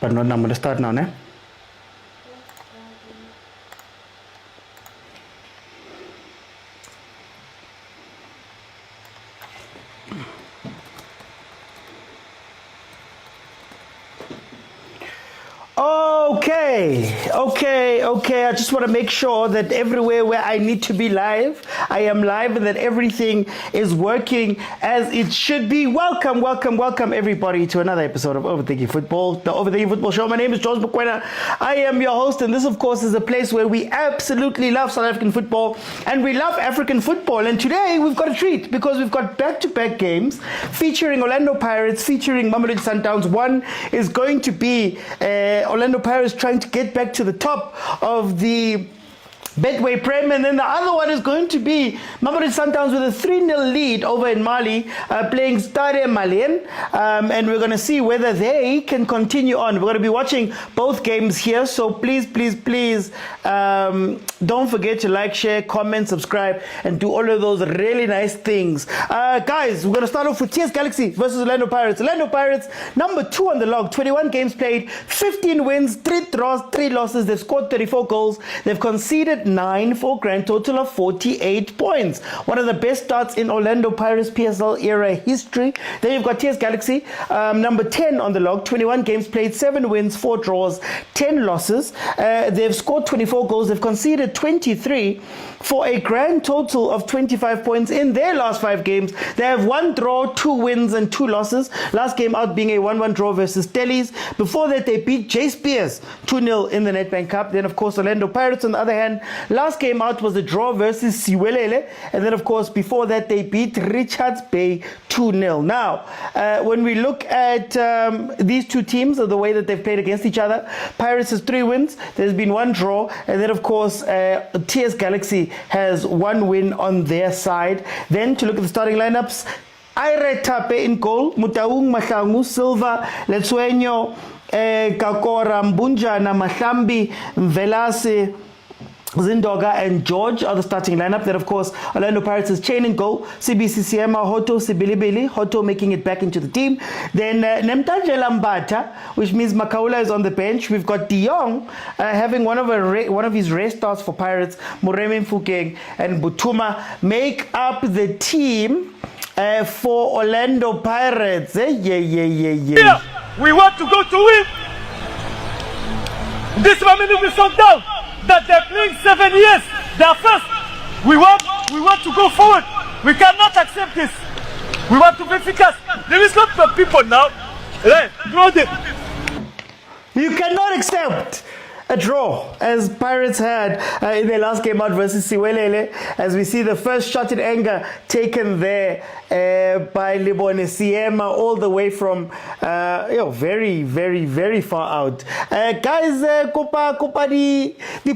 But not now. I'm going to start now, ne? Okay. I just want to make sure that everywhere where I need to be live, I am live, and that everything is working as it should be. Welcome everybody to another episode of Overthinking Football, the Overthinking Football Show. My name is Mokwena. I am your host, and this, of course, is a place where we absolutely love South African football and we love African football. And today we've got a treat because we've got back-to-back games featuring Orlando Pirates, featuring Mamelodi Sundowns. One is going to be Orlando Pirates trying to get back to the top of the Betway Prem, and then the other one is going to be Mamelodi Sundowns with a 3-0 lead over in Mali, playing Stade Malien, and we're going to see whether they can continue on. We're going to be watching both games here, so please don't forget to like, share, comment, subscribe, and do all of those really nice things. Guys, we're going to start off with TS Galaxy versus Orlando Pirates. Orlando Pirates, number 2 on the log, 21 games played, 15 wins, 3 draws, 3 losses. They've scored 34 goals. They've conceded 9 for a grand total of 48 points. One of the best starts in Orlando Pirates PSL era history. Then you've got TS Galaxy, number 10 on the log, 21 games played, 7 wins, 4 draws, 10 losses. They've scored 24 goals. They've conceded 23 for a grand total of 25 points in their last 5 games. They have 1 draw, 2 wins, and 2 losses. Last game out being a 1-1 draw versus Stellies. Before that, they beat J Spears 2-0 in the Nedbank Cup. Then, of course, Orlando Pirates, on the other hand, last game out was a draw versus Siwelele. And then, of course, before that, they beat Richards Bay 2-0. Now, when we look at these two teams, or the way that they've played against each other, Pirates has 3 wins. There's been 1 draw. And then, of course, TS Galaxy has 1 win on their side. Then, to look at the starting lineups, Ire Tape in goal, Motaung, Mahlangu, Silva, Letsuenyo, Kakora, Mbunjana, Mahlambi, Velase, Zindoga, and George are the starting lineup. Then, of course, Orlando Pirates is Chain in goal, CBCCMA, Hoto, Sibilibili, Hoto making it back into the team. Then Nemtaje Lambata, which means Makaula is on the bench. We've got De Jong having one of his rest starts for Pirates. Mureme Mfukeng and Butuma make up the team for Orlando Pirates. Yeah, we want to go to win. This Mamelodi Sundowns that they're playing 7 years. They are first. We want to go forward. We cannot accept this. We want to be efficacious. There is not the people now. Throw them. You cannot accept a draw, as Pirates had in their last game out versus Siwelele, as we see the first shot in anger taken there by Lebone Siema, all the way from very far out. Guys, the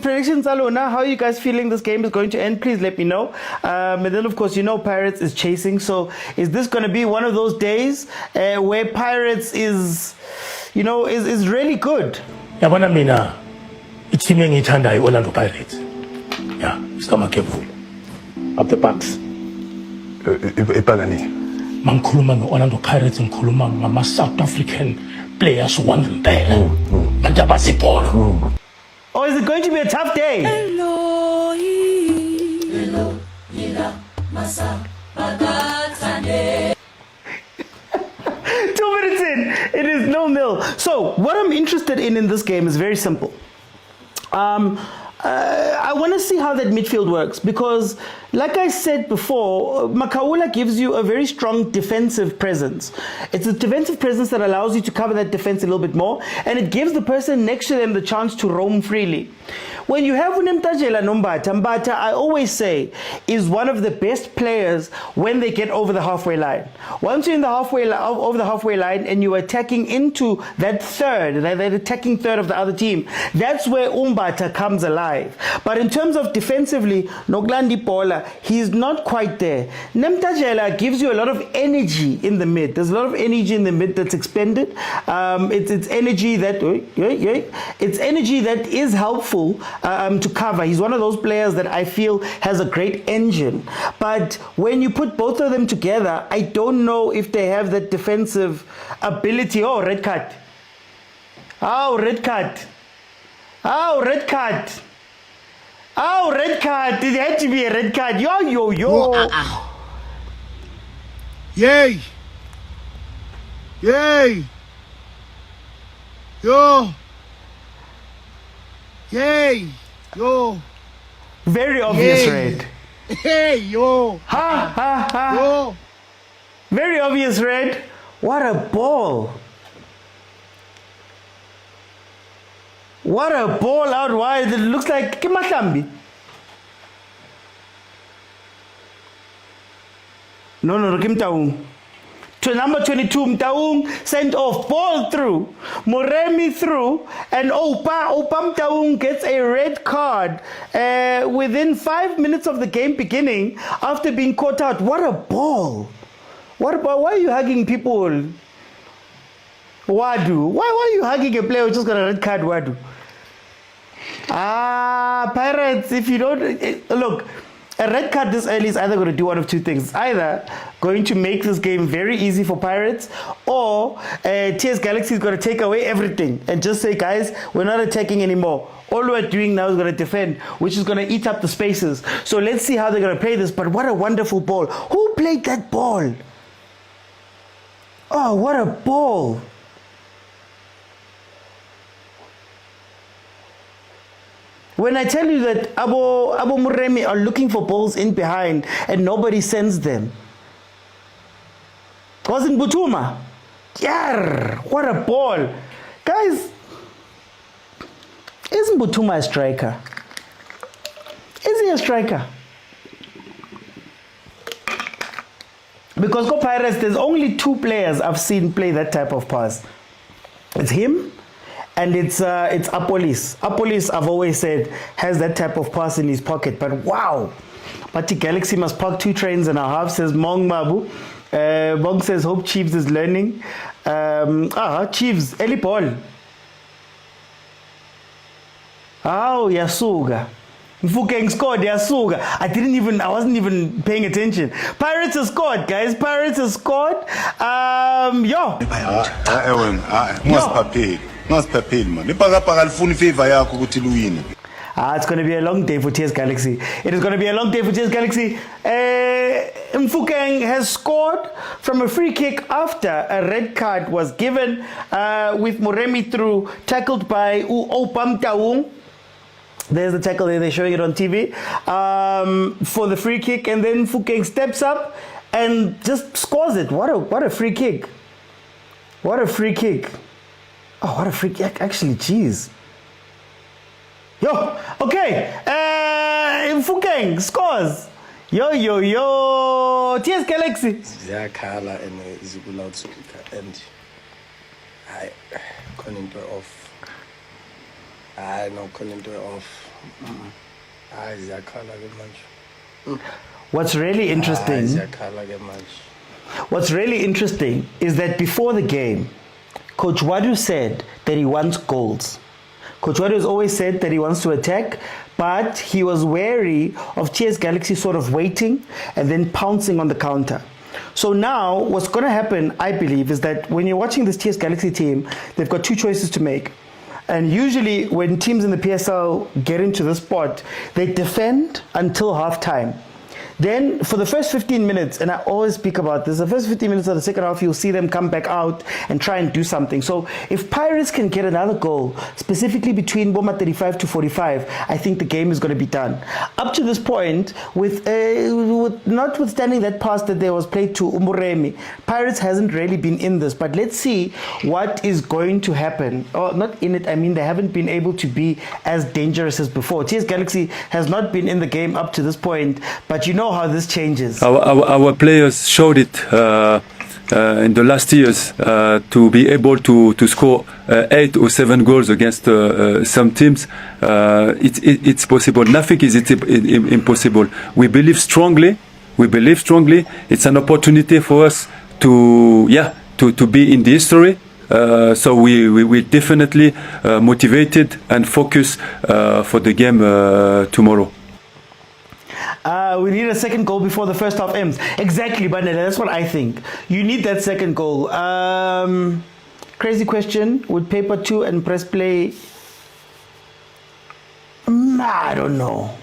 predictions alona, how are you guys feeling this game is going to end? Please let me know. And then, of course, Pirates is chasing, so is this going to be one of those days where Pirates is really good? Yabona mina i-team engiyithandayo Orlando Pirates. Yeah, Stomachevul. Up the Bucks. Ipalani. Mangikhuluma nge-Orlando Pirates, ngikhuluma ngama-South African players who won impela. Manje abasibhola. Or is it going to be a tough day? Hello, Yila, Masa, Bagatane. 2 minutes in, it is 0-0. So what I'm interested in this game is very simple. I want to see how that midfield works, because like I said before, Makaula gives you a very strong defensive presence. It's a defensive presence that allows you to cover that defense a little bit more, and it gives the person next to them the chance to roam freely. When you have Unemtajela Mbata, I always say, is one of the best players when they get over the halfway line. Once you're in the over the halfway line and you're attacking into that attacking third of the other team, that's where Umbata comes alive. But in terms of defensively, Noglandi Paula, he's not quite there. Nemtajela gives you a lot of energy in the mid. There's a lot of energy in the mid that's expended. It's energy that is helpful to cover. He's one of those players that I feel has a great engine. But when you put both of them together, I don't know if they have that defensive ability. Oh, red card. Oh, red card. Oh, red card. Oh, red card. It had to be a red card. Yo. Yay! Yay! Yo! Yay! Yo! Very obvious Yay. red. Hey, yo! Ha. Yo! Very obvious red. What a ball. What a ball out wide. It looks like Kimatambi. No, Kim Taung. To number 22, Mtaung sent off, ball through, Moremi through, and Opa Mtaung gets a red card within 5 minutes of the game beginning after being caught out. What a ball. Why are you hugging people? Wadu. Why are you hugging a player who just got a red card, Wadu? Pirates, if you don't... Look, a red card this early is either going to do one of two things. It's either going to make this game very easy for Pirates, or TS Galaxy is going to take away everything and just say, guys, we're not attacking anymore. All we're doing now is going to defend, which is going to eat up the spaces. So let's see how they're going to play this. But what a wonderful ball. Who played that ball? Oh, what a ball. When I tell you that Abu Muremi are looking for balls in behind and nobody sends them. Wasn't Butuma? Yeah, what a ball. Guys, isn't Butuma a striker? Is he a striker? Because for Pirates, there's only two players I've seen play that type of pass. It's him. And it's Apolis. Apolis, I've always said, has that type of pass in his pocket. But wow. But the Galaxy must park 2 trains and a half, says Mong Mabu. Mong says, hope Chiefs is learning. Chiefs, Eli Paul. Oh, Yasuga. Mfukeng scored, Yasuga. I wasn't even paying attention. Pirates have scored, guys. Pirates have scored. It's going to be a long day for TS Galaxy. It is going to be a long day for TS Galaxy. Mfukeng has scored from a free kick after a red card was given with Moremi through, tackled by Opam Taung. There's the tackle there, they're showing it on TV for the free kick, and then Mfukeng steps up and just scores it. What a free kick. What a free kick. Oh, what a free kick. Actually, jeez. Yo, okay. Mfukeng scores. Yo. TS Galaxy. Ziyakhala and Zulu loudspeaker and I couldn't do it off. No, couldn't do it off. Ziyakhala very much. What's really interesting? Ziyakhala very much. What's really interesting is that before the game, Coach Wadu said that he wants goals. Coach Wadu has always said that he wants to attack, but he was wary of TS Galaxy sort of waiting and then pouncing on the counter. So now what's going to happen, I believe, is that when you're watching this TS Galaxy team, they've got 2 choices to make. And usually when teams in the PSL get into this spot, they defend until halftime. Then for the first 15 minutes, and I always speak about this, the first 15 minutes of the second half, you'll see them come back out and try and do something. So if Pirates can get another goal, specifically between Boma 35 to 45, I think the game is going to be done. Up to this point, with notwithstanding that pass that there was played to Umuremi, Pirates hasn't really been in this. But let's see what is going to happen. Or not in it, I mean they haven't been able to be as dangerous as before. TS Galaxy has not been in the game up to this point, but you know how this changes. Our players showed it in the last years to be able to score 8 or 7 goals against some teams. It's possible. Nothing is impossible. We believe strongly. It's an opportunity for us to be in the history. So we definitely motivated and focused for the game tomorrow. We need a second goal before the first half ends. Exactly, Banele, that's what I think. You need that second goal. Crazy question. Would paper 2 and press play? I don't know.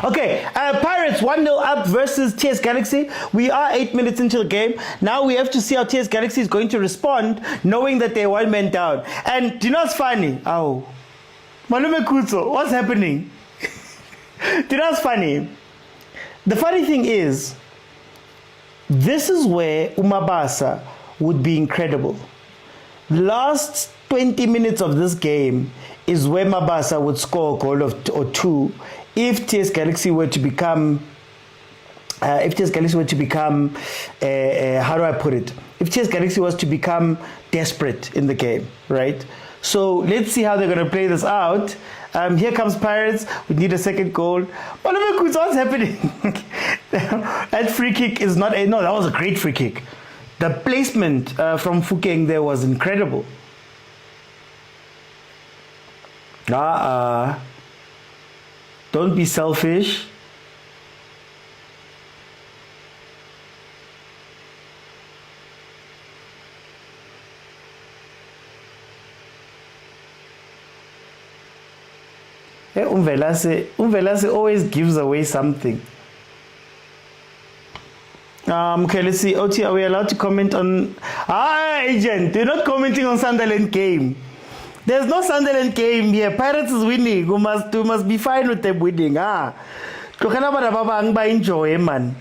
Okay, Pirates 1-0 up versus TS Galaxy. We are 8 minutes into the game. Now we have to see how TS Galaxy is going to respond, knowing that they're 1 man down. And do you know what's funny? Oh, Malume Kutso, what's happening? Do you know what's funny? The funny thing is, this is where Umabasa would be incredible. The last 20 minutes of this game is where Mabasa would score a goal or 2 if TS Galaxy were to become how do I put it? If TS Galaxy was to become desperate in the game, right? So let's see how they're going to play this out. Here comes Pirates. We need a second goal. What's happening? That free kick is not no, that was a great free kick. The placement from Fukeng there was incredible. Don't be selfish. Umvelase always gives away something. Okay, let's see. OT, are we allowed to comment on... agent, you're not commenting on Sunderland game. There's no Sunderland game here. Pirates is winning. You must be fine with them winning. Enjoy, man.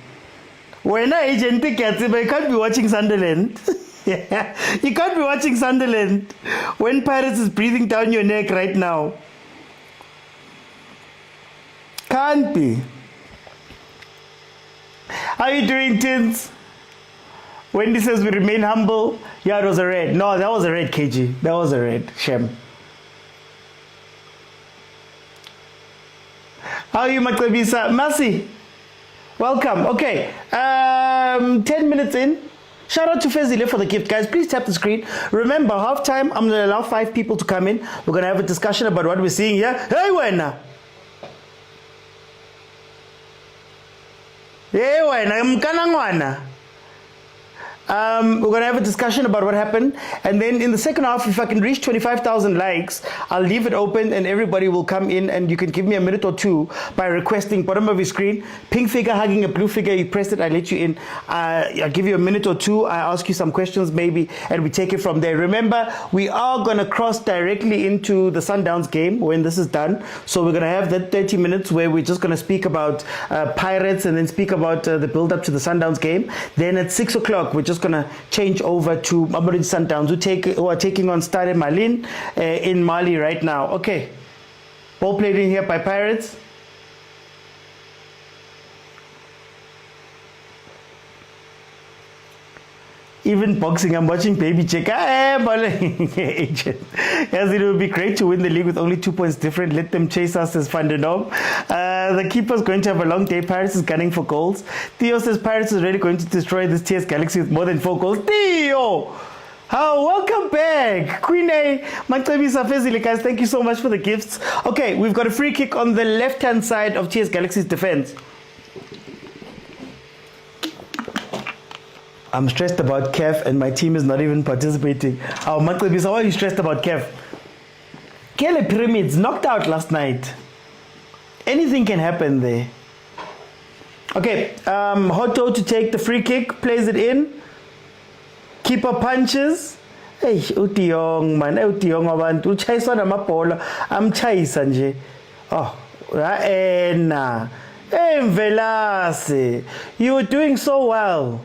When agent gets it, but you can't be watching Sunderland. You can't be watching Sunderland when Pirates is breathing down your neck right now. Can't be. How are you doing, Tins? Wendy says we remain humble. Yeah, it was a red. No, that was a red, KG. That was a red. Shem. How are you, Maklabisa? Mercy. Welcome. Okay. 10 minutes in. Shout out to Fezile for the gift, guys. Please tap the screen. Remember, halftime, I'm going to allow 5 people to come in. We're going to have a discussion about what we're seeing here. Hey, Wena. Hey, Wena. Mkanangwana. We're going to have a discussion about what happened. And then in the second half, if I can reach 25,000 likes, I'll leave it open and everybody will come in and you can give me a minute or 2 by requesting bottom of your screen, pink figure hugging a blue figure, you press it, I let you in. I'll give you a minute or 2, I ask you some questions maybe, and we take it from there. Remember, we are going to cross directly into the Sundowns game when this is done. So we're going to have that 30 minutes where we're just going to speak about Pirates and then speak about the build-up to the Sundowns game. Then at 6 o'clock, we're just going to change over to Mamelodi Sundowns who are taking on Stade Malien in Mali right now. Okay, ball played in here by Pirates. Even boxing, I'm watching Baby Check. Agent. Yes, it would be great to win the league with only 2 points different. Let them chase us as Vandenop. The keeper's going to have a long day. Pirates is gunning for goals. Theo says Pirates is really going to destroy this TS Galaxy with more than 4 goals. Theo! Welcome back. Queen A, Maklabisa Fezile, guys, thank you so much for the gifts. Okay, we've got a free kick on the left-hand side of TS Galaxy's defense. I'm stressed about CAF and my team is not even participating. Maklabisa, why are you stressed about CAF? Kele Pyramids knocked out last night. Anything can happen there. Okay, Hoto to take the free kick, plays it in. Keeper punches. Hey, Utiyong man, Utiyong abantu uchayiswa namabhola amchayisa nje. Oh, Raena. Hey, Mvelase. You were doing so well.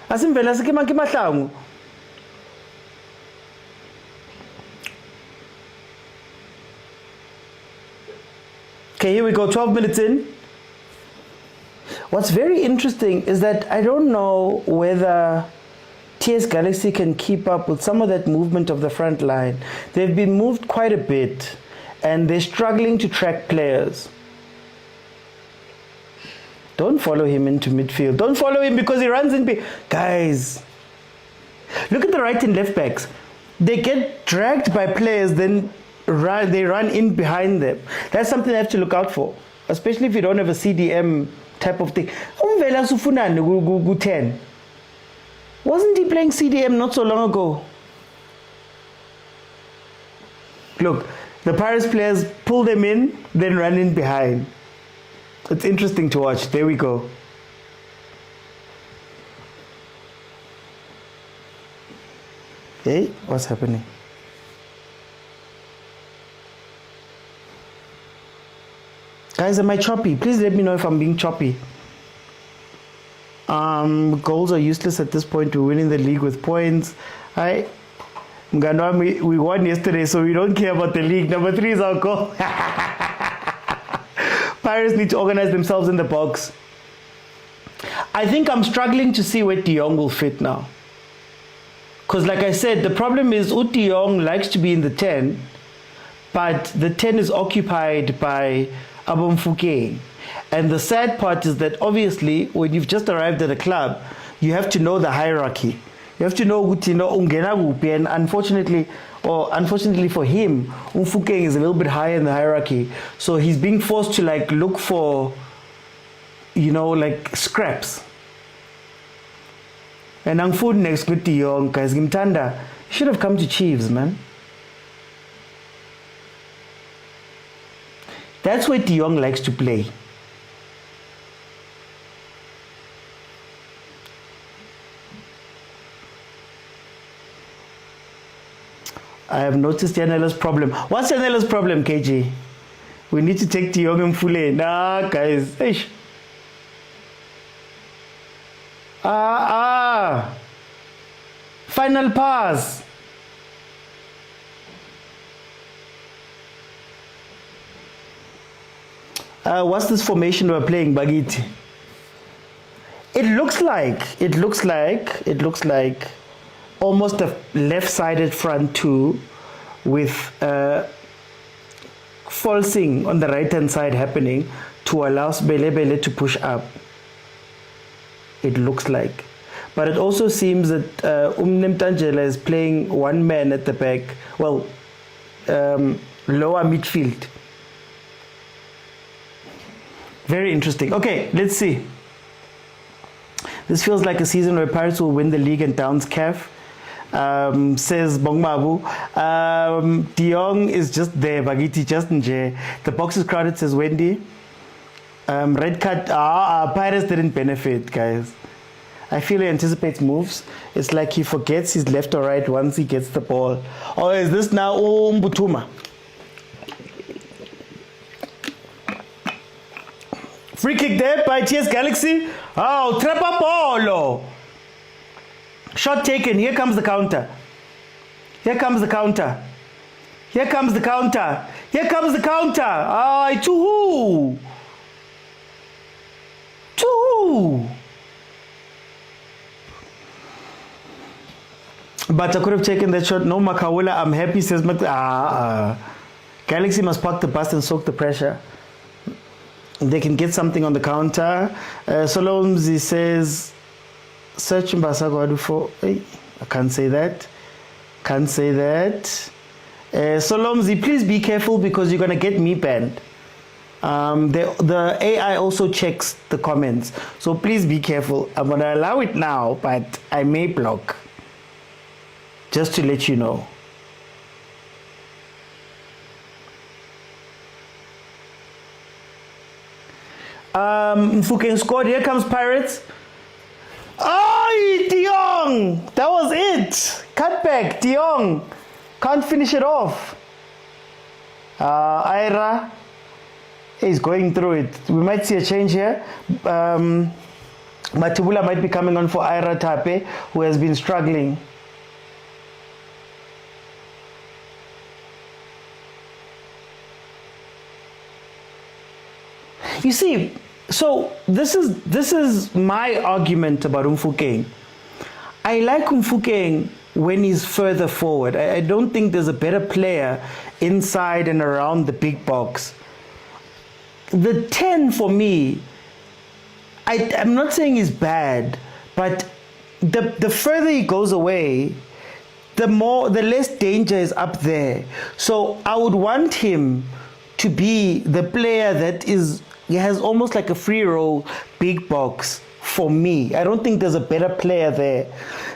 Asimvelase ke mahlangu. Okay, here we go, 12 minutes in. What's very interesting is that I don't know whether TS Galaxy can keep up with some of that movement of the front line. They've been moved quite a bit and they're struggling to track players. Don't follow him into midfield. Don't follow him because he runs in. Guys, look at the right and left backs. They get dragged by players, then they run in behind them. That's something I have to look out for, especially if you don't have a CDM type of thing. 10. Wasn't he playing CDM not so long ago? Look, the Pirates players pull them in, then run in behind. It's interesting to watch. There we go. Hey, what's happening? Guys, am I choppy? Please let me know if I'm being choppy. Goals are useless at this point. We're winning the league with points. We won yesterday, so we don't care about the league. Number 3 is our goal. Pirates need to organize themselves in the box. I think I'm struggling to see where De Jong will fit now. Because like I said, the problem is De Jong likes to be in the 10, but the 10 is occupied by Abomfuke. And the sad part is that obviously when you've just arrived at a club, you have to know the hierarchy. You have to know ungena kuphi, and unfortunately for him, Umfuke is a little bit higher in the hierarchy. So he's being forced to like look for, like scraps. And I'm food next with De Jong, guys. Gimtanda, you should have come to Chiefs, man. That's where De Jong likes to play. I have noticed Yanela's problem. What's Yanela's problem, KG? We need to take De Jong and Fule. Nah, guys. Eish. Final pass. What's this formation we're playing, Bagiti? It looks like almost a left-sided front two with falsing on the right-hand side happening to allow Belebele to push up. It looks like. But it also seems that Nemtangela is playing one man at the back, well, lower midfield. Very interesting. Okay, let's see. This feels like a season where Pirates will win the league and Downs CAF. Says Bongmabu. De Jong is just there, Bagiti just nje. The box is crowded, says Wendy. Red card. Pirates didn't benefit, guys. I feel he anticipates moves. It's like he forgets his left or right once he gets the ball. Or is this now Mbutuma? Free kick there by TS Galaxy. Oh, Trappa Polo. Shot taken. Here comes the counter. Here comes the counter. Here comes the counter. Here comes the counter. To who? To who? But I could have taken that shot. No, Makawula, I'm happy, says Galaxy must park the bus and soak the pressure. They can get something on the counter. Solomzi says, search Mbasagwadu for. I can't say that. Can't say that. Solomzi, please be careful because you're going to get me banned. The AI also checks the comments. So please be careful. I'm going to allow it now, but I may block. Just to let you know. Mfukeng scored. Here comes Pirates. Oh, De Jong! That was it. Cutback. De Jong can't finish it off. Ira is going through it. We might see a change here. Matubula might be coming on for Ira Tape, who has been struggling. You see, so this is my argument about Mfukeng. I like Mfukeng when he's further forward. I don't think there's a better player inside and around the big box. The 10 for me, I'm not saying he's bad, but the further he goes away, the less danger is up there. So I would want him to be the player that he has almost like a free roll big box for me. I don't think there's a better player there.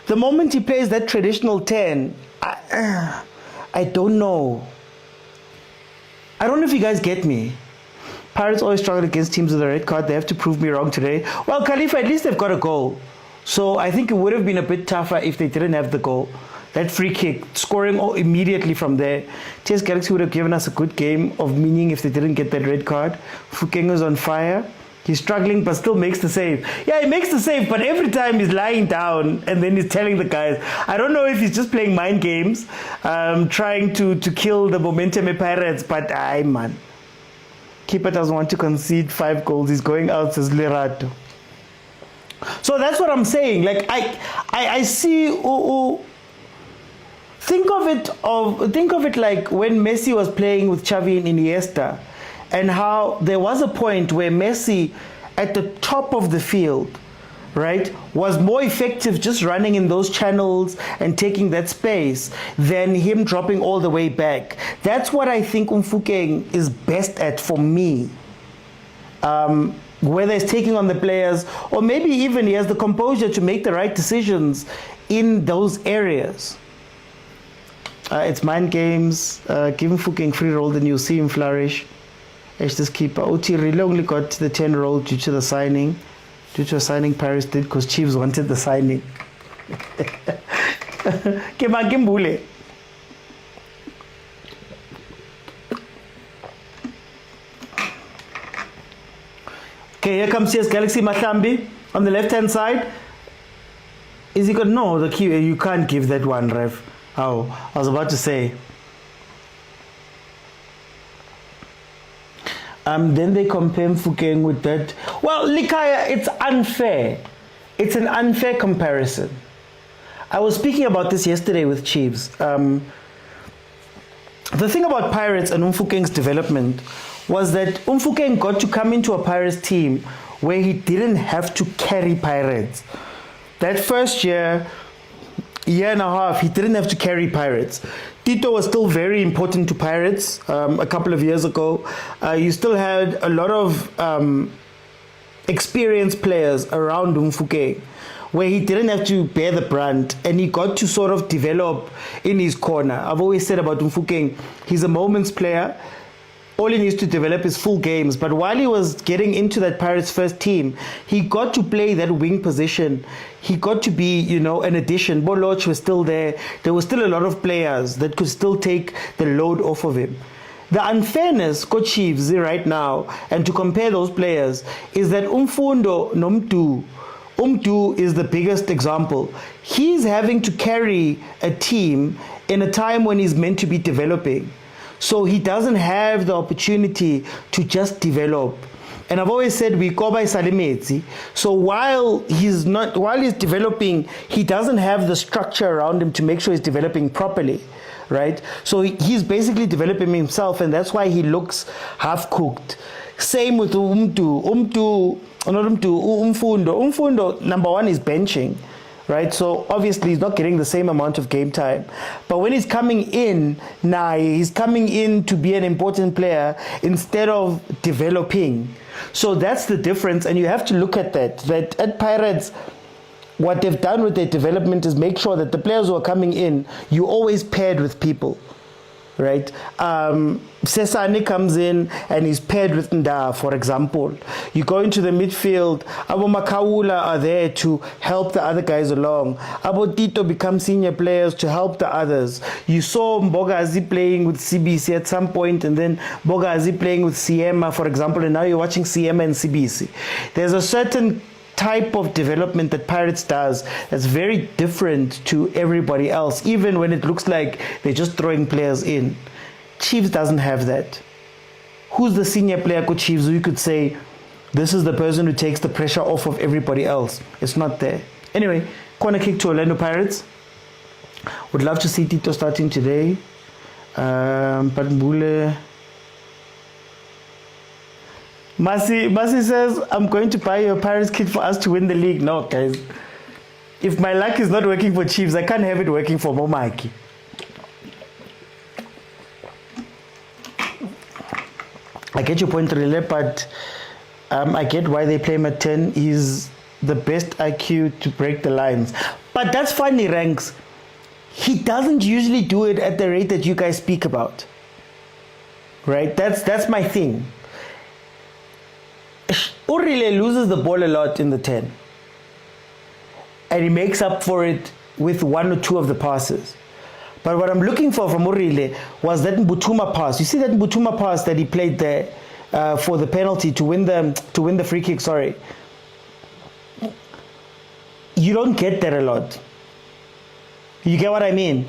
the moment he plays that traditional 10, I don't know. I don't know if you guys get me. Pirates always struggle against teams with a red card. They have to prove me wrong today. Well, Khalifa, at least they've got a goal. So I think it would have been a bit tougher if they didn't have the goal. That free kick, scoring immediately from there. TS Galaxy would have given us a good game of meaning if they didn't get that red card. Fukengo's on fire. He's struggling but still makes the save. Yeah, he makes the save, but every time he's lying down and then he's telling the guys. I don't know if he's just playing mind games, trying to kill the momentum of Pirates, but man. Keeper doesn't want to concede 5 goals. He's going out as Lerato. So that's what I'm saying. Like I see. Think of it like when Messi was playing with Xavi and Iniesta, and how there was a point where Messi, at the top of the field, right, was more effective just running in those channels and taking that space than him dropping all the way back. That's what I think Mfukeng is best at for me. Whether it's taking on the players, or maybe even he has the composure to make the right decisions in those areas. It's mind games. Give Mfukeng free roll, then you'll see him flourish. As this keeper. Oti really only got the 10 roll due to the signing. Due to a signing Paris did, because Chiefs wanted the signing. Kimbule. Okay, here comes CS Galaxy Mahlambi on the left-hand side. Is he got no? The key, you can't give that one, ref. Oh, I was about to say. Then they compare Mfukeng with that. Well, Likaya, it's unfair. It's an unfair comparison. I was speaking about this yesterday with Chiefs. The thing about Pirates and Mfukeng's development was that Mfukeng got to come into a Pirates team where he didn't have to carry Pirates. That first year and a half, he didn't have to carry Pirates. Tito was still very important to Pirates a couple of years ago. You still had a lot of experienced players around Mfukeng, where he didn't have to bear the brunt, and he got to sort of develop in his corner. I've always said about Mfukeng, he's a moments player. All he needs to develop is full games. But while he was getting into that Pirates first team, he got to play that wing position. He got to be, an addition. Boloch was still there. There was still a lot of players that could still take the load off of him. The unfairness, Coach Chiefs, right now, and to compare those players, is that Umfundo Umdu is the biggest example. He's having to carry a team in a time when he's meant to be developing. So he doesn't have the opportunity to just develop. And I've always said we go by Salimezi. So while he's developing, he doesn't have the structure around him to make sure he's developing properly, right? So he's basically developing himself, and that's why he looks half cooked. Same with Umfundo. Umfundo, number one, is benching. Right, so obviously he's not getting the same amount of game time. But when he's coming in, he's coming in to be an important player instead of developing. So that's the difference, and you have to look at that. That at Pirates, what they've done with their development is make sure that the players who are coming in, you always paired with people. Right, Sesane comes in and he's paired with Nda, for example. You go into the midfield, Abo Makaula are there to help the other guys along. Abo Tito become senior players to help the others. You saw Mbogazi playing with CBC at some point, and then Mbogazi playing with Siema, for example, and now you're watching Siema and CBC. There's a certain type of development that Pirates does that's very different to everybody else, even when it looks like they're just throwing players in. Chiefs doesn't have that. Who's the senior player for Chiefs who you could say this is the person who takes the pressure off of everybody else? It's not there. Anyway, corner kick to Orlando Pirates. Would love to see Tito starting today, but Mbule. Masi says, I'm going to buy your Pirates kit for us to win the league. No, guys. If my luck is not working for Chiefs, I can't have it working for Momaki. I get your point, Relay, but I get why they play him at 10. He's the best IQ to break the lines. But that's fine, he ranks. He doesn't usually do it at the rate that you guys speak about. Right? That's my thing. Urile loses the ball a lot in the 10. And he makes up for it with one or two of the passes. But what I'm looking for from Urile was that Mbutuma pass. You see that Mbutuma pass that he played there for the penalty to win the free kick, sorry. You don't get that a lot. You get what I mean?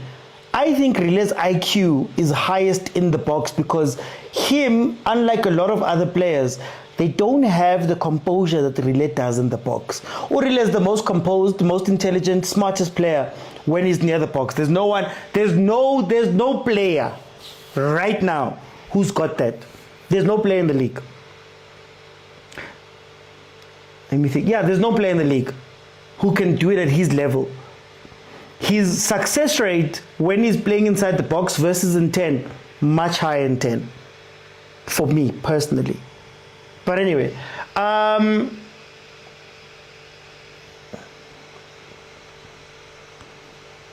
I think Rile's IQ is highest in the box because him, unlike a lot of other players, they don't have the composure that Rile does in the box. Rile is the most composed, most intelligent, smartest player when he's near the box. There's no player right now who's got that. There's no player in the league. Let me think. Yeah, there's no player in the league who can do it at his level. His success rate when he's playing inside the box versus in 10, much higher in 10. For me, personally. But anyway,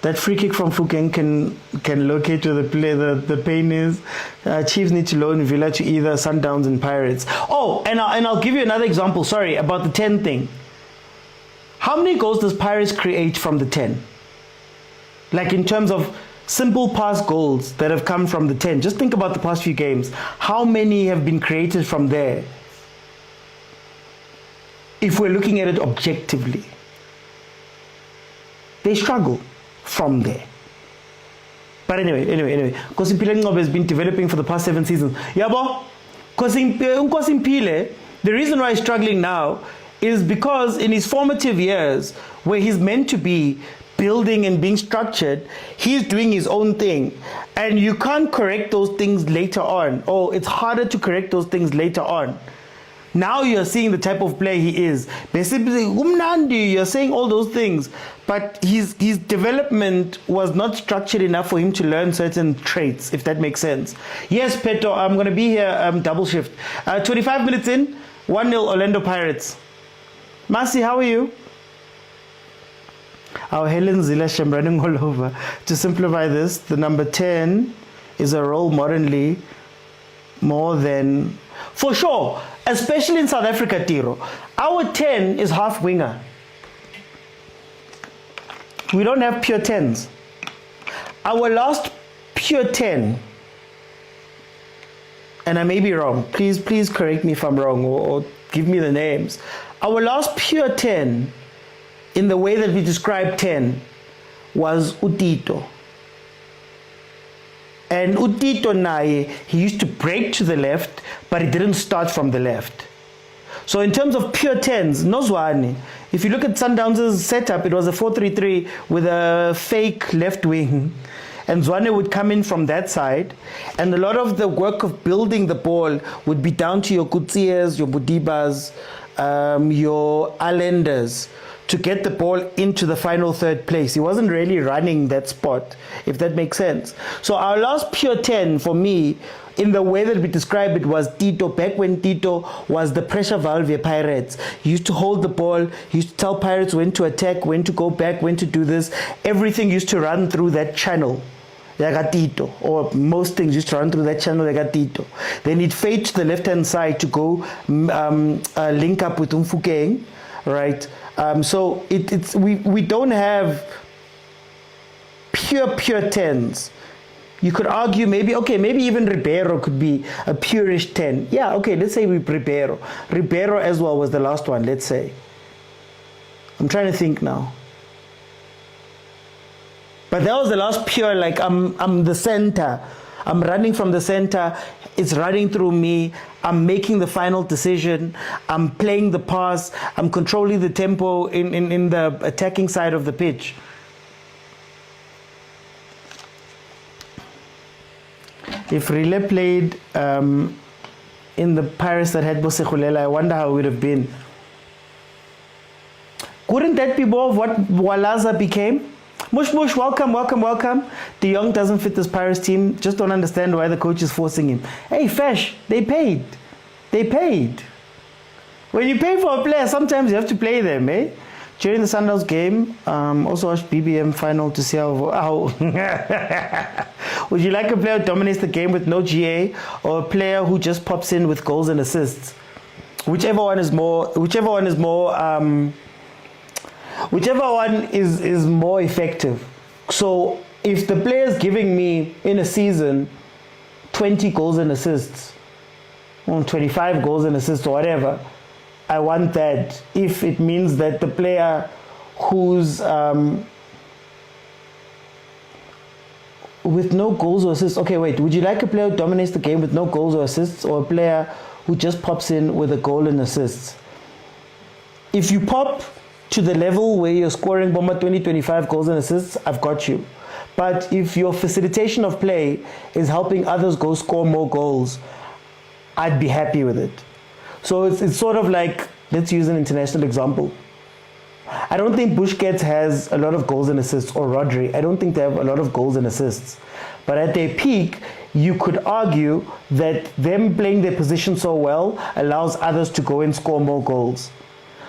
that free kick from Fukeng can locate where the pain is. Chiefs need to loan Villa to either Sundowns and Pirates. Oh, and I'll give you another example. Sorry, about the 10 thing. How many goals does Pirates create from the 10? Like in terms of simple pass goals that have come from the 10. Just think about the past few games. How many have been created from there? If we're looking at it objectively, they struggle from there. But anyway, Nkosimpile Ngobe has been developing for the past 7 seasons. Yabo, Nkosimpile, the reason why he's struggling now is because in his formative years, where he's meant to be building and being structured, he's doing his own thing. And you can't correct those things later on. Or it's harder to correct those things later on. Now you're seeing the type of player he is. Basically, you're saying all those things, but his development was not structured enough for him to learn certain traits, if that makes sense. Yes, Peto, I'm going to be here double shift. 25 minutes in, 1-0 Orlando Pirates. Masi, how are you? Our Helen Zilashem running all over. To simplify this, the number 10 is a role modernly more than... For sure, especially in South Africa, Tiro. Our 10 is half winger. We don't have pure 10s. Our last pure 10, and I may be wrong, please correct me if I'm wrong or give me the names. Our last pure 10, in the way that we describe 10, was Utito. And Utito Naye, he used to break to the left, but he didn't start from the left. So in terms of pure 10s, no Zwane. If you look at Sundowns' setup, it was a 4-3-3 with a fake left wing. And Zwane would come in from that side. And a lot of the work of building the ball would be down to your Kutsias, your Budibas, your Allenders, to get the ball into the final third place. He wasn't really running that spot, if that makes sense. So our last pure 10 for me, in the way that we describe it, was Tito. Back when Tito was the pressure valve of Pirates. He used to hold the ball. He used to tell Pirates when to attack, when to go back, when to do this. Everything used to run through that channel. Tito, or most things used to run through that channel. Tito. Then he'd fade to the left-hand side to go link up with Umfukeng, right? So we don't have pure 10s. You could argue maybe even Ribeiro could be a purish 10. Yeah, okay, let's say Ribeiro as well was the last one, let's say. I'm trying to think now. But that was the last pure, like I'm the center. I'm running from the center. It's running through me. I'm making the final decision. I'm playing the pass. I'm controlling the tempo in the attacking side of the pitch. If Rile played in the Paris that had Bosekhulela, I wonder how it would have been. Couldn't that be more of what Walaza became? Mush, welcome. De Jong doesn't fit this Paris team. Just don't understand why the coach is forcing him. Hey, Fesh, they paid. When you pay for a player, sometimes you have to play them, eh? During the Sundowns game, also watched BBM final to see how. Would you like a player who dominates the game with no GA, or a player who just pops in with goals and assists? Whichever one is more effective. So if the player is giving me in a season 20 goals and assists, or 25 goals and assists, or whatever, I want that. If it means that the player who's with no goals or assists, okay, wait, would you like a player who dominates the game with no goals or assists, or a player who just pops in with a goal and assists? If you pop to the level where you're scoring Bomber 20-25 goals and assists, I've got you. But if your facilitation of play is helping others go score more goals, I'd be happy with it. So it's sort of like, let's use an international example. I don't think Busquets has a lot of goals and assists, or Rodri. I don't think they have a lot of goals and assists. But at their peak, you could argue that them playing their position so well allows others to go and score more goals.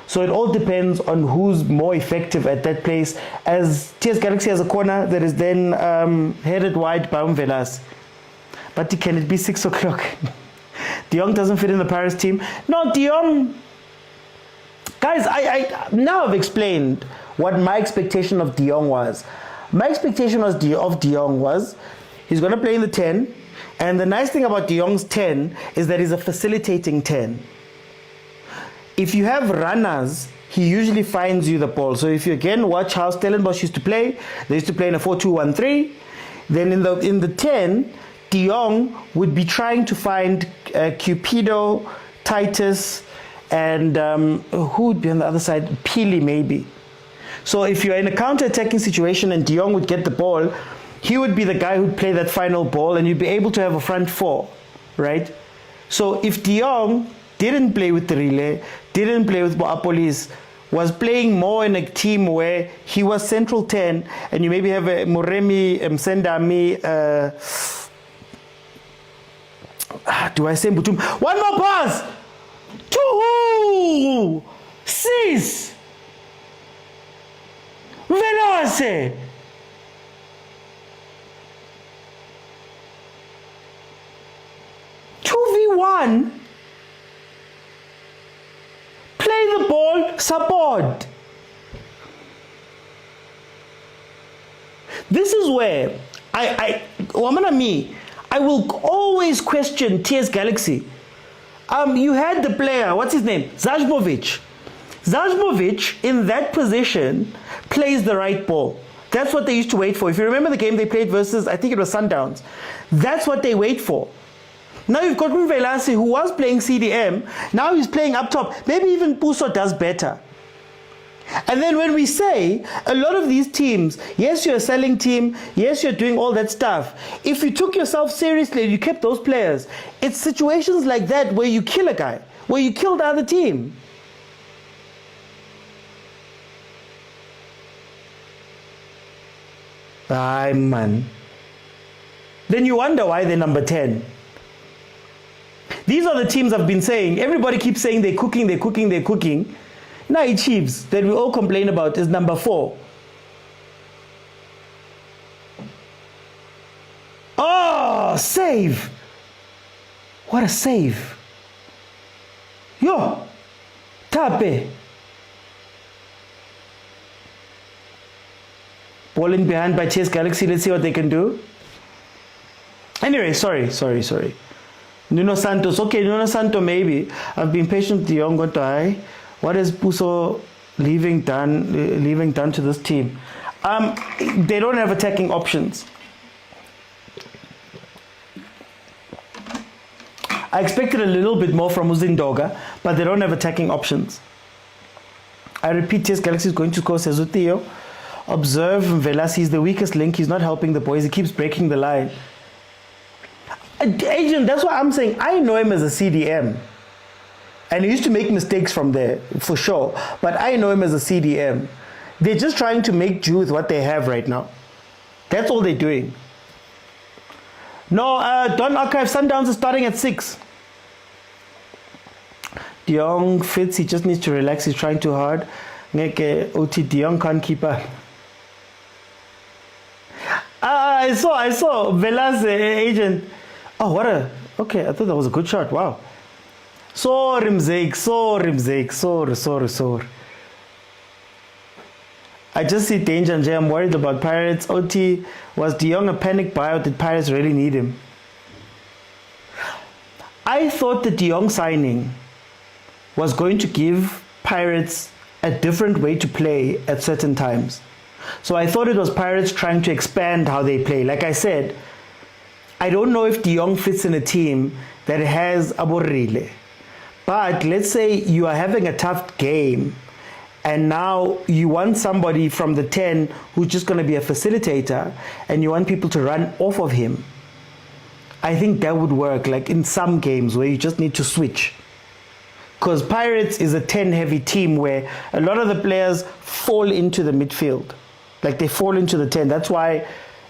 So it all depends on who's more effective at that place. As TS Galaxy has a corner that is then headed wide by Velas. But can it be 6 o'clock? De Jong doesn't fit in the Paris team. No, De Jong... Guys, I now I've explained what my expectation of De Jong was. My expectation of De Jong was he's going to play in the 10. And the nice thing about De Jong's 10 is that he's a facilitating 10. If you have runners, he usually finds you the ball. So if you again watch how Stellenbosch used to play, they used to play in a 4-2-1-3. Then in the 10, De Jong would be trying to find Cupido, Titus, and who would be on the other side? Pili maybe. So if you're in a counter-attacking situation and De Jong would get the ball, he would be the guy who'd play that final ball, and you'd be able to have a front four, right? So if De Jong didn't play with the relay, didn't play with Boapolis, was playing more in a team where he was central 10, and you maybe have a Moremi, Msendami, do I say Mutum? One more pass! 2! 6! Veloce! One, play the ball, support. This is where I will always question TS Galaxy. You had the player, what's his name? Zajmovic. Zajmovic in that position plays the right ball. That's what they used to wait for. If you remember the game they played versus, I think it was Sundowns, that's what they wait for. Now you've got Velasi, who was playing CDM, now he's playing up top. Maybe even Puso does better. And then when we say a lot of these teams, yes, you're a selling team, yes, you're doing all that stuff. If you took yourself seriously and you kept those players, it's situations like that where you kill a guy, where you kill the other team. Aye, man. Then you wonder why they're number 10. These are the teams I've been saying. Everybody keeps saying they're cooking, they're cooking, they're cooking. Now Chiefs, that we all complain about, is number 4. Oh, save! What a save! Yo! Tape! Ball in behind by Chase Galaxy. Let's see what they can do. Anyway, sorry. Nuno Santos. Okay, Nuno Santos maybe. I've been patient with the young guy. What is Puso leaving done to this team? They don't have attacking options. I expected a little bit more from Uzindoga, but they don't have attacking options. I repeat, TS Galaxy is going to score, says Theo. Observe Velas, he's the weakest link. He's not helping the boys. He keeps breaking the line. Agent, that's what I'm saying. I know him as a CDM. And he used to make mistakes from there, for sure. But I know him as a CDM. They're just trying to make do with what they have right now. That's all they're doing. No, Don Archive, Sundowns is starting at 6. De Jong fits, he just needs to relax. He's trying too hard. Ngeke uthi De Jong can't keep up. I saw Vela's agent. Oh, what a... Okay, I thought that was a good shot. Wow. Sorry, Mzake. Sorry. I just see danger, and I'm worried about Pirates. OT, was De Jong a panic buyout? Did Pirates really need him? I thought the De Jong signing was going to give Pirates a different way to play at certain times. So I thought it was Pirates trying to expand how they play. Like I said, I don't know if De Jong fits in a team that has Aborile. But let's say you are having a tough game and now you want somebody from the 10 who's just going to be a facilitator and you want people to run off of him. I think that would work, like in some games where you just need to switch. Because Pirates is a 10 heavy team where a lot of the players fall into the midfield. Like they fall into the 10. That's why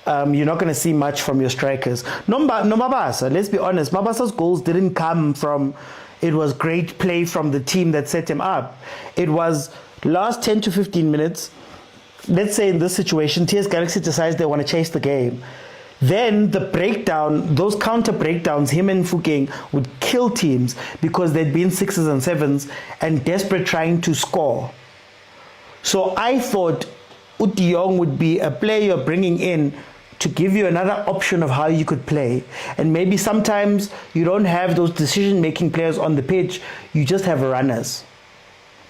you're not going to see much from your strikers. No Mabasa, let's be honest. Mabasa's goals didn't come from, it was great play from the team that set him up. It was last 10 to 15 minutes. Let's say in this situation, TS Galaxy decides they want to chase the game. Then the breakdown, those counter breakdowns, him and Fukeng would kill teams because they'd been 6s and 7s and desperate trying to score. So I thought De Jong would be a player you're bringing in to give you another option of how you could play. And maybe sometimes you don't have those decision-making players on the pitch, you just have runners.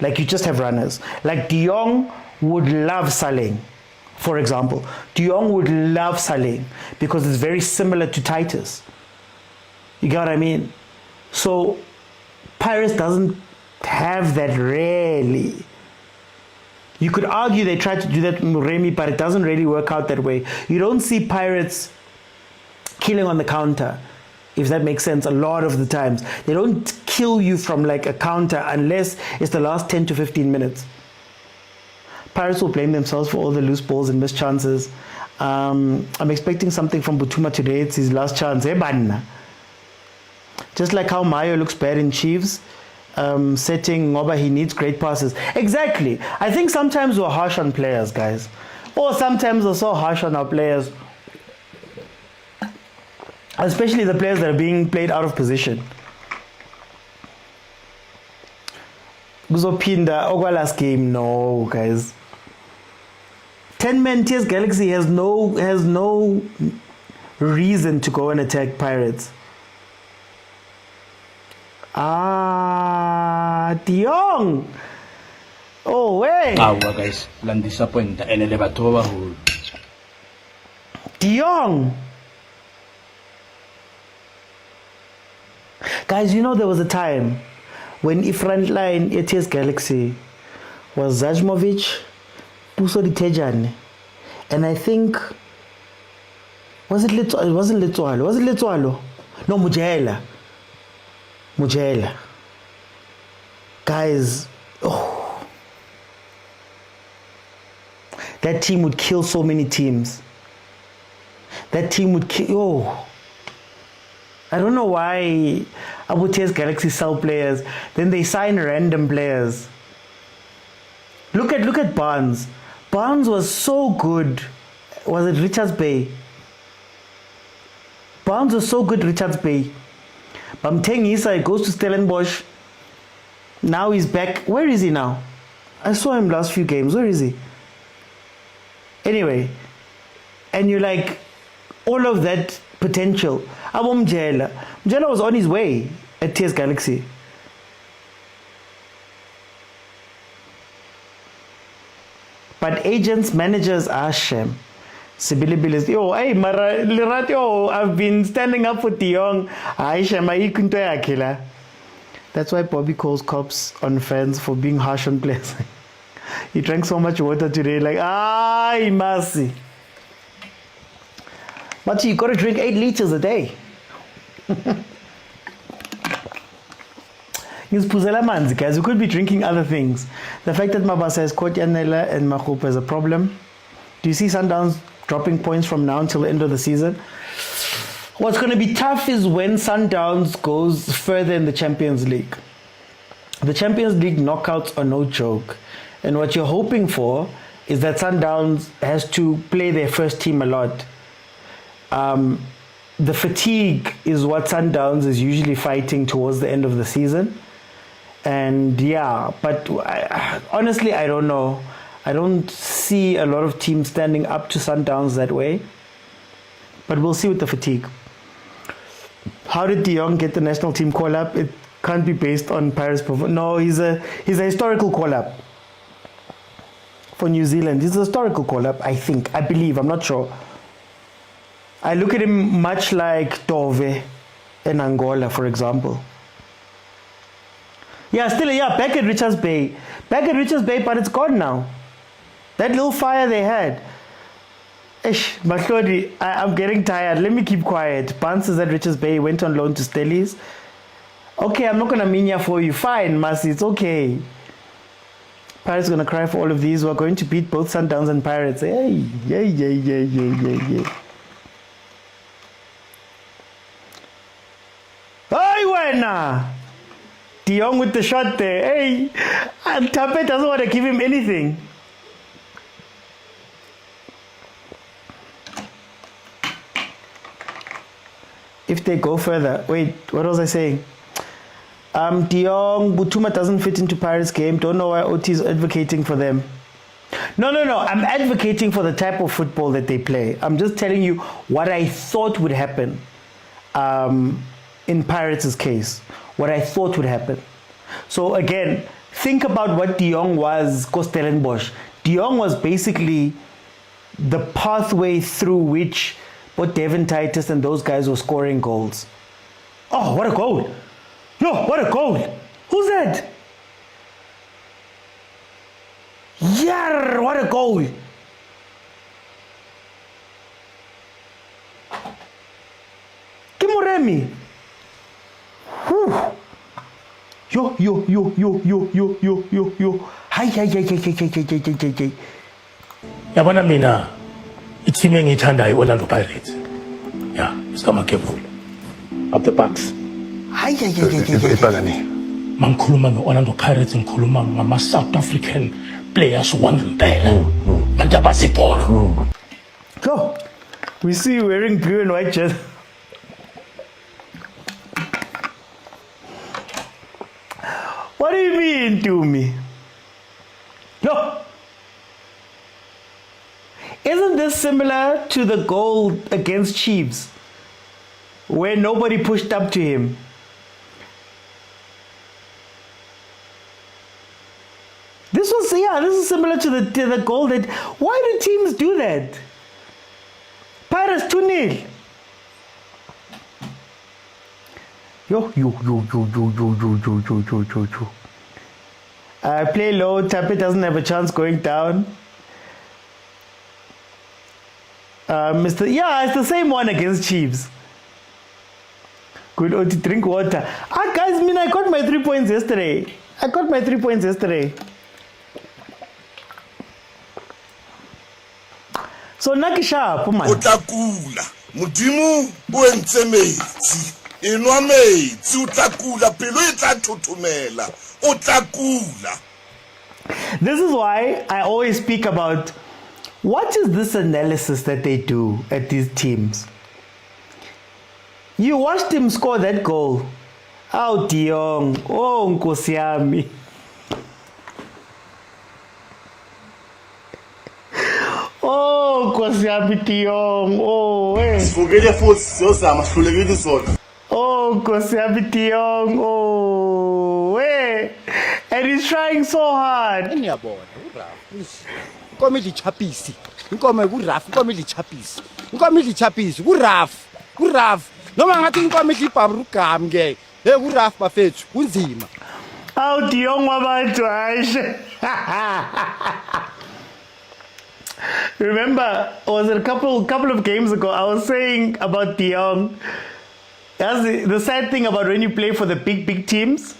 Like De Jong would love Saleng, for example. De Jong would love Saleng because it's very similar to Titus. You get what I mean? So Pirates doesn't have that really. You could argue they tried to do that with Muremi, but it doesn't really work out that way. You don't see Pirates killing on the counter, if that makes sense, a lot of the times. They don't kill you from like a counter unless it's the last 10 to 15 minutes. Pirates will blame themselves for all the loose balls and missed chances. I'm expecting something from Butuma today. It's his last chance. Just like how Mayo looks bad in Chiefs. Setting Ngoba, he needs great passes. Exactly. I think sometimes we're harsh on players, guys. Or sometimes we're so harsh on our players. Especially the players that are being played out of position. Guzopinda, Ogwala's game, no, guys. 10-man TS Galaxy has no reason to go and attack Pirates. De Jong. Oh, wait. Guys, lang disappoint and elevator who. De Jong. Guys, you know there was a time when the front line at TS Galaxy was Zajmovic, Puso Ditejane, and I think was it Litwalo? It wasn't Litwalo. Was it Litwalo? No, Mujela. Guys, oh, that team would kill so many teams. That team would kill. Oh, I don't know why Abu TS Galaxy sell players, then they sign random players. Look at Barnes. Barnes was so good. Was it Richards Bay? Barnes was so good, Richards Bay. Bamtengisa goes to Stellenbosch. Now he's back. Where is he now? I saw him last few games. Where is he? Anyway, and you're like, all of that potential. Mujela was on his way at TS Galaxy. But agents, managers are shame. Sibilibilis, yo, hey, Mara, Liratio, I've been standing up for De Jong. That's why Bobby calls cops on fans for being harsh on players. He drank so much water today, like, mercy. But you gotta drink 8 liters a day. Guys, we could be drinking other things. The fact that Mabasa has caught Yanela and Machupa is a problem. Do you see Sundowns dropping points from now until the end of the season? What's going to be tough is when Sundowns goes further in the Champions League. The Champions League knockouts are no joke. And what you're hoping for is that Sundowns has to play their first team a lot. The fatigue is what Sundowns is usually fighting towards the end of the season. And yeah, but honestly, I don't know. I don't see a lot of teams standing up to Sundowns that way. But we'll see with the fatigue. How did De Jong get the national team call-up? It can't be based on Paris' performance. No, he's a historical call-up for New Zealand. He's a historical call-up, I think. I believe. I'm not sure. I look at him much like Tove in Angola, for example. Yeah, back at Richards Bay. Back at Richards Bay, but it's gone now. That little fire they had. Ish, Mahlodi, I'm getting tired. Let me keep quiet. Barnes is at Richards Bay, went on loan to Stellies. Okay, I'm not going to minya for you. Fine, Masi, it's okay. Pirates going to cry for all of these. We're going to beat both Sundowns and Pirates. Hey, yeah. Hey, wena! De Jong with the shot there. Hey, and Tape doesn't want to give him anything. If they go further, wait, what was I saying? De Jong, Butuma doesn't fit into Pirates game. Don't know why OT is advocating for them. No. I'm advocating for the type of football that they play. I'm just telling you what I thought would happen in Pirates' case. What I thought would happen. So again, think about what De Jong was for Stellenbosch. De Jong was basically the pathway through which both Devin Titus and those guys were scoring goals. Oh, what a goal! Yo, what a goal! Who's that? Yeah, what a goal! Kimuremi. Yo. Hi. Yabona mina i-team engiyithandayo i-Orlando Pirates. Yeah, Mr. Makebula. Up the Bucks. Hi. Mangikhuluma nge-Orlando Pirates ngikhuluma ngama-South African players wangempela. Bantu abasibhola. Go. We see you wearing blue and white jersey. What do you mean to me? No. Isn't this similar to the goal against Chiefs where nobody pushed up to him? This is similar to the goal that. Why do teams do that? Pirates 2-0. Yo. Play low. Tape doesn't have a chance going down. It's the same one against Chiefs. Good, Oti, drink water. Guys, I got my 3 points yesterday. So nakisha man. Utakula. Mudimu uentse metsi. Inwa metsi utakula pelo itatutumela. Utakula. This is why I always speak about what is this analysis that they do at these teams. You watched him score that goal. Oh, De Jong. Oh, Nkosi yami. Oh, Nkosi yami, De Jong. Oh, hey. Sifukele futhi siyozama sihlulekile sona. Oh, Nkosi yami, De Jong. Oh, hey. And he's trying so hard. Ngiyabona uraf. Inkomo idlichapisi. Inkomo kuraf, inkomo idlichapisi. Inkomo idlichapisi kuraf. Noma ngathi inkomo idlibharugam ke. Hey kuraf bafethu, kunzima. Aw De Jong wabantu ayishe. Remember, was it a couple of games ago I was saying about De Jong. That's the sad thing about when you play for the big teams.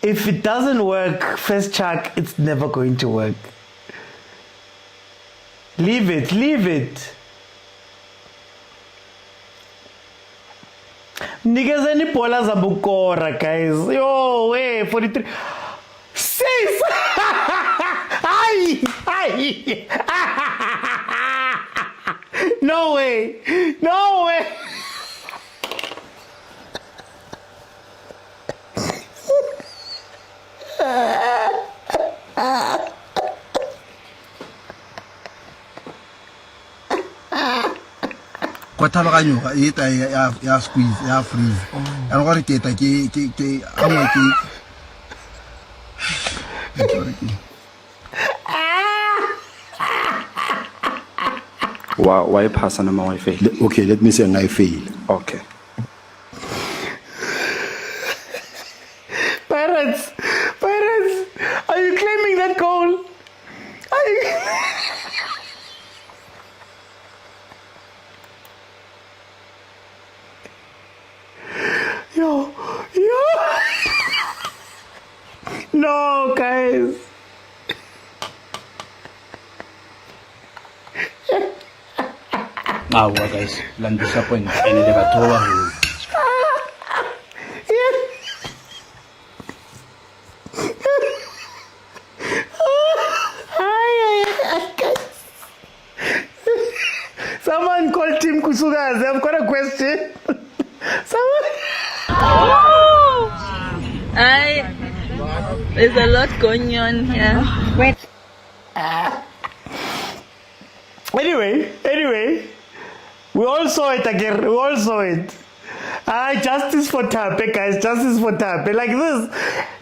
If it doesn't work, first chuck, it's never going to work. Leave it. Nikezeni bola zabukora, guys. Yo, hey, 43. 6! No way. No way. Kwa tlhaloganyo e ta ya squeeze ya freeze ana gore ke ta ke amo ke why pass and why fail? Okay, let me say I fail. Okay. Pirates, are you claiming that goal? Are you... Yo. No, guys. Guys, land disappoint and never told Someone called Tim Kusugazi. I've got a question. There's a lot going on here. Anyway, we all saw it again. We all saw it. Justice for Tape, guys. Justice for Tape. Like this.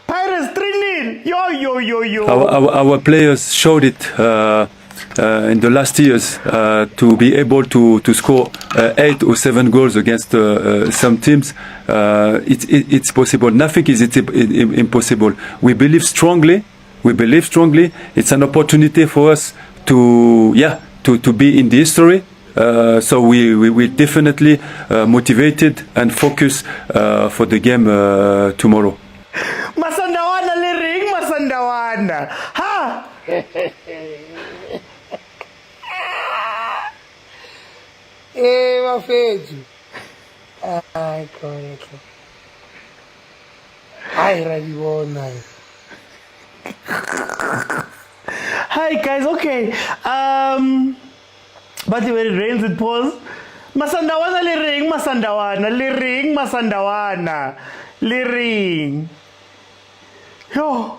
Pirates 3-0. Yo. Our players showed it in the last years to be able to score 8 or 7 goals against some teams. It's possible. Nothing is impossible. We believe strongly. It's an opportunity for us to be in the history. So we definitely motivated and focused for the game tomorrow. Masandawana liring, Masandawana. Ha! Mafethu. Ay, correcto. Ay, radibona. Hi guys, okay. But when it rains it pours. Masandawana liring, Masandawana. Liring. Yo.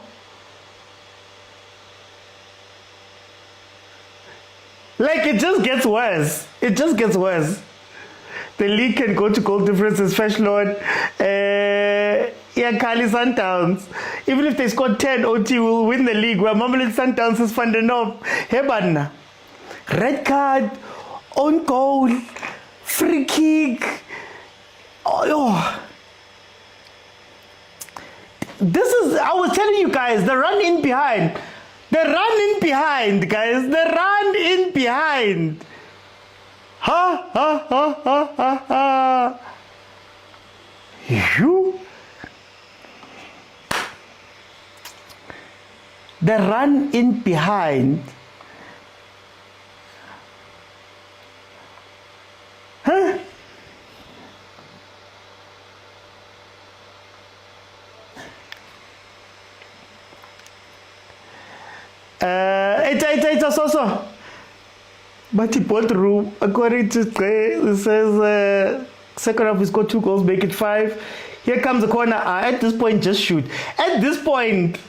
Like it just gets worse. The league can go to goal differences, Fetchlord. Kali Sundowns. Even if they score 10 OT, will win the league. Where Mamelodi Sundowns is funding up. Hebanna. Red card, own goal, free kick. This is, I was telling you guys, the run in behind, guys, the run in behind. Ha. You? The run in behind. Huh? It's also. But he pulled through. According to it says second half we scored 2 goals, make it 5. Here comes the corner. At this point, just shoot. At this point,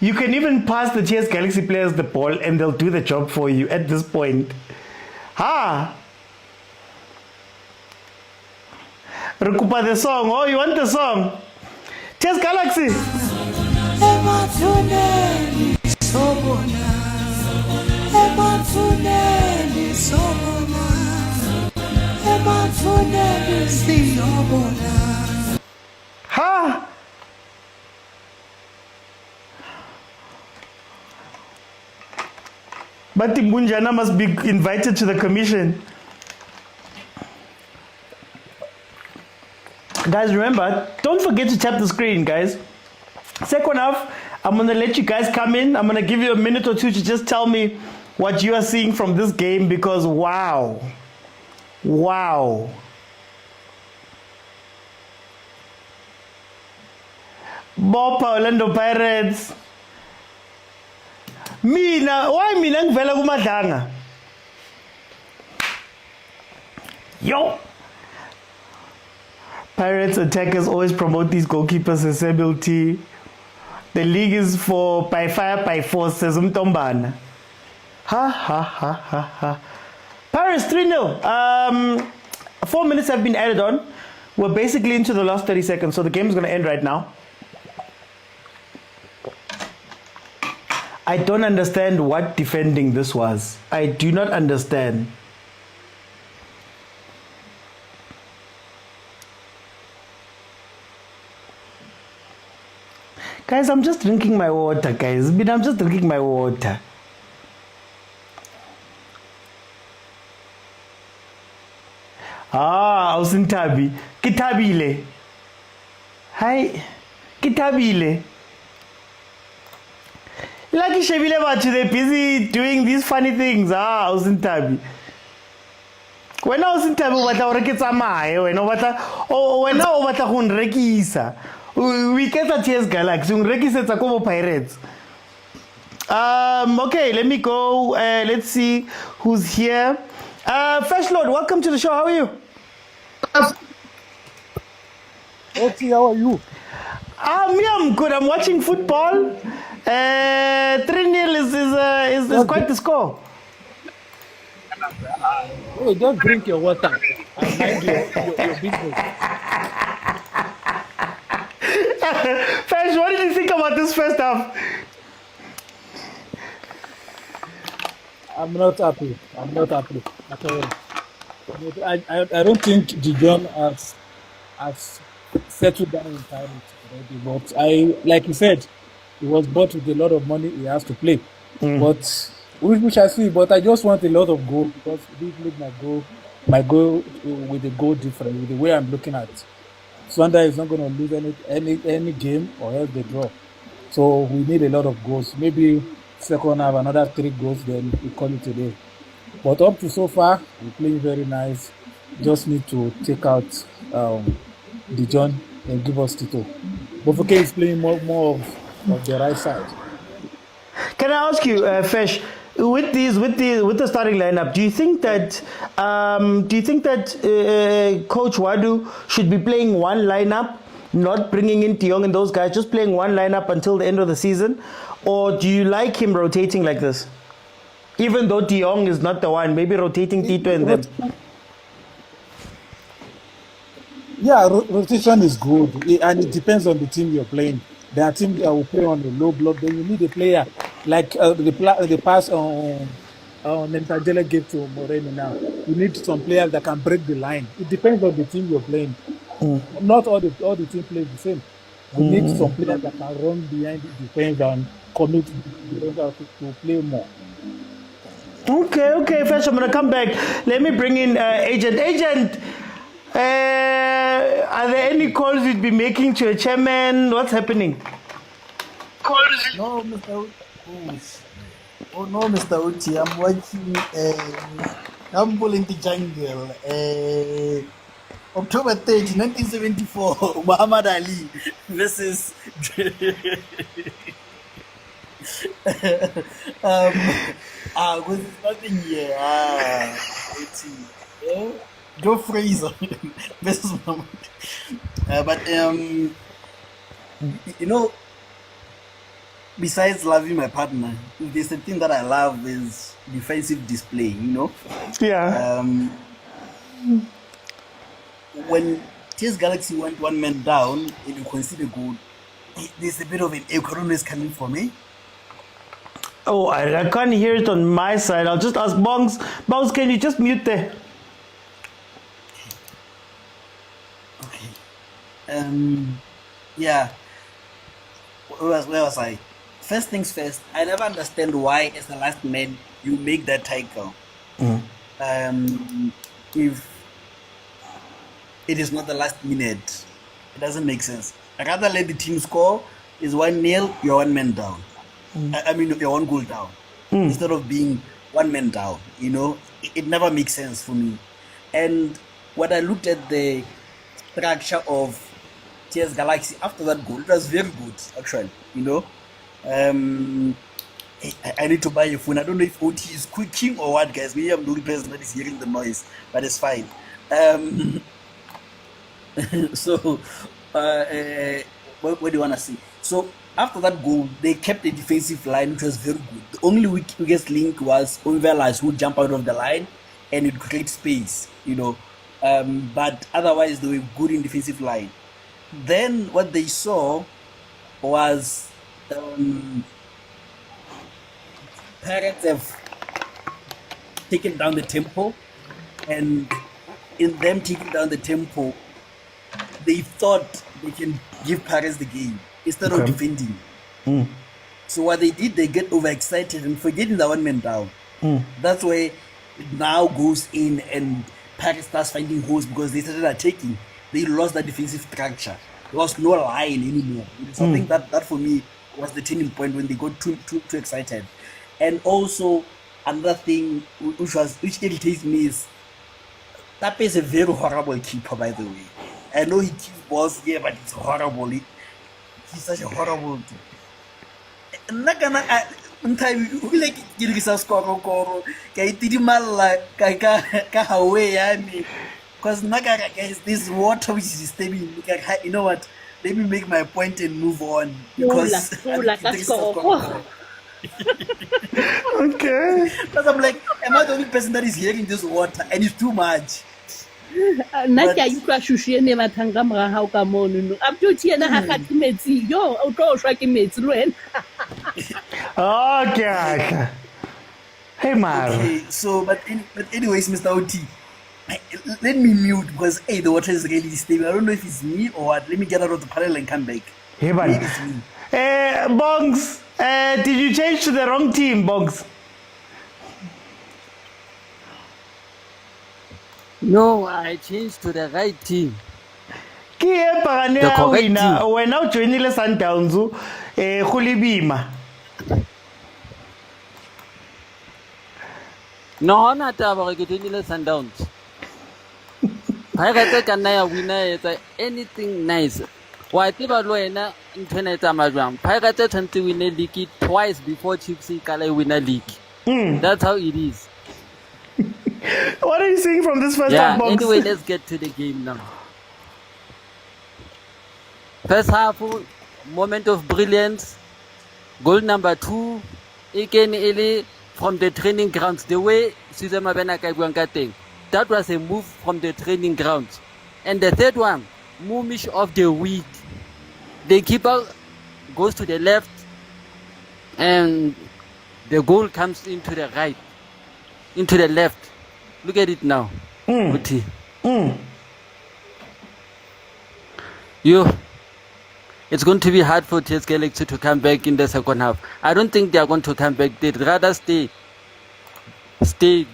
you can even pass the TS Galaxy players the ball and they'll do the job for you at this point. Recupa the song. Oh, you want the song? TS Galaxy. Ha! But Timbunjana must be invited to the commission. Guys, remember, don't forget to tap the screen, guys. Second half, I'm going to let you guys come in. I'm going to give you a minute or two to just tell me what you are seeing from this game because wow. Bopa Orlando Pirates. Why mina ngivela kumadlanga? Yo! Pirates attackers always promote these goalkeepers as ability. The league is for by fire by force, says Mtombana. Ha ha ha ha ha. Pirates 3-0. 4 minutes have been added on. We're basically into the last 30 seconds, so the game is going to end right now. I don't understand what defending this was. I do not understand. Guys, I'm just drinking my water, guys. I'm just drinking my water. Awusintabi. Kitabile. Hi. Kitabile. Lucky Shebile Bachu, they're busy doing these funny things. Awusintabi. When I was in Tabi, what I rekisa mae, when I was rekisa. We get a chess galaxy. Rekisa takobo pirates. Okay, let me go. Let's see who's here. Fresh Lord, welcome to the show. How are you? Okay, how are you? Me, I'm good. I'm watching football. 3-0 is quite the score. Hey, just drink your water and mind your business. Fresh, what did you think about this first half? I'm not happy. I'm not happy at all. I don't think Dijon has settled down in time already. But like you said, he was bought with a lot of money. He has to play. But which I see. But I just want a lot of goal because this league might go with a goal different with the way I'm looking at it. Swanda is not going to lose any game or else they draw. So we need a lot of goals. Maybe second half another 3 goals, then we call it a day. But up to so far, we're playing very nice. Just need to take out Dijon and give us Tito. Bofoke is playing more of the right side. Can I ask you, Fesh, with the starting lineup, do you think that Coach Wadu should be playing one lineup, not bringing in Tiong and those guys, just playing one lineup until the end of the season, or do you like him rotating like this? Even though Tiong is not the one, maybe rotating Tito and them. Yeah, rotation is good, and it depends on the team you're playing. There are teams that will play on the low block. Then you need a player like the pass on Nentajele gave to Moreno now. You need some players that can break the line. It depends on the team you're playing. Not all the team plays the same. We need some players that can run behind the defense and commit the defense to play more. Okay. First, I'm gonna come back. Let me bring in Agent. Agent, are there any calls you'd be making to a chairman? What's happening? No, Mr. Oh no, Mr. Uchi. I'm watching Rumble in the Jungle. October 30, 1974. Muhammad Ali versus was nothing here. Joe Fraser versus Muhammad. But you know, besides loving my partner, if there's a thing that I love is defensive display, you know? Yeah. When TS Galaxy went one man down, if you consider goal, there's a bit of an echo coming for me. Oh, I can't hear it on my side. I'll just ask Bongs. Bongs, can you just mute there? Okay. Yeah. Where was I? First things first, I never understand why as the last man you make that tackle. If it is not the last minute, it doesn't make sense. I'd rather let the team score. Is 1-0, you're 1 man down. I mean, you're 1 goal down. Instead of being 1 man down, you know, it never makes sense for me. And when I looked at the structure of TS Galaxy after that goal, it was very good, actually, you know. I need to buy a phone. I don't know if OT is cooking or what, guys. Maybe I'm the only person that is hearing the noise, but it's fine. So, what do you want to see? So, after that goal, they kept the defensive line, which was very good. The only weakest link was Onvelas, who jump out of the line and it create space, you know. But otherwise, they were good in defensive line. Then what they saw was Pirates have taken down the tempo, and in them taking down the tempo, they thought they can give Pirates the game instead of defending. So what they did, they get overexcited and forgetting the one man down. That's where it now goes in and Pirates starts finding holes because they started attacking. They lost that defensive structure. There was no line anymore. So I think that for me was the turning point when they got too excited. And also another thing which irritates me is Tape is a very horrible keeper, by the way. I know he keeps balls here, but it's horrible. He's such a horrible because this water which is disturbing. You know what? Let me make my point and move on. Because Okay. Because I'm like, am I the only person that is hearing this water? And it's too much. Nna ke a utlwa shushu ene mathang ka mora hao ka mono no a botho ena ha kgathe metsi yo o tlo shwa ke metsi le wena. Okay. Hey Mar. Okay, so but anyways, Mr. OT, let me mute because the water is really disturbing. I don't know if it's me or what. Let me get out of the panel and come back. Hey buddy. Bongs, did you change to the wrong team, Bongs? No, I changed to the right team. The correct team. When now joining the Sundowns, Khulibima. No, not about getting the Sundowns. I got a naya winner anything nice. Why people loena internet amagram. Pirates tend to win a league twice before Chiefs Kale win a league. That's how it is. What are you seeing from this first half, Bongs? Anyway, let's get to the game now. First half, moment of brilliance. Goal number 2, again Eli from the training grounds. The way Susan Mabenaka Guankateng, that was a move from the training grounds. And the third one, Mumish of the week. The keeper goes to the left, and the goal comes into the right, into the left. Look at it now. It's going to be hard for TS Galaxy to come back in the second half. I don't think they are going to come back. They'd rather stay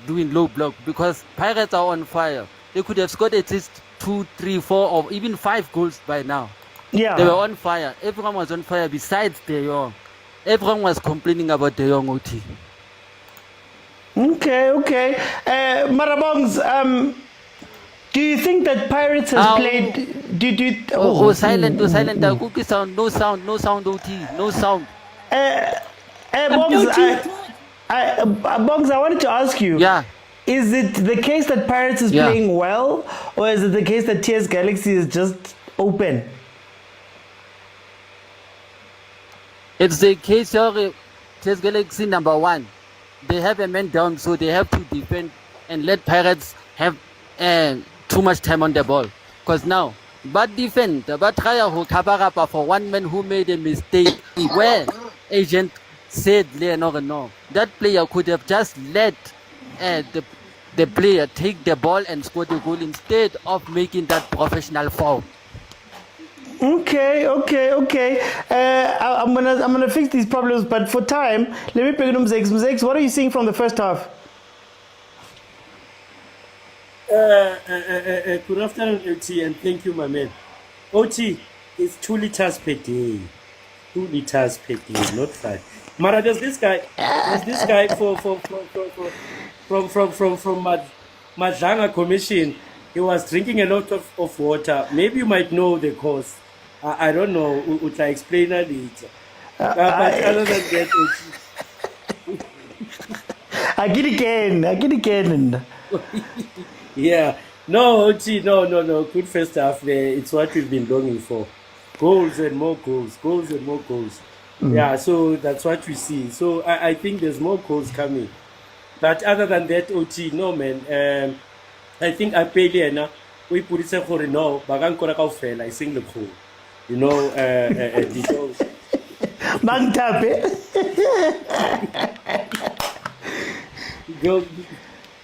doing low block because Pirates are on fire. They could have scored at least 2, 3, 4, or even 5 goals by now. Yeah. They were on fire. Everyone was on fire besides De Jong. Everyone was complaining about De Jong OT. Okay. Marabongs, do you think that Pirates has played? Silent. Cookie sound. No sound. OT. No sound. Bongs, I wanted to ask you. Yeah. Is it the case that Pirates is playing well, or is it the case that TS Galaxy is just open? It's the case of TS Galaxy number 1. They have a man down, so they have to defend and let Pirates have too much time on the ball. Because now, but defend, but try to cover up for one man who made a mistake where agent said, no, that player could have just let the player take the ball and score the goal instead of making that professional foul. Okay. I'm gonna fix these problems, but for time, let me bring them Mzex. What are you seeing from the first half? Good afternoon, OT, and thank you, my man. OT, it's 2 liters per day. 2 liters per day, not 5. Mara, there's this guy from Madlanga Commission. He was drinking a lot of water. Maybe you might know the cause. I don't know. Would I explain that later? But other than that, I get again. Yeah. No, OT, no. Good first half there. It's what we've been longing for. Goals and more goals. Yeah, so that's what we see. So I think there's more goals coming. But other than that, OT, no, man. I think I paid here we put it for no, bagang kora kaufela, I sing the cool. You know, the shows.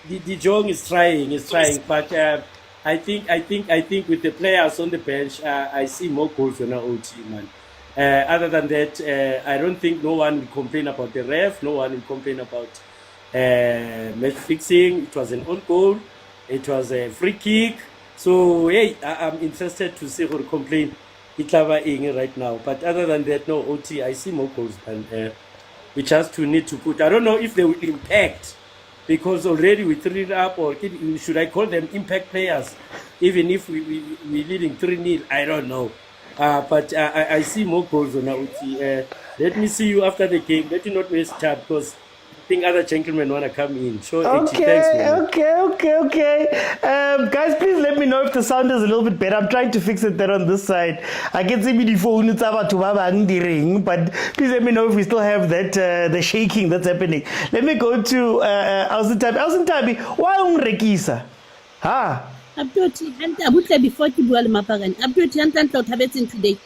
The Jong is trying, but I think with the players on the bench, I see more goals on our OT, man. Other than that, I don't think no one will complain about the ref, no one will complain about match fixing. It was an own goal, it was a free kick. So hey, I'm interested to see who complain right now. But other than that, no OT, I see more goals, and we just need to put. I don't know if they will impact. Because already we 3 up, or should I call them impact players? Even if we're leading 3-0, I don't know. But I see more goals on OT. Let me see you after the game. Let you not waste time, because I think other gentlemen want to come in. Sure, okay, okay. Guys, please let me know if the sound is a little bit better. I'm trying to fix it there on this side. I can see the phone, it's about to ring, but please let me know if we still have that the shaking that's happening. Let me go to Ausintabi. Why unrekisa? Ha? Abdoti, before you go Mapagan. Abdoti, and today.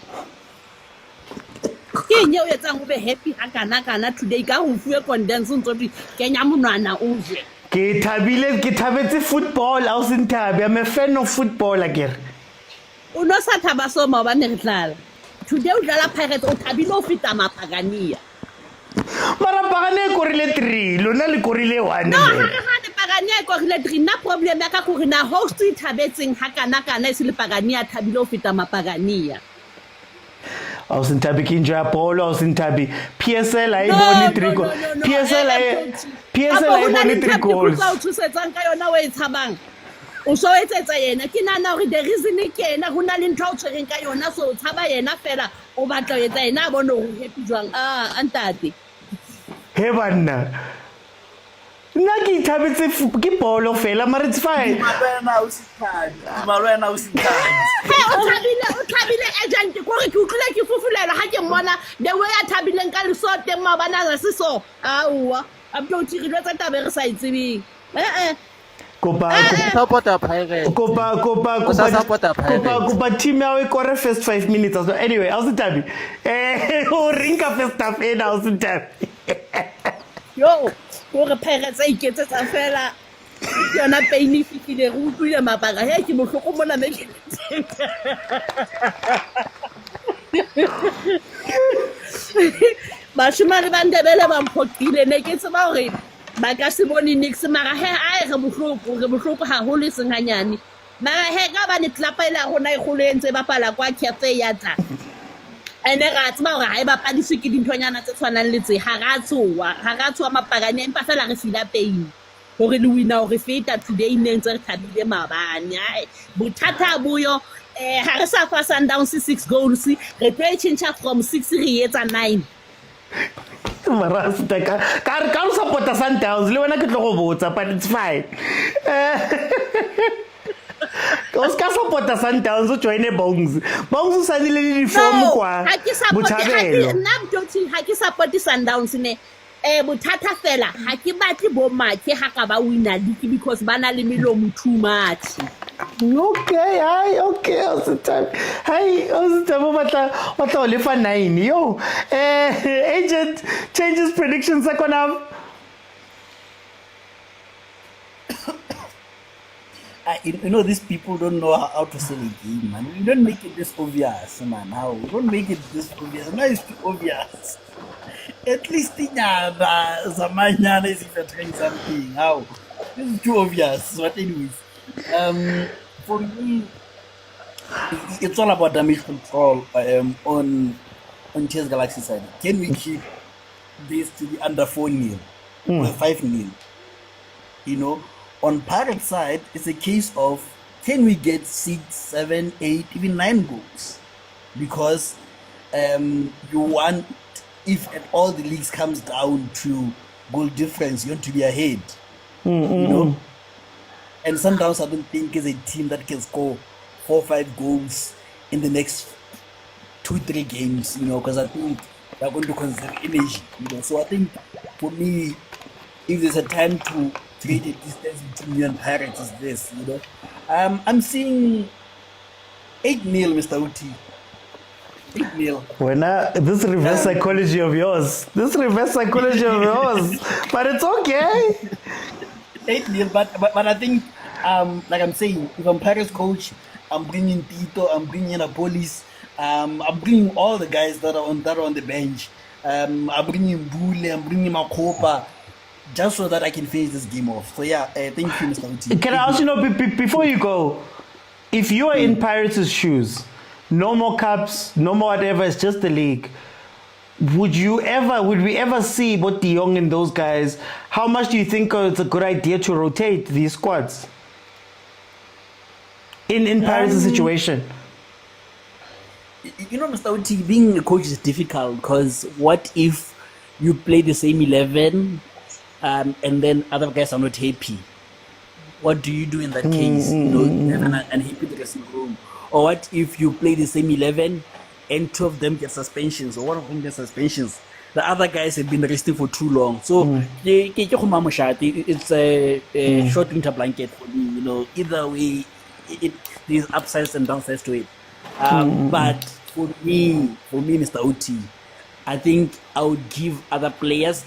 Kenya o etsa go be happy kana today ka go fuwe condense ntse Kenya monwana o je ke thabetse football Ausintabi. I'm a fan of football again. O no sa thaba so ma ba ne re tlala today o dlala Pirates o thabile o feta Mapagania mara Pagania e korile 3 lona le korile 1 no ha ne Pagania e korile 3 na problem ya ka go rena host e thabetseng ha kana e se le Pagania thabile o feta Mapagania. Ausintabi kinja polo Ausintabi PSL I bone 3 goals. PSL I bone 3 goals. O tsetsang ka yona o e tshabang. O so etsetsa yena ke nana hore the reason ke yena go na le ntho o tshwereng ka yona so o tshaba yena fela o batla o etsa yena a bone go happy jwang antate. He banna. Nna ke ithabetse ke bolo fela mara it's fine. Malwena o sithandi. O thabile agent ko re ke utlwile ke fufulela ha ke mmona the way a thabileng ka lesote mma bana ga se so aua Abdoti re tsa tabe re sa itsebeng Kopa team ya e kore first 5 minutes so anyway Ausintabi o rinka first half e na Ausintabi yo o re Pirates a iketsetsa fela yona pain e fitile re utlwile mapaga he ke mohloko mona me bashimane ba Ndebele ba mphokile ne ke tseba hore ba ka se bone nix mara he a re bohloko haholo seng hanyane mara he ka ba ne tlapela gona e golo entse ba pala kwa cafe ya tla ene ga tseba hore ha e ba padiswe ke dinthonyana tse tshwanang le tse ha ga tswa Mapagane empa fela re fila pain hore le wina hore feta today ne ntse re thabile mabane bothata buyo ha re sa fa Sundowns 6 goals re tlo change from 6 re etsa 9 mara steka ka support Sundowns le wena ke tlo go botsa but it's fine Oscar support Sundowns o join bongs o sa le uniform kwa Botshabelo ha ke support Sundowns ne bothata fela ha ke batle bo mathe ha ka ba wina league because bana le melomo too much. Okay, Ausintabi. Batla o lefa 9 yo. Agent changes predictions second half. You know, these people don't know how to sell a game, man. You don't make it this obvious, man. How? You don't make it this obvious. Now it's too obvious. At least Zamanyana is if you're trying something. How? This is too obvious. But anyways, for me, it's all about damage control on TS Galaxy side. Can we keep this to be under 4-0 or 5-0? You know, on Pirates side, it's a case of can we get 6, 7, 8, even 9 goals? Because you want, if at all the leagues comes down to goal difference, you want to be ahead. You know? And Sundowns, I don't think, is a team that can score 4 or 5 goals in the next 2-3 games, you know, because I think they're going to conserve energy, you know. So I think for me, if there's a time to create a distance between you and Pirates, is this, you know. I'm seeing 8-0, Mr. Uti. 8-0. This reverse psychology of yours. But it's okay. 8-0, but I think, like I'm saying, if I'm Pirates coach, I'm bringing Tito, I'm bringing Apolis, I'm bringing all the guys that are on the bench. I'm bringing Bule, I'm bringing Makopa, just so that I can finish this game off. So yeah, thank you, Mr. Uti. Can I ask you, before you go, if you are in Pirates' shoes, no more cups, no more whatever, it's just the league, would we ever see what De Jong and those guys, how much do you think it's a good idea to rotate these squads in Pirates' situation? You know, Mr. Uti, being a coach is difficult, because what if you play the same 11 and then other guys are not happy? What do you do in that case? You know, you have an unhappy dressing room. Or what if you play the same 11 and 2 of them get suspensions, or 1 of them gets suspensions? The other guys have been resting for too long. So it's a short winter blanket for me. You know, either way, there's upsides and downsides to it. But for me, Mr. Uti, I think I would give other players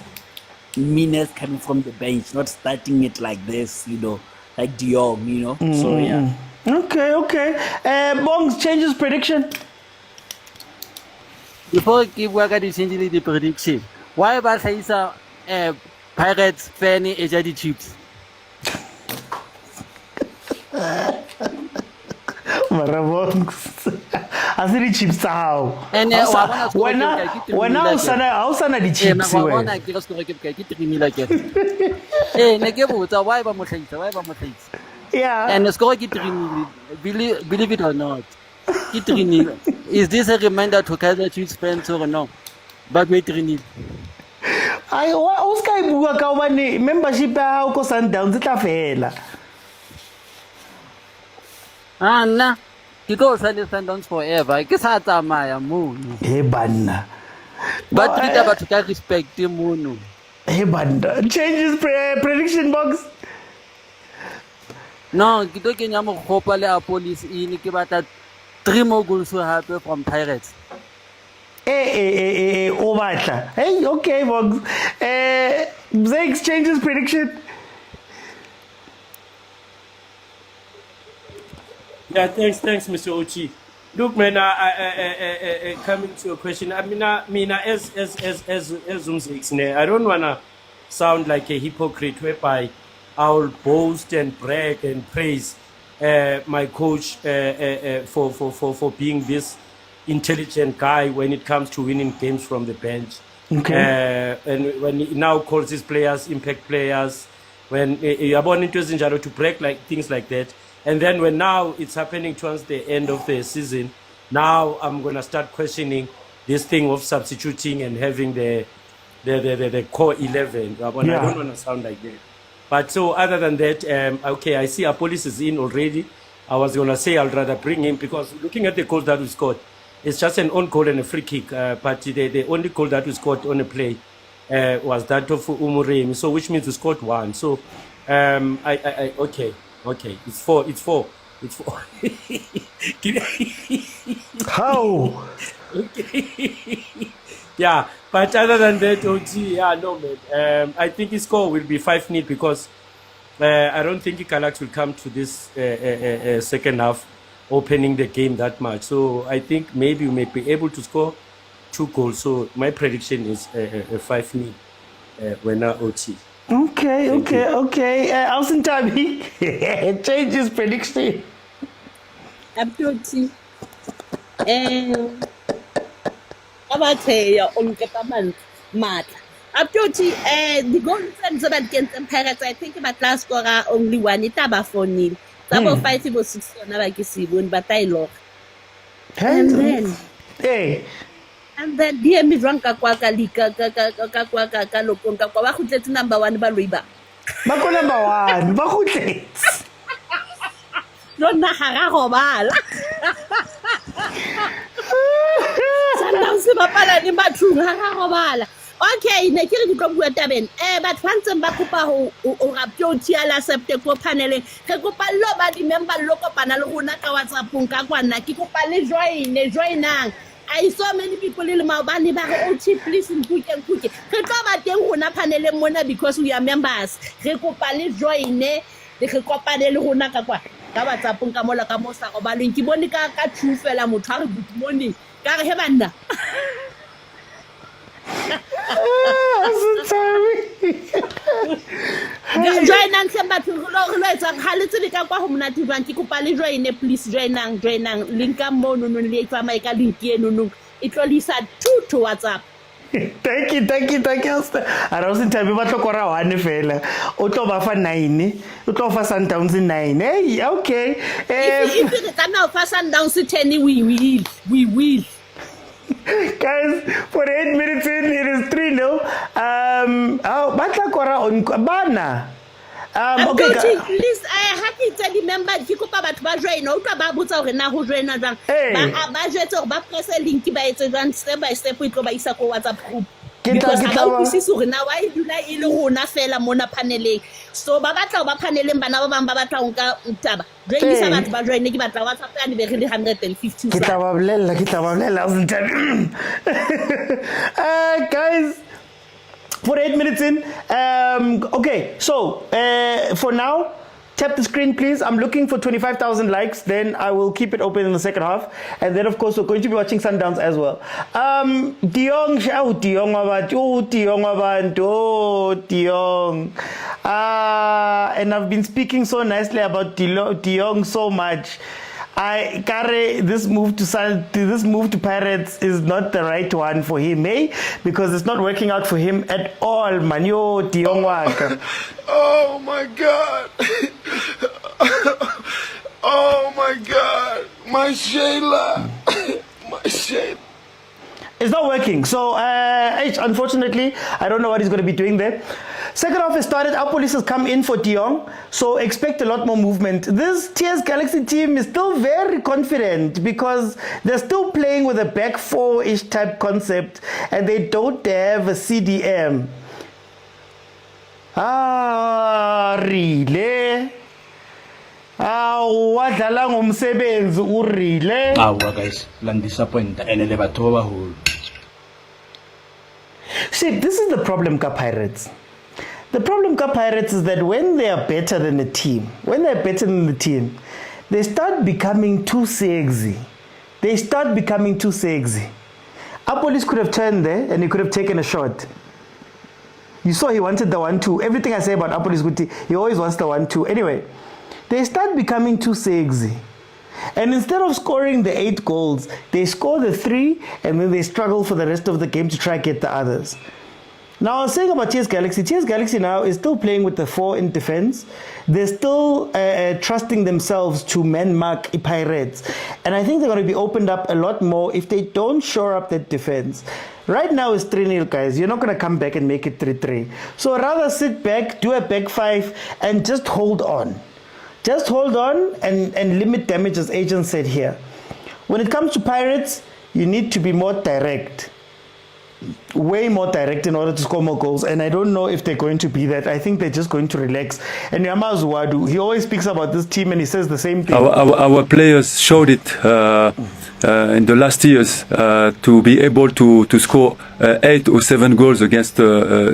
minutes coming from the bench, not starting it like this, you know, like De Jong, you know. So yeah. Okay. Bongs changes prediction. Before I give Wakadi changing the prediction, why about Kaizer Pirates fan Eja Chiefs? Bongs. Asiri chips how? And when I sana the chips we. Yeah. And the score believe it or not. Is this a reminder to Kaizer Chiefs fans or no? But wait, Trini. I Oscar buka ka ubani membership ya uko Sundowns tla fela. Nah. You go Sundowns forever. Ke sa tsamaya mono. Hey banna. But we have to respect the mono. Hey banna. Changes prediction box. No, ke to kenya mo khopa le police in ke batla 3 more goals happen from Pirates. Hey, okay, Bogs. Zex changes prediction. Yeah, thanks, Mr. Ochi. Look, man, I coming to your question. I mean, as I don't wanna sound like a hypocrite whereby I'll boast and brag and praise my coach for being this intelligent guy when it comes to winning games from the bench. Okay. And when he now calls his players impact players, when you're born into to brag like things like that. And then when now it's happening towards the end of the season, now I'm gonna start questioning this thing of substituting and having the core 11. I don't want to sound like that. But so other than that, okay, I see Apolis is in already. I was gonna say I'll rather bring him because looking at the goal that we scored, it's just an own goal and a free kick. But the only goal that we scored on a play was that of Umurem. So which means we scored 1. So okay, it's 4. How? Okay. Yeah, but other than that, man. I think his score will be 5-0 because I don't think Galaxy will come to this second half opening the game that much. So I think maybe we may be able to score 2 goals. So my prediction is 5-0 when OT. Okay. Alson Tabi changes prediction. Absolutely. Abatheya umketaman matla. Absolutely. The goals and so against Pirates, I think about last scorer only 1. It about 4-0. About 5 or 6 on our Kisibun, but I lost. And then And then di eme jwang ka kwa ka lokong ka kwa ba khutletse number 1 ba loiba ba ko number 1 ba khutletse lona ga robala Sundowns ba pala ni bathung ga robala. Okay, ne ke re di tlo bua tabeng batho ba ntseng ba kopa ho rapio tiala septe ko paneleng re kopa lo ba di member lo kopana le rona ka WhatsApp-ong ka kwana ke kopa le joinang. I saw many people in Maubani bare OT please nkuke re tlo ba teng rona paneleng mona because we are members re kopa le joine le re kopane le rona ka kwa ka WhatsApp-ong ka mola ka mo sa go ba leng ke bone ka true fela motho a re good morning ka re he banna joinang sembatho lo etsa ga le tsebe ka kwa go monate jwang ke kopa le joine please joinang link ka mo no le tsamaya ka link eno e tlo lisa to WhatsApp. Thank you. I don't think ba tlo kora one fela o tlo ba fa 9 o tlo fa Sundowns 9 hey okay if it kana fa Sundowns 10 we will. Guys, for 8 minutes in, it is 3-0. Batla kora on bana. Okay, please, ha ke tsa di member ke kopa batho ba join o tla ba botsa hore na ho joina jang ba jetse hore ba press link ba etse jang step by step e tlo ba isa ko WhatsApp group because ha o sisi hore na why dula e le rona fela mona paneleng so ba batla ba paneleng bana ba bang ba batla ho nka taba joinisa batho ba join ke batla WhatsApp ya ni be re 150 ke tla ba bolela guys, for 8 minutes in, okay, so for now, tap the screen please. I'm looking for 25,000 likes, then I will keep it open in the second half, and then of course we're going to be watching Sundowns as well. Diong, and I've been speaking so nicely about Diong so much. This move to Pirates is not the right one for him, because it's not working out for him at all, Manyo Diong waka. Oh my God. Oh my God. My Shayla. It's not working. So, unfortunately, I don't know what he's going to be doing there. Second half has started. Our police has come in for Diong. So, expect a lot more movement. This TS Galaxy team is still very confident because they're still playing with a back four-ish type concept and they don't have a CDM. Really? Wadlala ngomsebenzi urile. Guys, lan disappoint and le batho ba baholo. See, this is the problem, Pirates. The problem, Pirates, is that when they are better than the team, they start becoming too sexy. Our police could have turned there and he could have taken a shot. You saw he wanted the 1-2. Everything I say about Apolis Guti, he always wants the 1-2. Anyway, they start becoming too sexy. And instead of scoring the 8 goals, they score the 3 and then they struggle for the rest of the game to try and get the others. Now, I was saying about TS Galaxy now is still playing with the 4 in defense. They're still trusting themselves to man-mark Pirates. And I think they're going to be opened up a lot more if they don't shore up that defense. Right now it's 3-0, guys. You're not going to come back and make it 3-3. So rather sit back, do a back 5, and just hold on. Just hold on and limit damage, as Agent said here. When it comes to Pirates, you need to be more direct. Way more direct in order to score more goals, and I don't know if they're going to be that. I think they're just going to relax. And Yama Zuwadu, he always speaks about this team and he says the same thing. Our players showed it in the last years to be able to score 8 or 7 goals against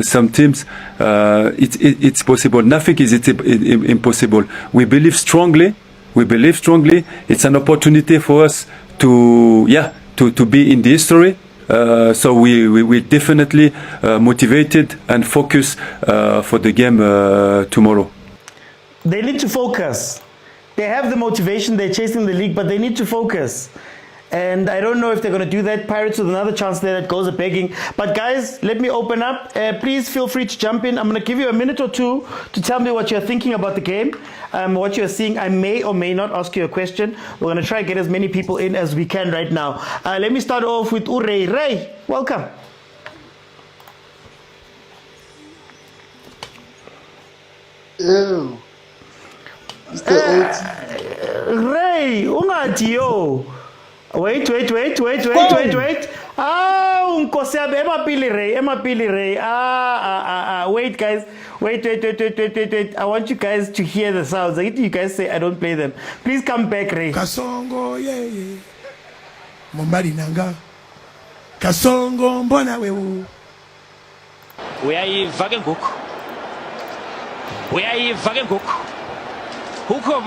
some teams. It's possible. Nothing is impossible. We believe strongly. It's an opportunity for us to be in the history. So we definitely motivated and focus for the game tomorrow. They need to focus. They have the motivation, they're chasing the league, but they need to focus. And I don't know if they're going to do that. Pirates with another chance there that goes a begging. But guys, let me open up. Please feel free to jump in. I'm going to give you a minute or two to tell me what you're thinking about the game, what you're seeing. I may or may not ask you a question. We're going to try to get as many people in as we can right now. Let me start off with Ray. Ray, welcome. Ew. Ray, ungati yo. Wait. Emapili Ray. Wait, guys. Wait. I want you guys to hear the sounds. I get you guys say I don't play them. Please come back, Ray. Kasongo, yeah. Mombari nanga. Kasongo, mbona wewe. Uyayiva ke ngoku. Uyayiva ke ngoku. Ukho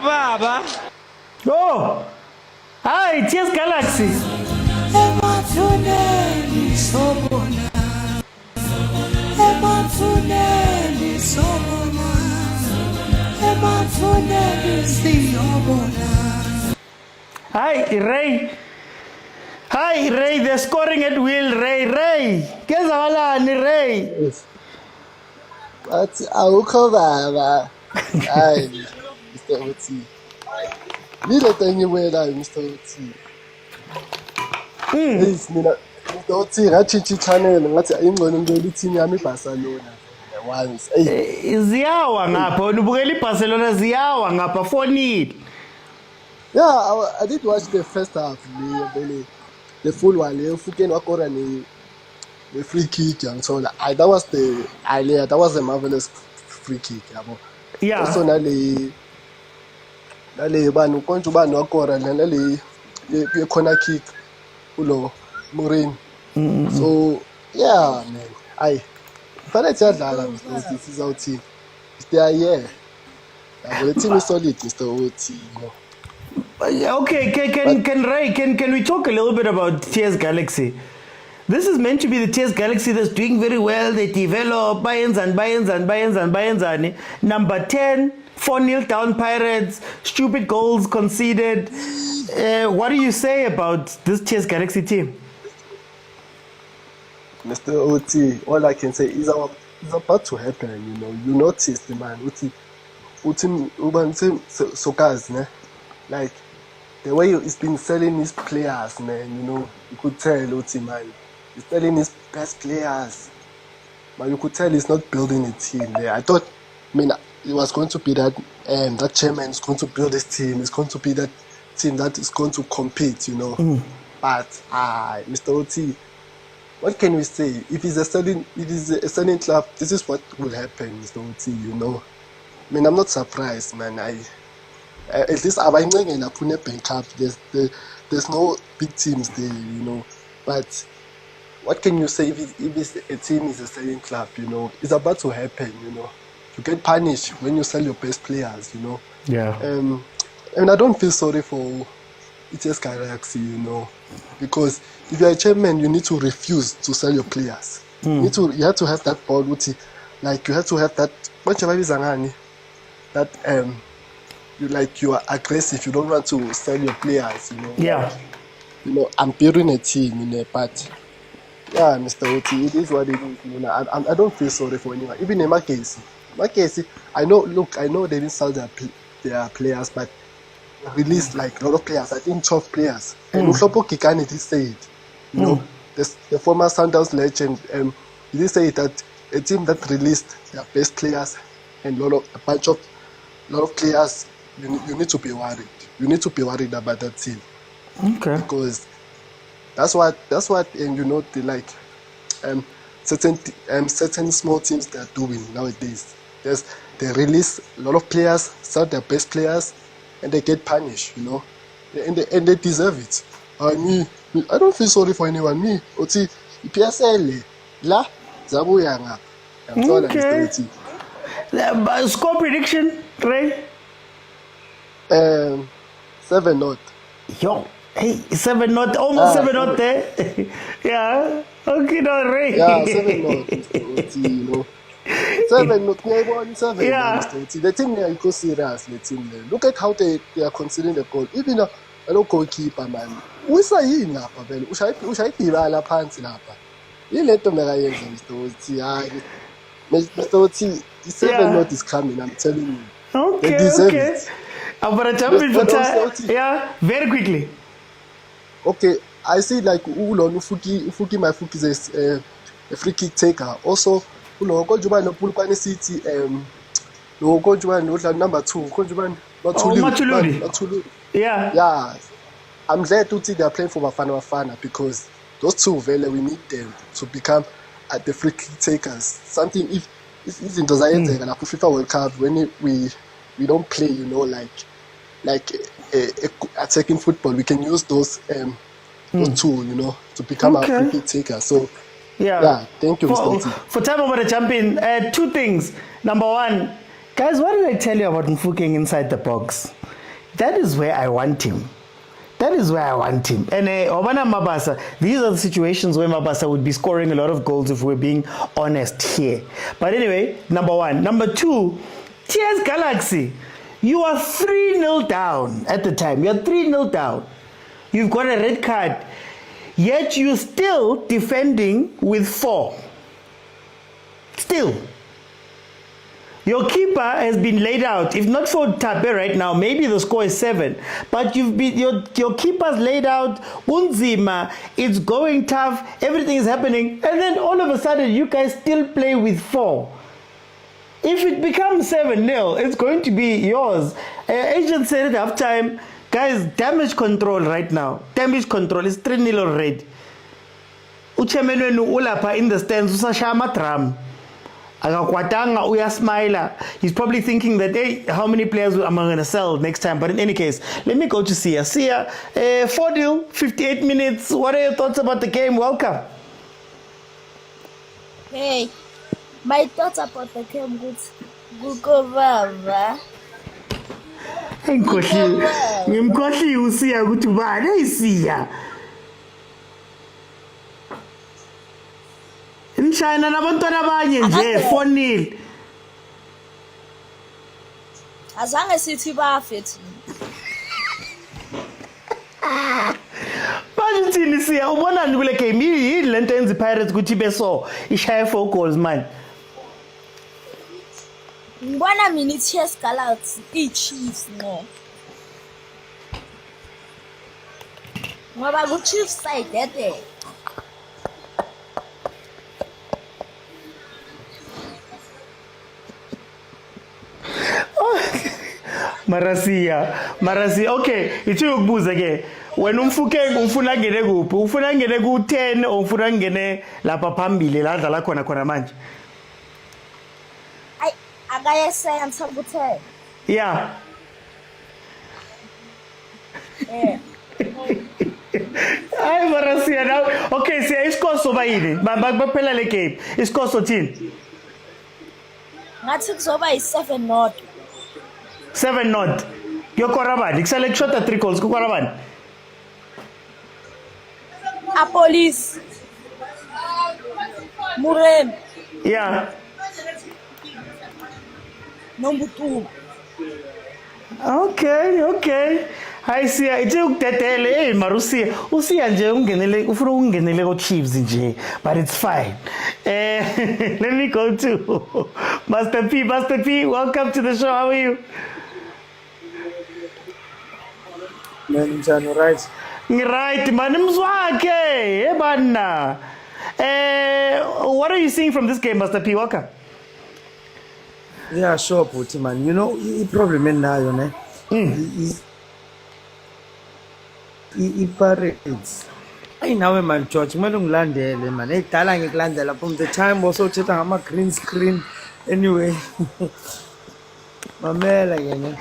baba. Oh! Hi, Tears Galaxy. Hi, Ray. Hi, Ray. They're scoring at will. Ray. Kezawalani, Ray. But awukho baba. Hayi, Mr. Oti. Nileta ngiwela Mr. Oti. Yes, mina Mr. Oti ngachichi channel ngathi ayingcono ngibele team yami Barcelona once. Ziyawa ngapha ubukela iBarcelona ziyawa ngapha 4-0. Yeah, I did watch the first half. The full one. Fukeni wakora the free kick and so that was that was a marvelous free kick. Yeah. Also nale banu konje banu wakora nale the corner kick ulo Morin. So yeah, man. But it's yadlala this is our team. They are here. The team is solid, Mr. OT, you know. Okay, can we talk a little bit about Tears Galaxy? This is meant to be the Tears Galaxy that's doing very well. They develop buy-ins. Number 10, 4-0 down Pirates, stupid goals conceded. What do you say about this Tears Galaxy team? Mr. OT, all I can say is it's about to happen, you know. You noticed the man, Sokas, ne? Like the way he's been selling his players, man, you know, you could tell OT, man. He's selling his best players. But you could tell he's not building a team there. I thought, it was going to be that chairman is going to build this team. It's going to be that team that is going to compete, you know. But Mr. OT, what can we say? If it's a selling club, this is what will happen, Mr. OT, you know. I'm not surprised, man. At least in a Nedbank Cup, there's no big teams there, you know. But what can you say if a team is a selling club, you know? It's about to happen, you know. You get punished when you sell your best players, you know. Yeah. And I don't feel sorry for ETS Galaxy, you know, because if you're a chairman, you need to refuse to sell your players. You have to have that ball, like you have to have that. That you are aggressive. You don't want to sell your players, you know. Yeah. You know, I'm building a team, you know, but yeah, Mr. OT, it is what it is. You know, I don't feel sorry for anyone. Even in my case, I know they didn't sell their players, but released like a lot of players. I think 12 players. And Ushopo Kikani did say it. You know, the former Sundowns legend, he did say that a team that released their best players and a bunch of players, you need to be worried. You need to be worried about that team. Okay. Because that's what and you know certain small teams they're doing nowadays. They release a lot of players, sell their best players, and they get punished, you know. And they deserve it. I don't feel sorry for anyone. Me, Oti, PSL, la, Zabuyanga. Okay. Score prediction, right? 7-0. Yo, hey, 7-0, almost 7-0 there. Yeah, okay, no, Ray. Yeah, 7-0, you know. Seven, not seven. Yeah. The team there is serious. The team there. Look at how they are considering the goal. Even a goalkeeper, man. Usayini lapha vele. Ushayibhala phansi lapha. Yilento mekayenza Mr. Oti. Hayi. Mr. Oti, the 7-0 is coming, I'm telling you. Okay, They deserve okay. it. I'm gonna jump in for time. Yeah, very quickly. Okay, I see like Ulon Ufuki my Fuki is a free kick taker. Also, Ulo Gojuban no Pulquani City no Gojuban number 2. Gojuban Matuludi. Yeah. Yeah. I'm glad to see they're playing for Bafana because those two vele we need them to become at the free kick takers. Something if it doesn't like FIFA World Cup when we don't play, you know, like attacking football, we can use those two, you know, to become our free kick takers. So yeah, thank you, Mr. T. For time I'm gonna jump in. Two things. Number one, guys, what did I tell you about Mfukeng inside the box? That is where I want him. That is where I want him. And Obana Mabasa, these are the situations where Mabasa would be scoring a lot of goals if we're being honest here. But anyway, number one. Number two, TS Galaxy, you are 3-0 down at the time. You're 3-0 down. You've got a red card. Yet you're still defending with 4. Still. Your keeper has been laid out. If not for Tabe right now, maybe the score is 7. But you've been your keeper's laid out. Unzima, it's going tough. Everything is happening, and then all of a sudden, you guys still play with 4. If it becomes 7-0, it's going to be yours. Agent said at halftime, guys, damage control right now. Damage control is 3-0 already. Uchemenwenu ulapa in the stands usashama drum. Akakwatanga uyasmila. He's probably thinking that, hey, how many players am I going to sell next time? But in any case, let me go to Sia. Sia, 4-0, 58 minutes. What are your thoughts about the game? Welcome. Hey, my thoughts about the game Gukova. Ngimkhohli usiya ukuthi ubani ayisiya. Imshayina nabantwana abanye nje 4-0. Azange sithi bafe thina. Manje uthini siya ubonani kule game yini lento yenza iPirates ukuthi beso ishaye 4 goals man. Ngibona mina iChiefs Galaxy iChiefs no. Ngoba ku Chiefs side ede. Marasia. Okay, ithi ukubuza ke. Wena Mfukeng ufuna ngene kuphi? Ufuna ngene ku 10 or ufuna ngene lapha phambili la dlala khona manje? Akayesenza ku10. Yeah. Ay Marasia now. Okay, siya iskor soba yini? Baphela le game. Iskor sothini? Ngathi kuzoba yi7-0. 7-0. Yokora bani? Kusele kushota 3 goals kukora bani? A police. Murem. Yeah. Nombutu. Okay. Hayi siya ithi ukudedele Marusia. Usiya nje ungenele ufuna ungenele ko Chiefs nje, but it's fine. Let me go to Master P. Welcome to the show. How are you? Man, right. Right, man. Mzwake. Ebana. What are you seeing from this game, Master P? Welcome. Yeah, sure, Puti, man. You know, the problem is now, you know. Pirates. I know, man, George. Man, nglandele, man. Hey, tala ngiklandela. From the time also cheta ngama green screen. Anyway, Mamela, you know.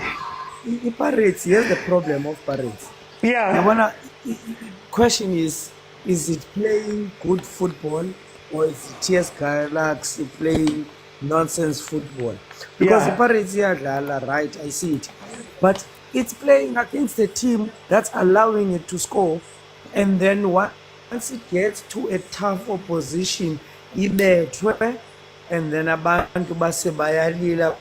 Pirates. Here's the problem of Pirates. Yeah. The question is it playing good football or is it just Galaxy playing nonsense football? Because the Pirates are right, I see it. But it's playing against a team that's allowing it to score, and then once it gets to a tough opposition, and then abantu base bayalila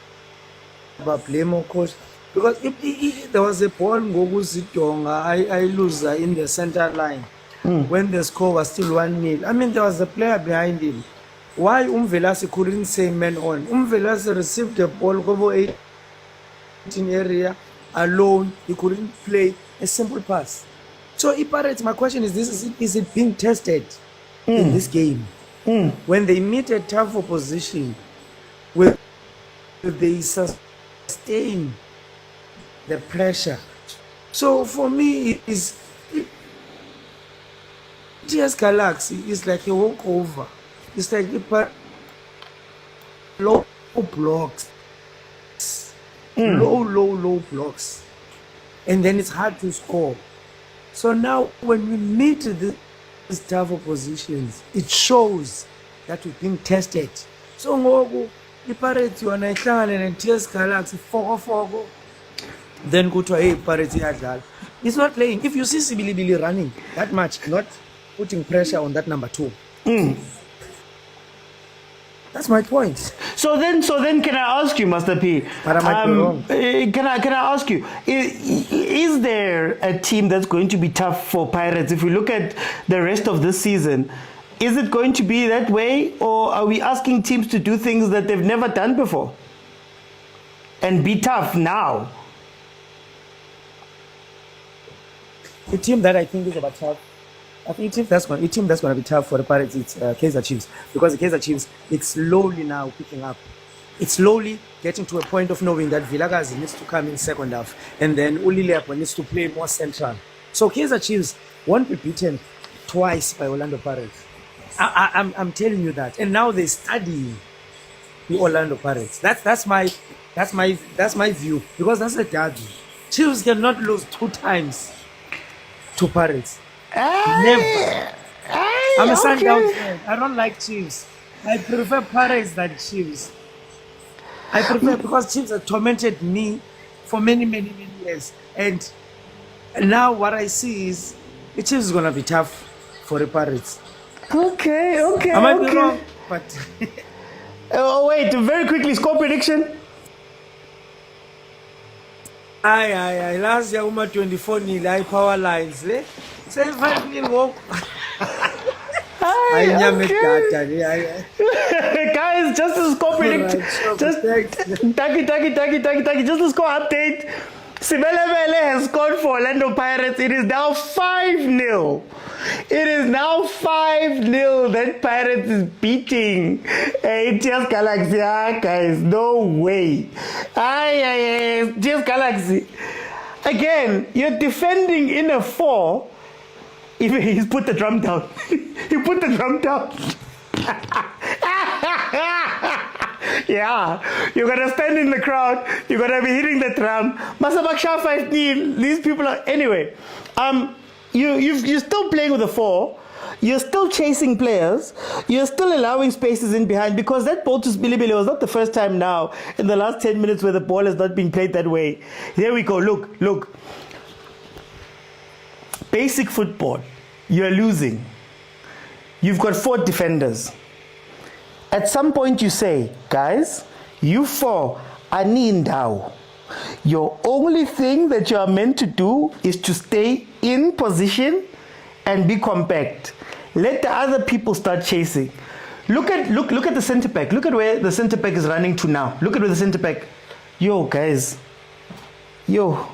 blame coach because if there was a ball ngokuzidonga I lose in the center line when the score was still 1-0. I mean there was a player behind him. Why Vilakazi couldn't say man on? Vilakazi received the ball over 18 area alone. He couldn't play a simple pass. So Pirates, my question is this: is it being tested in this game? When they meet a tough opposition, will they sustain the pressure? So for me, TS Galaxy is like a walkover. It's like low blocks, low blocks, and then it's hard to score. So now when we meet these tough oppositions, it shows that we've been tested. So ngoku Pirates yona ihlangane ne-TS Galaxy 4-4, then kuthiwa hey Pirates iyadlala. It's not playing. If you see Sibilibili running that much, not putting pressure on that number 2. That's my point. So then, can I ask you, Master P? But I might be wrong. Can I ask you? Is there a team that's going to be tough for Pirates? If we look at the rest of this season, is it going to be that way, or are we asking teams to do things that they've never done before and be tough now? The team that I think is about tough. I think a team that's going to be tough for the Pirates, it's Kaizer Chiefs, because the Kaizer Chiefs, it's slowly now picking up. It's slowly getting to a point of knowing that Vilakazi needs to come in second half, and then Ulilepo needs to play more central. So Kaizer Chiefs won't be beaten twice by Orlando Pirates. I'm telling you that. And now they study the Orlando Pirates. That's my view, because that's a derby. Chiefs cannot lose 2 times to Pirates. Never. I'm a Sundowns fan. I don't like Chiefs. I prefer Pirates than Chiefs. I prefer because Chiefs have tormented me for many years. And now what I see is the Chiefs is gonna be tough for the Pirates. Okay. I might be wrong, but oh wait, very quickly, score prediction. Aye. Last year, 24-0, high power lines. Eh? 7-5 walk. Guys, just a score prediction. Just a score update. Simelevele has scored for Orlando Pirates. It is now 5-0. It is now 5-0 that Pirates is beating TS Galaxy. Guys, no way. TS Galaxy. Again, you're defending in a 4. He's put the drum down. He put the drum down. Yeah, you're gonna stand in the crowd. You're gonna be hitting the drum. Masabaksha 5-0. These people are anyway. You're still playing with a 4. You're still chasing players. You're still allowing spaces in behind, because that ball to Bilibili was not the first time now in the last 10 minutes where the ball has not been played that way. Here we go. Look. Basic football. You're losing. You've got 4 defenders. At some point you say, guys, you 4 are Nindao. Your only thing that you are meant to do is to stay in position and be compact. Let the other people start chasing. Look at the centre back. Look at where the centre back is running to now. Look at where the centre back. Yo, guys. Yo.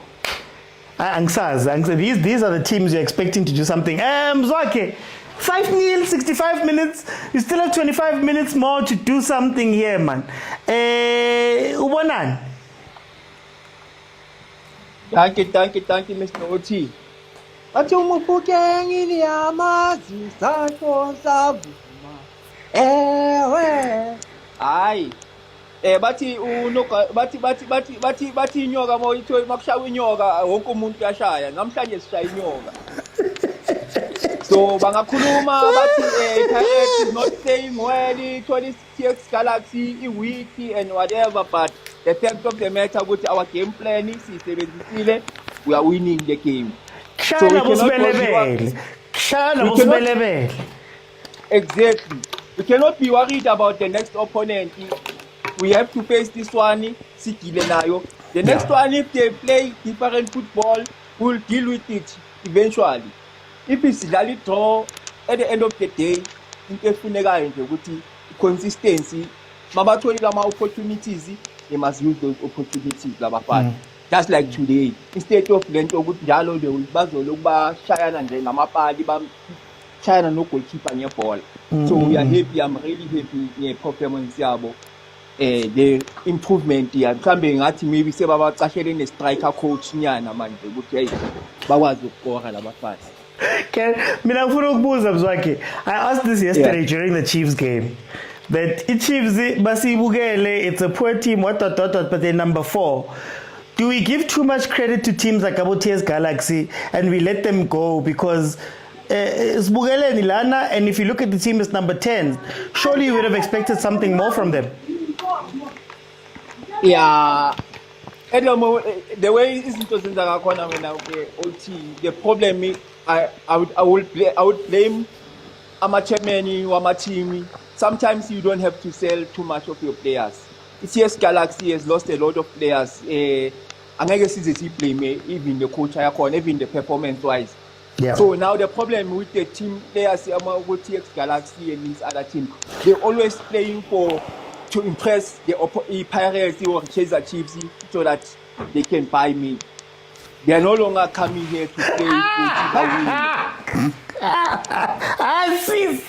These are the teams you're expecting to do something. Mzwake, 5-0, 65 minutes. You still have 25 minutes more to do something here, man. Ubonan. Thank you, Mr. OT. Atumupukengini amazi sakho savuma. Ewe. Hayi. Bathi inyoka moyitho makushaya inyoka wonke umuntu uyashaya. Namhlanje sishaya inyoka. So bangakhuluma bathi Pirates is not playing well, TS Galaxy weak and whatever, but the fact of the matter with our game plan is we are winning the game. So we cannot Exactly. We cannot be worried about the next opponent. We have to face this one. The next one, if they play different football, we'll deal with it eventually. If it's really draw, at the end of the day, consistency, opportunities, they must use those opportunities. Just like today, instead of going to Jalo, they will China and then China no goalkeeper near ball. So we are happy. I'm really happy in performance. The improvement here. Something that maybe say about the striker coach nyana man. I asked this yesterday during the Chiefs game. That Chiefs, it's a poor team, but they're number 4. Do we give too much credit to teams like TS Galaxy and we let them go because it's Bugele and Ilana, and if you look at the team, it's number 10. Surely you would have expected something more from them. Yeah. The way it's interesting that the problem is I would blame amateur men or amateur team. Sometimes you don't have to sell too much of your players. TS Galaxy has lost a lot of players. I guess it's a play even the coach even the performance wise. Yeah. So now the problem with the team players with TX Galaxy and these other teams, they're always playing to impress the Pirates or Kaizer Chiefs so that they can buy me. They are no longer coming here to play to win. I sis!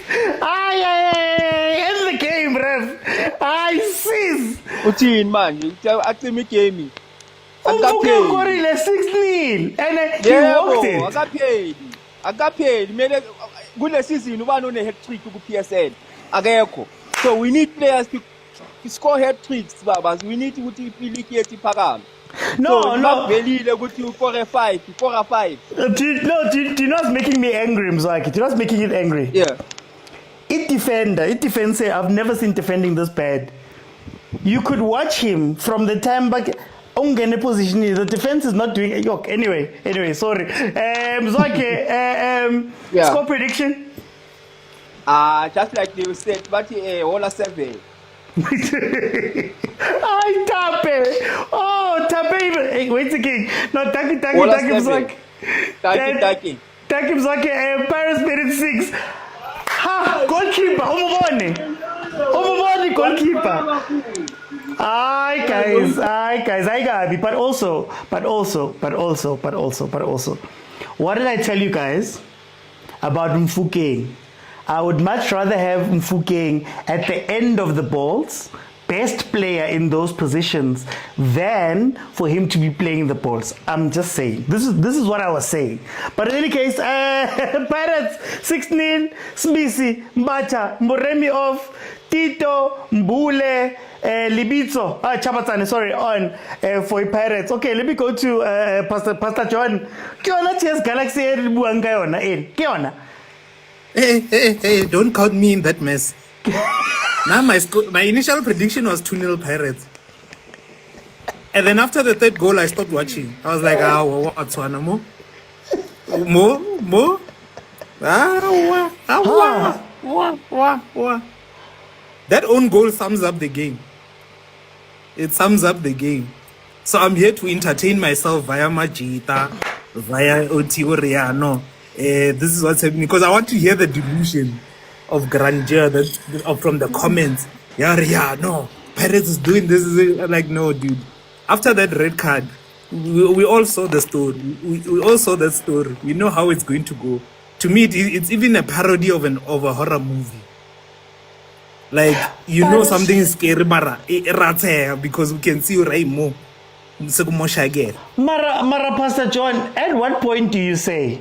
In the game, ref! I sis! What's in, man? You actually me game. I got paid. 6-0 and he walked it. I got paid. Good season, one on a head trick to PSN. So we need players to score head tricks, Babas. We need to really get the program. No. Really, they go to 4-5. Do you know what's making me angry, Mzwaki? Do you know what's making it angry? Yeah. It defends, I've never seen defending this bad. You could watch him from the time back. Position, the defense is not doing a anyway, sorry. Mzwaki, score prediction? Just like you said, but all a 7. I Tape. Oh, Tape. Wait a king. No, Taki, Mzwaki. Taki. Paris made it 6. Ha! Goalkeeper. Umubone goalkeeper. Aye guys. I got it. But also. What did I tell you guys about Mfukeng? I would much rather have Mfukeng at the end of the balls, best player in those positions, than for him to be playing the balls. I'm just saying. This is what I was saying. But in any case, Pirates 6-0, Sbisi, Mbacha, Moremi off, Tito, Mbule, Libitso, Chabatane, sorry, on for Pirates. Okay, let me go to Pastor John. Kiona TS Galaxy Buangayona in. Kiona. Hey, don't count me in that mess. Now my initial prediction was 2-0 Pirates. And then after the third goal, I stopped watching. I was like, what's one more? More? That own goal sums up the game. It sums up the game. So I'm here to entertain myself via Majita, via Oti Oriano. This is what's happening because I want to hear the delusion of grandeur from the comments. No, Pirates is doing this. Like, no, dude. After that red card, we all saw the story. We all saw that story. We know how it's going to go. To me, it's even a parody of a horror movie. Like, you know something is scary, because we can see Raimo. Mara, Pastor John, at what point do you say,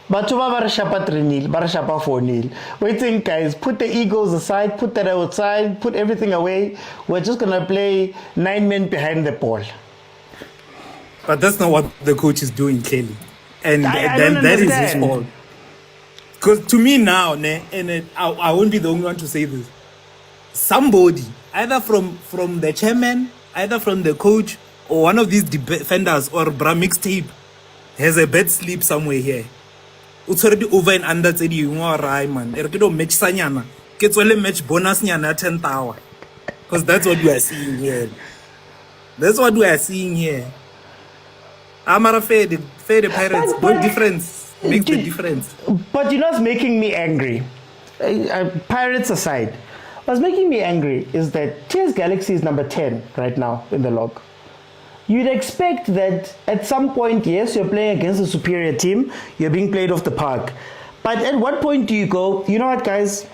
Batuba Barashapa 3-0, Barashapa 4-0? Waiting, guys, put the egos aside, put that outside, put everything away. We're just going to play 9 men behind the ball. But that's not what the coach is doing, clearly. And then that is his fault. Because to me now, I won't be the only one to say this. Somebody, either from the chairman, either from the coach, or one of these defenders, or Bra mixtape, has a bad sleep somewhere here. It's already over and under man. Gets only match bonus nyana 10th hour. Because that's what we are seeing here. That's what we are seeing here. Amara fair the Pirates. No difference. Makes the difference. But you know what's making me angry? Pirates aside, what's making me angry is that TS Galaxy is number 10 right now in the log. You'd expect that at some point, yes, you're playing against a superior team, you're being played off the park. But at what point do you go, you know what, guys?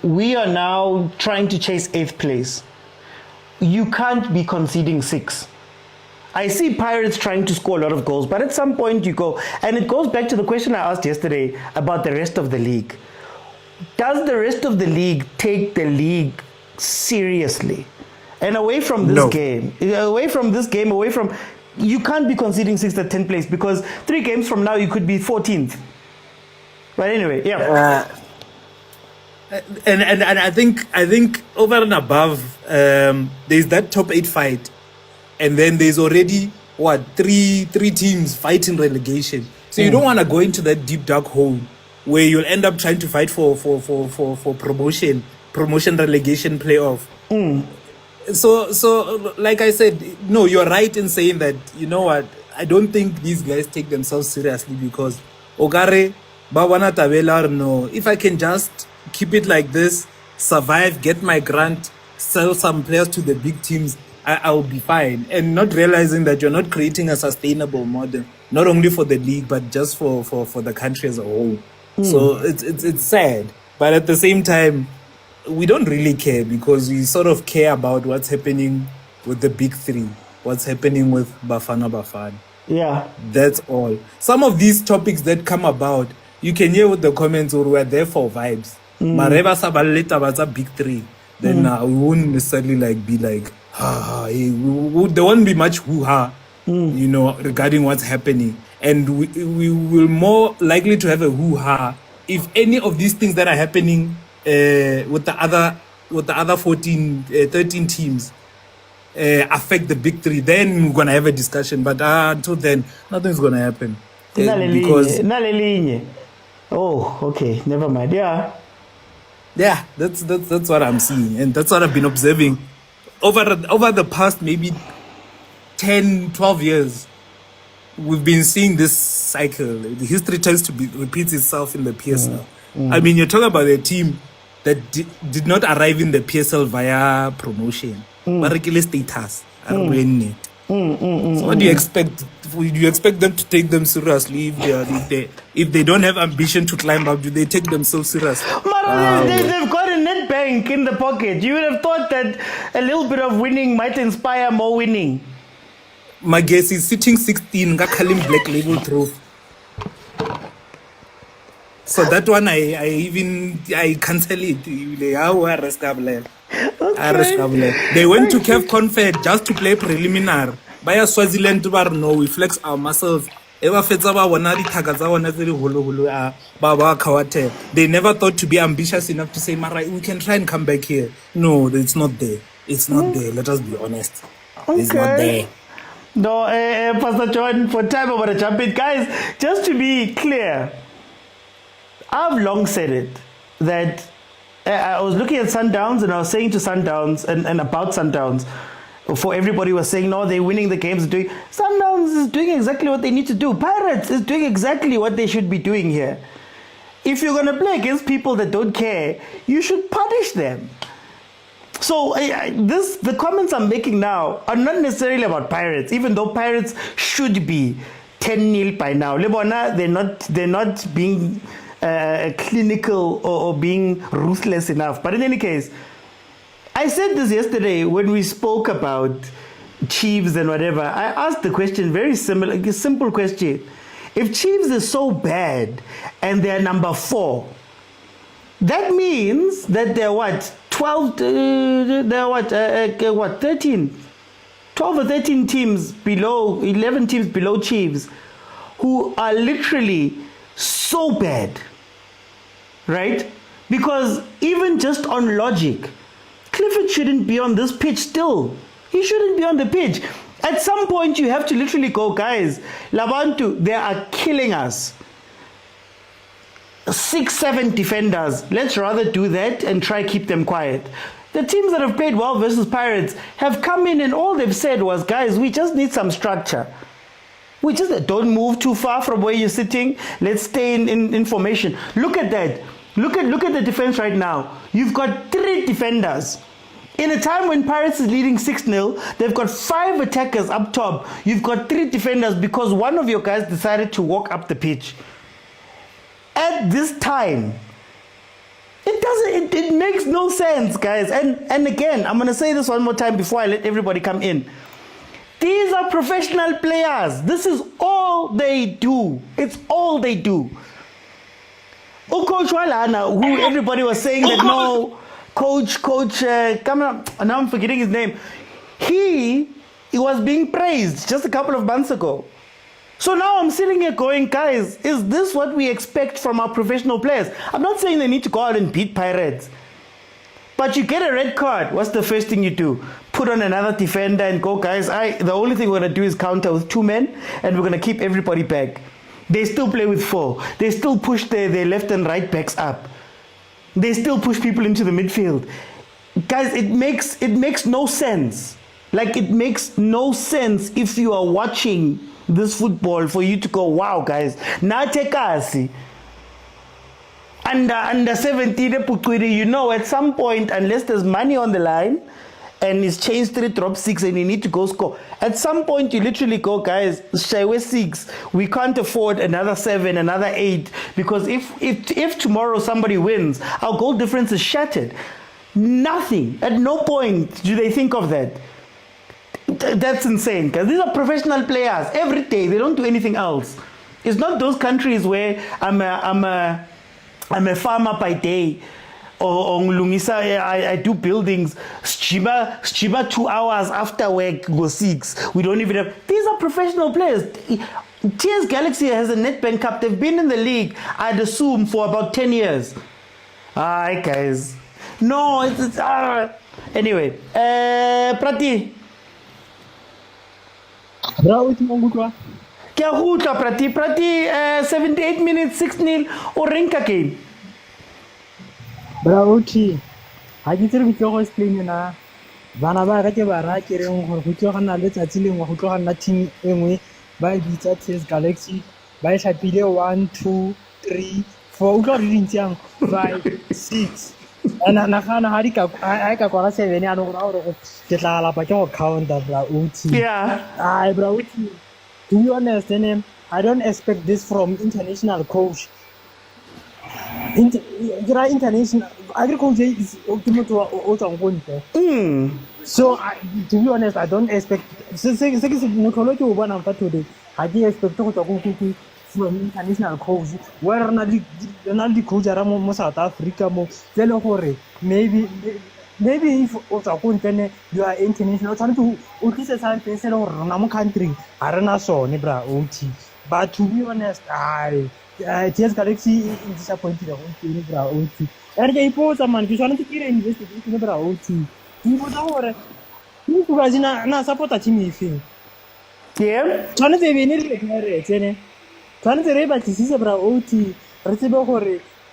We are now trying to chase 8th place. You can't be conceding 6. I see Pirates trying to score a lot of goals, but at some point you go, and it goes back to the question I asked yesterday about the rest of the league. Does the rest of the league take the league seriously? And away from this game, you can't be conceding 6th at 10th place, because 3 games from now you could be 14th. But anyway, yeah. And I think over and above, there's that top 8 fight, and then there's already three teams fighting relegation. So you don't want to go into that deep dark hole where you'll end up trying to fight for promotion relegation playoff. So like I said, no, you're right in saying that, you know what, I don't think these guys take themselves seriously, because Ogare, Bawana Tabela, no, if I can just keep it like this, survive, get my grant, sell some players to the big teams, I'll be fine. And not realizing that you're not creating a sustainable model, not only for the league, but just for the country as a whole. So it's sad. But at the same time, we don't really care, because we sort of care about what's happening with the big 3, what's happening with Bafana. Yeah. That's all. Some of these topics that come about, you can hear with the comments, or we're there for vibes. Mareva Sabaleta was a big 3. Then we won't necessarily be like, hey, there won't be much hoo-ha, you know, regarding what's happening. And we will more likely to have a hoo-ha if any of these things that are happening with the other 13 teams affect the big 3. Then we're gonna have a discussion. But until then, nothing's gonna happen. Because oh, okay, never mind. Yeah, that's what I'm seeing, and that's what I've been observing over the past maybe 10, 12 years. We've been seeing this cycle. The history tends to repeats itself in the PSL. I mean, you're talking about a team that did not arrive in the PSL via promotion, but regular status. So what do you expect? Do you expect them to take them seriously if they don't have ambition to climb up? Do they take themselves seriously? They've got a Nedbank in the pocket. You would have thought that a little bit of winning might inspire more winning. My guess is sitting 16, Kalim Black Label Trophy. So that one I cancel it. They went to CAF Confed just to play preliminary. By Swaziland to no, we flex our muscles. They never thought to be ambitious enough to say, Mara, we can try and come back here. No, it's not there. It's not there. Let us be honest. It's not there. No, Pastor John, for time over to jump in. Guys, just to be clear, I've long said it, that I was looking at Sundowns and I was saying to Sundowns and about Sundowns, for everybody was saying, no, they're winning the games. Sundowns is doing exactly what they need to do. Pirates is doing exactly what they should be doing here. If you're going to play against people that don't care, you should punish them. So the comments I'm making now are not necessarily about Pirates, even though Pirates should be 10-0 by now. They're not being clinical or being ruthless enough. But in any case, I said this yesterday when we spoke about Chiefs and whatever. I asked the question, very similar, a simple question. If Chiefs is so bad and they're number 4, that means that they're what? 13, 12 or 13 teams below, 11 teams below Chiefs, who are literally so bad, right? Because even just on logic, Clifford shouldn't be on this pitch still. He shouldn't be on the pitch. At some point, you have to literally go, guys, Labantu, they are killing us. 6-7 defenders. Let's rather do that and try keep them quiet. The teams that have played well versus Pirates have come in and all they've said was, guys, we just need some structure. We just don't move too far from where you're sitting. Let's stay in formation. Look at that. Look at the defense right now. You've got 3 defenders. In a time when Pirates is leading 6-0, they've got 5 attackers up top. You've got 3 defenders because one of your guys decided to walk up the pitch. At this time, it makes no sense, guys. And again, I'm going to say this one more time before I let everybody come in. These are professional players. This is all they do. It's all they do. Coach Walana, who everybody was saying that no, coach, come on, now I'm forgetting his name. He was being praised just a couple of months ago. So now I'm sitting here going, guys, is this what we expect from our professional players? I'm not saying they need to go out and beat Pirates. But you get a red card. What's the first thing you do? Put on another defender and go, guys, the only thing we're going to do is counter with 2 men and we're going to keep everybody back. They still play with 4. They still push their left and right backs up. They still push people into the midfield. Guys, it makes no sense. Like, it makes no sense if you are watching this football for you to go, wow, guys, natekasi. Under 17, you know, at some point, unless there's money on the line and it's change 3, drop 6, and you need to go score, at some point you literally go, guys, Shaiwe 6, we can't afford another 7, another 8, because if tomorrow somebody wins, our goal difference is shattered. Nothing. At no point do they think of that. That's insane, because these are professional players. Every day they don't do anything else. It's not those countries where I'm a farmer by day, or Lungisa, I do buildings. Shiba 2 hours after work, go 6. We don't even have. These are professional players. TS Galaxy has a Nedbank Cup. They've been in the league, I'd assume, for about 10 years. Alright, guys. No, it's anyway. Prati. Kya hutla Prati 78 minutes 6-0 or Rinka game. Brauti, ha ke tsere ke go explain na bana ba ke ba ra ke reng gore go tlogana le tsatsi lengwe go tlogana team engwe ba bitsa TS Galaxy ba e hlapile 1 2 3 4 go re dintsang 5 6 ana nagana ha di ka kwa 7 ya no go ke tla la pa ke go counter Brauti. Yeah. Ai Brauti, to be honest, I don't expect this from international coach. International agriculture is ultimate. So to be honest, I don't expect. Today, I didn't expect to go from international coach. Where not the coach around South Africa, maybe if you are international, trying to something or country, I don't know, but to be honest, TS Galaxy is disappointed. And they pose a man, you want to get investigation about OT. You would know who was in support a team. Yeah, China, they need to China, the Reba is about OT, Recibo,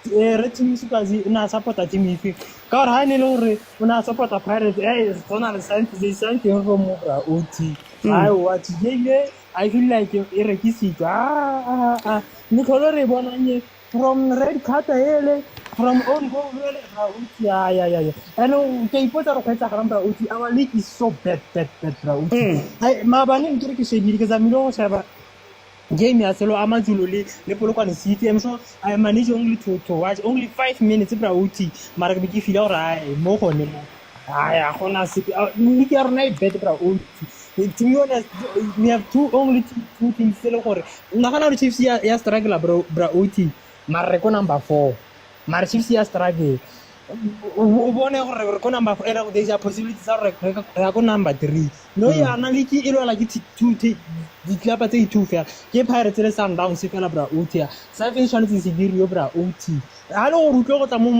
Retin Sukazi, na support a team. God, I know when I support a pirate, one of the science is something from OT. I watch I feel like Erekisi. Nicolore Bonanye from red card from own goal. Yeah. I know they put out of our league is so bad. My banning because I'm no game Yaselo Amazulu, Nepolocan City. I'm sure I manage only to watch only 5 minutes. Brauti, Marabiki Filora, Mohon. I want to see Nicker night better. To be honest, we have only two things. Nakana Chiefs ya struggle Brauti. Mareko number 4. Mar Chiefs ya struggle. o bone gore ko number there's a possibility tsa gore re ko number 3 no yana le ke e lwela ke di club tse two fela ke Pirates le Sundowns fela bra OT 7 chances se dirio bra OT a le gore utlo go tla mo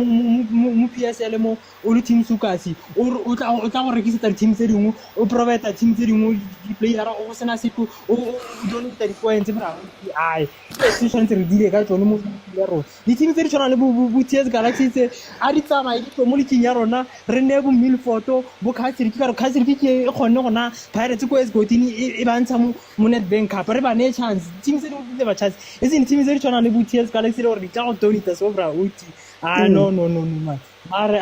PSL mo o le team sukasi o tla go rekisa team tse dingwe o provide team tse dingwe di player o sena sepo o don't get the points bra ai position tse re dile ka tsone mo ya rona di team tse di tshwana le bo TS Galaxy tse a di tsamaya di mo leking ya rona re ne bo Milford bo Kaizer ke e kgonne gona Pirates ko esgotini e bantsha mo Nedbank Cup re ba ne chance team tse di ba chance e seng team tse di tshwana le bo TS Galaxy re di tla go donate so bra uti no man mare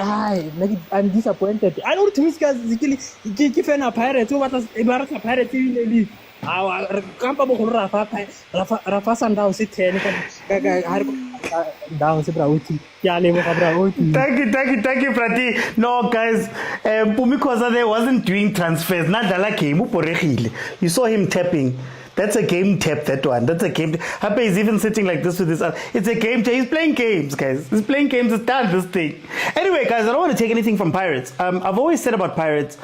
I'm disappointed I don't think ke fan of Pirates o batla e ba re Pirates in the league kampa bo go rafa Sundowns 10 ka down se bra uti ya le mo bra uti Thank you, Prati. No, guys, Khoza there wasn't doing transfers. Nadala came, uporegile. You saw him tapping. That's a game tap, that one. That's a game. Happy is even sitting like this with his other. It's a game tap. He's playing games, guys. He's playing games. It's done, this thing. Anyway, guys, I don't want to take anything from Pirates. I've always said about Pirates,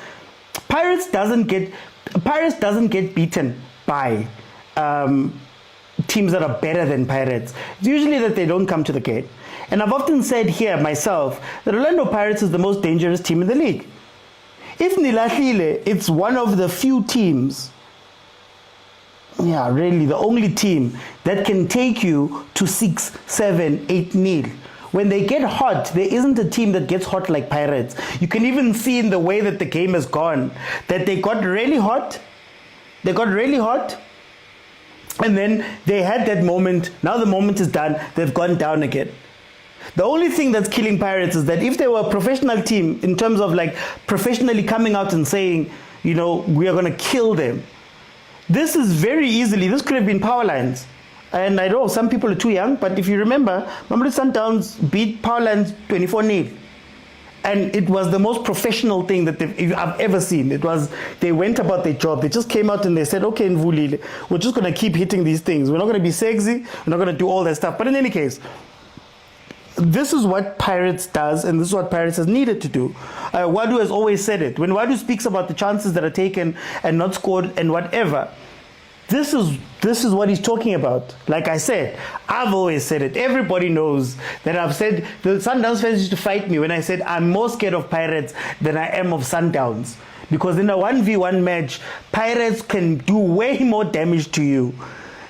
Pirates doesn't get beaten by teams that are better than Pirates. It's usually that they don't come to the gate. And I've often said here myself that Orlando Pirates is the most dangerous team in the league. If Nilahlile, it's one of the few teams, really the only team that can take you to 6, 7, 8-0. When they get hot, there isn't a team that gets hot like Pirates. You can even see in the way that the game has gone, that they got really hot. And then they had that moment. Now the moment is done. They've gone down again. The only thing that's killing Pirates is that if they were a professional team, in terms of like professionally coming out and saying, we are going to kill them, this could have been power lines. And I know some people are too young, but if you remember, Mamelodi Sundowns beat power lines 24-0. And it was the most professional thing that I've ever seen. They went about their job. They just came out and they said, okay, Mvulile, we're just going to keep hitting these things. We're not going to be sexy. We're not going to do all that stuff. But in any case, this is what Pirates does, and this is what Pirates has needed to do. Wadu has always said it. When Wadu speaks about the chances that are taken and not scored and whatever, this is what he's talking about. Like I said, I've always said it. Everybody knows that I've said, the Sundowns fans used to fight me when I said I'm more scared of Pirates than I am of Sundowns. Because in a 1v1 match, Pirates can do way more damage to you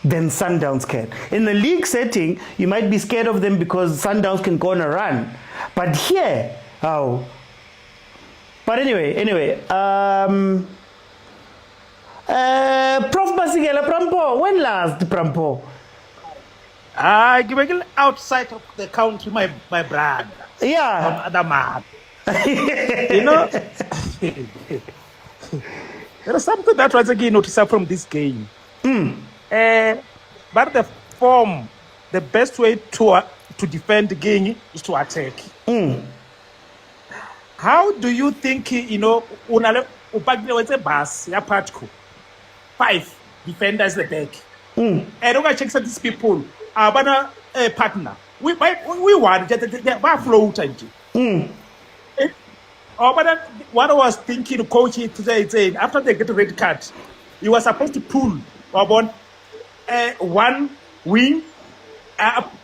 than Sundowns can. In the league setting, you might be scared of them because Sundowns can go on a run. But here, But anyway, Prof Basigela Prampo, when last Prampo? I give outside of the country, my brother. Yeah. From other man. There is something that was again noticeable from this game. But the best way to defend the game is to attack. How do you think, unale upagile bus ya Patco? 5 defenders the back. And when I check these people, our partner, we want to float. But what I was thinking, coach today saying after they get a red card, you were supposed to pull about one wing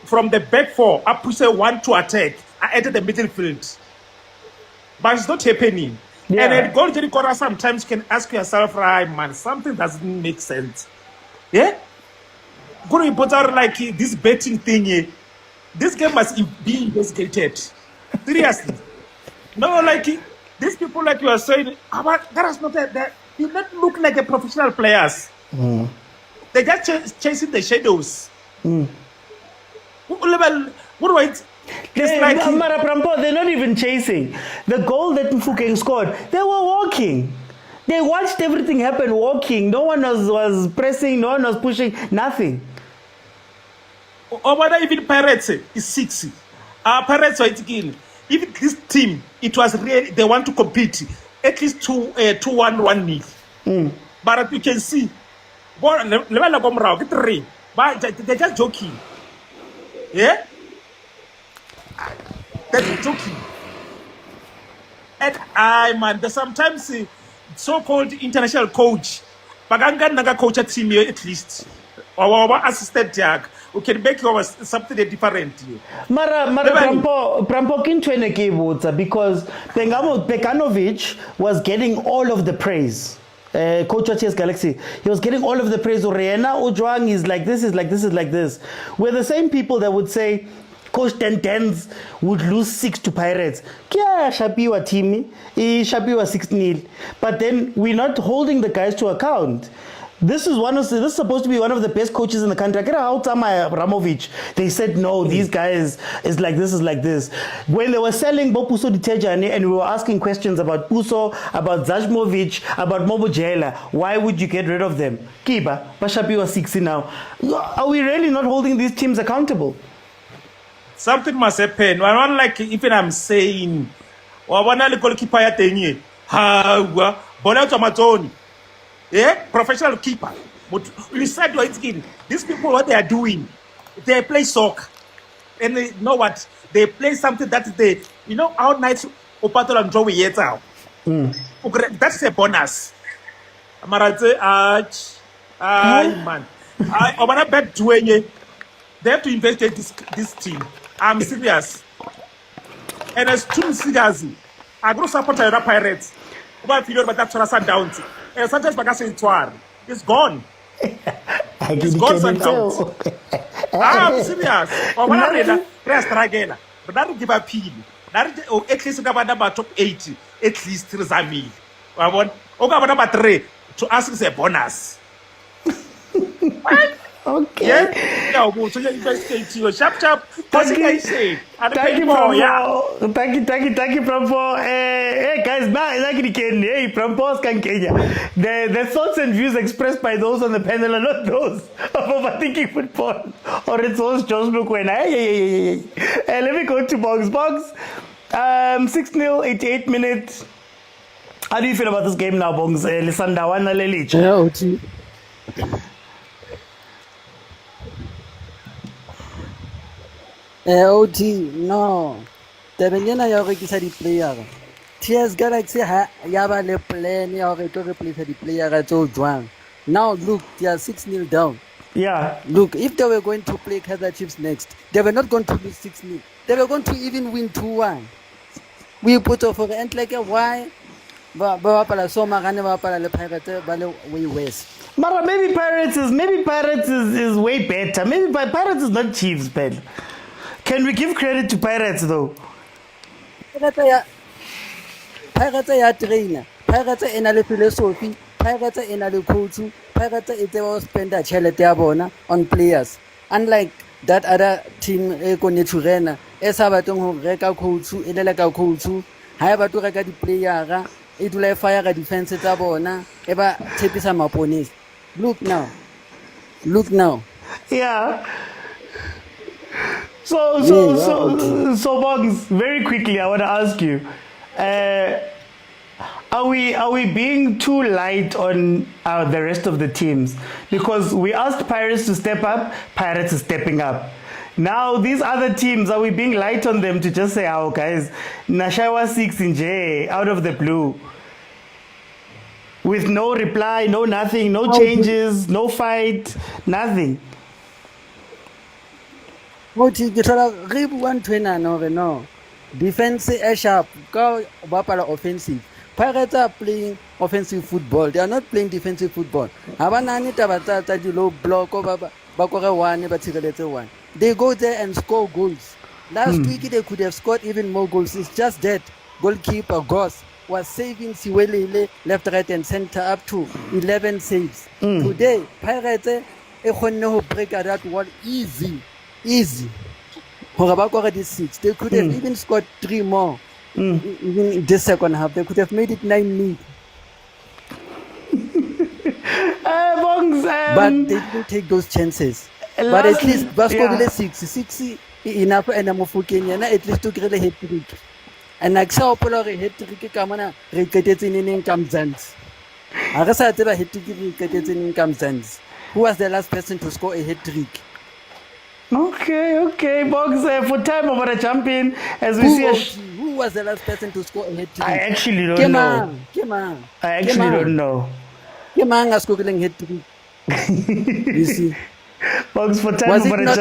from the back 4 up to say 1 to attack enter the middle field. But it's not happening. Yeah. And at goal corner, sometimes you can ask yourself, right, man, something doesn't make sense. Yeah? Going to put out like this betting thing, this game must be investigated. Seriously. No, like these people, like you are saying, that is not that. You don't look like a professional players. They're just chasing the shadows. They're not even chasing. The goal that Mfukeng scored, they were walking. They watched everything happen walking. No one was pressing, no one was pushing, nothing. Or whether even Pirates is 6. Pirates are again. If this team, it was really, they want to compete, at least 2-1-1-0. But you can see, they're just joking. Yeah? They're joking. And I man, there's sometimes so-called international coach, baganga naga coach at team at least, or assistant jack who can make you something different. Mara Prampo Kintwene Kibuta, because Pekanovic was getting all of the praise. Coach at TS Galaxy, he was getting all of the praise. Oriana Ojwang is like this, is like this, is like this. We're the same people that would say Coach Tens would lose 6 to Pirates. Kya Shapiwa Timi, Shapiwa 6-0. But then we're not holding the guys to account. This is supposed to be one of the best coaches in the country. Ramovic, they said no, these guys is like this, is like this. When they were selling Bopuso Ditejane and we were asking questions about Puso, about Zajmovic, about Mobojela, why would you get rid of them? Kiba, Bashapi was 60 now. Are we really not holding these teams accountable? Something must happen. I don't like even I'm saying, goalkeeper ya tenye, Bola Tomatoni. Yeah, professional keeper. But you said these people, what they are doing, they play soccer. And they know what? They play something that they, how nice Opato and Joey yet out. That's a bonus. Amarate, man. I want to bet Dwayne. They have to investigate this team. I'm serious. And as too serious, I go support the Pirates. About video, but that's Sundowns. And sometimes Bagasi it's gone. It's gone Sundowns. I'm serious. But that will give a peel. At least number top 80. At least Rizami. I want number 3 to ask is a bonus. Okay. Yeah. So you investigate your sharp. Thank you, Prampo. Hey guys, hey, Prampos can Kenya. The thoughts and views expressed by those on the panel are not those of overthinking football or its host Josh Mokwena. Hey. Let me go to Box. 6-0, 88 minutes. How do you feel about this game now, Bongs? Lisanda wana lelich. OT, no. Tabengena ya gore ke sa di-player. TS Galaxy ya ba le plan ya gore to replace di-player tso jwang. Now look, they are 6-0 down. Yeah. Look, if they were going to play Kaizer Chiefs next, they were not going to lose 6-0. They were going to even win 2-1. We put off for the end like a why? Ba pala so magane ba pala le Pirates ba le way worse. Mara, maybe Pirates is way better. Maybe Pirates is not Chiefs, Ben. Can we give credit to Pirates though? Pirates ya trainer. Pirates ena le philosophy. Pirates ena le coach. Pirates e tsewa spend a tšhelete ya bona on players. Unlike that other team e ko Neturena, e sa batleng ho reka coach, e le ka coach. Ha e batlo reka di player, e dula e fire ka defense tsa bona, e ba tshepisa maponesi. Look now. Yeah. So, Boggs, very quickly, I want to ask you, are we being too light on the rest of the teams? Because we asked Pirates to step up, Pirates is stepping up. Now, these other teams, are we being light on them to just say, oh, guys, Nashawa 6 in J, out of the blue? With no reply, no nothing, no changes, no fight, nothing. What you get one trainer no defense is sharp, go bapala offensive. Pirates are playing offensive football, they are not playing defensive football. Habanani tabata di low block bakore one one. They go there and score goals. Last week they could have scored even more goals. It's just that goalkeeper Goss was saving Siwelele left, right and center up to 11 saves. Today Pirates break that wall easy. Already 6. They could have even scored 3 more. Even in the second half, they could have made it 9-0. But they didn't take those chances. But at least Basco 6 enough and I'm for Kenya at least to get a hit trick. And I saw Polar hit trick Kamana recated in income cents. I guess I never hit trick in income cents. Who was the last person to score a hit trick? Okay, Box, for time over a champion, as we see. was the last person to score a hat-trick? I actually don't know. I actually don't know. Ke mang a scoring hat-trick? You see. Thanks for time. Was it not?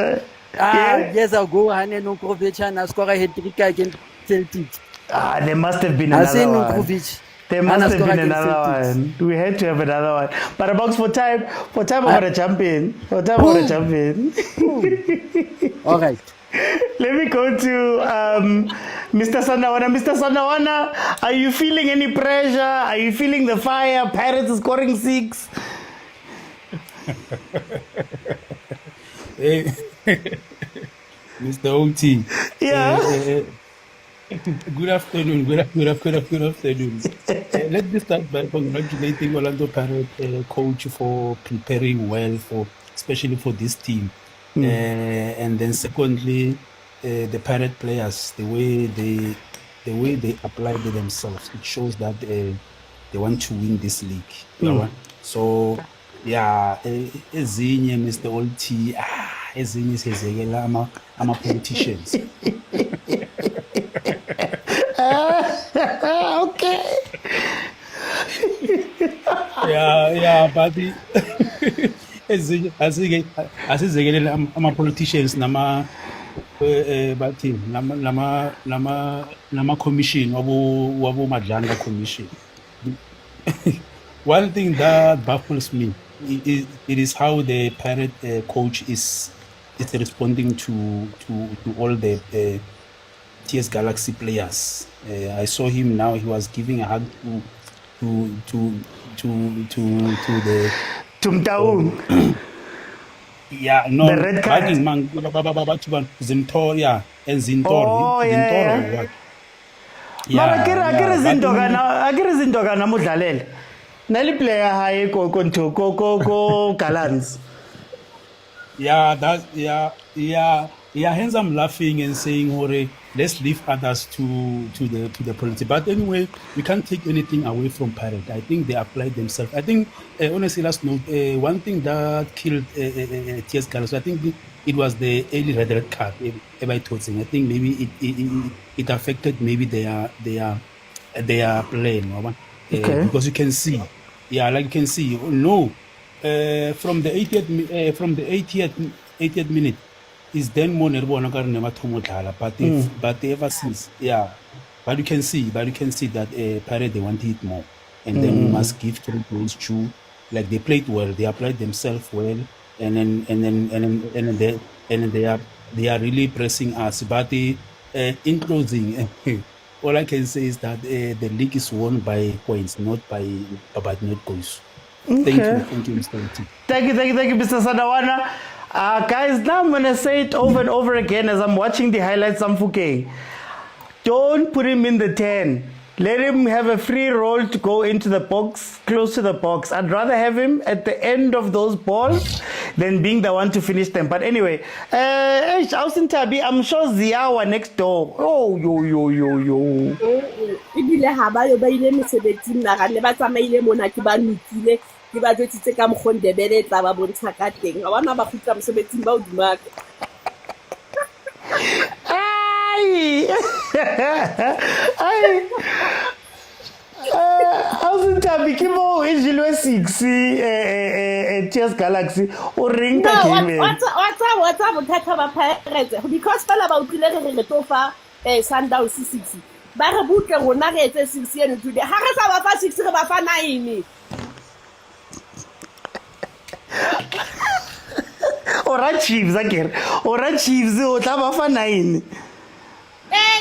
Yeah? Years ago, Hane Nunkovic and scored a hat-trick against Celtic. There must have been another one. Nunkovic. There must have been another one. We had to have another one. But box for time over a champion. For time over a champion. All right. Let me go to Mr. Sandawana. Mr. Sandawana, are you feeling any pressure? Are you feeling the fire? Pirates is scoring 6. Hey, Mr. OT. Yeah. Good afternoon. Good afternoon. Let me start by congratulating Orlando Pirates coach for preparing well especially for this team. And then secondly, the Pirate players, the way they apply to themselves, it shows that they want to win this league. So yeah, ezinye Mr. Olti, ezinye sezekela ama politicians. Okay. Yeah, but asizekelela ama politicians nama bathi nama commission wabo madlanga commission. One thing that baffles me is how the Pirate coach is responding to all the TS Galaxy players. I saw him now. He was giving a hug to the Motaung. Yeah, no. The red card. Zintor, and Zintor. Oh, yeah. Akere Zintoka na mudlalele. Nali player high go Galans. Hence I'm laughing and saying, "Hore, let's leave others to the politics." But anyway, we can't take anything away from Pirate. I think they applied themselves. I think honestly, last note, one thing that killed TS Galaxy, I think it was the early red card. I think maybe it affected maybe their playing. Okay. Because you can see, like you can see, from the 80th minute. Is then more but ever since, but you can see that Pirate they want it more, and then we must give 3 points to, like they played well, they applied themselves well, and then they are really pressing us. But in closing, all I can say is that the league is won by points, not goals. Okay. Thank you, Mr. T. Thank you, Mr. Sandawana. Guys, now I'm going to say it over and over again as I'm watching the highlights. Don't put him in the 10. Let him have a free roll to go into the box, close to the box. I'd rather have him at the end of those balls than being the one to finish them. But anyway, Tabi, I'm sure Ziawa next door. Oh, yo. Ke ba jwetsitse ka mkhondebele tla ba bontsha ka teng ga bana ba khutla mosebetsing ba o dumaka ai Tabi ke mo e jilwe 6 TS Galaxy o ring ka game what's bothata ba Pirates because fela ba utlile re tofa Sundowns 6 ba re butle rona re etse 6 eno today ha re sa ba fa 6 re ba fa 9 Ora Chiefs o tla ba fa 9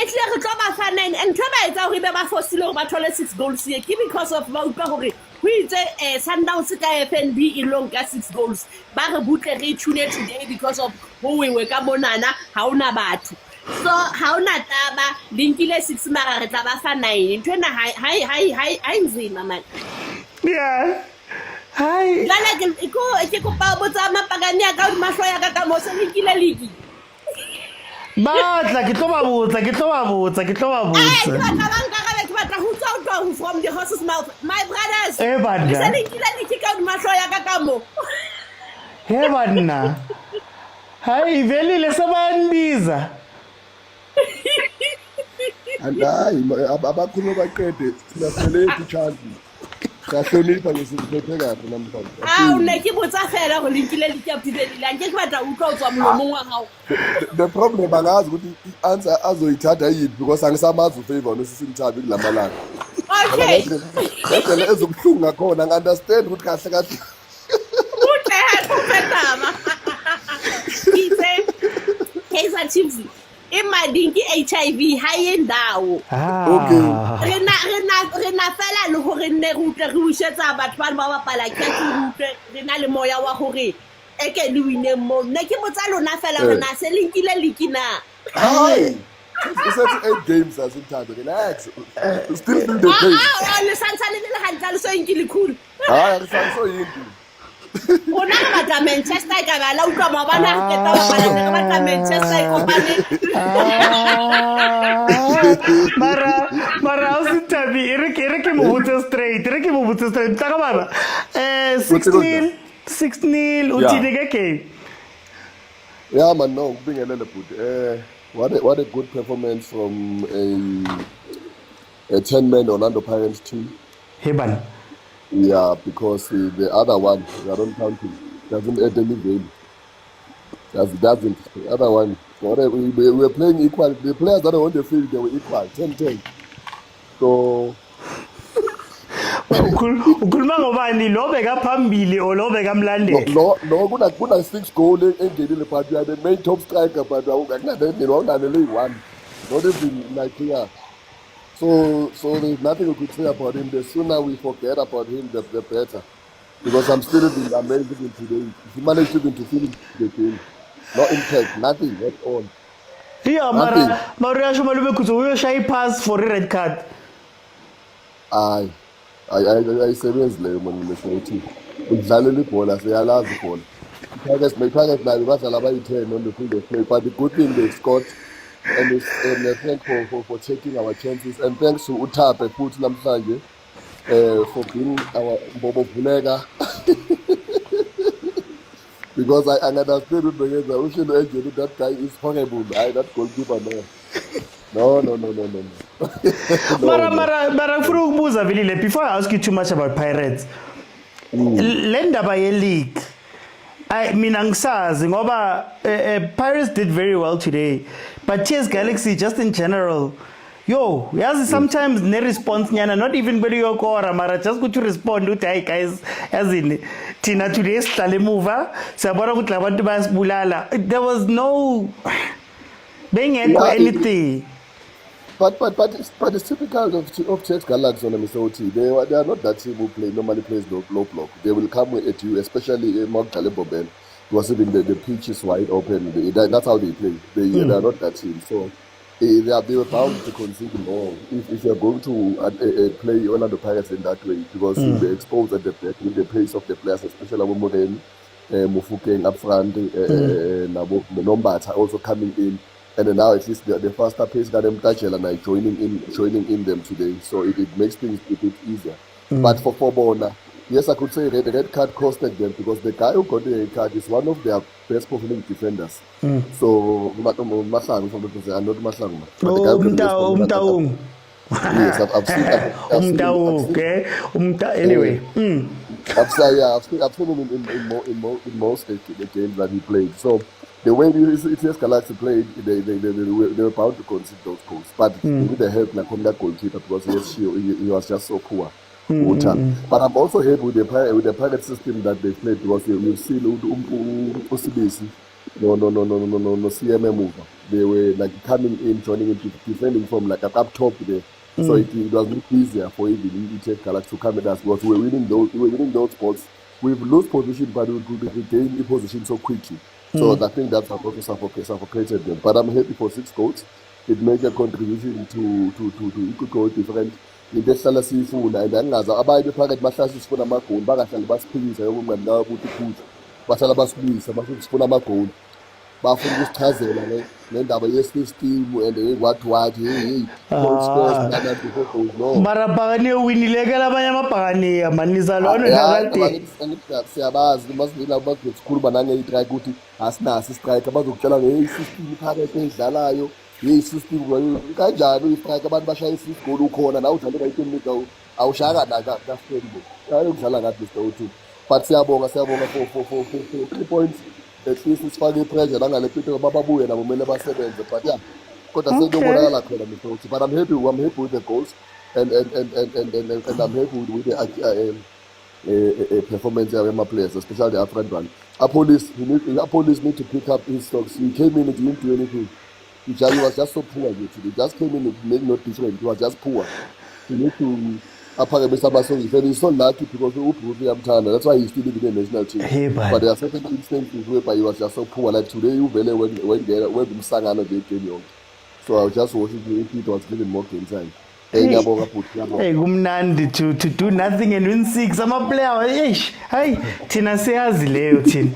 it's like re tlo ba fa 9 and tlo ba etsa hore be ba forcile hore ba thole 6 goals here because of ba utlwa hore ho itse Sundowns ka FNB e long ka 6 goals ba re butle re tune today because of ho wewe ka monana ha ona batho so ha ona taba linkile 6 mara re tla ba fa 9 ntwena hai nzima man yeah. Hi. Lala ke kopa botsa mapagane ya ka mahlo ya ka mo se nkile ligi. Batla ke tlo ba botsa. Ke batla ho tswa from the horse's mouth. My brothers. Banna. Se nkile ligi ka mahlo ya ka mo. Banna. Hi, vele le sabandiza. And abakhulu baqede sinahlele ichance. Siyahlonipha ngesiphethe kahle namhlanje. Ah, o ne ke botsa fela go linkile le ke pideli la ke batla utlwa tswa molomong wa gago. The problem angazi ukuthi i-answer azoyithatha yini because angisamazi ufavor nosisinthabi kulamalanga. Okay. Ngedlela ezobuhlungu ngakhona ngi-understand ukuthi kahle kahle. Uthetama. Itse Kaizer Chiefs imadinki HIV hayendawo. Okay. Rena fela le hore nne rutle re usetsa batho ba bapala ke rutle rena le moya wa hore eke le wine mo nne ke botsa lona fela rena se linkile likina. Hi. It's 8 games as in time. Relax. Still in the game. Le sansane le hantle le so inkile cool. Le so yinki. Ona ba Manchester ka ba la utlwa ba bana ke ta ba ka Manchester company. Mara usitabi ireke mo butse straight taka baba 6-0 utinike ke. Yeah man, no kubingelele but what a good performance from a 10-man Orlando Pirates team. Heban. Yeah, because the other one, I don't count it, doesn't add any game. Doesn't. The other one, we were playing equal. The players that are on the field, they were equal, 10-10. So, ukhuluma ngobani lo beka phambili o lo beka mlandela? No, kuna 6 goals engenile but we are the main top striker but awunganele one. Not even like here. So there's nothing we could say about him. The sooner we forget about him, the better. Because I'm still amazing today. He managed even to finish the game. No impact, nothing at all. Yeah, Maria Shumalume kuzo shy pass for a red card. I seriously when you say udlalele ibhola siyalazi ibhola. Iphakethi nayo badlala bayi-10 on the field of play, but the good thing they scored. And thank for taking our chances and thanks to Utape futhi namhlanje for being our Bobo Vulega because I understand that guy is horrible. That goalkeeper no. Mara ngifuna ukubuza Vilile before I ask you too much about Pirates. Le ndaba ye league mina ngisazi ngoba Pirates did very well today, but TS Galaxy just in general, yazi sometimes ne response nyana, not even kweli yokora mara just ukuthi respond uthi hey guys yazini thina today sihlale emuva siyabona ukuthi labantu bayasibulala. There was no bengekho anything. But it's typical of TS Galaxy on Minnesota. They are not that team who normally plays low block. They will come at you, especially Mark Boben. Because even the pitch is wide open. That's how they play. They are not that team. So they were bound to concede more if you're going to play Orlando Pirates in that way, because you'll be exposed at the pace of the players, especially Morel, Mufukeng up front, Nombata also coming in. And then now at least the faster pace got them touching and like joining in them today. So it makes things a bit easier. But for Bona, yes, I could say the red card costed them because the guy who got the red card is one of their best performing defenders. So Masang from the I'm not Masang. Yes, I've seen anyway. I've seen him in most the games that he played. So the way the Galaxy played, they were bound to concede those goals. But with the help from that goalkeeper, because he was just so poor. But I'm also happy with the Pirate system that they played, because you see OCBC, no CMM mover. They were like coming in, joining in, defending from like up top there. So it was easier for even Galaxy to come at us, because we were winning those balls. We've lost position, but we regain the position so quickly. So I think that's what also suffocated them. But I'm happy for 6 goals. It made a contribution to equal goal different. Into ehlala siyifuna and angazi abanye phakathi bahlala sifuna amagoli bangahlali basiphikisa yonke umngane ngawo ukuthi futhi bahlala basibuyisa basho sifuna amagoli bafuna ukusichazela nendaba ye-system and what hey mara bhakane uwinileke labanye amabhakane amanisa lona nakade siyabazi masikhuluma nange-strike ukuthi asinaso istrike abazokutshela nge-system phakathi edlalayo Yi-system kanjani uyistrike abantu bashaya i-6 goal ukhona nawe udlale ka-10 minutes awushaya ka-Stellenbosch. Ukudlala ngathi Mr. O2. But siyabonga for 3 points. At least sifake i-pressure nangale Pitso babuye nabo kumele basebenze. But yeah, kodwa sekubonakala khona Mr. O2. But I'm happy with the goals and I'm happy with the performance of my players, especially the upfront one. Police need to pick up his stocks. He came in and didn't do anything. He was just so poor. He just came in and made no difference. He was just poor. He need to he's so lucky because that's why he's still in the national team. Hey, but there are certain instances whereby he was just so poor. Like today, you really went there when the Sangano gave him. So I was just watching if it was given more game time. Hey, kumnandi to do nothing and win 6. I'm a player. Hey, Tina says Leo Tin.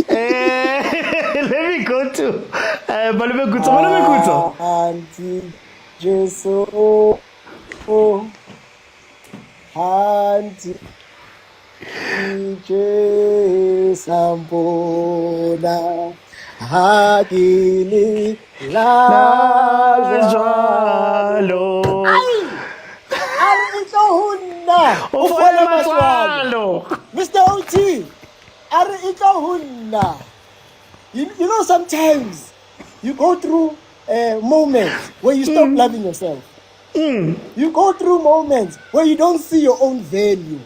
Let me go to Balube Kuto. Auntie Jesu. Auntie Sambona. Hagili Lajalo. Mr. OT, you know, sometimes you go through moments where you stop loving yourself. You go through moments where you don't see your own value.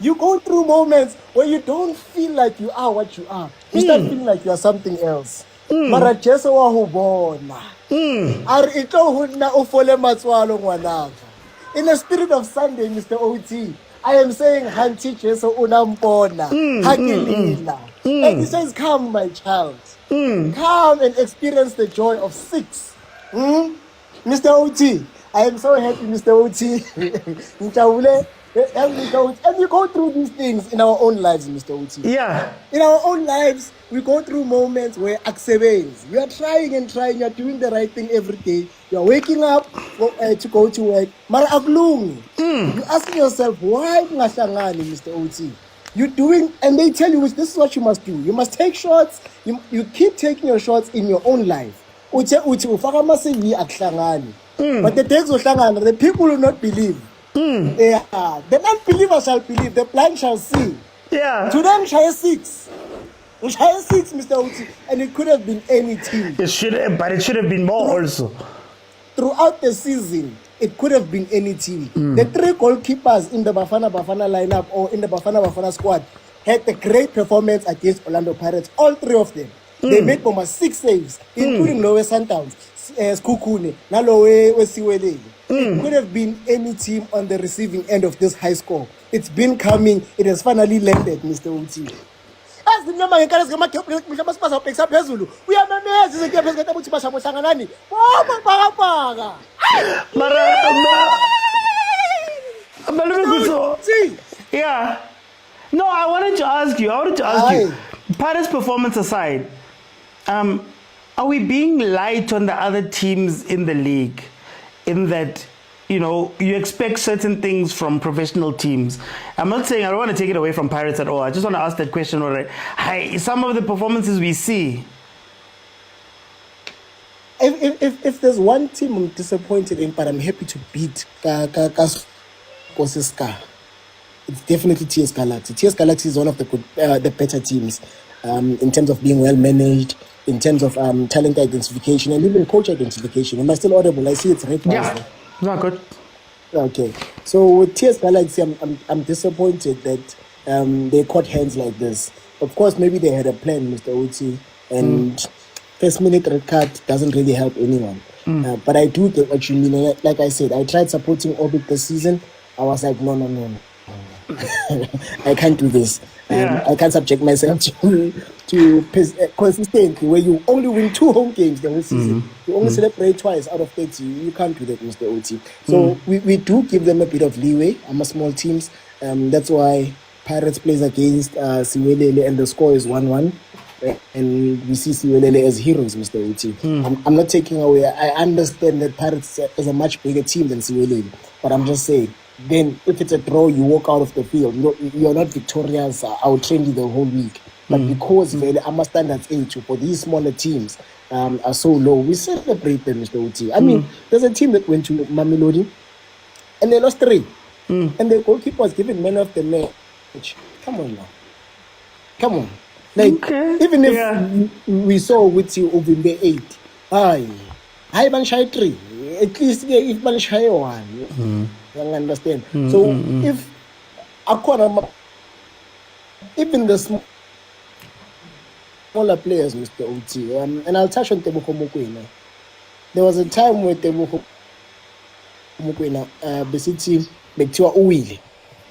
You go through moments where you don't feel like you are what you are. You start feeling like you are something else. Mara Jesu wa hubona. Ari ito hunna ufole matswalo ngwanaka. In the spirit of Sunday, Mr. OT, I am saying, Hanti Jesu unampona. Hakilila. And he says, come, my child. Come and experience the joy of 6. Mr. OT, I am so happy, Mr. OT. And we go through these things in our own lives, Mr. OT. Yeah. In our own lives, we go through moments where acceptance. You are trying and trying. You are doing the right thing every day. You are waking up to go to work. Mara aglung. You asking yourself, why ngashangani, Mr. OT? You doing, and they tell you this is what you must do. You must take shots. You keep taking your shots in your own life. But the days of the people will not believe. Yeah, the non-believer shall believe, the blind shall see. Yeah. To them, shall 6. Shall 6, Mr. Uti, and it could have been any team. But it should have been more also. Throughout the season, it could have been any team. The 3 goalkeepers in the Bafana lineup or in the Bafana squad had a great performance against Orlando Pirates. All 3 of them. They made almost 6 saves, including Lowe Sundowns, Skukune, Nalowe Wesiwele. It could have been any team on the receiving end of this high score. It's been coming. It has finally landed, Mr. Uti. As the number we are yeah. No, I wanted to ask you. Pirates' performance aside, are we being light on the other teams in the league? In that, you know, you expect certain things from professional teams. I'm not saying I don't want to take it away from Pirates at all. I just want to ask that question already. Some of the performances we see. If there's one team I'm disappointed in, but I'm happy to beat Kosiska, it's definitely TS Galaxy. TS Galaxy is one of the better teams in terms of being well managed, in terms of talent identification and even coach identification. Am I still audible? I see it's right now. Yeah, not good. Okay, so with TS Galaxy, I'm disappointed that they caught hands like this. Of course, maybe they had a plan, Mr. Uti, and first minute red card doesn't really help anyone. But I do get what you mean. Like I said, I tried supporting Orbit this season. I was like, no. I can't do this. I can't subject myself to consistently where you only win 2 home games the whole season. You only celebrate twice out of 30. You can't do that, Mr. OT. So we do give them a bit of leeway. I'm a small teams. That's why Pirates plays against Siwelele and the score is 1-1. And we see Siwelele as heroes, Mr. OT. I'm not taking away. I understand that Pirates is a much bigger team than Siwelele. But I'm just saying, then if it's a draw, you walk out of the field. You're not victorious. I'll train you the whole week. But because I'm a standards age for these smaller teams, are so low, we celebrate them, Mr. Oti. I mean, there's a team that went to Mamelodi and they lost 3. And the goalkeeper was given man of the match. Come on now. Come on. Like, even if we saw with you over the 8, I man shy 3. At least if man shy 1. You understand? So if even the smaller players, Mr. Oti, and I'll touch on Tebogo Mokwena. There was a time where Tebogo Mokwena, basically,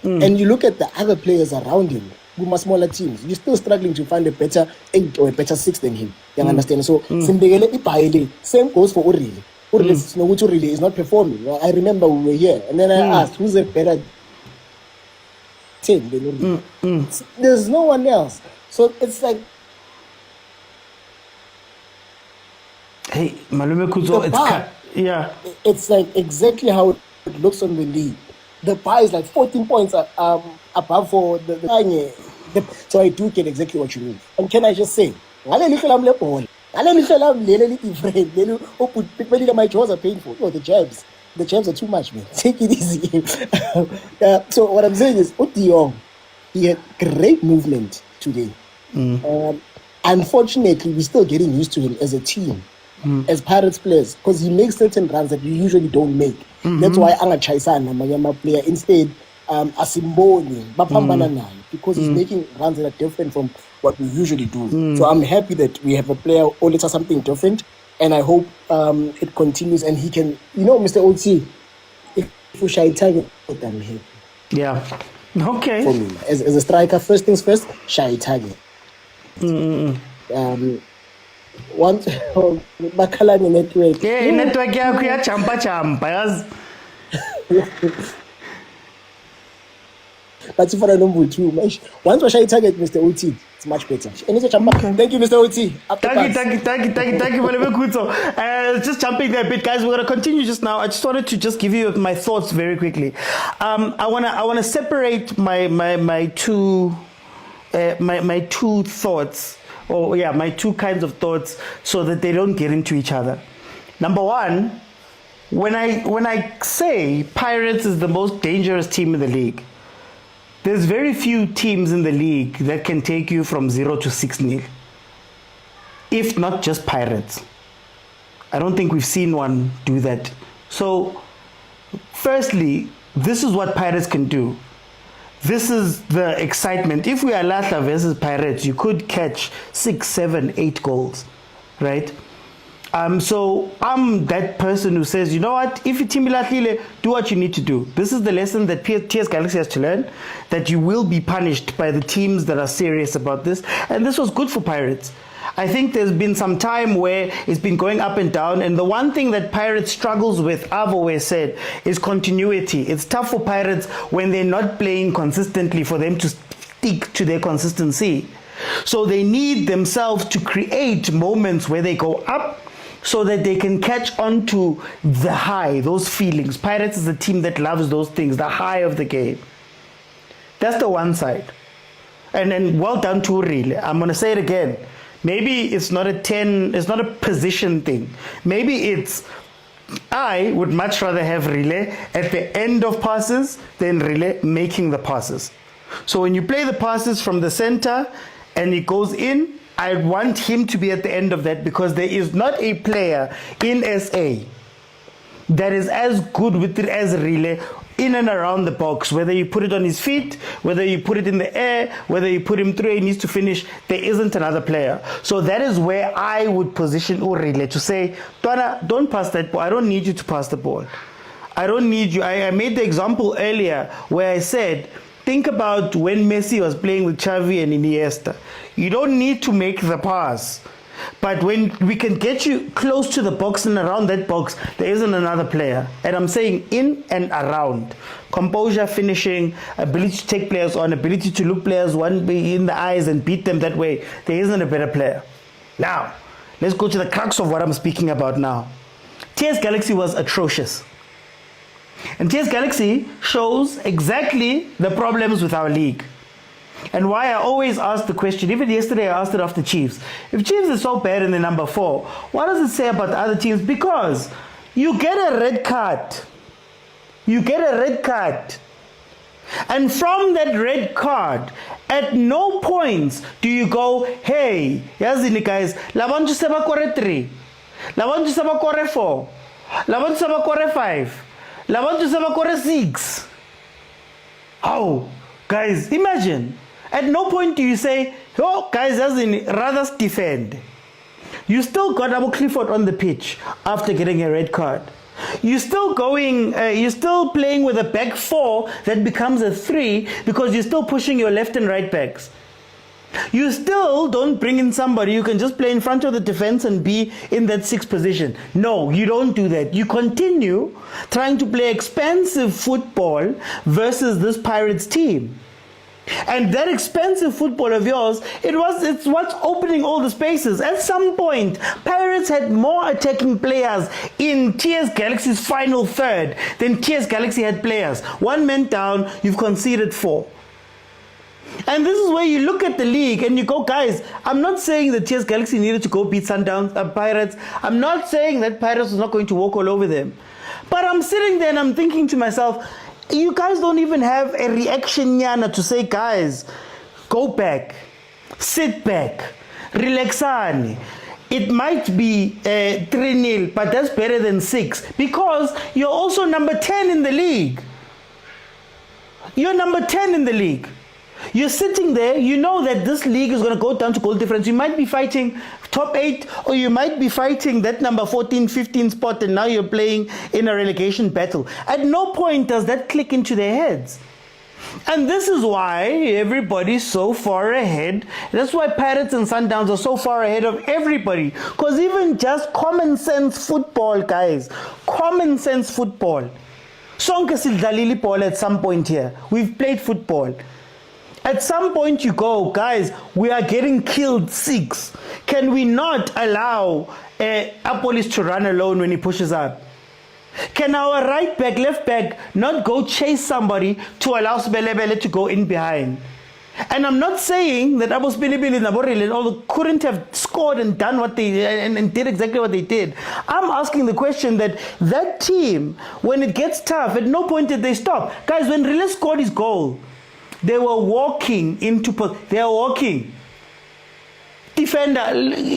and you look at the other players around him, who are smaller teams, you're still struggling to find a better 8 or a better 6 than him. You understand? So, same goes for Urili. Urili is not performing. I remember we were here, and then I asked, who's a better team than Urili? There's no one else. So, it's like, hey, Malume Kuzo, it's like exactly how it looks on the league. The bar is like 14 points above for the khanye. So I do get exactly what you mean. And can I just say, my jaws are painful. The jabs are too much, man. Take it easy. So what I'm saying is, Oti, he had great movement today. Unfortunately, we're still getting used to him as a team. As Pirates players, because he makes certain runs that you usually don't make. That's why Anga Chaisana, Mayama player, instead Asimboni, Bapambana nayo, because he's making runs that are different from what we usually do. So I'm happy that we have a player who does something different, and I hope it continues and he can, Mr. Oti, if you shy target, I'm happy. Yeah. Okay. For me, as a striker, first things first, shy target. Once Bakalani network. Yeah, network yakho champa yazi. But if I don't too much, once I target Mr. Oti, it's much better. And it's a champa. Thank you, Mr. Oti. Thank you, Malebekuto. Just jumping there a bit, guys. We're gonna continue just now. I just wanted to just give you my thoughts very quickly. I wanna separate my two thoughts. My two kinds of thoughts, so that they don't get into each other. Number one, when I say Pirates is the most dangerous team in the league, there's very few teams in the league that can take you from 0 to 6-0. If not just Pirates. I don't think we've seen one do that. So, firstly, this is what Pirates can do. This is the excitement. If we are Lahla versus Pirates, you could catch 6, 7, 8 goals, right? So I'm that person who says, you know what? If you team Lahlile, do what you need to do. This is the lesson that TS Galaxy has to learn, that you will be punished by the teams that are serious about this. And this was good for Pirates. I think there's been some time where it's been going up and down, and the one thing that Pirates struggles with, I've always said, is continuity. It's tough for Pirates when they're not playing consistently for them to stick to their consistency. So they need themselves to create moments where they go up so that they can catch on to the high, those feelings. Pirates is a team that loves those things, the high of the game. That's the one side. And then well done to Rile. I'm going to say it again. Maybe it's not it's not a position thing. Maybe it's, I would much rather have Rile at the end of passes than Rile making the passes. So when you play the passes from the center and it goes in, I want him to be at the end of that, because there is not a player in SA that is as good with it as Rile in and around the box. Whether you put it on his feet, whether you put it in the air, whether you put him through, he needs to finish. There isn't another player. So that is where I would position Rile to say, Twana, don't pass that ball. I don't need you to pass the ball. I don't need you. I made the example earlier where I said, think about when Messi was playing with Xavi and Iniesta. You don't need to make the pass. But when we can get you close to the box and around that box, there isn't another player. And I'm saying in and around. Composure, finishing, ability to take players on, ability to look players one in the eyes and beat them that way. There isn't a better player. Now, let's go to the crux of what I'm speaking about now. TS Galaxy was atrocious. And TS Galaxy shows exactly the problems with our league. And why I always ask the question, even yesterday I asked it after Chiefs. If Chiefs is so bad in the number 4, what does it say about the other teams? Because you get a red card. You get a red card. And from that red card, at no points do you go, hey, yazini guys, labantu sebakore 3, labantu sebakore 4, labantu sebakore 5, labantu sebakore 6. Oh, guys, imagine. At no point do you say, oh, guys, yazini, rather defend. You still got Abu Clifford on the pitch after getting a red card. You're still playing with a back 4 that becomes a 3 because you're still pushing your left and right backs. You still don't bring in somebody who can just play in front of the defense and be in that 6th position. No, you don't do that. You continue trying to play expensive football versus this Pirates team. And that expensive football of yours, it's what's opening all the spaces. At some point, Pirates had more attacking players in TS Galaxy's final third than TS Galaxy had players. 1 man down, you've conceded 4. And this is where you look at the league and you go, guys, I'm not saying that TS Galaxy needed to go beat Sundowns, Pirates. I'm not saying that Pirates was not going to walk all over them. But I'm sitting there and I'm thinking to myself, you guys don't even have a reaction yana to say, guys, go back, sit back, relaxani. It might be 3-0, but that's better than 6 because you're also number 10 in the league. You're number 10 in the league. You're sitting there, you know that this league is going to go down to goal difference. You might be fighting top 8 or you might be fighting that number 14, 15 spot and now you're playing in a relegation battle. At no point does that click into their heads. And this is why everybody's so far ahead. That's why Pirates and Sundowns are so far ahead of everybody. Because even just common sense football, guys, common sense football. Sonke sidlalile ball at some point here. We've played football. At some point you go, guys, we are getting killed 6. Can we not allow Apolis to run alone when he pushes up? Can our right back, left back not go chase somebody to allow Sibelebele to go in behind? And I'm not saying that Abo Sibelebele and Aborele couldn't have scored and done what they and did exactly what they did. I'm asking the question that team, when it gets tough, at no point did they stop. Guys, when Rile scored his goal, they were walking into... They are walking. Defender,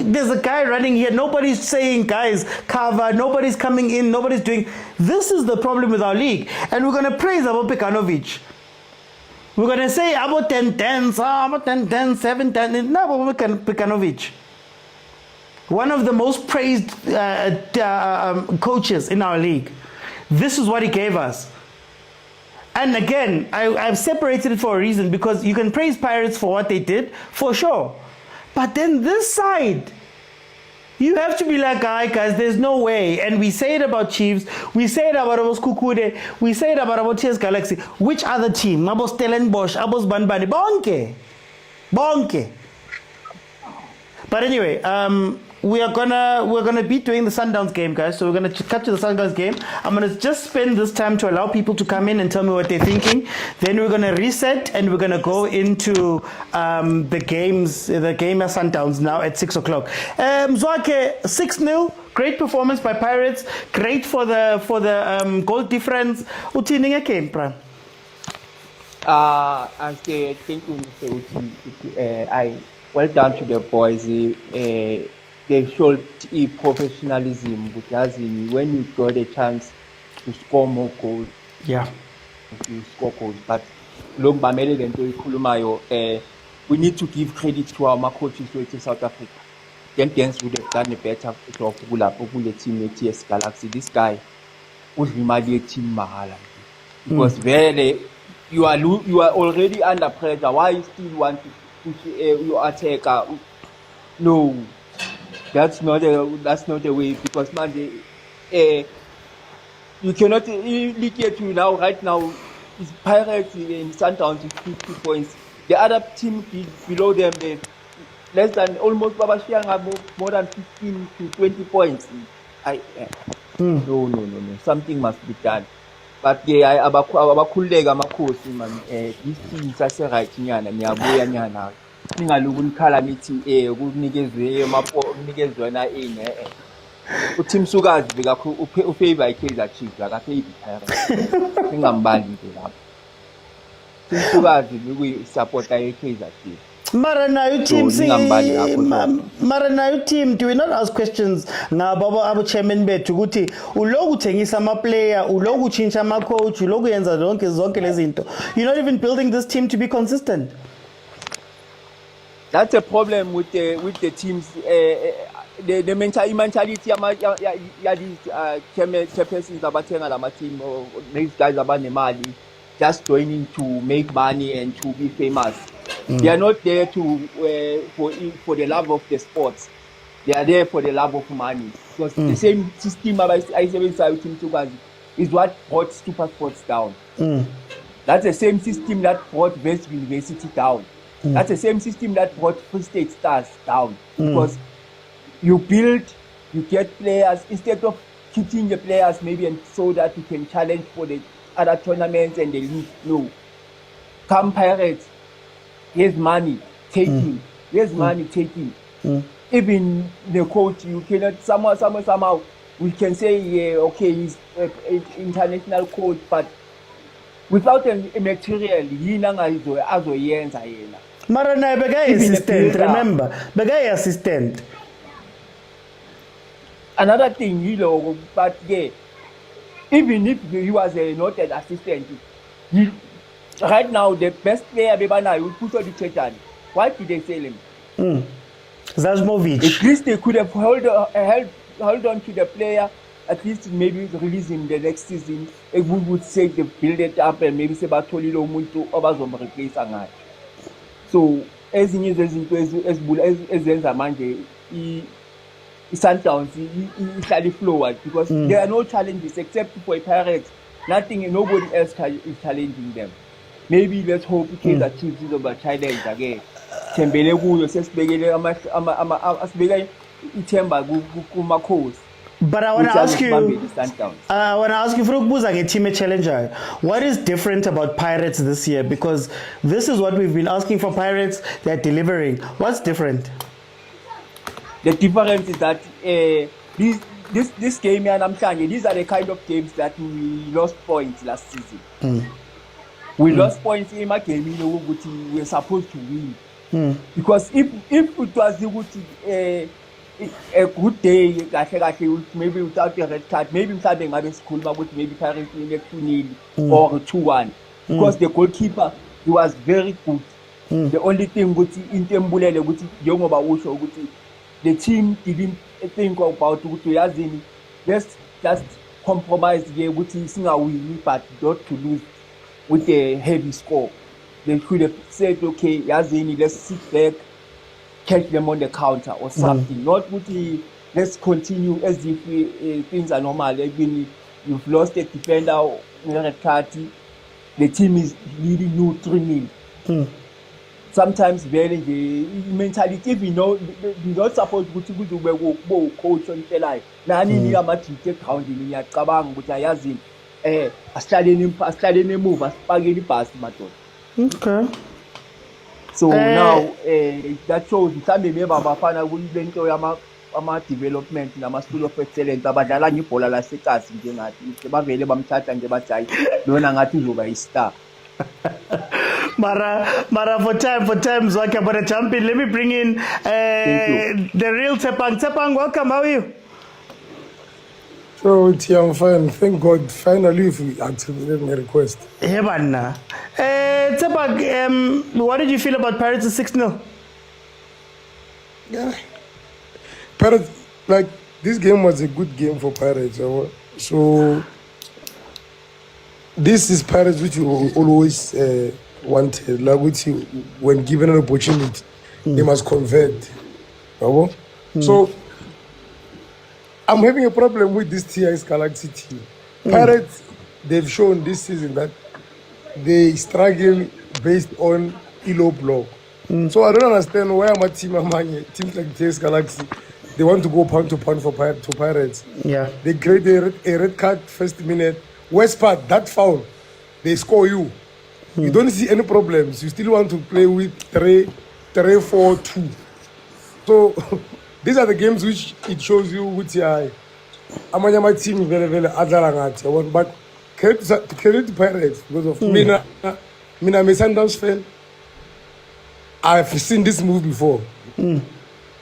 there's a guy running here. Nobody's saying, guys, cover. Nobody's coming in. Nobody's doing... This is the problem with our league. And we're going to praise Abo Pekanovic. We're going to say about 10-10, about 10-10, 7-10. No, Abo Pekanovic. One of the most praised coaches in our league. This is what he gave us. And again, I've separated it for a reason because you can praise Pirates for what they did, for sure. But then this side, you have to be like, guys, there's no way. And we say it about Chiefs, we say it about Abos Kukude, we say it about TS Galaxy. Which other team? Abos Stellenbosch, Abos Banbani, Bonke. But anyway, we're gonna be doing the Sundowns game, guys. So we're gonna cut to the Sundowns game. I'm gonna just spend this time to allow people to come in and tell me what they're thinking. Then we're gonna reset and we're gonna go into the game of Sundowns now at 6 o'clock. Zwake 6-0. Great performance by Pirates. Great for the goal difference. Utininga game, Pran. I'm thinking, Mr. well done to the boys. They showed professionalism, because when you got a chance to score more goals, yeah, you score goals. But long Mamelodi and Khulumayo, we need to give credit to our coaches in South Africa. Then Gens would have done a better job of the team at TS Galaxy. This guy would remind a team Mahala. Because you are already under pressure. Why you still want to push your attacker? No. That's not the way, because man, you cannot look at you now. Right now, it's Pirates in Sundowns with 50 points. The other team below them, they less than almost more than 15 to 20 points. No. Something must be done. But yeah, abakhuleka makhosi man this sase right nyana niyabuya nyana ningaluku nikhala nithi kunikezwe kunikezwe na ine uTeam Sukazi bekakho ufavor iKaizer Chiefs akafavor iPirates ngingambali nje lapho Team Sukazi bekuyi supporter yeKaizer Chiefs. Mara nayo team Mara nayo team, do we not ask questions ngababa abo chairman bethu ukuthi uloku uthengisa ama player, uloku uchincha ama coach, uloku yenza zonke lezi zinto. You're not even building this team to be consistent. That's a problem with the teams the mentality ya these chairpersons abathenga lama team or these guys abanemali just joining to make money and to be famous. They are not there to for the love of the sports. They are there for the love of money. Because the same system I is what brought super sports down. That's the same system that brought West University down. That's the same system that brought Free State Stars down. Because you build, you get players instead of keeping the players maybe and so that you can challenge for the other tournaments and the league. No. Come Pirates. Here's money taking. Here's money taking. Even the coach, you cannot somehow we can say okay, he's an international coach, but without a material, Mara na begay assistant, remember, begay assistant. Another thing, but yeah, even if he was not an assistant, right now the best player Bebana would put on the Chetan. Why did they sell him? Zazmovic. At least they could have held on to the player. At least maybe release him the next season. If we would say they build it up and maybe say Batoli Lomuntu Obazom replace Angat. So as in as Zamanje, Sundowns, he shall forward because there are no challenges except for Pirates. Nothing, nobody else is challenging them. Maybe let's hope Kaizer Chiefs is about challenge again. Tembele kuyo sesibekele asibeka ithemba kumakhosi. But I want to ask you, Frukbuza team challenger, what is different about Pirates this year? Because this is what we've been asking for Pirates, they're delivering. What's different? The difference is that this game, and I'm telling you, these are the kind of games that we lost points last season. We lost points in my game, we were supposed to win. Because if it was a good day, maybe without a red card, maybe something at school, but maybe Pirates in 2-0 or 2-1. Because the goalkeeper, he was very good. The only thing in Tembulele, the team didn't think about let's just compromise here with win, but not to lose with a heavy score. They could have said, okay, Yazini, let's sit back, catch them on the counter or something. Not with the, let's continue as if things are normal. Even you've lost a defender, the team is leading you 3-0. Sometimes very mentality, if you know, you're not supposed to go coach on the line. Nani ni amachi take count in ya kabang but Yazin a studying move as pagini pass matter. Okay. So now that shows some member bafana will then to ama development na ma school of excellence abadala nyi bola la sekasi njengathi bavele bamthatha nje bathi lona ngathi uzoba istar. Mara, for time, so I can jump in. Let me bring in the real Tepang. Tepang, welcome. How are you? So, I'm fine. Thank God. Finally, we accepted my request. Hey, man. Tepang, what did you feel about Pirates 6-0? Yeah. Pirates, like, this game was a good game for Pirates. So, this is Pirates which you always wanted. Like, which you, when given an opportunity, they must convert. So, I'm having a problem with this TI's Galaxy team. Pirates, they've shown this season that they struggle based on low block. So I don't understand why my teams like TI's Galaxy, they want to go pound to pound for Pirates. Yeah. They create a red card first minute. West part, that foul, they score you. You don't see any problems. You still want to play with 3-4-2. So these are the games which it shows you which my team very adala but credit to Pirates because of Mina Sundowns fan. I've seen this move before.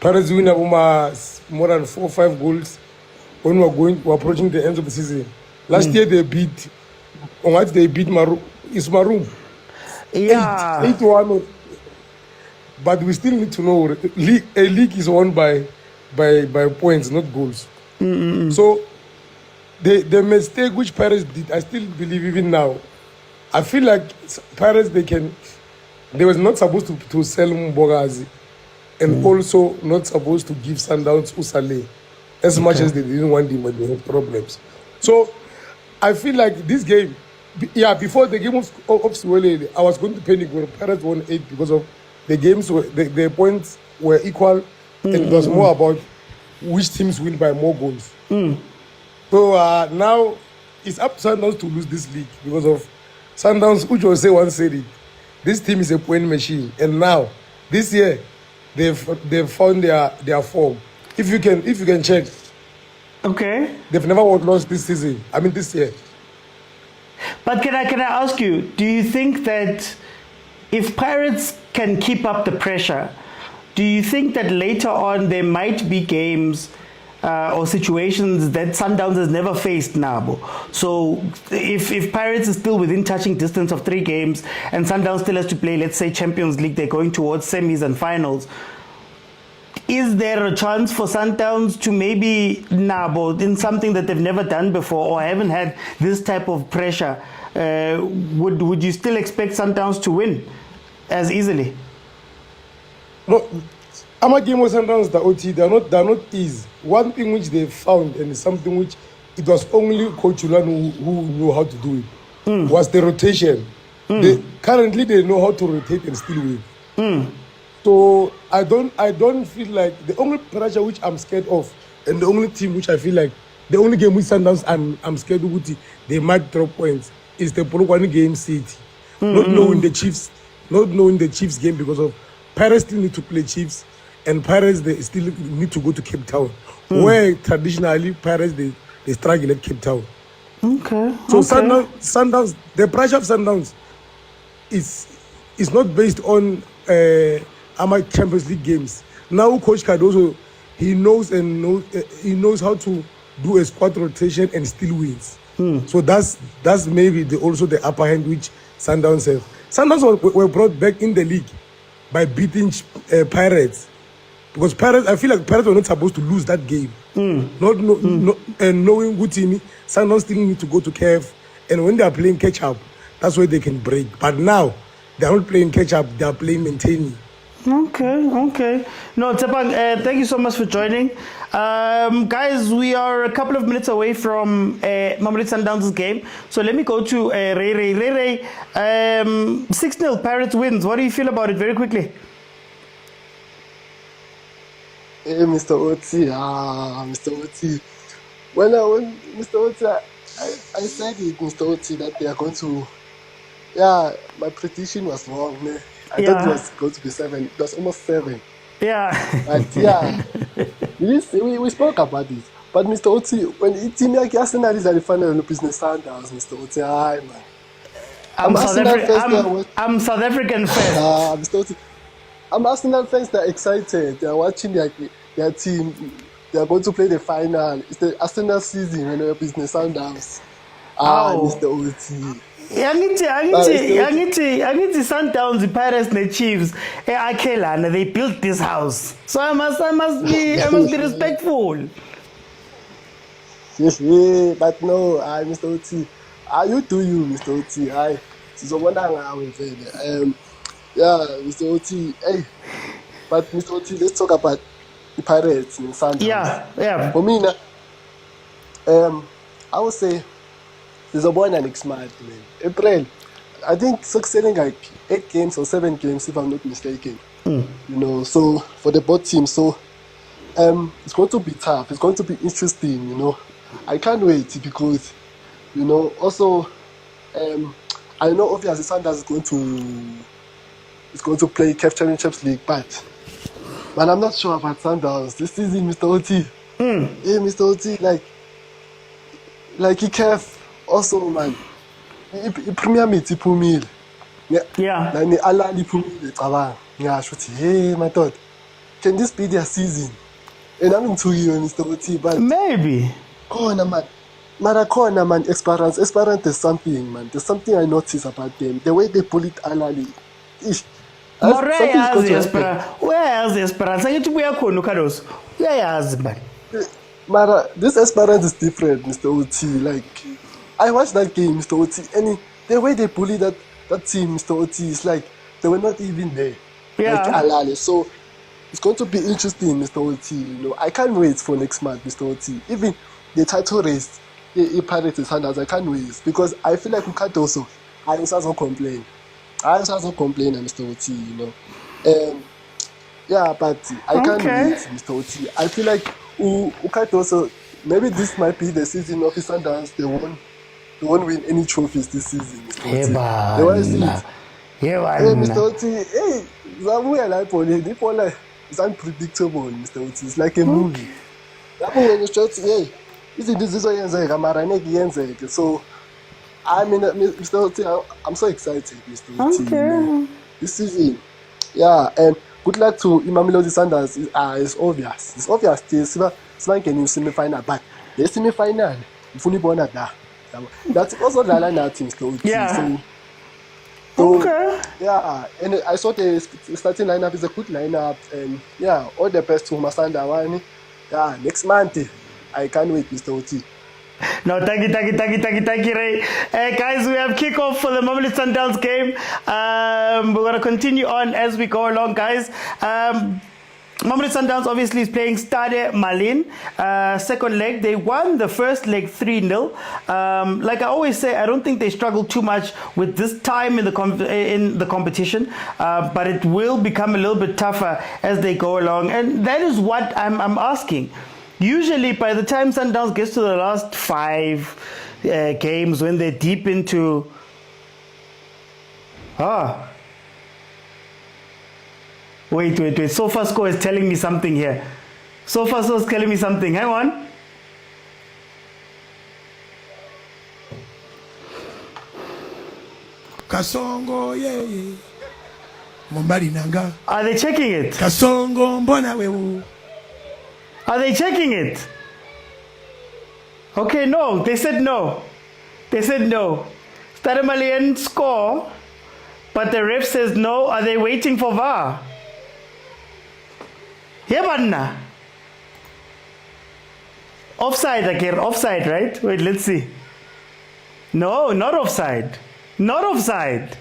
Pirates win more than 4 or 5 goals when we're approaching the end of the season. Last year they beat Maroon. Yeah. 8-1. But we still need to know a league is won by points, not goals. So the mistake which Pirates did, I still believe even now. I feel like Pirates they was not supposed to sell Mbogazi and also not supposed to give Sundowns Usale as much as they didn't want him when they had problems. So I feel like this game, before the game of Swelele, I was going to panic when Pirates won 8 because of the games the points were equal and it was more about which teams win by more goals. So now it's up to Sundowns to lose this league because of Sundowns, Ujo say once said it. This team is a point machine, and now this year they've found their form. If you can check, okay, they've never lost this season. I mean this year. But can I ask you? Do you think that if Pirates can keep up the pressure, do you think that later on there might be games or situations that Sundowns has never faced now? So if Pirates is still within touching distance of 3 games and Sundowns still has to play, let's say, Champions League, they're going towards semis and finals, is there a chance for Sundowns to maybe nabo in something that they've never done before or haven't had this type of pressure? Would you still expect Sundowns to win as easily? No, I'm a game with Sundowns, the OT, they're not easy. One thing which they found, and something which it was only Coach Rulani who knew how to do it, was the rotation. Currently they know how to rotate and still win. So I don't feel like the only pressure which I'm scared of, and the only team which I feel like the only game with Sundowns I'm scared of they might drop points is the Polokwane game City. Not knowing the Chiefs game because of Pirates still need to play Chiefs, and Pirates they still need to go to Cape Town, where traditionally Pirates they struggle at Cape Town. Okay. So Sundowns, the pressure of Sundowns is not based on Champions League games. Now Coach Cardoso, he knows how to do a squad rotation and still wins. So that's maybe also the upper hand which Sundowns have. Sundowns were brought back in the league by beating Pirates, because Pirates, I feel like Pirates were not supposed to lose that game. And knowing Gutini, Sundowns still need to go to CAF, and when they are playing catch up, that's where they can break. But now they are not playing catch up; they are playing maintaining. Okay. No, Tsepang, thank you so much for joining. Guys, we are a couple of minutes away from Mamelodi Sundowns' game. So let me go to Ray. Ray, 6-0 Pirates wins. What do you feel about it very quickly? Hey, Mr. Oti. Mr. Oti. When Mr. Oti, I said it, Mr. Oti, that they are going to... Yeah, my prediction was wrong. Man. I thought it was going to be 7. It was almost 7. Yeah. But yeah, we spoke about it. But Mr. Oti, when the team like Arsenal is at the final of Business Sundowns, Mr. Oti, man. I'm South African fan. Mr. Oti, I'm Arsenal fans that are excited. They are watching their team. They are going to play the final. It's the Arsenal season when they're Business Sundowns. Mr. Oti. Angithi Sundowns, the Pirates, the Chiefs, they built this house. So I must be respectful. Yes, but no, Mr. Oti. You do you, Mr. Oti. Yeah, Mr. Oti. Hey, but Mr. Oti, let's talk about the Pirates and Sundowns. Yeah. For me, I would say there's a boy next month, man. April, I think succeeding like 8 games or 7 games, if I'm not mistaken. You know, so for the both teams, so it's going to be tough. It's going to be interesting. You know, I can't wait because, you know, also I know obviously Sundowns is going to play CAF Champions League, but I'm not sure about Sundowns this season, Mr. OT. Yeah, Mr. OT, like CAF also, man. I-Premiership iphumile. Yeah. Nani Ahly iphumile cabanga. Ngisho ukuthi hey madoda. Can this be their season? And I'm into you, Mr. OT, but maybe. Khona man. Mara khona man, Esperance there's something, man. There's something I notice about them. The way they bullied Ahly. Ish. Where is the Esperance? Angithi buya khona uKadoso. Uyayazi man. Mara, this Esperance is different, Mr. OT. Like, I watched that game, Mr. OT, and the way they bullied that team, Mr. OT, is like they were not even there. Yeah. Like Ahly. So it's going to be interesting, Mr. OT. You know, I can't wait for next month, Mr. OT. Even the title race, Pirates and Sundowns, I can't wait because I feel like Ukadoso, I also complain. Mr. OT. You know, yeah, but I can't wait, Mr. OT. I feel like Ukadoso, maybe this might be the season of his Sundowns. They won't win any trophies this season, Mr. OT. They won't see it. Hey, Mr. OT, hey, it's unpredictable, Mr. OT. It's like a movie. When you start, hey, this is so I mean, Mr. OT, I'm so excited, Mr. OT. You know, this season, yeah, and good luck to Mamelodi Sundowns. It's obvious. It's obvious. Siba ngene semi-final, but the semi-final, ufuna ibona da. That's also the line team, Mr. OT. Yeah. So, yeah, and I saw the starting lineup is a good lineup, and yeah, all the best to Masanda. Yeah, next month, I can't wait, Mr. OT. No, thank you, Ray. Guys, we have kickoff for the Mamelodi Sundowns game. We're going to continue on as we go along, guys. Mamelodi Sundowns obviously is playing Stade Malien. Second leg, they won the first leg 3-0. Like I always say, I don't think they struggle too much with this time in the competition, but it will become a little bit tougher as they go along. And that is what I'm asking. Usually, by the time Sundowns gets to the last 5 games, when they're deep into... Wait. SofaScore is telling me something here. SofaScore is telling me something. Hang on. Kasongo, yeah. Mombari nanga. Are they checking it? Kasongo, mbona wewe. Are they checking it? Okay, no. They said no. Stade Malien score, but the ref says no. Are they waiting for VAR? Yeah, offside again. Offside, right? Wait, let's see. No, not offside. It's not offside.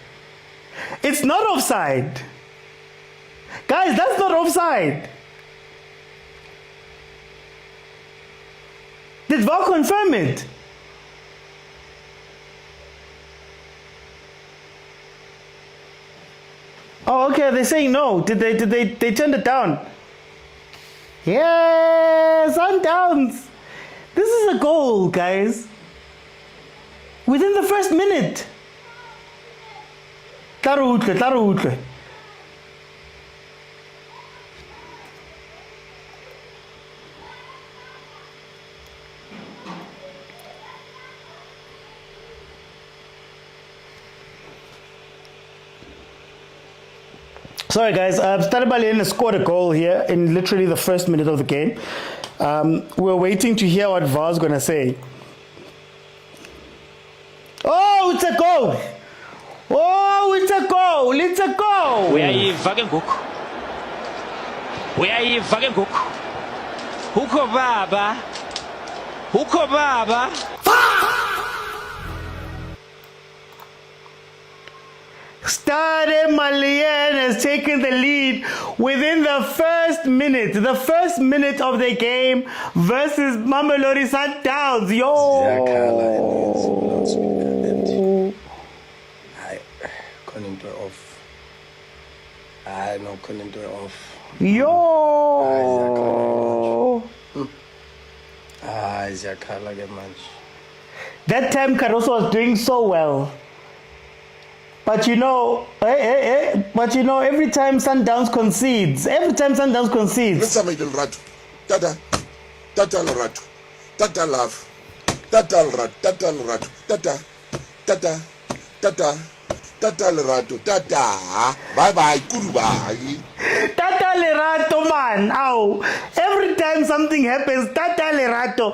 Guys, that's not offside. Did VAR confirm it? Oh, okay. They're saying no. Did they turn it down? Yeah, Sundowns. This is a goal, guys. Within the first minute. Tarutle. Sorry guys, Stade Malien scored a goal here in literally the first minute of the game. We're waiting to hear what VAR's gonna say. Oh, it's a goal! It's a goal! Uyayiva ke ngoku. Ukho baba. Stade Malien has taken the lead within the first minute of the game versus Mamelodi Sundowns. That time Caruso was doing so well. But you know, every time Sundowns concedes, Tata Lerato, Tata love, Tata Lerato, Tata Lerato, Tata, bye, goodbye. Tata Lerato, man. Ow. Every time something happens, Tata Lerato.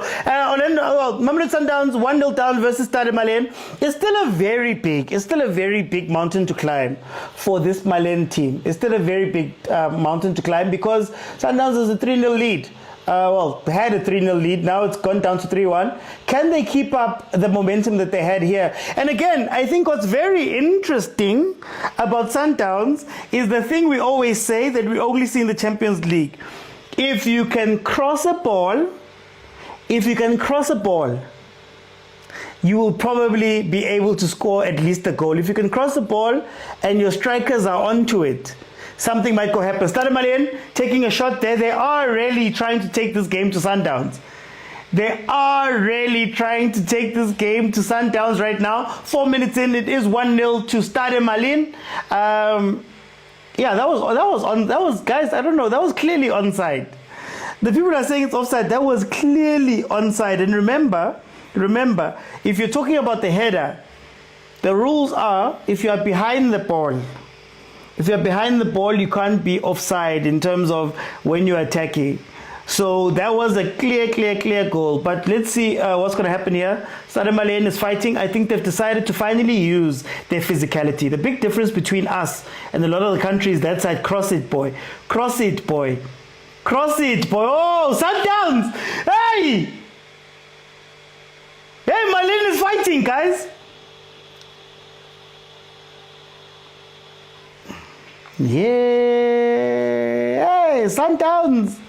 Mamelodi Sundowns 1-0 down versus Stade Malien. It's still a very big mountain to climb for this Malien team. It's still a very big mountain to climb because Sundowns has a 3-0 lead. They had a 3-0 lead. Now it's gone down to 3-1. Can they keep up the momentum that they had here? And again, I think what's very interesting about Sundowns is the thing we always say that we only see in the Champions League. If you can cross a ball, you will probably be able to score at least a goal. If you can cross the ball and your strikers are onto it, something might go happen. Stade Malien taking a shot there. They are really trying to take this game to Sundowns. They are really trying to take this game to Sundowns right now. 4 minutes in, it is 1-0 to Stade Malien. That was guys, I don't know, that was clearly onside. The people are saying it's offside. That was clearly onside. And remember, if you're talking about the header, the rules are if you are behind the ball, you can't be offside in terms of when you're attacking. So that was a clear goal. But let's see what's going to happen here. Stade Malien is fighting. I think they've decided to finally use their physicality. The big difference between us and a lot of the countries that side, cross it, boy. Oh, Sundowns! Hey, Malien is fighting, guys. Yeah, hey, Sundowns.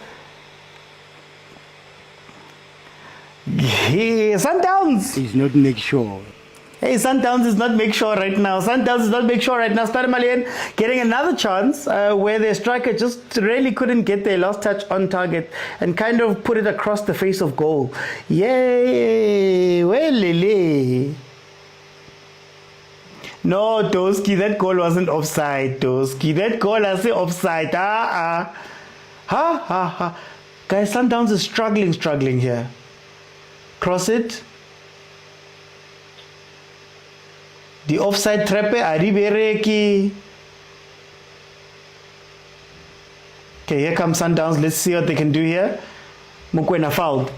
Yeah, Sundowns. He's not make sure. Hey, Sundowns is not make sure right now. Stade Malien getting another chance where their striker just really couldn't get their last touch on target and kind of put it across the face of goal. Yay, well, lele. No, Toski, that goal wasn't offside, Toski. That goal was offside. Guys, Sundowns is struggling here. Cross it. The offside trap aribereki. Okay, here comes Sundowns. Let's see what they can do here. Mokwena fouled.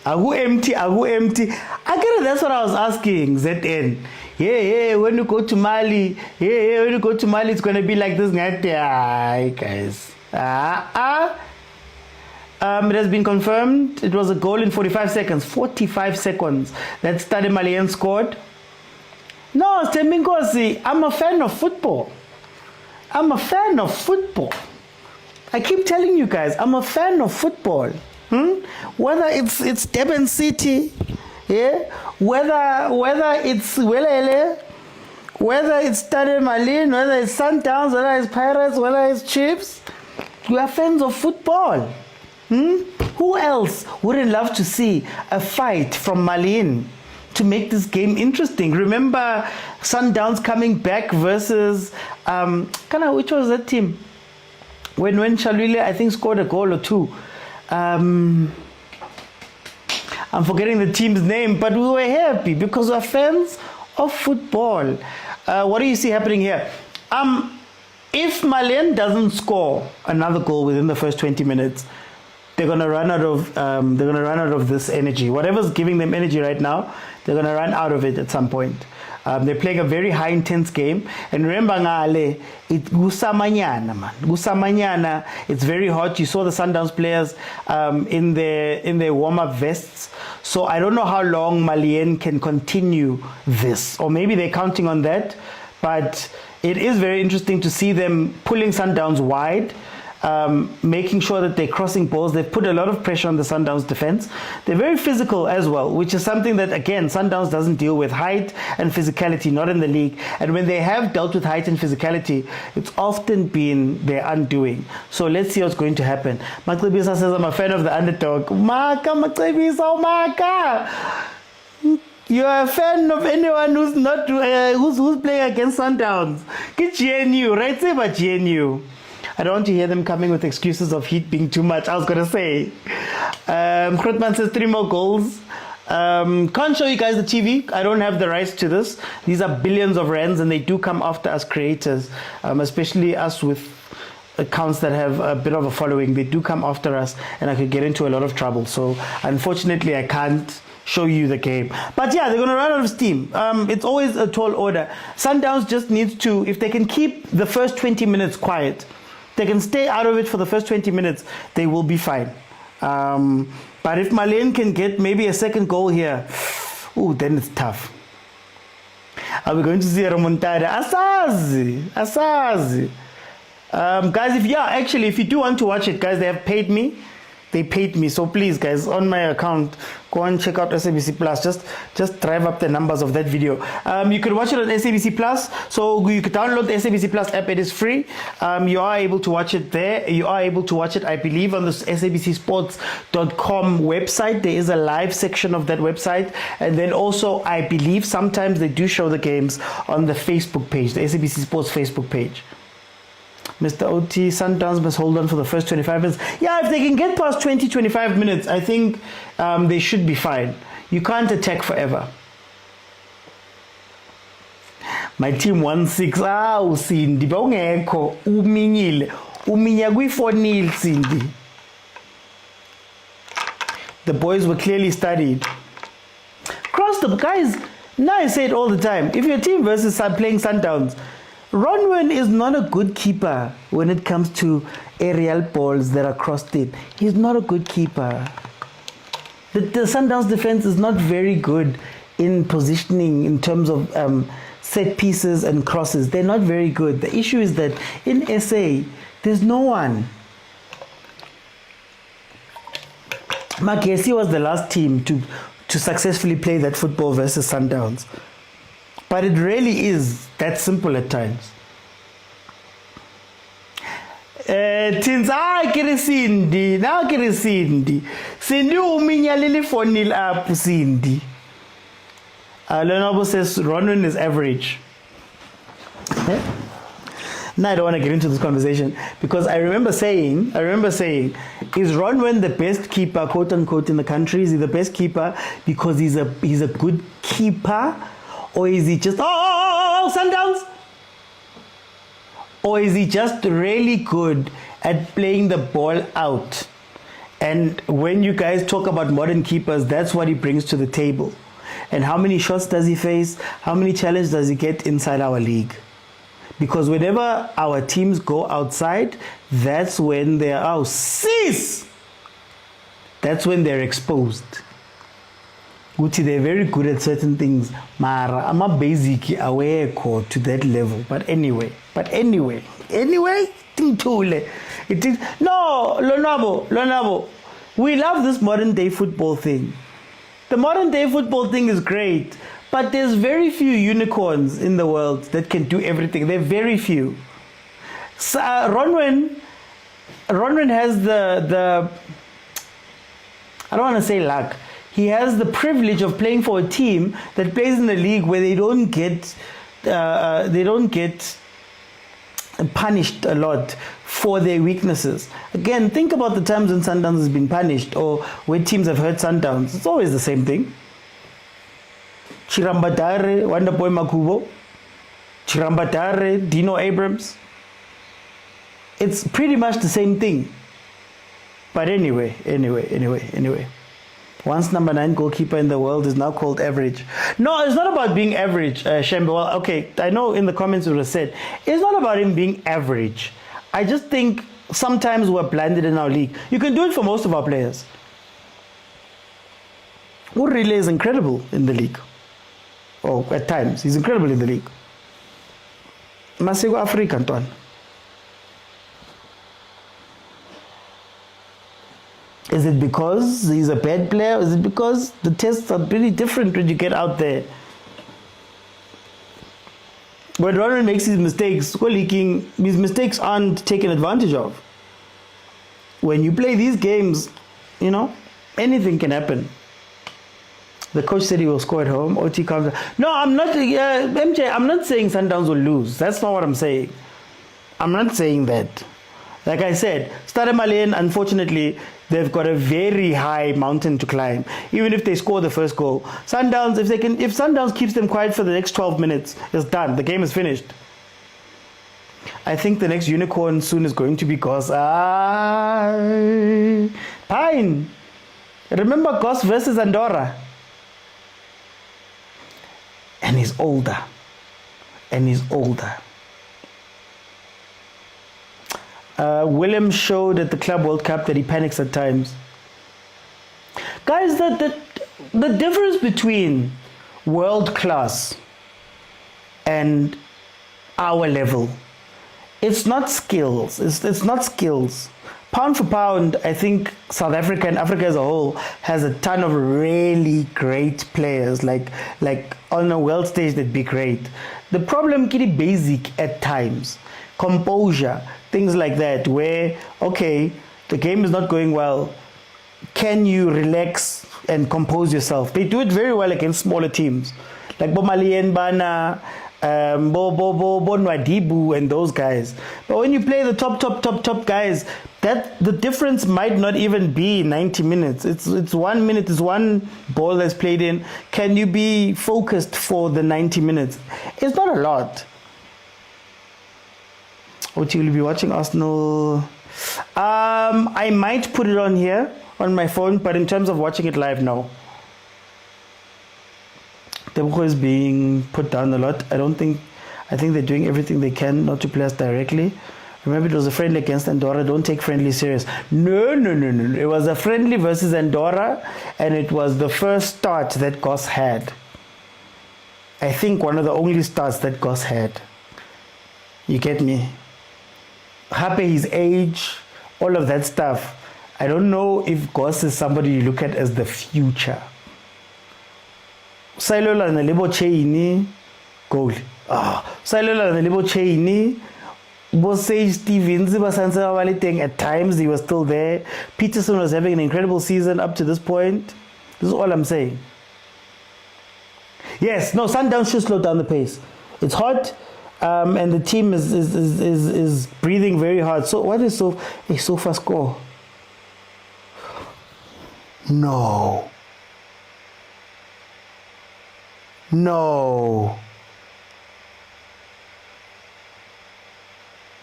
Agu empty. I guess that's what I was asking, ZN. Yeah, when you go to Mali, it's going to be like this. Guys. It has been confirmed. It was a goal in 45 seconds. 45 seconds. That Stade Malien scored. No, Stembinkosi, I'm a fan of football. I keep telling you guys, I'm a fan of football. Whether it's Durban City, whether it's Welele, whether it's Stade Malien, whether it's Sundowns, whether it's Pirates, whether it's Chiefs, we are fans of football. Who else wouldn't love to see a fight from Malien to make this game interesting? Remember Sundowns coming back versus which was that team? When Shalwile, I think, scored a goal or two. I'm forgetting the team's name, but we were happy because we're fans of football. What do you see happening here? If Malien doesn't score another goal within the first 20 minutes, they're gonna run out of this energy. Whatever's giving them energy right now, they're gonna run out of it at some point. They're playing a very high intense game, and remember ngale, gusamanyana, man. Gusamanyana, it's very hot. You saw the Sundowns players in their warm-up vests. So I don't know how long Malien can continue this, or maybe they're counting on that. But it is very interesting to see them pulling Sundowns wide. Making sure that they're crossing balls. They've put a lot of pressure on the Sundowns defense. They're very physical as well, which is something that, again, Sundowns doesn't deal with. Height and physicality, not in the league. And when they have dealt with height and physicality, it's often been their undoing. So let's see what's going to happen. Matsebisa says, I'm a fan of the underdog. Maka, Matsebisa, Maka! You are a fan of anyone who's not who's playing against Sundowns. Get GNU, right? Say about GNU. I don't want to hear them coming with excuses of heat being too much. I was gonna say. Krutman says 3 more goals. Can't show you guys the TV. I don't have the rights to this. These are billions of rands, and they do come after us creators, especially us with accounts that have a bit of a following. They do come after us, and I could get into a lot of trouble. So unfortunately, I can't show you the game. But yeah, they're going to run out of steam. It's always a tall order. Sundowns just needs to, if they can keep the first 20 minutes quiet, they can stay out of it for the first 20 minutes, they will be fine. But if Malien can get maybe a second goal here, ooh, then it's tough. Are we going to see a remontada? Asazi. Guys, if you do want to watch it, guys, they have paid me. They paid me, so please, guys, on my account, go and check out SABC Plus. Just drive up the numbers of that video. You can watch it on SABC Plus, so you can download the SABC Plus app. It is free. You are able to watch it there. You are able to watch it, I believe, on the sabcsports.com website. There is a live section of that website, and then also, I believe, sometimes they do show the games on the Facebook page, the SABC Sports Facebook page. Mr. OT, Sundowns must hold on for the first 25 minutes. Yeah, if they can get past 20-25 minutes, I think they should be fine. You can't attack forever. My team won 6. Usindi bawungekho uminyile. Uminya kwi-4-0 Sindi. The boys were clearly studied. Cross the guys. Now I say it all the time. If your team versus playing Sundowns, Ronwen is not a good keeper when it comes to aerial balls that are crossed in. He's not a good keeper. The Sundowns defense is not very good in positioning in terms of set pieces and crosses. They're not very good. The issue is that in SA, there's no one. Magesi was the last team to successfully play that football versus Sundowns. But it really is that simple at times. Cindy uminya lili 4-0 up Cindy. Leonardo says Ronwen is average. Now I don't want to get into this conversation because I remember saying, is Ronwen the best keeper, quote unquote, in the country? Is he the best keeper because he's a good keeper? Or is he just, Sundowns? Or is he just really good at playing the ball out? And when you guys talk about modern keepers, that's what he brings to the table. And how many shots does he face? How many challenges does he get inside our league? Because whenever our teams go outside, that's when they're, that's when they're exposed. They're very good at certain things. Mara, I'm not basic aware to that level. But anyway, it is no, Lonabo. We love this modern day football thing. The modern day football thing is great, but there's very few unicorns in the world that can do everything. There are very few. So, Ronwen has the I don't want to say luck. He has the privilege of playing for a team that plays in a league where they don't get punished a lot for their weaknesses. Again, think about the times when Sundowns has been punished or where teams have hurt Sundowns. It's always the same thing. Chirambatare, Wonderboy Makubo, Chirambatare, Dino Abrams. It's pretty much the same thing. But anyway. Once number 9 goalkeeper in the world is now called average. No, it's not about being average, Shembe. Well, okay, I know in the comments it was said, it's not about him being average. I just think sometimes we're blinded in our league. You can do it for most of our players. Urile is incredible in the league. Oh, at times, he's incredible in the league. Masego Africa, Antoine. Is it because he's a bad player? Is it because the tests are pretty different when you get out there? When Ronald makes his mistakes, his mistakes aren't taken advantage of. When you play these games, anything can happen. The coach said he will score at home. OT comes. No, I'm not. MJ, I'm not saying Sundowns will lose. That's not what I'm saying. I'm not saying that. Like I said, Stade Malien, unfortunately, they've got a very high mountain to climb. Even if they score the first goal, Sundowns, if Sundowns keeps them quiet for the next 12 minutes, it's done. The game is finished. I think the next unicorn soon is going to be Goss. Pine. Remember Goss versus Andorra? And he's older. William showed at the Club World Cup that he panics at times. Guys, the difference between world class and our level, it's not skills. It's not skills. Pound for pound, I think South Africa and Africa as a whole has a ton of really great players. Like on a world stage, they'd be great. The problem, kitty, basic at times. Composure, things like that, where, okay, the game is not going well. Can you relax and compose yourself? They do it very well against smaller teams. Like Malien, Bana, Nwadibu and those guys. But when you play the top guys, the difference might not even be 90 minutes. It's 1 minute, it's one ball that's played in. Can you be focused for the 90 minutes? It's not a lot. What you will be watching Arsenal? I might put it on here on my phone, but in terms of watching it live, no. Tebuko is being put down a lot. I think they're doing everything they can not to play us directly. Remember, it was a friendly against Andorra. Don't take friendly serious. No. It was a friendly versus Andorra, and it was the first start that Goss had. I think one of the only starts that Goss had. You get me? Happy his age, all of that stuff. I don't know if Goss is somebody you look at as the future. Sailola na lebo chaini goal. Sailola na lebo chaini. Bosage Stevens at times he was still there. Peterson was having an incredible season up to this point. This is all I'm saying. Yes, no, Sundowns should slow down the pace. It's hot, and the team is breathing very hard. So what is a Sofa score? No.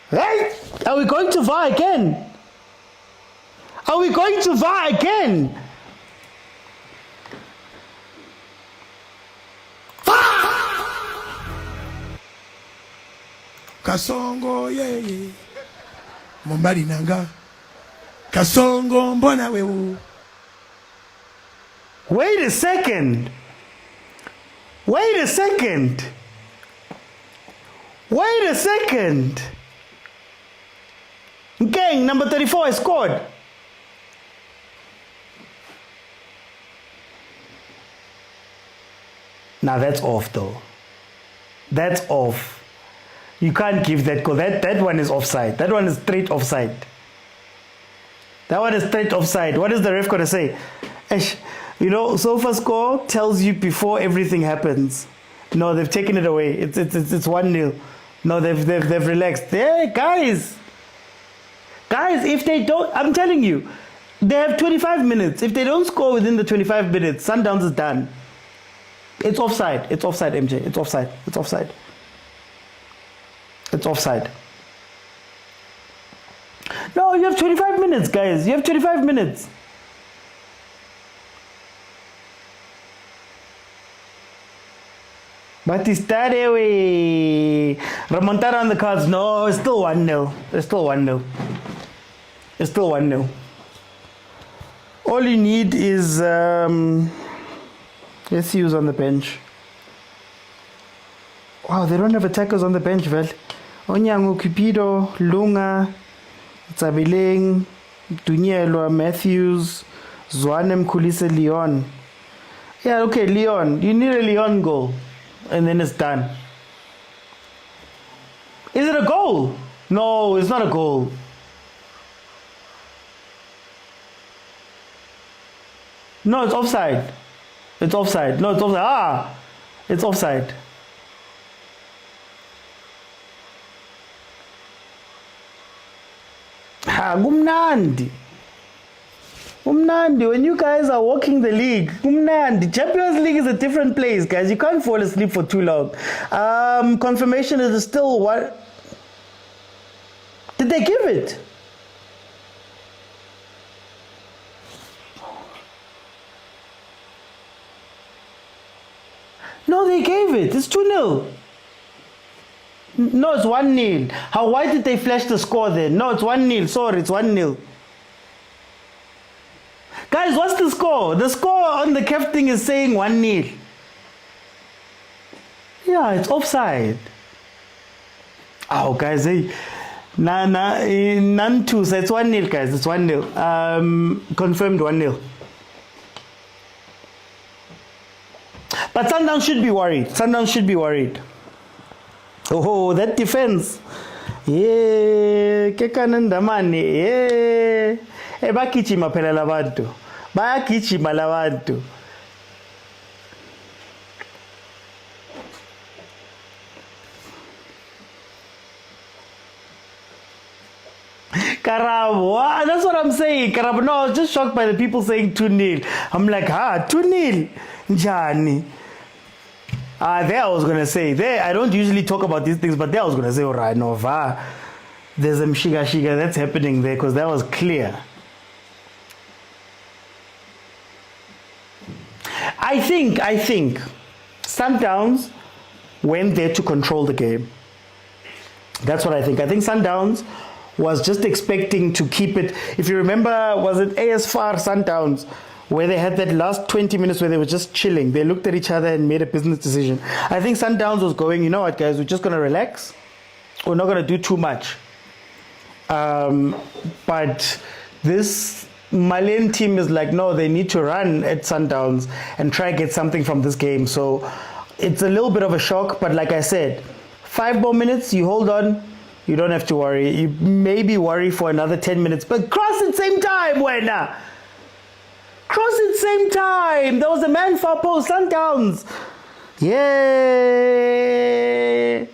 Right? Are we going to VAR again? Kasongo yeye Mombali nanga Kasongo mbona wewe. Wait a second. Gang, number 34 has scored. Now that's off though. That's off. You can't give that goal. That one is offside. That one is straight offside. What is the ref going to say? You know, Sofa score tells you before everything happens. No, they've taken it away. It's 1-0. No, they've relaxed. Hey, guys, if they don't, I'm telling you, they have 25 minutes. If they don't score within the 25 minutes, Sundowns is done. It's offside, MJ. It's offside. No, you have 25 minutes, guys. You have 25 minutes. Batista we remontada on the cards. No, it's still 1-0. It's still 1-0. All you need is let's see who's on the bench. Wow, they don't have attackers on the bench, Vel. Onyango, Cupido, Lunga, Tsabileng, Dunyelwa, Matthews, Zwanem, Kulise, Leon. Yeah, okay, Leon. You need a Leon goal. And then it's done. Is it a goal? No, it's not a goal. No, it's offside. It's offside. No, it's offside. Ah, it's offside. Gumnandi. Gumnandi, when you guys are walking the league, Gumnandi. Champions League is a different place, guys. You can't fall asleep for too long. Confirmation is still what? Did they give it? No, they gave it. It's 2-0. No, it's 1-0. Why did they flash the score then? No, it's 1-0. Sorry, it's 1-0. Guys, what's the score? The score on the CAF thing is saying 1-0. Yeah, it's offside. Oh, guys, hey. None two. So it's 1-0, guys. It's 1-0. Confirmed 1-0. But Sundowns should be worried. Sundowns should be worried. Oh, that defense. Yeah, kekananda mani. Yeah. Bakijima phela labantu. Bayagijima labantu. Karabo. That's what I'm saying. Karabo. No, I was just shocked by the people saying 2-0. I'm like, 2-0. Njani. There I was going to say, there I don't usually talk about these things, but there I was going to say, all right, no, there's a shiga that's happening there because that was clear. I think Sundowns went there to control the game. That's what I think. I think Sundowns was just expecting to keep it. If you remember, was it ASFAR Sundowns, where they had that last 20 minutes where they were just chilling. They looked at each other and made a business decision. I think Sundowns was going, you know what, guys, we're just going to relax. We're not going to do too much. But this Malian team is like, no, they need to run at Sundowns and try to get something from this game. So it's a little bit of a shock. But like I said, 5 more minutes, you hold on. You don't have to worry. You maybe worry for another 10 minutes. But cross at the same time, Wena. Cross at the same time. There was a man far post. Sundowns. Yeah.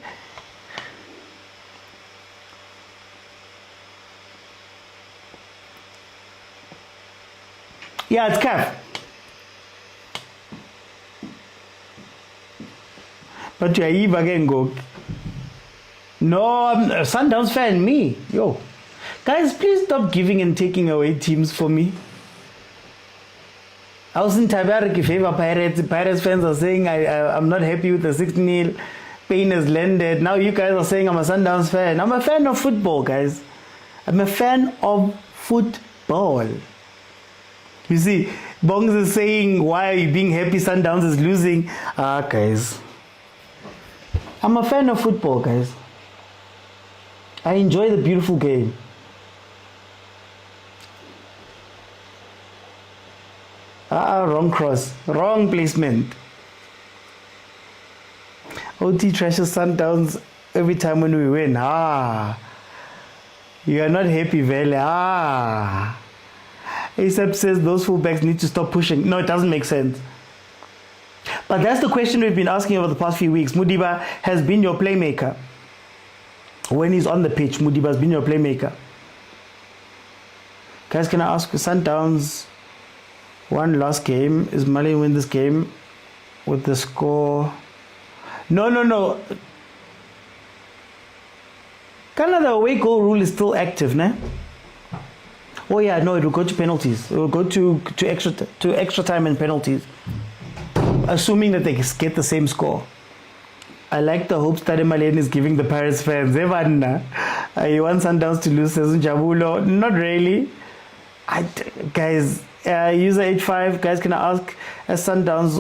Yeah, it's CAF. But you're Eve again, go. No, I'm a Sundowns fan, me. Yo. Guys, please stop giving and taking away teams for me. I was in Tabarak in favor Pirates. Pirates fans are saying I'm not happy with the 6-0. Pain has landed. Now you guys are saying I'm a Sundowns fan. I'm a fan of football, guys. I'm a fan of football. You see, Bongs is saying, why are you being happy Sundowns is losing? Guys. I'm a fan of football, guys. I enjoy the beautiful game. Wrong cross. Wrong placement. OT trashes Sundowns every time when we win. You are not happy, Vele. ASAP says those fullbacks need to stop pushing. No, it doesn't make sense. But that's the question we've been asking over the past few weeks. Mudiba has been your playmaker. When he's on the pitch, Mudiba has been your playmaker. Guys, can I ask Sundowns one last game? Is Mali win this game with the score? No. Canada away goal rule is still active, ne? Oh yeah, no, it will go to penalties. It will go to extra time and penalties. Assuming that they get the same score. I like the hope Stade Malien is giving the Pirates fans. You want Sundowns to lose, says Jabulo. Not really. Guys, user H5, guys, can I ask as Sundowns?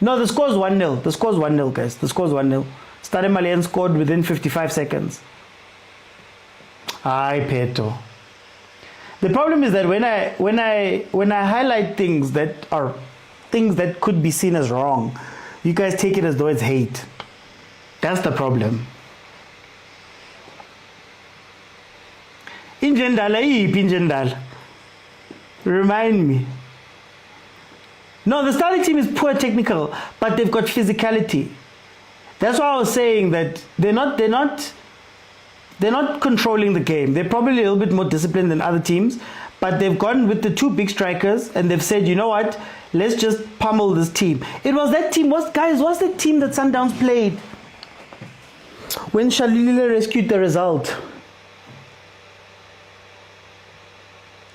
No, the score is 1-0. The score is 1-0, guys. The score is 1-0. Stade Malien scored within 55 seconds. Ay, Peto. The problem is that when I highlight things that are things that could be seen as wrong, you guys take it as though it's hate. That's the problem. Injendala, Injendala. Remind me. No, the starting team is poor technical, but they've got physicality. That's why I was saying that they're not controlling the game. They're probably a little bit more disciplined than other teams, but they've gone with the two big strikers and they've said, you know what, let's just pummel this team. It was that team, what's the team that Sundowns played when Shalile rescued the result?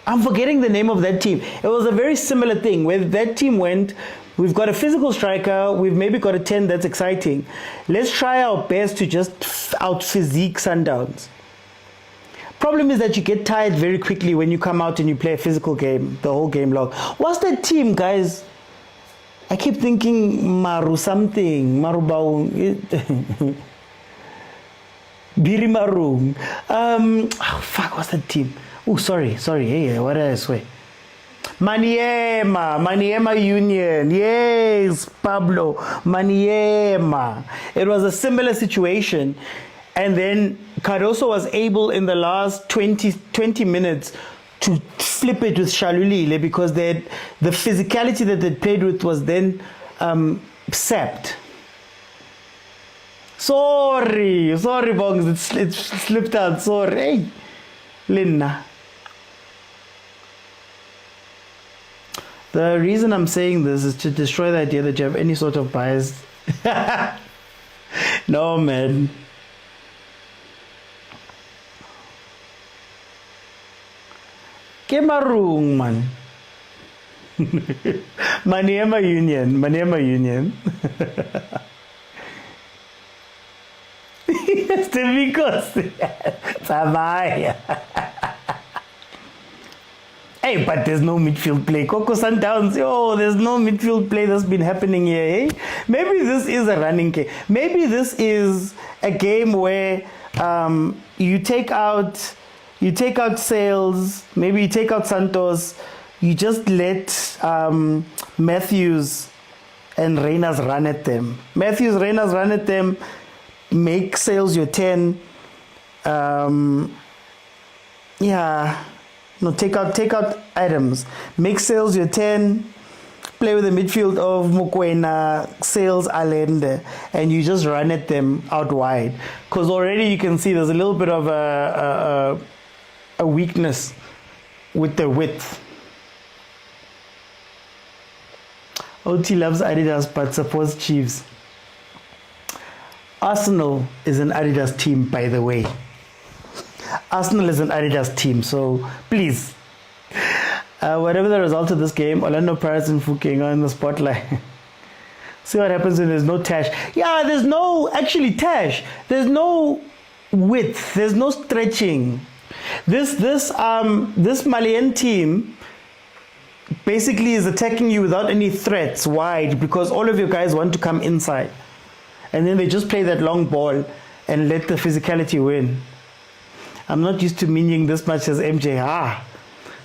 I'm forgetting the name of that team. It was a very similar thing where that team went, we've got a physical striker, we've maybe got a 10 that's exciting. Let's try our best to just out-physique Sundowns. Problem is that you get tired very quickly when you come out and you play a physical game, the whole game long. What's that team, guys? I keep thinking Maru something, Marubau. Biri Maru. What's that team? Oh, sorry. Hey, what did I say? Maniema Union. Yes, Pablo. Maniema. It was a similar situation. And then Cardoso was able in the last 20 minutes to flip it with Shalulile because the physicality that they played with was then sapped. Sorry, Bongs. It slipped out. Sorry. Hey, Linna. The reason I'm saying this is to destroy the idea that you have any sort of bias. No, man. Kemarung, man. Maniema Union. Stevicos. Samaya. Hey, but there's no midfield play. Coco Sundowns, there's no midfield play that's been happening here. Eh? Maybe this is a running game. Maybe this is a game where you take out Sales, maybe you take out Santos, you just let Matthews and Reyners run at them. Reyners run at them, make Sales your 10. No, take out Adams. Make Sales your 10. Play with the midfield of Mokwena, Sales, Allende, and you just run at them out wide. Because already you can see there's a little bit of a weakness with the width. OT loves Adidas but supports Chiefs. Arsenal is an Adidas team, by the way. Arsenal is an Adidas team, so please, whatever the result of this game, Orlando Pirates and Fuking are in the spotlight. See what happens when there's no Tash. Yeah, there's no Tash. There's no width. There's no stretching. This Malien team basically is attacking you without any threats wide because all of your guys want to come inside, and then they just play that long ball and let the physicality win. I'm not used to meaning this much as MJ.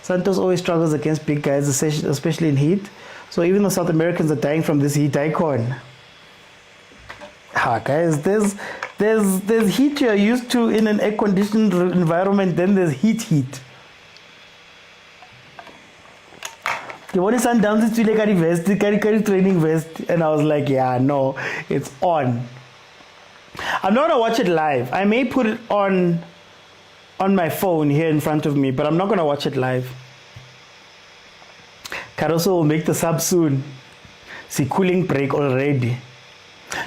Santos always struggles against big guys, especially in heat. So even though South Americans are dying from this heat icon. Guys, there's heat you're used to in an air-conditioned environment, then there's heat. You want to Sundowns is like a vest, carry training vest, and I was like, yeah, no, it's on. I'm not gonna watch it live. I may put it on my phone here in front of me, but I'm not going to watch it live. Caruso will make the sub soon. See, cooling break already.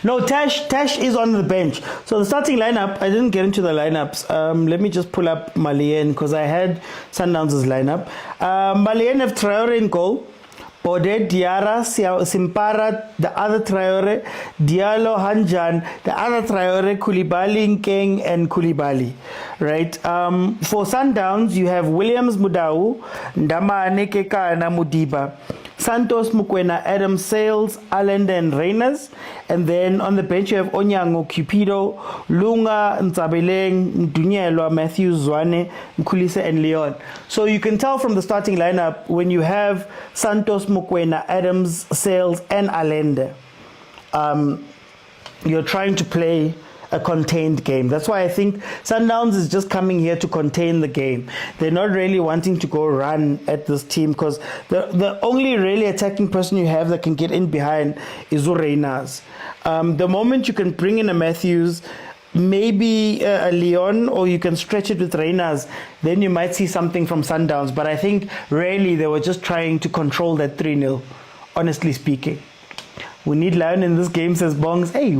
No, Tash is on the bench. So the starting lineup, I didn't get into the lineups. Let me just pull up Malien because I had Sundowns' lineup. Malien have Traore in goal. Bode, Diarra, Simpara, the other Traore, Diallo, Hanjan, the other Traore, Koulibaly, Nkeng, and Koulibaly. Right? For Sundowns, you have Williams, Mudau, Ndamane, Keka, and Mudiba. Santos, Mokwena, Adam, Sales, Allende, and Reyners. And then on the bench you have Onyango, Cupido, Lunga, Nzabeleng, Ndunyelwa, Matthews, Zwane, Nkulise, and Leon. So you can tell from the starting lineup when you have Santos, Mokwena, Adams, Sales, and Allende, you're trying to play a contained game. That's why I think Sundowns is just coming here to contain the game. They're not really wanting to go run at this team because the only really attacking person you have that can get in behind is Ureinas. The moment you can bring in a Matthews, maybe a Leon, or you can stretch it with Reinas, then you might see something from Sundowns. But I think really they were just trying to control that 3-0, honestly speaking. We need Lion in this game, says Bongs. Hey,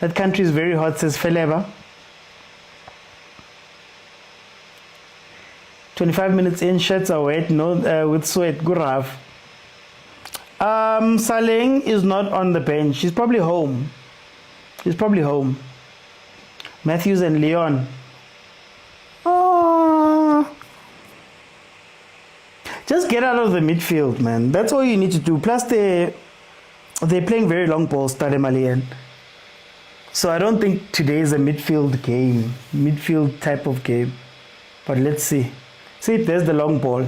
that country is very hot, says Feleba. 25 minutes in, shirts are wet, no, with sweat, Gurav. Saleng is not on the bench. She's probably home. Matthews and Leon. Oh. Just get out of the midfield, man. That's all you need to do. Plus, they're playing very long balls, Stade Malien. So I don't think today is a midfield type of game. But let's see. See, there's the long ball.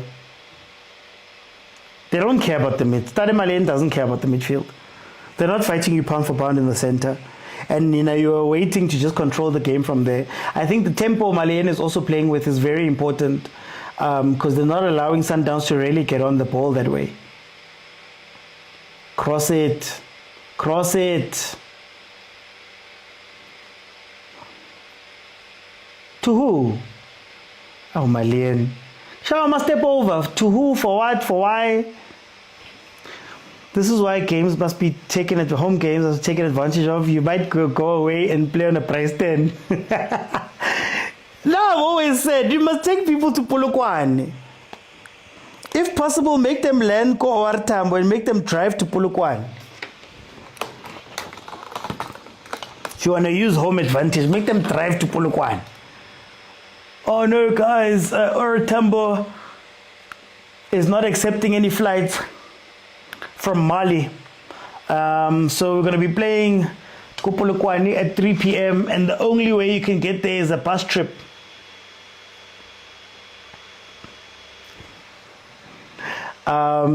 They don't care about the mid. Stade Malien doesn't care about the midfield. They're not fighting you pound for pound in the center. And you're waiting to just control the game from there. I think the tempo Malien is also playing with is very important because they're not allowing Sundowns to really get on the ball that way. Cross it. To who? Oh, Malien. Shaw must step over. To who? For what? For why? This is why games must be taken at home games are taken advantage of. You might go away and play on a price 10. No, I've always said you must take people to Polokwane. If possible, make them land Kowartambo and make them drive to Polokwane. If you want to use home advantage, make them drive to Polokwane. Oh no, guys, Oratambo is not accepting any flights from Mali. So we're going to be playing Polokwane at 3 p.m. and the only way you can get there is a bus trip.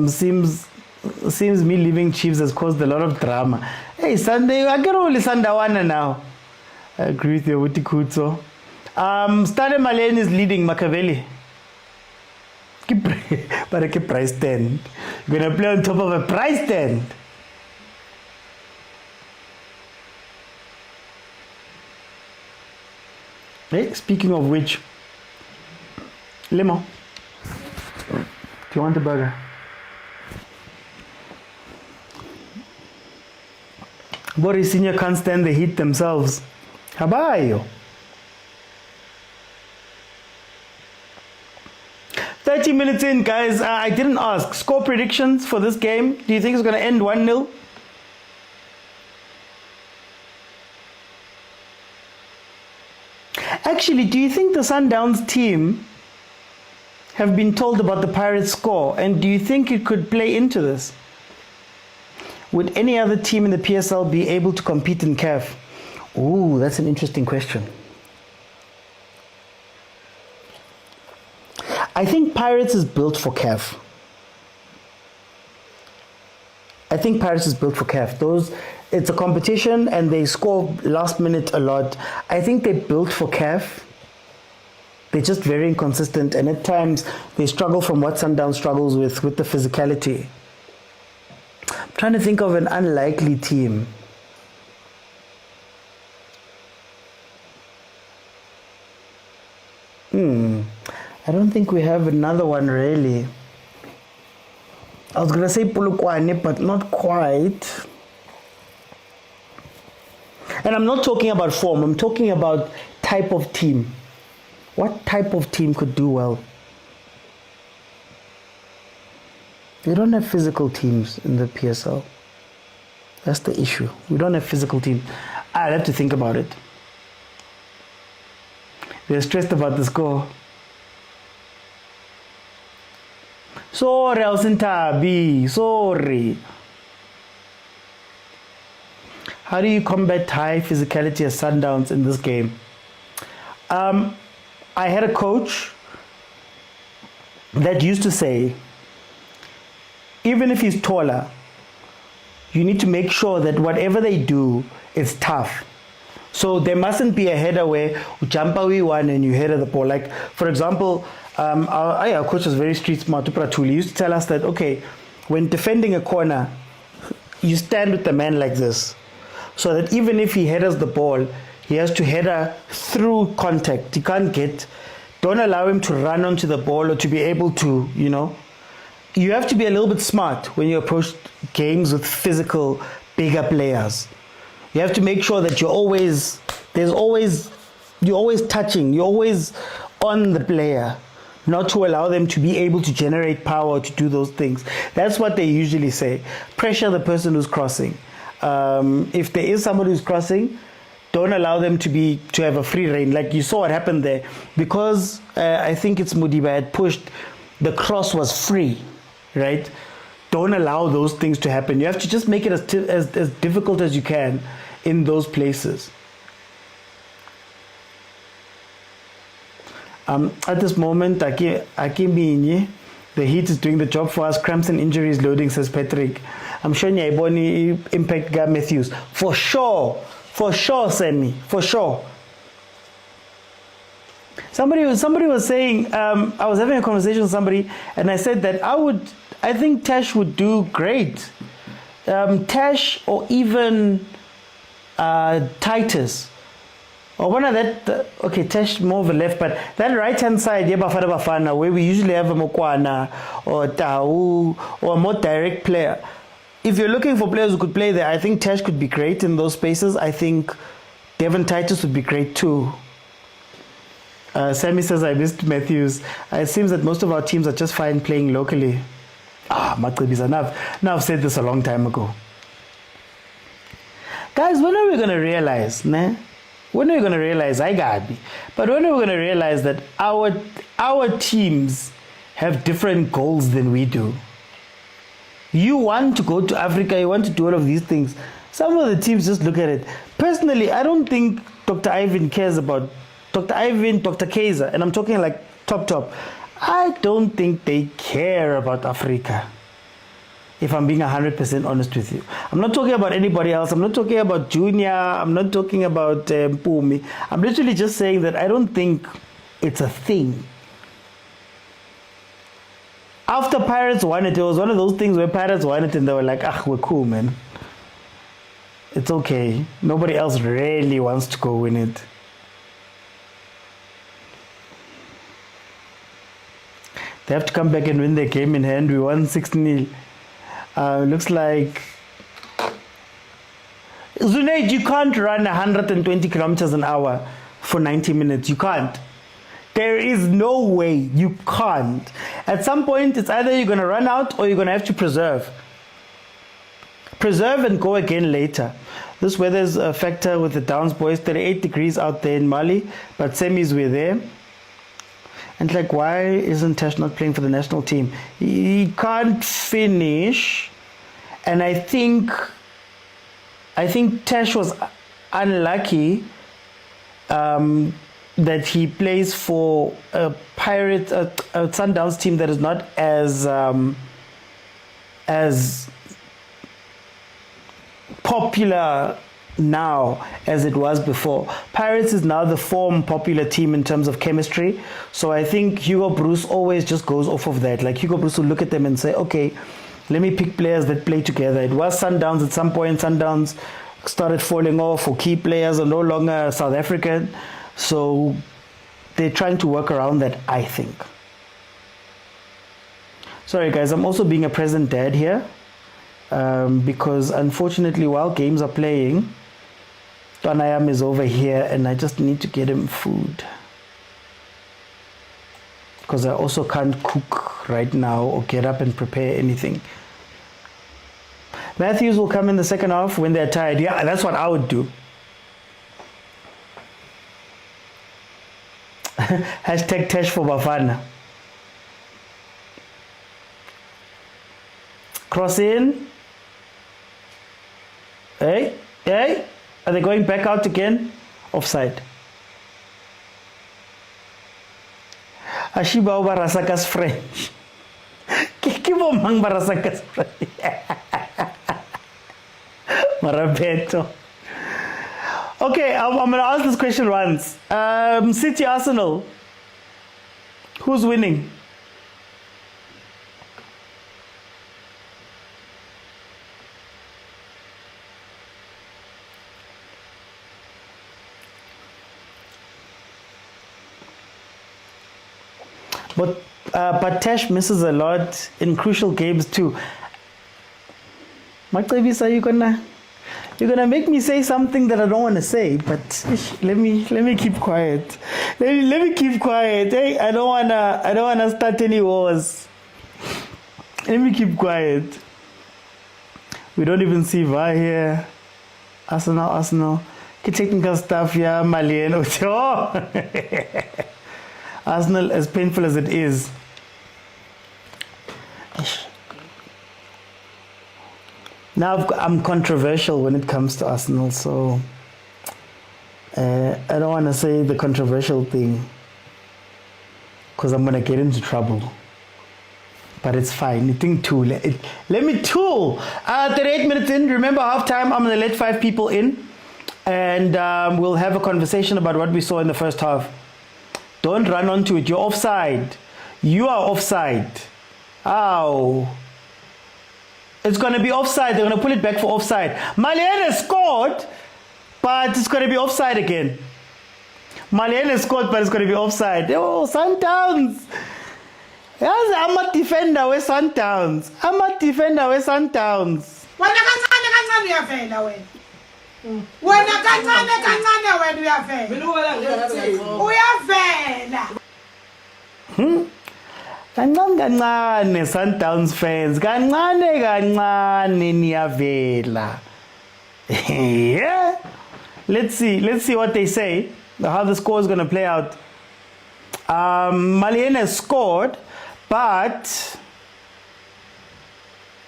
Seems me leaving Chiefs has caused a lot of drama. Hey, Sunday, I get only Sandawana now. I agree with you, Wutikutso. Stade Malien is leading Machiavelli. But a price 10. You're going to play on top of a price 10. Hey, speaking of which, Limo, do you want a burger? Boris Senior can't stand the heat themselves. How about you? 30 minutes in, guys. I didn't ask. Score predictions for this game. Do you think it's going to end 1-0? Actually, do you think the Sundowns team have been told about the Pirates score? And do you think it could play into this? Would any other team in the PSL be able to compete in CAF? Ooh, that's an interesting question. I think Pirates is built for CAF. It's a competition and they score last minute a lot. I think they're built for CAF. They're just very inconsistent and at times they struggle from what Sundown struggles with the physicality. I'm trying to think of an unlikely team. I don't think we have another one really. I was going to say Polokwane, but not quite. And I'm not talking about form, I'm talking about type of team. What type of team could do well? We don't have physical teams in the PSL. That's the issue. We don't have physical teams. I'd have to think about it. They're stressed about the score. Sorry, Alcintabi. Sorry. How do you combat high physicality as Sundowns in this game? I had a coach that used to say, even if he's taller, you need to make sure that whatever they do is tough. So there mustn't be a header where Ujampawi won and you header the ball. Like, for example, our coach was very street smart. He used to tell us that, okay, when defending a corner, you stand with the man like this. So that even if he headers the ball, he has to header through contact. He can't don't allow him to run onto the ball or to be able to, you have to be a little bit smart when you approach games with physical, bigger players. You have to make sure that you're always touching, you're always on the player, not to allow them to be able to generate power to do those things. That's what they usually say. Pressure the person who's crossing. If there is somebody who's crossing, don't allow them to have a free reign. Like you saw what happened there. Because I think it's Mudiba had pushed, the cross was free, right? Don't allow those things to happen. You have to just make it as difficult as you can in those places. At this moment, Akimini, the heat is doing the job for us. Cramps and injuries loading, says Patrick. I'm sure Nyaiboni impact Gab Matthews. For sure, Sammy, for sure. Somebody was saying, I was having a conversation with somebody, and I said that I think Tash would do great. Tash or even Titus. Or one of that, okay, Tash more of a left, but that right-hand side, bafana, where we usually have a mokwena or Tau or a more direct player. If you're looking for players who could play there, I think Tash could be great in those spaces. I think Devon Titus would be great too. Sammy says, I missed Matthews. It seems that most of our teams are just fine playing locally. Matlibis enough. Now I've said this a long time ago. Guys, when are we going to realize, When are we going to realize, but when are we going to realize that our teams have different goals than we do? You want to go to Africa, you want to do all of these things. Some of the teams just look at it. Personally, I don't think Dr. Irvin cares about Dr. Kaizer, and I'm talking like top. I don't think they care about Africa. If I'm being 100% honest with you. I'm not talking about anybody else. I'm not talking about Junior. I'm not talking about Mpumi. I'm literally just saying that I don't think it's a thing. After Pirates won it was one of those things where Pirates won it and they were like, we're cool, man. It's okay. Nobody else really wants to go win it. They have to come back and win their game in hand. We won 6-0. Looks like Zunaid, you can't run 120 kilometers an hour for 90 minutes. You can't. There is no way you can't. At some point, it's either you're going to run out or you're going to have to preserve. Preserve and go again later. This weather's a factor with the Downs boys. 38 degrees out there in Mali, but semis were there. And like, why isn't Tash not playing for the national team? He can't finish. And I think Tash was unlucky that he plays for a Sundowns team that is not as popular now as it was before. Pirates is now the form popular team in terms of chemistry. So I think Hugo Bruce always just goes off of that. Like Hugo Bruce will look at them and say, okay, let me pick players that play together. It was Sundowns at some point. Sundowns started falling off, or key players are no longer South African. So they're trying to work around that, I think. Sorry guys, I'm also being a present dad here because unfortunately while games are playing, Tonayam is over here and I just need to get him food. Because I also can't cook right now or get up and prepare anything. Matthews will come in the second half when they're tired. Yeah, that's what I would do. Hashtag Tash for Bafana. Cross in. Hey. Are they going back out again? Offside. Ashiba Barasakas French. Kikibo Mang Barasakas French. Marabeto. Okay, I'm going to ask this question once. City Arsenal. Who's winning? But Tash misses a lot in crucial games too. Macebisa, you're gonna make me say something that I don't want to say, but let me keep quiet. Let me keep quiet. Hey, I don't wanna start any wars. Let me keep quiet. We don't even see VAR here. Arsenal. Technical stuff here, Malien. Oh. Arsenal, as painful as it is. Now I'm controversial when it comes to Arsenal, so I don't want to say the controversial thing because I'm going to get into trouble. But it's fine. You think too. Let me tool. 38 minutes in. Remember halftime. I'm going to let 5 people in. And we'll have a conversation about what we saw in the first half. Don't run onto it. You're offside. You are offside. Ow. It's going to be offside. They're going to pull it back for offside. Malien has scored, but it's going to be offside again. Malien has scored, but it's going to be offside. Oh, Sundowns. Yes, I'm a defender with Sundowns. I'm a defender with Sundowns. Kancane Sundowns fans, kancane niyavela. Yeah. Let's see what they say, how the score is going to play out. Malien has scored, but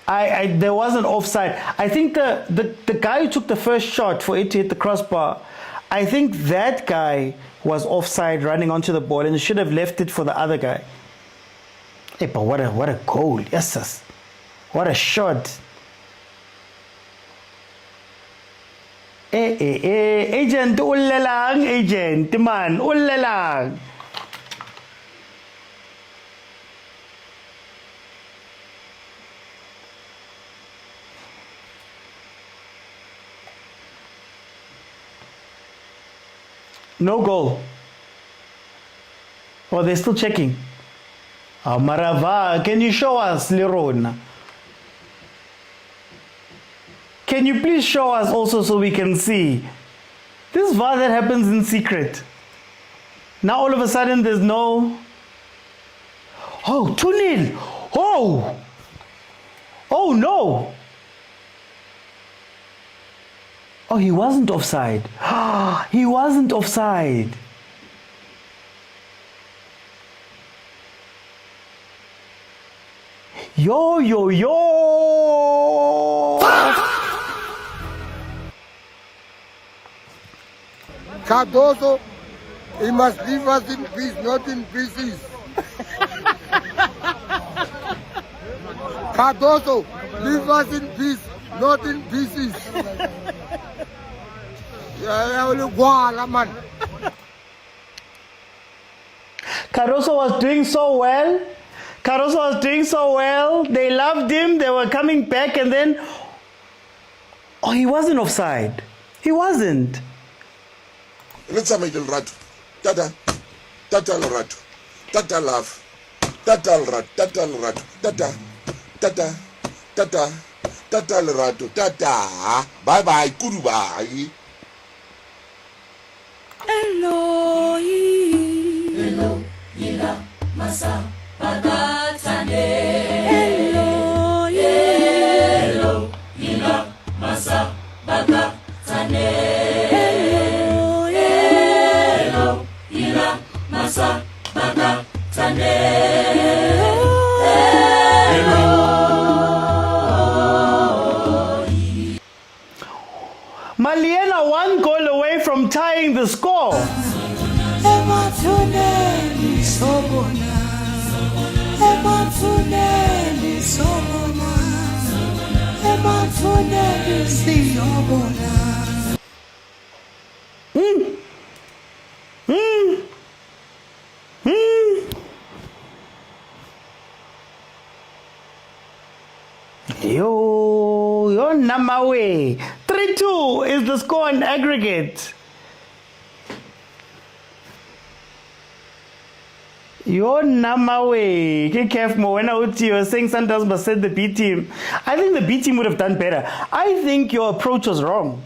there wasn't offside. I think the guy who took the first shot for it to hit the crossbar, I think that guy was offside running onto the ball and should have left it for the other guy. Hey, but what a goal. Yes, what a shot. Agent ulelang, agent man ulelang. No goal. Oh, they're still checking. Marawa, can you show us, Leron? Can you please show us also so we can see? This VAR that happens in secret. Now all of a sudden there's no... Oh, 2-0. Oh! Oh no! Oh, he wasn't offside. He wasn't offside. Yo! Cardoso, he must leave us in peace, not in pieces. Cardoso, leave us in peace, not in pieces. Caruso was doing so well. They loved him. They were coming back, and then, oh, he wasn't offside. He wasn't. Let's make it right. Tata Loratu. Tata love. Tata Rat. Tata Loratu. Tata Loratu. Tata. Bye bye. Goodbye. Hello, Yila, Masa, Bagatane. Hello, Yila, Masa, Bagatane. Hello, Yila, Masa, Bagatane. Malien are 1 goal away from tying the score. Yo, Namawe. 3-2 is the score on aggregate. Yo, Namawe. CAF Mokwena Uti, you were saying Sundowns must set the B team. I think the B team would have done better. I think your approach was wrong.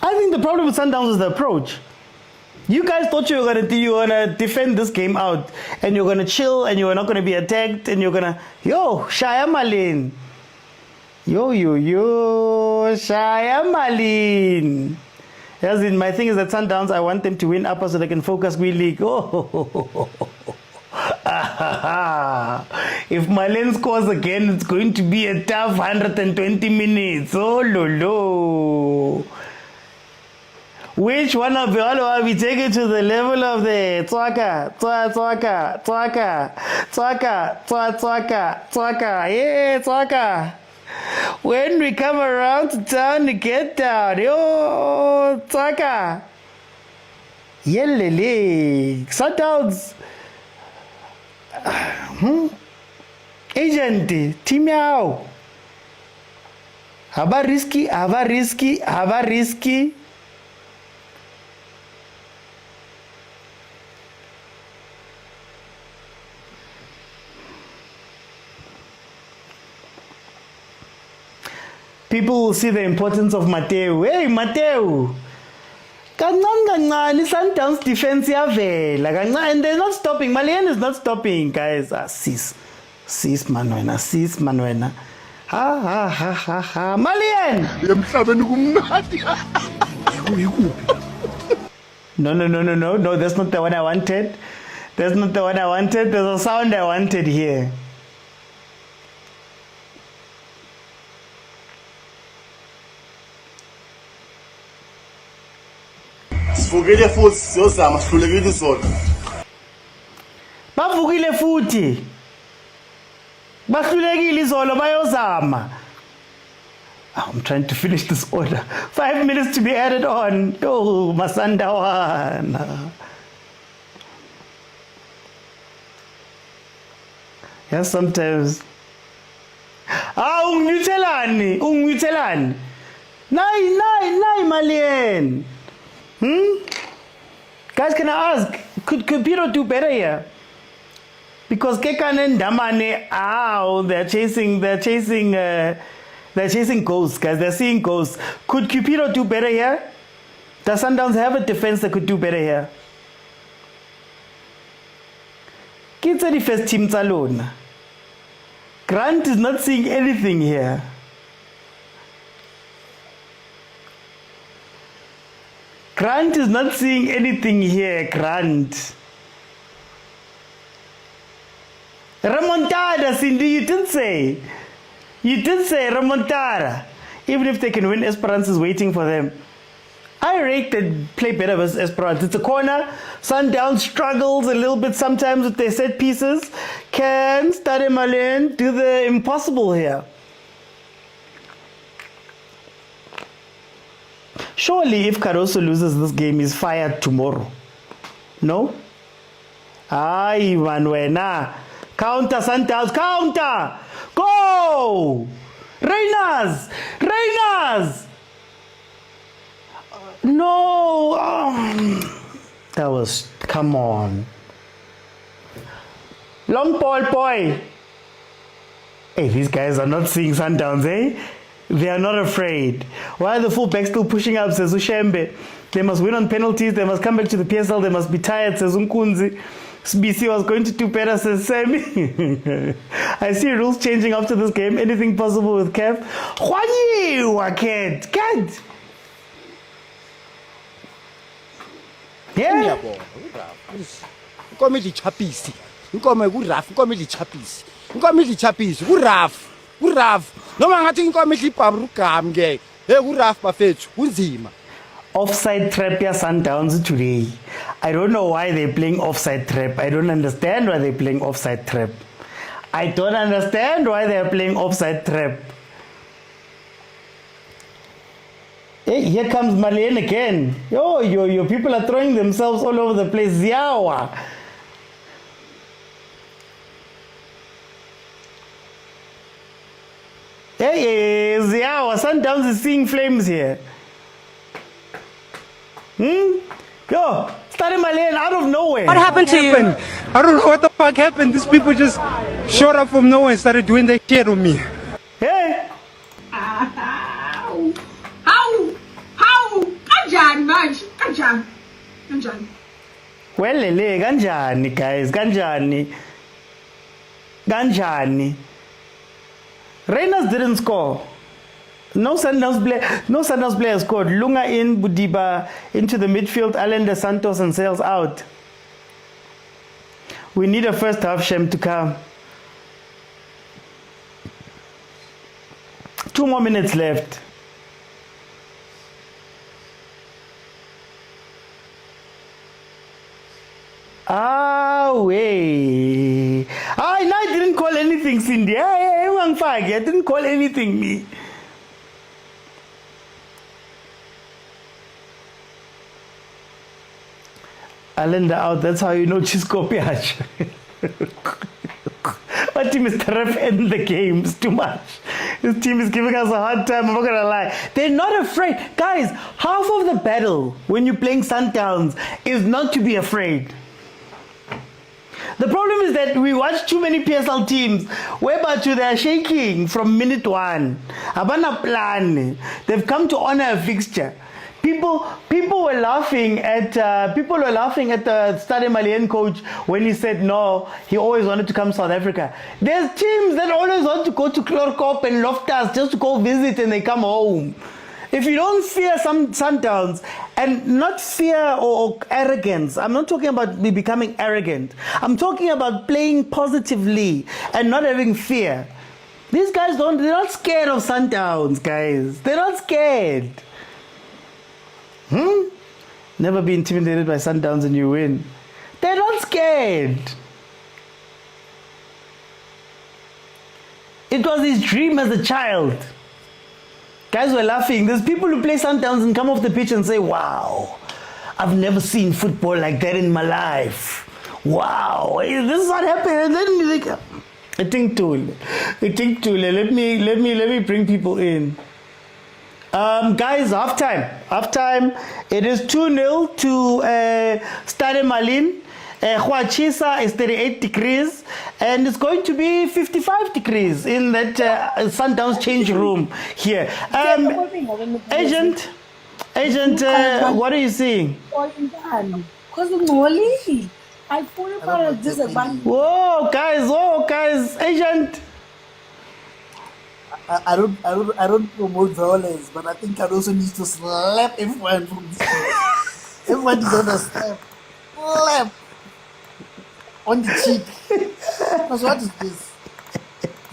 I think the problem with Sundowns was the approach. You guys thought you were gonna defend this game out, and you're gonna chill, and you're not gonna be attacked, and you're gonna Shaya Malin. Yo, Shaya Malin. As in, my thing is that Sundowns, I want them to win upper so they can focus Green League. If Malin scores again, it's going to be a tough 120 minutes. Oh, lolo. Which one of y'all will we take it to the level of the twaka, yeah, twaka. When we come around to town to get down, yo, twaka. Yelele, Sundowns. Agent, team out. Haba risky. People will see the importance of Mateo. Hey, Mateo! Sundowns defense and they're not stopping. Malien is not stopping, guys. Sis Manuena. Ha. Malien! No, that's not the one I wanted. There's a sound I wanted here. Sivukile futhi siyozama sihlulekile izolo. Bavukile futhi. Bahlulekile izolo bayozama. I'm trying to finish this order. 5 minutes to be added on. Oh, Masandawana. Yeah, sometimes. Ungitelani. Nai, Malien. Guys, can I ask, could Piro do better here? Because Kekan and Damane, they're chasing ghosts, guys. They're seeing ghosts. Could Cupido do better here? Does Sundowns have a defense that could do better here? Kids are the first team alone. Grant is not seeing anything here. Grant. Remontada, Cindy, you did say remontada. Even if they can win, Esperance is waiting for them. I rate that play better versus Esperance. It's a corner. Sundowns struggles a little bit sometimes with their set pieces. Can Stade Malien do the impossible here? Surely if Caruso loses this game, he's fired tomorrow. No? Ay, Manuena. Counter, Sundowns, counter! Go! Reyners! No! That was, come on. Long ball, boy. Hey, these guys are not seeing Sundowns, eh? They are not afraid. Why are the fullbacks still pushing up, says Ushembe? They must win on penalties. They must come back to the PSL. They must be tired, says Unkunzi. BC was going to do better, says Sammy. I see rules changing after this game. Anything possible with CAF? Khanye, Waket. Cat. Yeah. Comedy chapisi. Noma ngathi inkomo idlibha rugam ke. Kuraf bafethu kunzima. Offside trap ya Sundowns today. I don't know why they're playing offside trap. I don't understand why they're playing offside trap. Hey, here comes Malien again. Yo, people are throwing themselves all over the place. Ziawa. Hey, Ziawa, Sundowns is seeing flames here. Yo, Stade Malien out of nowhere. What happened to you? I don't know what the fuck happened. These people just showed up from nowhere and started doing their shit on me. Hey. How? Kanjani manje? Kanjani? Well, lele, kanjani guys, kanjani. Rainers didn't score. No Sundowns player scored. Lunga in, Budiba into the midfield, Allende Santos and Sales out. We need a first half Shem to come. 2 more minutes left. Way. I didn't call anything, Cindy. I didn't call anything, me. Alenda out, that's how you know Chisco Piach. What team is ref in the games too much? This team is giving us a hard time, I'm not gonna lie. They're not afraid. Guys, half of the battle when you're playing Sundowns is not to be afraid. The problem is that we watch too many PSL teams whereby they're shaking from minute 1. Abana plan. They've come to honor a fixture. People were laughing at the Stade Malien coach when he said no, he always wanted to come to South Africa. There's teams that always want to go to Clorkop and Loftus just to go visit and they come home. If you don't fear some Sundowns, and not fear or arrogance, I'm not talking about me becoming arrogant. I'm talking about playing positively and not having fear. These guys they're not scared of Sundowns, guys. They're not scared. Never be intimidated by Sundowns and you win. They're not scared. It was his dream as a child. Guys were laughing. There's people who play Sundowns and come off the pitch and say, wow, I've never seen football like that in my life. Wow, this is what happened. And then like, I think too. Let me bring people in. Guys, halftime. It is 2-0 to Stade Malien. Huachisa is 38 degrees, and it's going to be 55 degrees in that Sundowns change room here. Agent, what are you seeing? Whoa, guys, agent. I don't promote violence, but I think I also need to slap everyone from this place. Everyone deserves a slap on the cheek. Because what is this?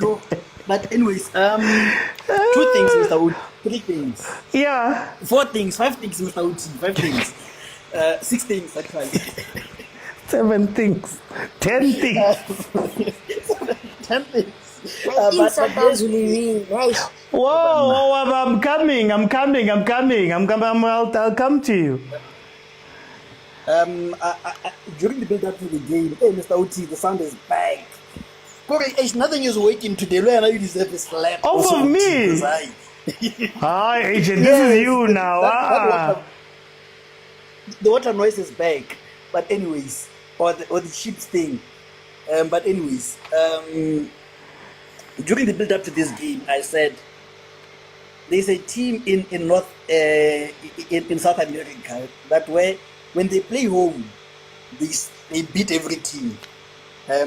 No, but anyways, 2 things, Mr. Wood. 3 things. Yeah. 4 things, 5 things, Mr. Wood. 5 things. 6 things, actually. 7 things. 10 things. 10 things. Sometimes we win, right? Whoa, I'm coming. I'll come to you. During the build-up to the game, hey, Mr. Oti, the sound is back. Nothing is waiting today. You deserve a slap. Off of me. Hi, agent. This is you now. The water noise is back. But anyways, or the sheep thing. But anyways, during the build-up to this game, I said there's a team in South America that when they play home, they beat every team,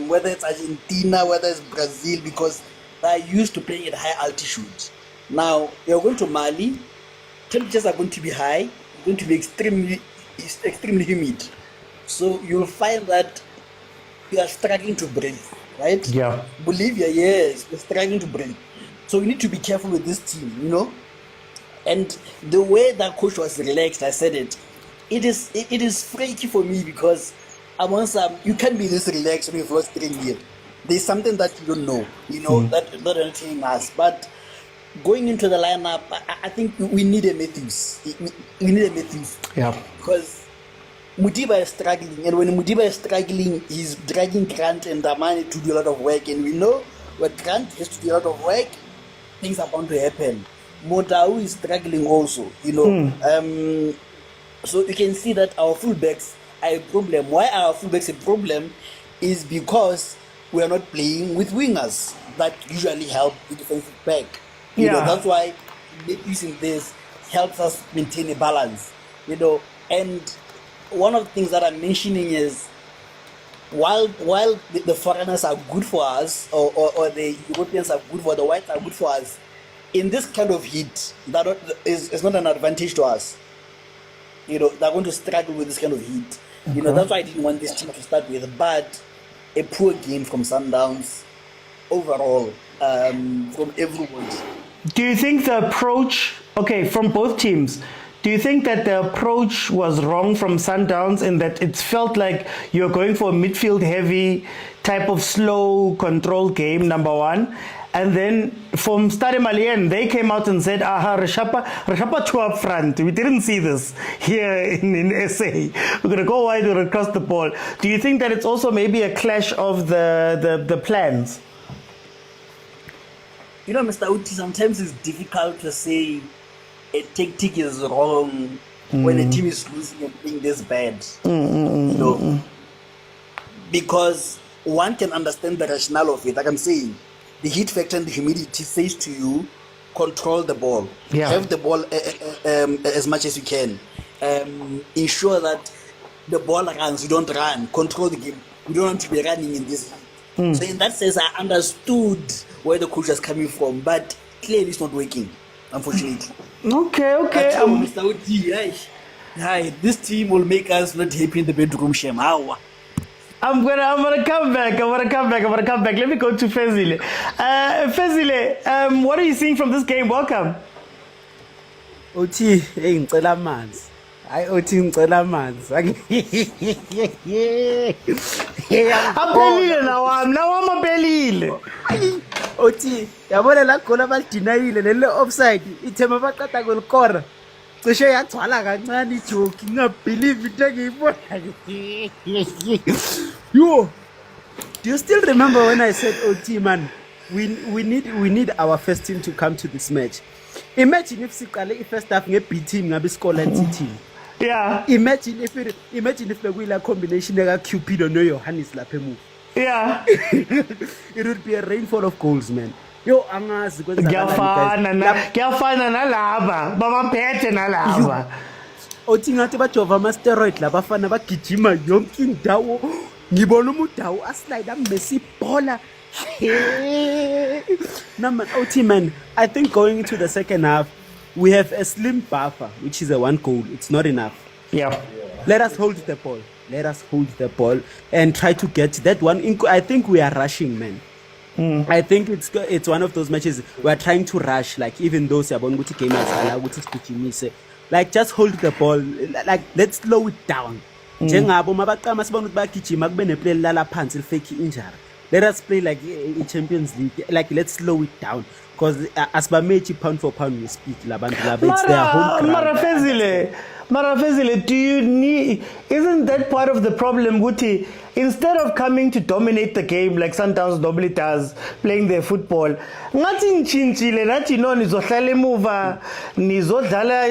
whether it's Argentina, whether it's Brazil, because they're used to playing at high altitude. Now you're going to Mali, temperatures are going to be high, going to be extremely humid, so you'll find that you are struggling to breathe. Right? Yeah. Bolivia, yes, we're struggling to break. So we need to be careful with this team, you know. And the way that coach was relaxed, I said it. It is freaky for me because you can't be this relaxed when you're first playing here. There's something that you don't know, that not entertaining us. But going into the lineup, I think we need a Matthews. We need a Matthews. Yeah. Because Modiba is struggling, and when Modiba is struggling, he's dragging Grant and Damani to do a lot of work. And we know when Grant has to do a lot of work, things are bound to happen. Motaung is struggling also, you know. So you can see that our fullbacks are a problem. Why are our fullbacks a problem? Is because we are not playing with wingers that usually help the defensive back. You know, that's why using this helps us maintain a balance. You know, and one of the things that I'm mentioning is while the foreigners are good for us, or the Europeans are good for the whites are good for us, in this kind of heat, that is not an advantage to us. You know, they're going to struggle with this kind of heat. You know, that's why I didn't want this team to start with. But a poor game from Sundowns overall, from everybody. Do you think the approach, from both teams, do you think that the approach was wrong from Sundowns in that it felt like you're going for a midfield heavy type of slow control game, number one? And then from Stade Malien, they came out and said, Rashapa two up front. We didn't see this here in SA. We're going to go wide or across the ball. Do you think that it's also maybe a clash of the plans? You know, Mr. Uti, sometimes it's difficult to say a tactic is wrong when a team is losing and playing this bad. You know, because one can understand the rationale of it. Like I'm saying, the heat factor and the humidity says to you, control the ball. Have the ball as much as you can. Ensure that the ball runs, you don't run. Control the game. You don't want to be running in this. So in that sense, I understood where the coach is coming from, but clearly it's not working, unfortunately. Okay. Mr. Oti, this team will make us not happy in the bedroom, Shem. I'm gonna come back. Let me go to Fezile. Fezile, what are you seeing from this game? Welcome. Oti, ngicela amanzi. Hayi Oti ngicela amanzi. Aphelile nawami aphelile. Oti, yabona la goal abalidinayile lele offside. Ithema baqeda golikora. Cishe yagcwala kancane ijoke ngingabelieve into engiyibona. Yo, do you still remember when I said, "OT man, we need our first team to come to this match"? Imagine if siqale i-first half nge-B team ngabe scoreline team. Yeah. Imagine if bekuyila combination eka Cupido no Johannes lapha emuva. Yeah. It would be a rainfall of goals, man. Yo, angazi kuyafana nalaba babaphethe nalaba. Othi ngathi bajova ama-steroid la bafana bagijima yonke indawo. Ngibona umudawu aslide amesi ibhola. No man, Oti man, I think going into the second half, we have a slim buffer, which is a 1 goal. It's not enough. Yeah. Let us hold the ball and try to get that one. I think we are rushing, man. I think it's one of those matches we are trying to rush, like even though Siabon Guti game as like just hold the ball, like let's slow it down. Let us play like in Champions League, like let's slow it down. Because as Bamechi pound for pound we speak, it's their home ground. Marafezile, do you need? Isn't that part of the problem, Guti? Instead of coming to dominate the game like Sundowns normally does, playing their football, ngathi nchinchile nathi no nizohlala emuva, nizodlala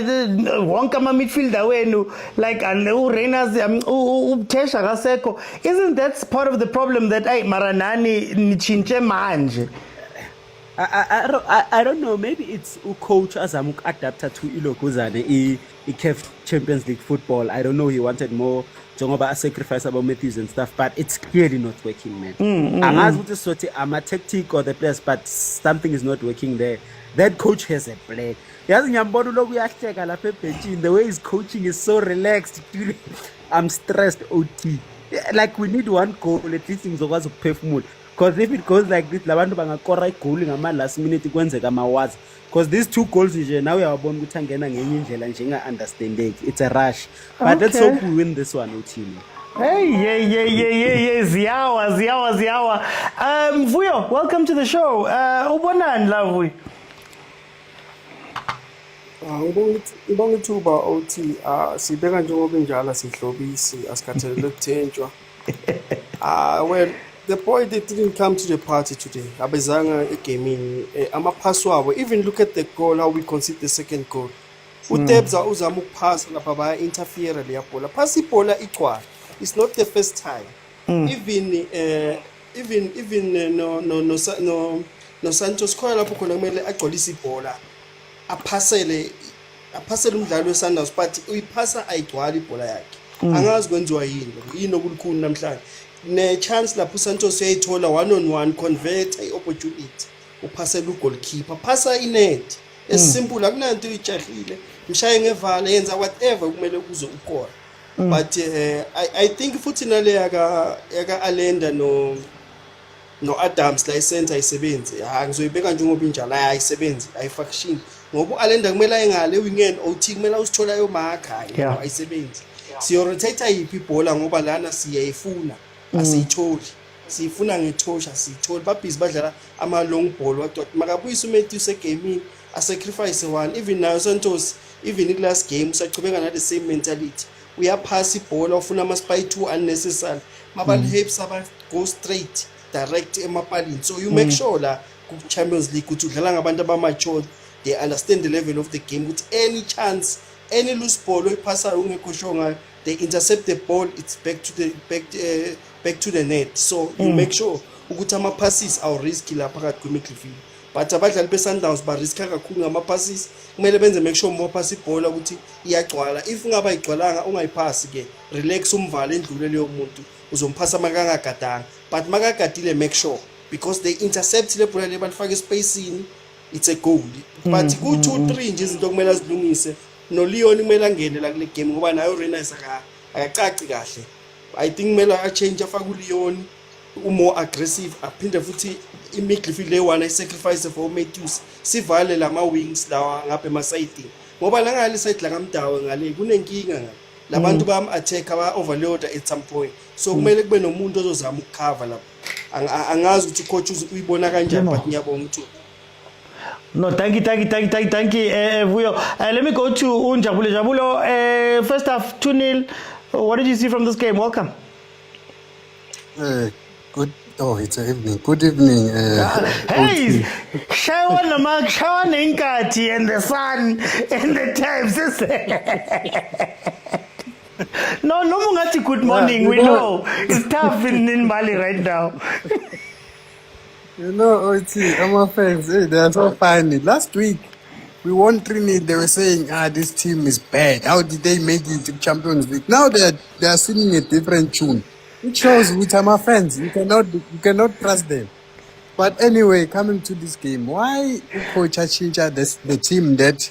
wonke ama midfielder wenu like uRenas uThesha kasekho. Isn't that part of the problem that maranani nichinche manje? I don't know, maybe it's coach azamuk adapter to ilokuzane CAF Champions League football. I don't know, he wanted more njengoba sacrifice about Matthews and stuff, but it's clearly not working, man. Angazi ukuthi sothi ama tactic or the players, but something is not working there. That coach has a plan. Yazi ngiyambona lokhu uyahleka lapha ebenchini, the way he's coaching is so relaxed. I'm stressed, OT. Like we need 1 goal at least ngizokwazi ukuphefumula. Because if it goes like this, labantu bangakora igoli ngama last minute kwenzeka amawazi. Because these 2 goals nje now uyabona ukuthi angena ngenye indlela nje understanding. It's a rush. But let's hope we win this one, team. Hey, ziyawa. Vuyo, welcome to the show. Ubonani la Vuyo? Ngibonga ithuba OT sibeka njengoba injala sihlobisi asikhathalele ukuthenjwa. Well, the boy that didn't come to the party today. Abezanga gaming. Amapass wabo. Even look at the goal, how we concede the second goal. Utebza uzama ukuphasa lapha baya interfere leya bola. Pass ibola iqwa. It's not the first time. Even no Santos khona lapho khona kumele agcolise ibola. Aphasele umdlali weSundowns but uyiphasa ayigcwala ibola yakhe. Angazi kwenziwa yini okulikhulu namhlanje. Ne chance lapho uSantos uyayithola 1-on-1 convert i-opportunity uphasela ugoalkeeper phasa inet esimple akunanto uyijahile mshaye ngevala yenza whatever kumele kuze ukora but I think futhi nale yaka Alenda no Adams la center ayisebenzi ngizoyibeka njengoba injala ayisebenzi ayifaction ngoba Alenda kumele ayengale wingend OT kumele usithola yo marker ayisebenzi siyo rotate yipi ibhola ngoba lana siyayifuna asiyitholi siyifuna ngethosha siyitholi babhizi badlala ama long ball wathi makabuyisa uMatthew segaming a sacrifice one even now Santos even in last game usachubeka na the same mentality uyaphasa ibhola ufuna ama spy two unnecessary mabali helps aba go straight direct emapalini so you make sure la ku Champions League ukuthi udlala ngabantu abamature they understand the level of the game with any chance any loose ball oyiphasa ungekho sure ngayo they intercept the ball it's back to the net so you make sure ukuthi ama passes aw risky lapha phakathi kwemidfield but abadlali beSundowns ba risk kakhulu ngama passes kumele benze make sure mo pass ibhola ukuthi iyagcwala if ungaba igcwalanga ungayiphasi ke relax umvale endlule leyo muntu uzomphasa makangagadanga but makagadile make sure because they intercept le bhola lebalifaka espacing it's a goal but ku 2-3 nje izinto kumele azilungise no Leon kumele angene la kule game ngoba nayo Renais akacaci kahle I think kumele a change afaka uLeon more aggressive aphinde futhi imidfield le1 sacrifice for Matthews sivale lama wings lawa ngapha emaside ngoba la ngale side la ngamdawe ngale kunenkinga labantu bam attack aba overload at some point so kumele kube nomuntu ozozama ukucover lapha angazi ukuthi coach uyibona kanjani but ngiyabonga ukuthi No, thank you. Vuyo. Let me go to Unjabulo. Jabulo, first half 2-0. What did you see from this game? Welcome. Good. Oh, it's an evening. Good evening. Hey, Shawan Inkati and the sun and the times. No, Mungati, good morning. We know it's tough in Mali right now. You know, OT, I'm fans, they are so funny. Last week, we won 3-0. They were saying, this team is bad. How did they make it to Champions League? Now they are singing a different tune. It shows which are my fans. You cannot trust them. But anyway, coming to this game, why Coach Achincha, the team that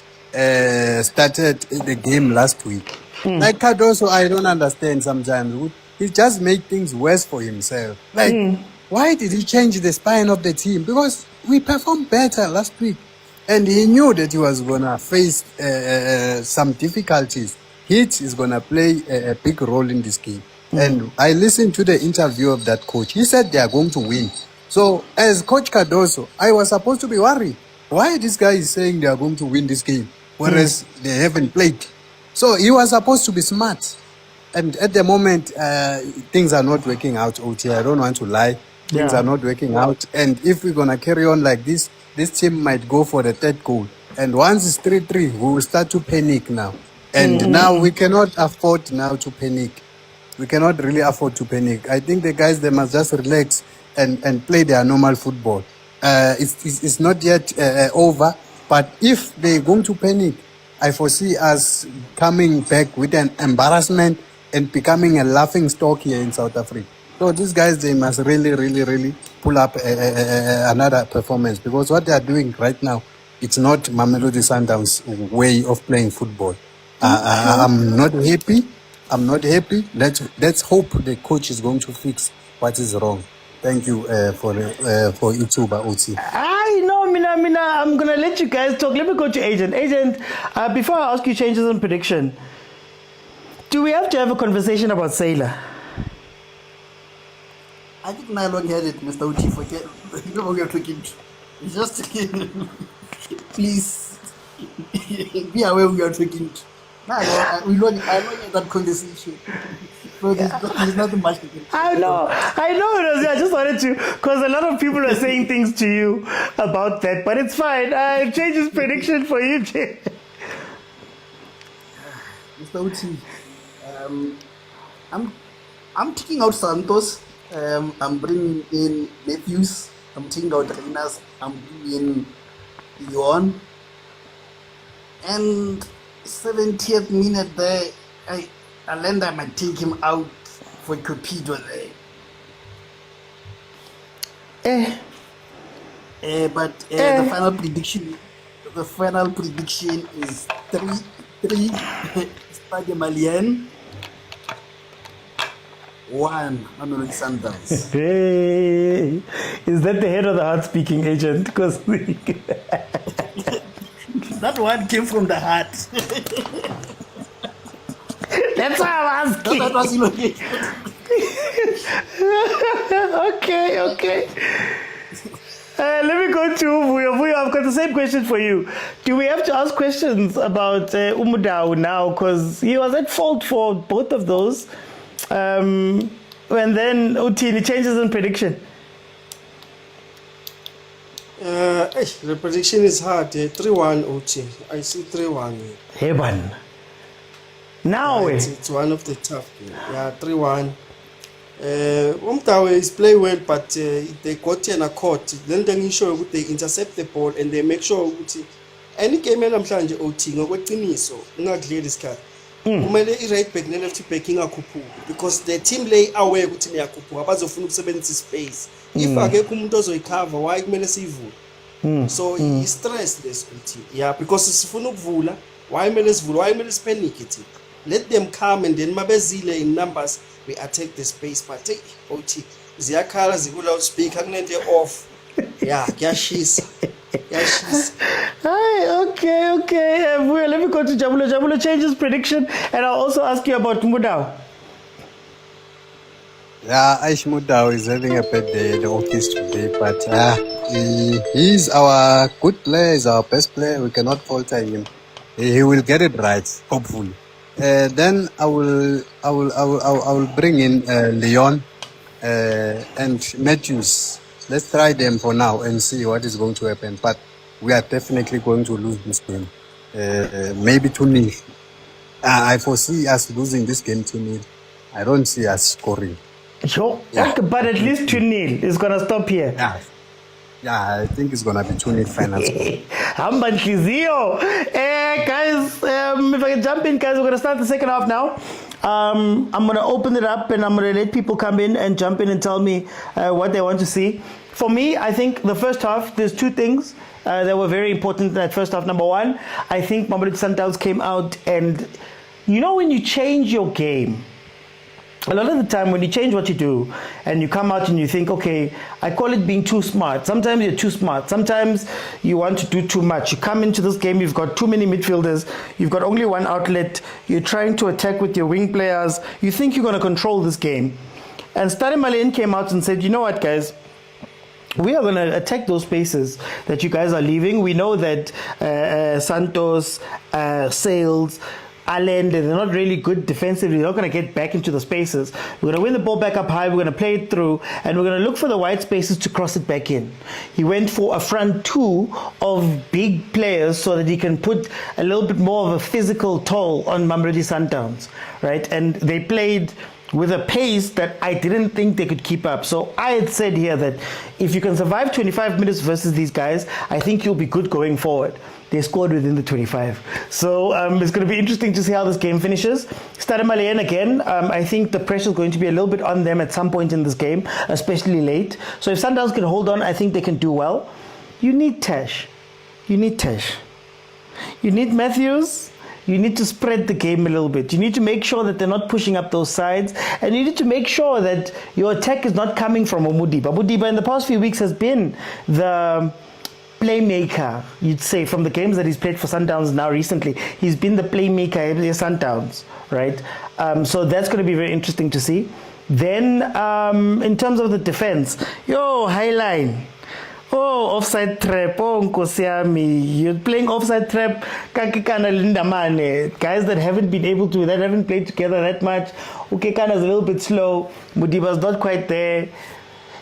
started the game last week? Like Cardoso, I don't understand sometimes. He just make things worse for himself. Why did he change the spine of the team? Because we performed better last week. And he knew that he was going to face some difficulties. Heat is going to play a big role in this game. And I listened to the interview of that coach. He said they are going to win. So as Coach Cardoso, I was supposed to be worried. Why this guy is saying they are going to win this game, whereas they haven't played? So he was supposed to be smart. And at the moment, things are not working out, OT. I don't want to lie. Things are not working out. And if we're going to carry on like this team might go for the third goal. And once it's 3-3, we will start to panic now. And now we cannot afford now to panic. We cannot really afford to panic. I think the guys, they must just relax and play their normal football. It's not yet over. But if they're going to panic, I foresee us coming back with an embarrassment and becoming a laughing stock here in South Africa. So these guys, they must really pull up another performance, because what they are doing right now, it's not Mamelodi Sundowns' way of playing football. I'm not happy. Let's hope the coach is going to fix what is wrong. Thank you for Ituba OT. I know, Mina. I'm gonna let you guys talk. Let me go to Agent. Agent, before I ask you changes in prediction, do we have to have a conversation about Sailor? I think Nylon had it, Mr. Uchi. Forget. You know what you're talking to. It's just please be aware we are talking to. I know that conversation. So there's nothing much to do. I know, Rosie. I just wanted to, because a lot of people are saying things to you about that, but it's fine. Changes prediction for you, Jay. Mr. Uti, I'm taking out Santos. I'm bringing in Matthews. I'm taking out Reinas. I'm bringing in Leon. And 70th minute there, Alenda might take him out for Cupido there. But the final prediction is 3 Stade Malien, 1 Mamelodi Sundowns. Hey, is that the head of the heart speaking agent? Because that one came from the heart. That's why I'm asking. That was okay. Let me go to Vuyo. I've got the same question for you. Do we have to ask questions about Umudau now? Because he was at fault for both of those. And then Utini changes in prediction. The prediction is hard. 3-1 Uti. I see 3-1. Hey, man. Now it's one of the tough games. Yeah, 3-1. Umtawe is play well, but they got in a court. Then they ensure they intercept the ball and they make sure any game namhlanje OT ngokweqiniso ungakudlela isikhathi. Kumele i-right back ne-left back ingakhuphuki because the team lay aware ukuthi niyakhuphuka abazofuna ukusebenzisa space. If akekho umuntu ozoyicover why kumele siyivule. So i-stress this team. Yeah, because sifuna ukuvula why kumele sivule why kumele sipanic it. Let them come and then mabezile in numbers we attack the space but hey OT ziyakhala zikuloudspeaker kunento off. Yeah, kuyashisa. Okay. Let me go to Jabulo. Jabulo changes prediction, and I'll also ask you about Mudau. Yeah, Aish Mudau is having a bad day at the office today, but he's our good player, he's our best player. We cannot falter him. He will get it right, hopefully. Then I will bring in Leon and Matthews. Let's try them for now and see what is going to happen. But we are definitely going to lose this game. Maybe 2-0. I foresee us losing this game 2-0. I don't see us scoring. Sure. Yeah. Okay, but at least 2-0 is going to stop here. Yeah, I think it's going to be 2-0 final score. Guys, if I can jump in, guys, we're going to start the second half now. I'm going to open it up and I'm going to let people come in and jump in and tell me what they want to see. For me, I think the first half, there's two things that were very important in that first half. Number one, I think Mamelodi Sundowns came out and, you know, when you change your game, a lot of the time when you change what you do and you come out and you think, okay, I call it being too smart. Sometimes you're too smart. Sometimes you want to do too much. You come into this game, you've got too many midfielders. You've got only one outlet. You're trying to attack with your wing players. You think you're going to control this game. And Stade Malien came out and said, you know what, guys? We are going to attack those spaces that you guys are leaving. We know that Santos, Sales, Allende, they're not really good defensively. They're not going to get back into the spaces. We're going to win the ball back up high. We're going to play it through. And we're going to look for the wide spaces to cross it back in. He went for a front two of big players so that he can put a little bit more of a physical toll on Mamelodi Sundowns, right? And they played with a pace that I didn't think they could keep up. So I had said here that if you can survive 25 minutes versus these guys, I think you'll be good going forward. They scored within the 25. So it's going to be interesting to see how this game finishes. Stade Malien again, I think the pressure is going to be a little bit on them at some point in this game, especially late. So if Sundowns can hold on, I think they can do well. You need Tash. You need Matthews. You need to spread the game a little bit. You need to make sure that they're not pushing up those sides. And you need to make sure that your attack is not coming from Omudiba. Omudiba in the past few weeks has been the playmaker, you'd say, from the games that he's played for Sundowns now recently. He's been the playmaker at the Sundowns, right? So that's going to be very interesting to see. Then in terms of the defense, Highline. Oh, offside trap. Oh, Nkosi yami. You're playing offside trap. Kakikana Lindamane. Guys that haven't been able to, that haven't played together that much. Ukekana's a little bit slow. Mudiba's not quite there.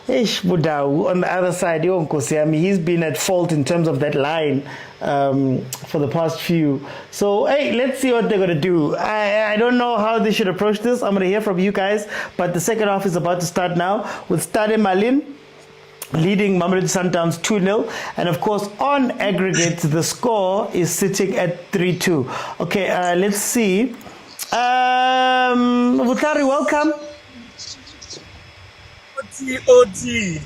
Ish Budau on the other side, yo Nkosi yami, he's been at fault in terms of that line for the past few. So hey, let's see what they're gonna do. I don't know how they should approach this. I'm gonna hear from you guys, but the second half is about to start now with Stade Malien leading Mamelodi Sundowns 2-0, and of course on aggregate the score is sitting at 3-2. Okay, let's see. Vutlari, welcome. OT.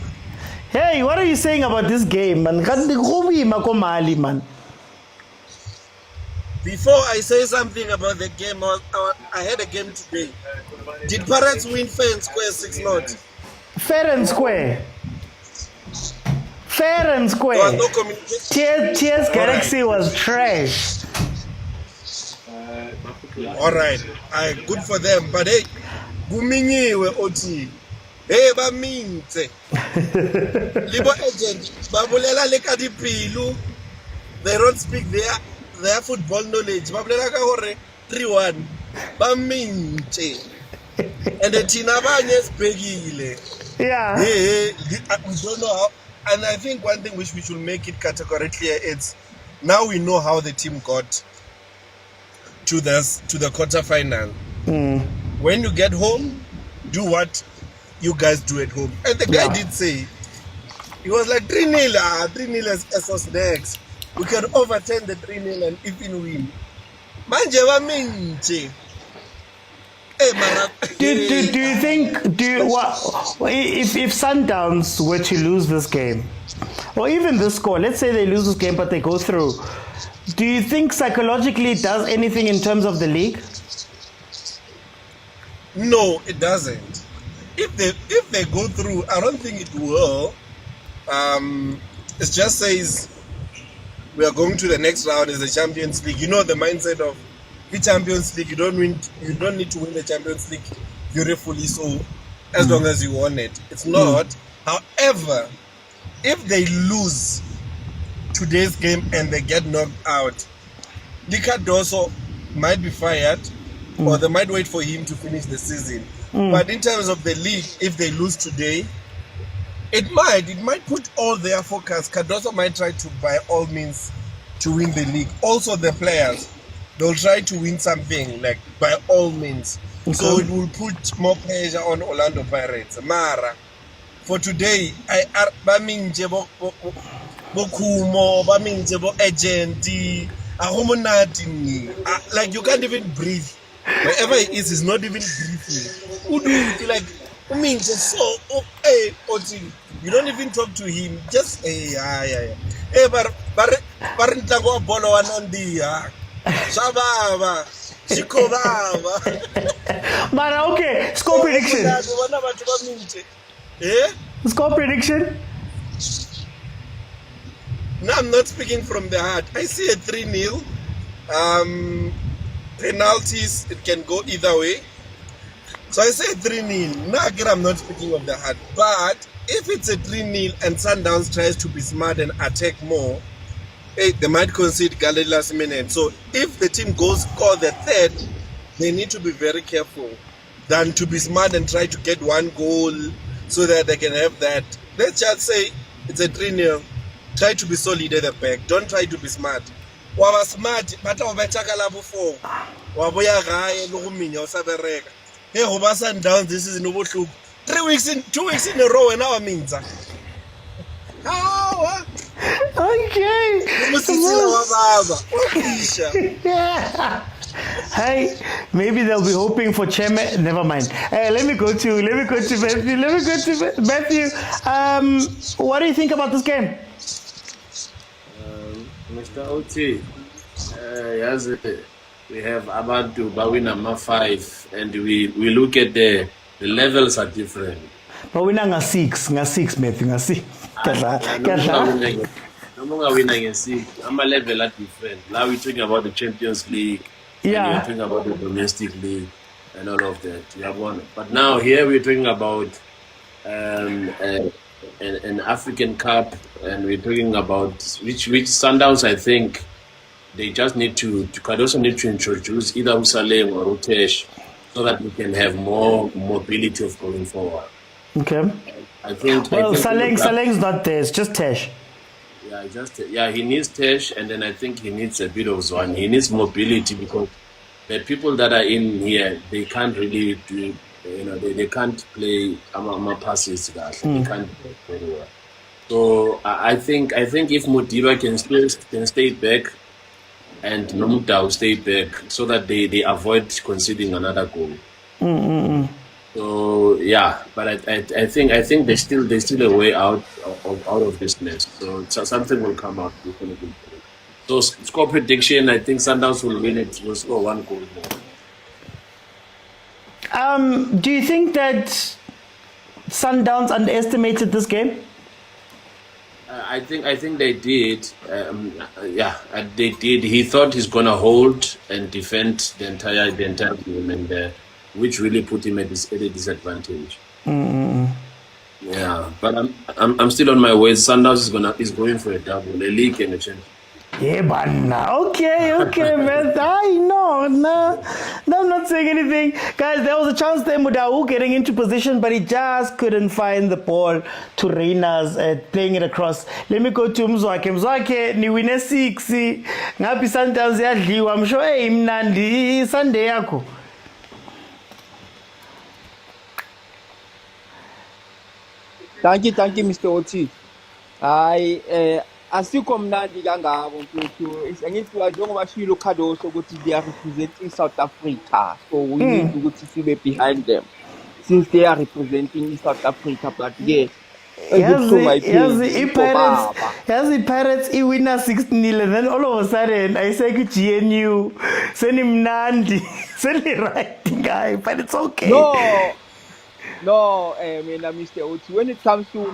Hey, what are you saying about this game, man? Man. Before I say something about the game, I had a game today. Did Pirates win fair and square 6-0? Fair and square. Fair and square. There was no communication. TS Galaxy was trash. All right, good for them. But hey, guminyiwe OT. Hey, bamintse. Libo agent, babulela lekadipilu. They don't speak their football knowledge. Babulela ka hore 3-1. Bamintse. And the Tinabanye is begile. Yeah. Hey, we don't know how. And I think one thing which we should make it categorically is now we know how the team got to the quarterfinal. When you get home, do what you guys do at home. And the guy did say, he was like 3-0, 3-0 as us next. We can overturn the 3-0 and even win. Manje wa minche. Do you think if Sundowns were to lose this game, or even this score, let's say they lose this game but they go through, do you think psychologically it does anything in terms of the league? No, it doesn't. If they go through, I don't think it will. It just says we are going to the next round as the Champions League. You know the mindset of the Champions League, you don't need to win the Champions League beautifully, so as long as you won it. It's not. However, if they lose today's game and they get knocked out, Likadoso might be fired or they might wait for him to finish the season. But in terms of the league, if they lose today, it might put all their focus. Cardoso might try to by all means to win the league. Also the players, they'll try to win something, like by all means. Okay. So it will put more pressure on Orlando Pirates. Mara, for today, like you can't even breathe. Wherever he is, he's not even breathing. Like, you don't even talk to him. Just hey, Shababa, but okay, score prediction. Score prediction. No, I'm not speaking from the heart. I see a 3-0. Penalties, it can go either way. So I say 3-0. Now again, I'm not speaking of the heart. But if it's a 3-0 and Sundowns tries to be smart and attack more, they might concede goal last minute. So if the team goes score the third, they need to be very careful than to be smart and try to get one goal so that they can have that. Let's just say it's a 3-0. Try to be solid at the back. Don't try to be smart. Waba smart, but overtakala before. Waboya gae lo guminya o sa bereka. Hey, go ba Sundowns this is no bohloko. 2 weeks in a row and now means. How? Okay. Yeah. Hey, maybe they'll be hoping for chairman. Never mind. Let me go to Matthew. What do you think about this game? Mr. OT, yes, we have Abantu Bawina 5, and we look at the levels are different. Bawina nga 6, Matthew, nga 6. No longer winning a 6. I'm a level are different. Now we're talking about the Champions League, yeah. And we're talking about the domestic league and all of that. You have one, but now here we're talking about an African Cup, and we're talking about which Sundowns. I think they just need to Cardoso need to introduce either Usaleng or Utesh, so that we can have more mobility of going forward. Okay. I think. Well, I think Saleng's not there. It's just Tesh. Yeah, he needs Tesh, and then I think he needs a bit of Zwan. He needs mobility because the people that are in here, they can't really do. They can't play passes. They can't play very well. So I think if Modiba can stay back, and Nomutau stay back, so that they avoid conceding another goal. So yeah, but I think there's still a way out of this mess. So something will come out. So score prediction, I think Sundowns will win it. Will score 1 goal more. Do you think that Sundowns underestimated this game? I think they did. They did. He thought he's gonna hold and defend the entire game, and which really put him at a disadvantage. Yeah, but I'm still on my way. Sundowns is going for a double, a league and a championship. Yeah, but okay, man. No, I'm not saying anything. Guys, there was a chance there, Motaung getting into position, but he just couldn't find the ball to Reina's playing it across. Let me go to Mzwake. Mzwake, ni wine 6. Ngapi Sundowns yadliwa. I'm sure, hey, mnandi, Sunday yako. Thank you, Mr. Oti. Asikho mnandi kangako mfowethu. Angithi njengoba shilo Cardoso ukuthi they are representing South Africa, so we need ukuthi sibe behind them since they are representing South Africa. But yeah, Pirates winner 6-0, and then all of a sudden I say to GNU, send him Nandi, send the right guy, but it's okay. No, Mr. Oti, when it comes to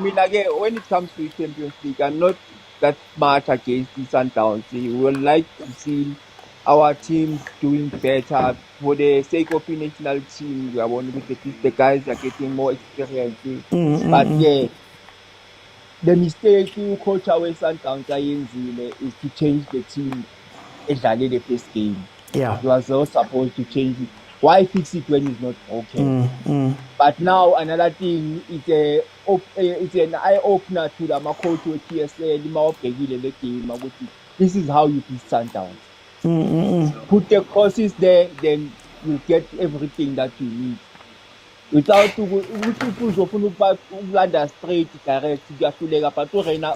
Champions League, I'm not that much against the Sundowns. We would like to see our teams doing better for the sake of the national team. We want the guys are getting more experience. But yeah, the mistake you coach our Sundowns is to change the team exactly the first game. Yeah, you are not supposed to change it. Why fix it when it's not okay? But now another thing is it's an eye opener to the coach with PSL. This is how you beat Sundowns. Put the courses there, then you get everything that you need. Without to straight direct, but to Reina,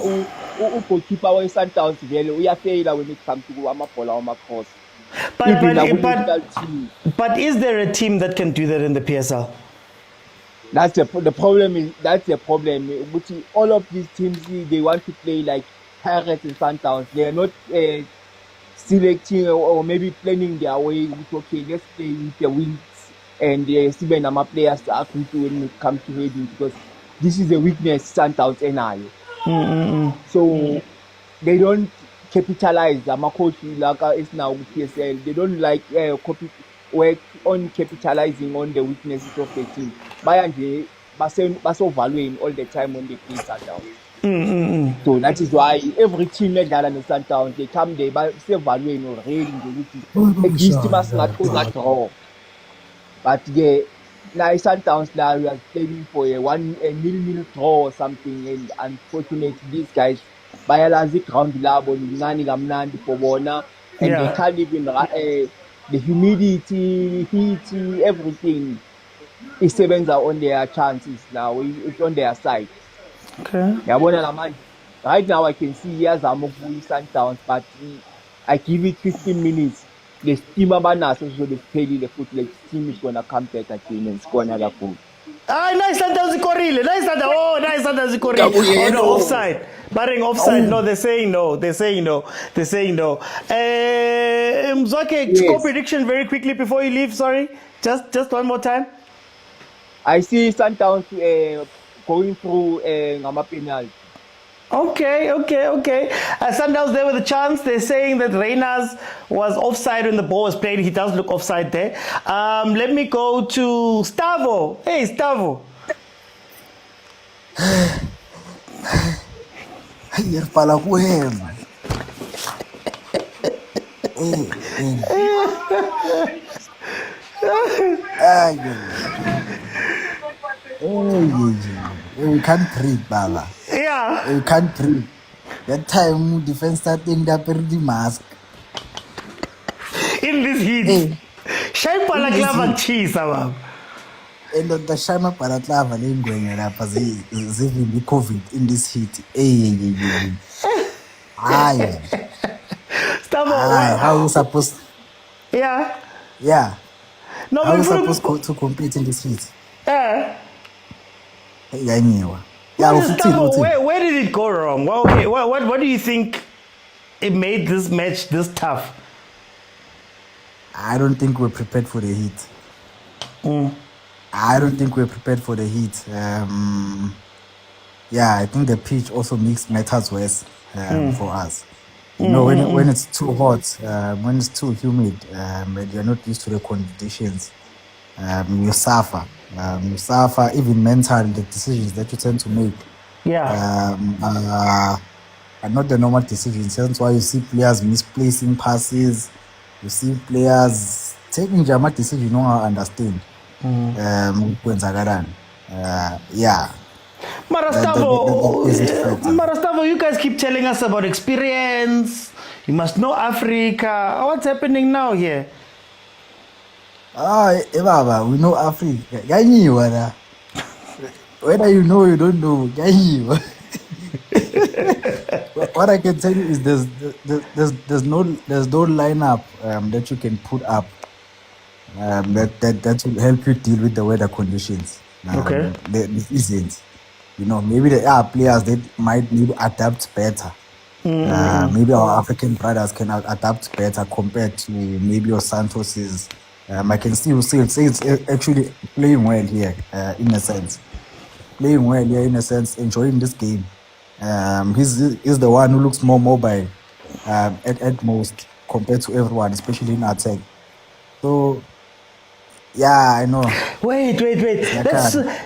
keep our Sundowns when it comes to Amapola cross. But is there a team that can do that in the PSL? That's the problem. That's the problem. All of these teams, they want to play like Pirates and Sundowns. They are not selecting or maybe planning their way. Okay, let's play with the wings and see when our players are going to when it comes to heading, because this is a weakness Sundowns and Ahly. So they don't capitalize. My coach is now with PSL. They don't like work on capitalizing on the weaknesses of the team. Bayern, so valuing all the time when they play Sundowns. So that is why every team that in the Sundowns, they come there, but still valuing or rating the weakness. This team has not draw. But yeah, now Sundowns now we are playing for a 1-0 draw or something, and unfortunately these guys biologic ground labo ngani kamnandi for bona, and they can't even the humidity, heat, everything is on their chances now. It's on their side. Okay. Right now I can see here's Amoku Sundowns, but I give it 15 minutes. The steam abanas also the fairly the foot like team is gonna come back again and score another goal. Nice Sundowns Korile. Nice Sundowns Korile. No, offside. Barring offside. No, they're saying no. Mzwake, score prediction very quickly before you leave. Sorry, just one more time. I see Sundowns going through Ngama penalty. Okay. Sundowns there with a chance. They're saying that Reina's was offside when the ball was played. He does look offside there. Let me go to Stavo. Hey, Stavo. Hayi yafala kuhema. We can't breathe, Baba. Yeah. We can't breathe. That time defense starting to wear the mask. In this heat. Shame pala klava cheese, Baba. And on the shame pala klava lengwenya lapha zivimbi COVID in this heat. Aye. How you supposed? Yeah. Yeah. No, how you supposed to compete in this heat? Yeah. Yeah, where did it go wrong? Well, okay, what do you think it made this match this tough? I don't think we're prepared for the heat. I don't think we're prepared for the heat. Yeah, I think the pitch also makes matters worse for us. You know, when it's too hot, when it's too humid, and you're not used to the conditions, you suffer. You suffer even mentally. The decisions that you tend to make, are not the normal decisions. That's why you see players misplacing passes. You see players taking drama decisions you don't understand. Yeah. Marastavo, you guys keep telling us about experience. You must know Africa. What's happening now here? Baba, we know Africa. Whether you know or you don't know, what I can tell you is there's no lineup that you can put up that will help you deal with the weather conditions. Okay. There isn't. You know, maybe there are players that might need to adapt better. Maybe our African brothers can adapt better compared to maybe your Santos's. I can still say it's actually playing well here, in a sense. Playing well here, in a sense, enjoying this game. He's the one who looks more mobile at most compared to everyone, especially in attack. So, yeah, I know. Wait.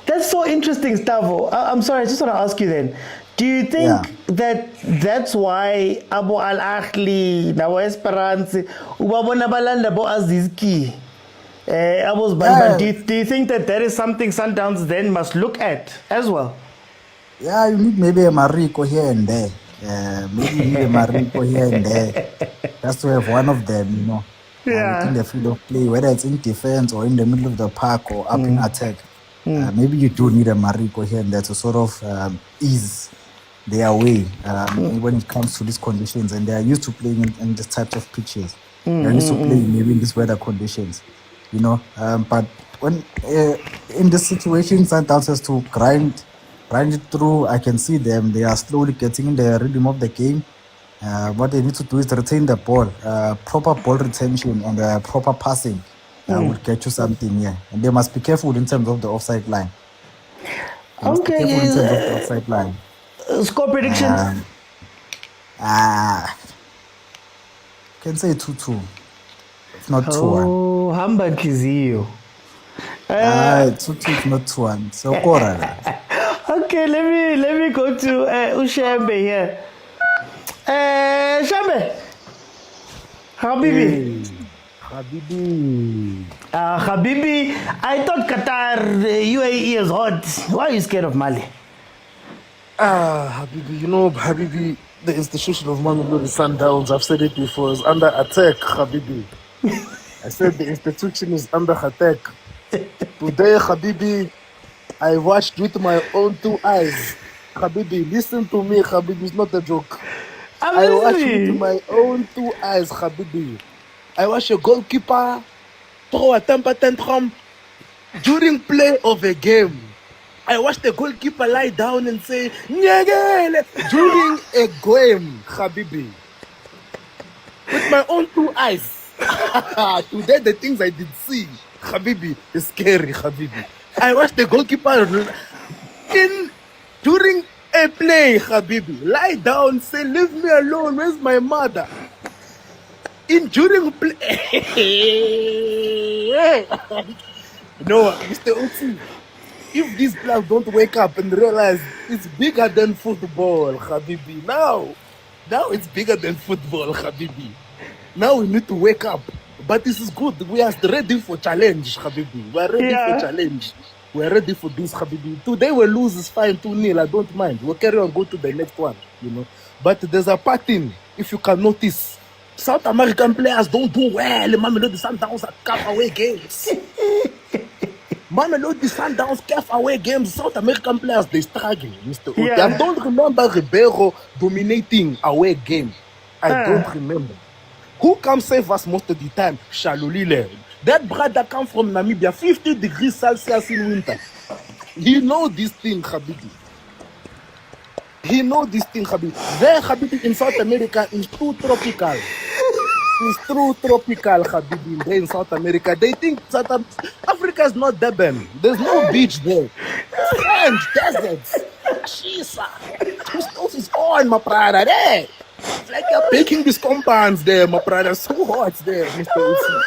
That's so interesting, Stavo. I'm sorry, I just want to ask you then. Do you think that's why Abo Al Ahly, Nawa Esperance, Ubabona Balanda Bo Azizki, do you think that is something Sundowns then must look at as well? Yeah, you need maybe a Mariko here and there. Maybe you need a Mariko here and there. Just to have one of them, you know. Within the field of play, whether it's in defense or in the middle of the park or up in attack. Maybe you do need a Mariko here and there to sort of ease their way when it comes to these conditions. And they are used to playing in this type of pitches. They're used to playing maybe in these weather conditions, you know. But when in this situation, Sundowns has to grind it through. I can see them. They are slowly getting in the rhythm of the game. What they need to do is retain the ball. Proper ball retention and proper passing will get you something here. And they must be careful in terms of the offside line. Score predictions? Can say 2-2. If not 2-1. Oh, Hamba Kizio. 2-2, if not 2-1. So, okay, let me go to Ushembe here. Shambe. Habibi. Habibi, I thought Qatar, the UAE is hot. Why are you scared of Mali? Habibi, you know, Habibi, the institution of Mamelodi Sundowns, I've said it before, is under attack, Habibi. I said the institution is under attack. Today, Habibi, I watched with my own 2 eyes. Habibi, listen to me, Habibi, it's not a joke. I watched with my own 2 eyes, Habibi. I watched a goalkeeper throw a temper tantrum during play of a game. I watched the goalkeeper lie down and say, Nyegele, during a game, Habibi. With my own 2 eyes. Today, the things I did see, Habibi, is scary, Habibi. I watched the goalkeeper during a play, Habibi. Lie down, say, leave me alone, where's my mother? During play. No, Mr. Uti. if these players don't wake up and realize it's bigger than football, Habibi. Now it's bigger than football, Habibi. Now we need to wake up. But this is good. We are ready for challenge, Habibi. We are ready for challenge. We are ready for this, Habibi. Today we lose is fine, 2-0. I don't mind. We'll carry on, go to the next one, you know. But there's a pattern, if you can notice. South American players don't do well. Mamelodi Sundowns at CAF away games. Mamelodi Sundowns CAF away games. South American players, they struggle, Mr. Oti. I don't remember Ribeiro dominating away game. I don't remember. Who comes save us most of the time? Shalulile. That brother come from Namibia, 50 degrees Celsius in winter. He know this thing, Habibi. He know this thing, Habibi. There, Habibi, in South America is too tropical. It's too tropical, Habibi, there in South America. They think South Africa is not Durban. There's no beach there. Sand, deserts, Shisa. Whose is on, my brother, there. It's like you're baking these compounds there, my brother. So hot there, Mr. Uzi.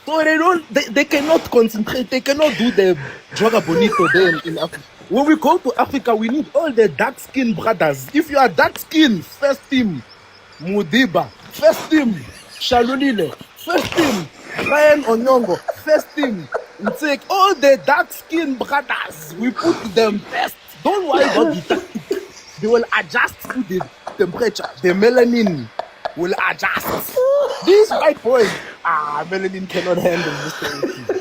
So they cannot concentrate. They cannot do the joga bonito there in Africa. When we go to Africa, we need all the dark-skinned brothers. If you are dark-skinned, first team, Mudiba. First team, Shalulile. First team, Brian Onyongo. First team, we take all the dark-skinned brothers. We put them first. Don't worry about the tactics. They will adjust to the temperature. The melanin will adjust. These white boys, melanin cannot handle this.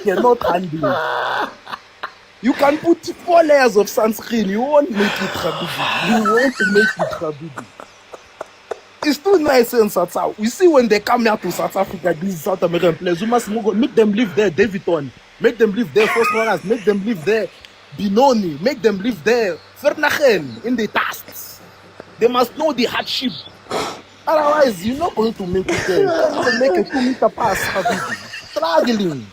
Cannot handle it. You can put 4 layers of sunscreen. You won't make it, Habibi. You won't make it, Habibi. It's too nice in South Africa. You see when they come here to South Africa, these South American players, you must make them live there, Davidson. Make them live there, First Warriors. Make them live there, Binoni. Make them live there, Vernachen, in the tasks. They must know the hardship. Otherwise, you're not going to make it there. You're going to make a 2-meter pass, Habibi.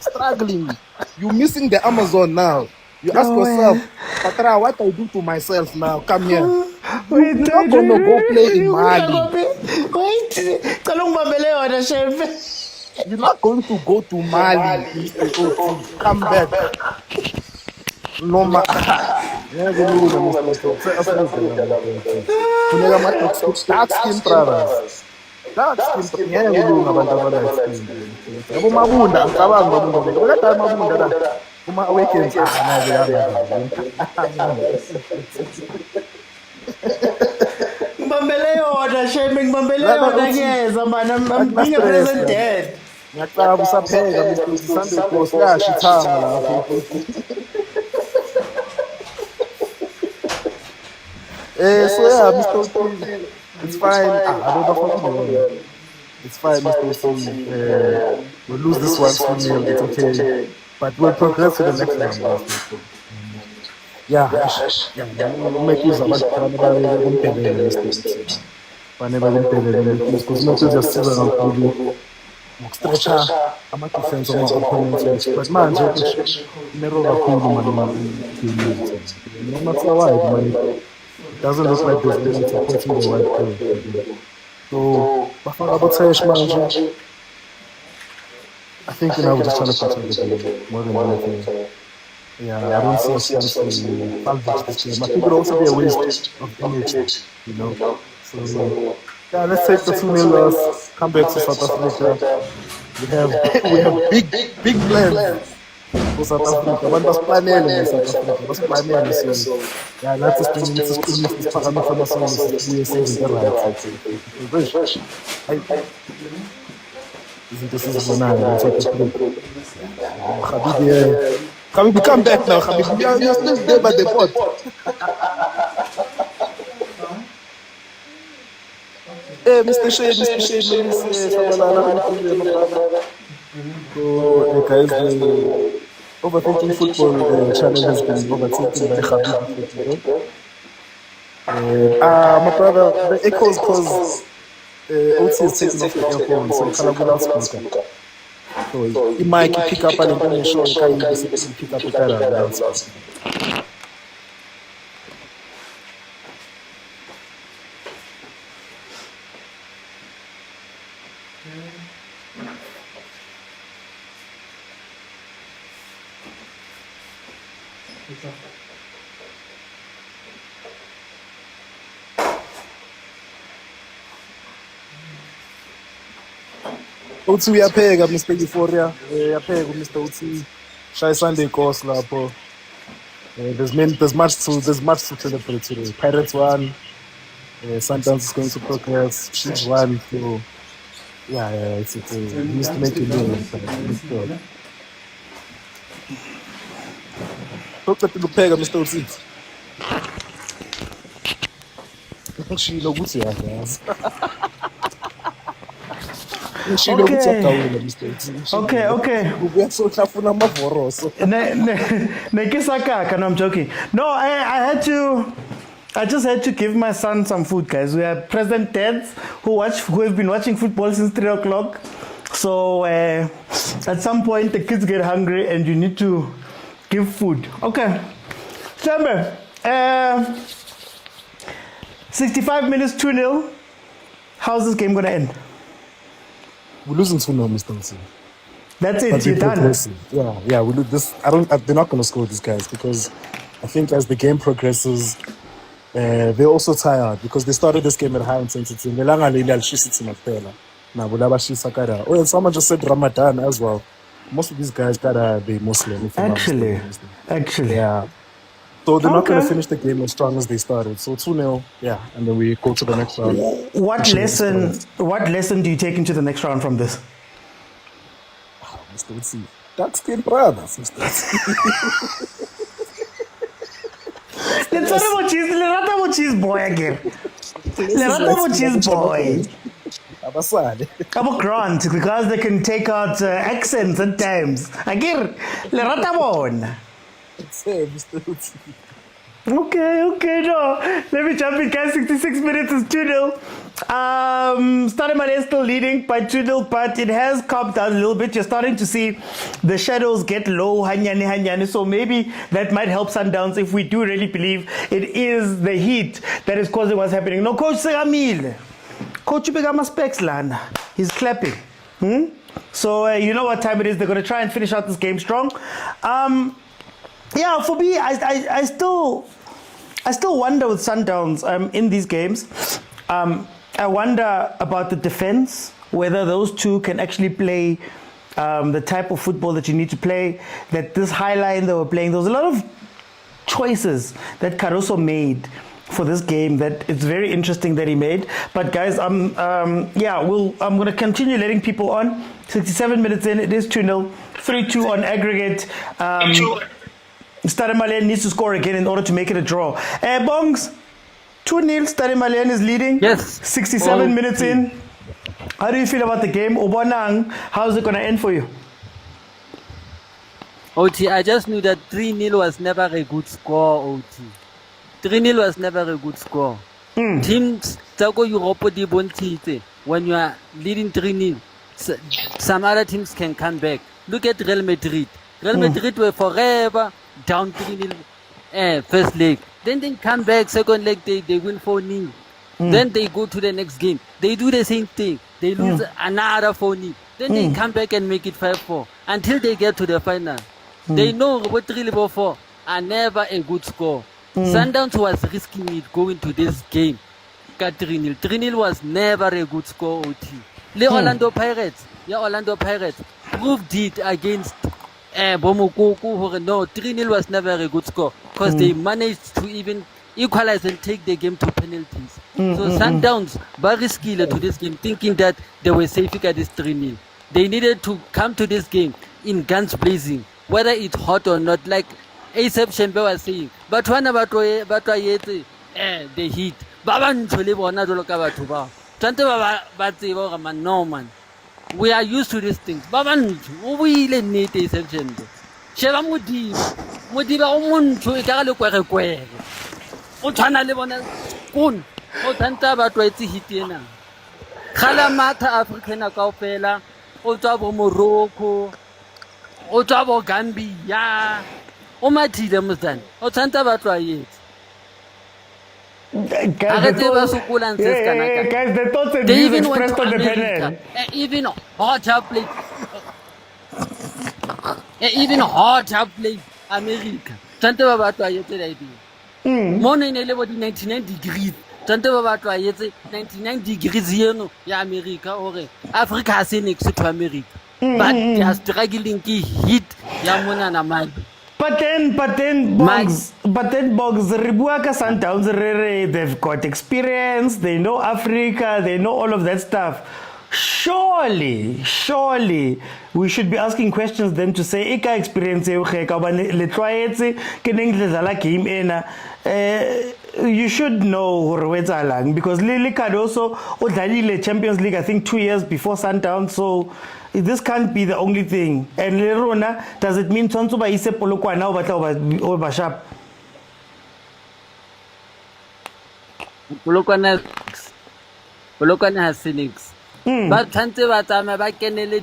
Struggling. You're missing the Amazon now. You ask yourself, Patra, what I do to myself now? Come here. You're not going to go play in Mali. You're not going to go to Mali. Come back. No matter. Dark skin brothers. Dark skin brothers. Mabunda, Mabunda. Weekends. Mbambele order, shaming Mbambele order, yes, I'm being a present dead. Sunday post, yeah, she tongue. So yeah, Mr. Osi, it's fine. I don't know. It's fine, Mr. Osi. We'll lose this one 2-0. It's okay. But we'll progress to the next one. Yeah. We'll make use of it. Because not just season of stretcher. I'm not defense of my opponents. But man, never no matter why, it doesn't look like there's any supporting the right player. So, bafana, I think we're just trying to protect the game more than anything. Yeah, I don't see a chance to salvage this game. I think it would also be a waste of energy, you know. So, yeah, let's take the 2-0 loss, come back to South Africa. We have big plans for South Africa. One was planning in South Africa. Was planning. So, yeah, that's the thing. This is parameter this is banana. Habibi, come back now, Habibi. You're still there by the pot. Hey, Mr. Shade, so, guys, the overthinking football channel has been overtaken by Habibi. My brother, the echoes cause OT is taking off the earphone, so it's a loudspeaker. So he might pick up and then show you can pick up the loudspeaker. Uthi uyapheka Mr. Euphoria. Uyapheka Mr. Uthi. Shaya Sunday course lapho. There's much to celebrate today. Pirates won. Sundowns is going to progress. Chiefs won. So yeah, it's he needs to make it good. Talk to upheka Mr. Uthi. Ngishilo ukuthi yazi. Okay. No, I'm joking. No, I just had to give my son some food, guys. We are present dads who have been watching football since 3 o'clock. So at some point the kids get hungry and you need to give food. Okay. Remember, 65 minutes, 2-0. How's this game gonna end? We're losing 2-0, Mr. Uthi. That's it, you're done. Yeah, we lose this. They're not going to score these guys because I think as the game progresses, they're also tired because they started this game at high intensity. Oh, and someone just said Ramadan as well. Most of these guys gotta be Muslim. Actually. Yeah. So they're not going to finish the game as strong as they started. So 2-0, yeah, and then we go to the next round. What lesson do you take into the next round from this? Mr. Uthi, that's still brothers, Mr. Uthi. Let's talk about cheese boy again. Let's talk about cheese boy. I'm Grant because they can take out accents at times. Again, Leratabon. Mr. Uthi. Okay, no. Let me jump in, guys. 66 minutes is 2-0. Stade Malien still leading by 2-0, but it has calmed down a little bit. You're starting to see the shadows get low, hanyani. So maybe that might help Sundowns if we do really believe it is the heat that is causing what's happening. No, Coach Segamil. Coach Ubegama Specs Lana. He's clapping. So you know what time it is. They're going to try and finish out this game strong. Yeah, for me, I still wonder with Sundowns in these games. I wonder about the defense, whether those two can actually play the type of football that you need to play. That this high line they were playing, there was a lot of choices that Caruso made for this game that it's very interesting that he made. But guys, I'm going to continue letting people on. 67 minutes in, it is 2-0, 3-2 on aggregate. Stade Malien needs to score again in order to make it a draw. Bongs, 2-0, Stade Malien is leading. Yes. 67 minutes in. How do you feel about the game? Obonang, how's it going to end for you? OT, I just knew that 3-0 was never a good score, OT. 3-0 was never a good score. Teams, when you are leading 3-0, some other teams can come back. Look at Real Madrid. Real Madrid were forever down 3-0 first leg. Then they come back, second leg, they win 4-0. Then they go to the next game. They do the same thing. They lose another 4-0. Then they come back and make it 5-4 until they get to the final. They know what 3-4 are never a good score. Sundowns was risking it going to this game. 3-0. 3-0 was never a good score, OT. Orlando Pirates proved it against Bomokoko. No, 3-0 was never a good score because they managed to even equalize and take the game to penalties. So Sundowns were risky to this game, thinking that they were safe at this 3-0. They needed to come to this game in guns blazing, whether it's hot or not, like ASAP Shembe was saying. But when about the heat, no man. We are used to these things. We really need a section. Sheva Mudiba Umuntu, Ikalo Quere. Utana Lebona, Kun, Otanta Batweti Hitiana. Kalamata African Kaupela, Otabo Morocco, Otabo Gambia, Omati Demustan, Otanta Batwayet. Guys, the thoughts and views expressed on the panel. Even hotter play America. Tante ba batho a etse idea. Mo ne le bo di 99 degrees. Tante ba batho a etse 99 degrees eno ya America hore Africa ha se next to America. But they are struggling ki heat ya mona na mali. But then, Bogs, Ribuaka Sundowns, they've got experience, they know Africa, they know all of that stuff. Surely, we should be asking questions then to say, Ika experience, you should know, because Lily Cardoso, Odalile Champions League, I think 2 years before Sundowns, so this can't be the only thing. And Lerona, does it mean Tonsuba ise polokwa now over sharp? Polokwana has cynics. But Tante Batama back and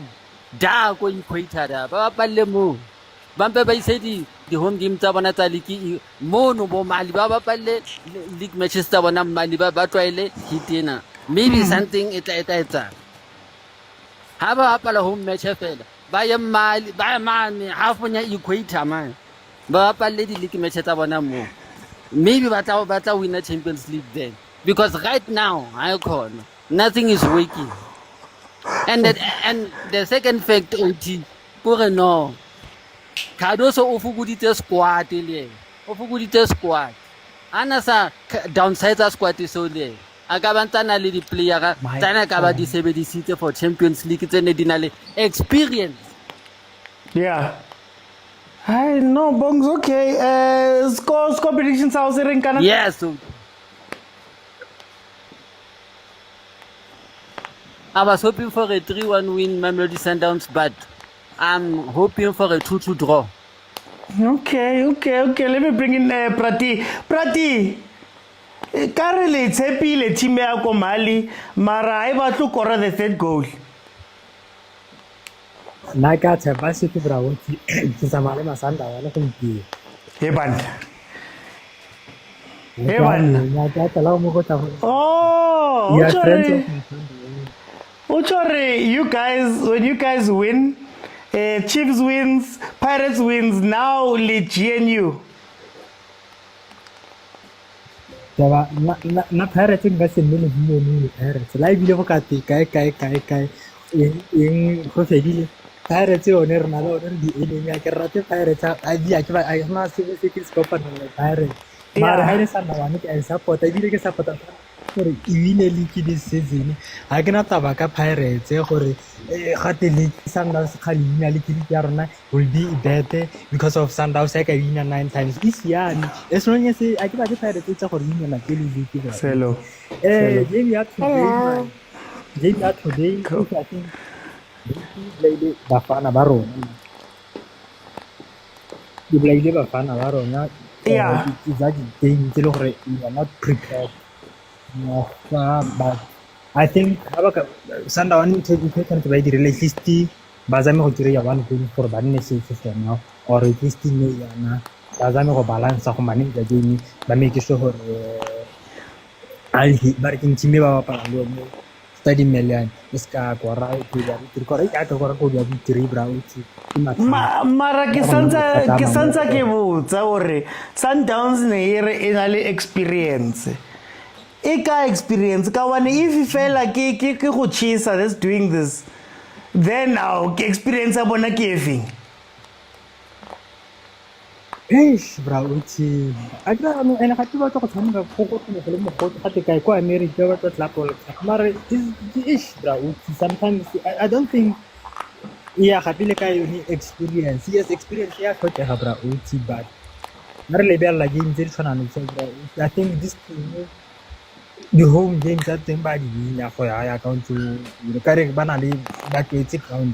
dark when equator, Papa Lemo. Bampa by said the home team Tabanata Mono Malibaba Pale, League matches Tabana Malibaba Toilet, Hitina. Maybe something it's have a home match by a man, half on your equator, man. Baba lady league match at Abanamo. Maybe Bata win a Champions League then. Because right now, I call nothing is working. And the second fact, OT, poor no. Cardoso Ofugudita squad, Ofugudita squad. Anasa downside squad is so there. Agabantana lady player, Tana Gabadi Sebedi City for Champions League, it's an additional experience. Yeah. I know, Bongs, okay. Score predictions house in Canada? Yes. I was hoping for a 3-1 win, Mamelodi Sundowns, but I'm hoping for a 2-2 draw. Okay. Let me bring in Prati. Currently, it's happy le team ya ko Mali, mara I want to score the third goal. Naga tshepa se bra o ke Zamalek masanda wala go mpi. Naga tla mo go tla. Oh, sorry, you guys, when you guys win, Chiefs wins, Pirates wins, now le GNU. Na Pirates nga se nne le Pirates la ibile go ka te kae eng go fedile Pirates o ne rena lo di enemy ya ke rate Pirates a di a ke ba a na se ke scopa le Pirates mara ha ile sana wane ke a support a bile ke support gore e wine league this season ha ke na taba ka Pirates gore gate league Sundowns khalina le kiri ya rona will be better because of Sundowns ka win 9 times this year as long as I ke ba ke Pirates tsa gore win na ke league ke Selo game ya today I think played bafana ba rona di played bafana ba rona it's a game tse le gore we are not prepared. No, but I think Sundowns taken to by the release bazame go dira one goal for banne se now or at least ne yana bazame go balance go manage the game ba make sure gore Ahly ba re ntime ba ba pala lo Stade Malien iska go ra go ya di gore ya go go ya di three bra uti mara ke santsa ke botsa gore Sundowns ne ere ena le experience. Ika experience kawane if fela ke go chisa that's doing this then our experience abona ke efeng bra uti agra no ena ga twa go tshameka go go le mo go ga te kai kwa America ba tla tlapol mara bra uti sometimes I don't think ga pile ka yone experience yes experience ya go tega bra uti but mara le bella game tse tshwana le bra I think this the home games that them by the win ya go ya account to the kare bana le ba twetse ground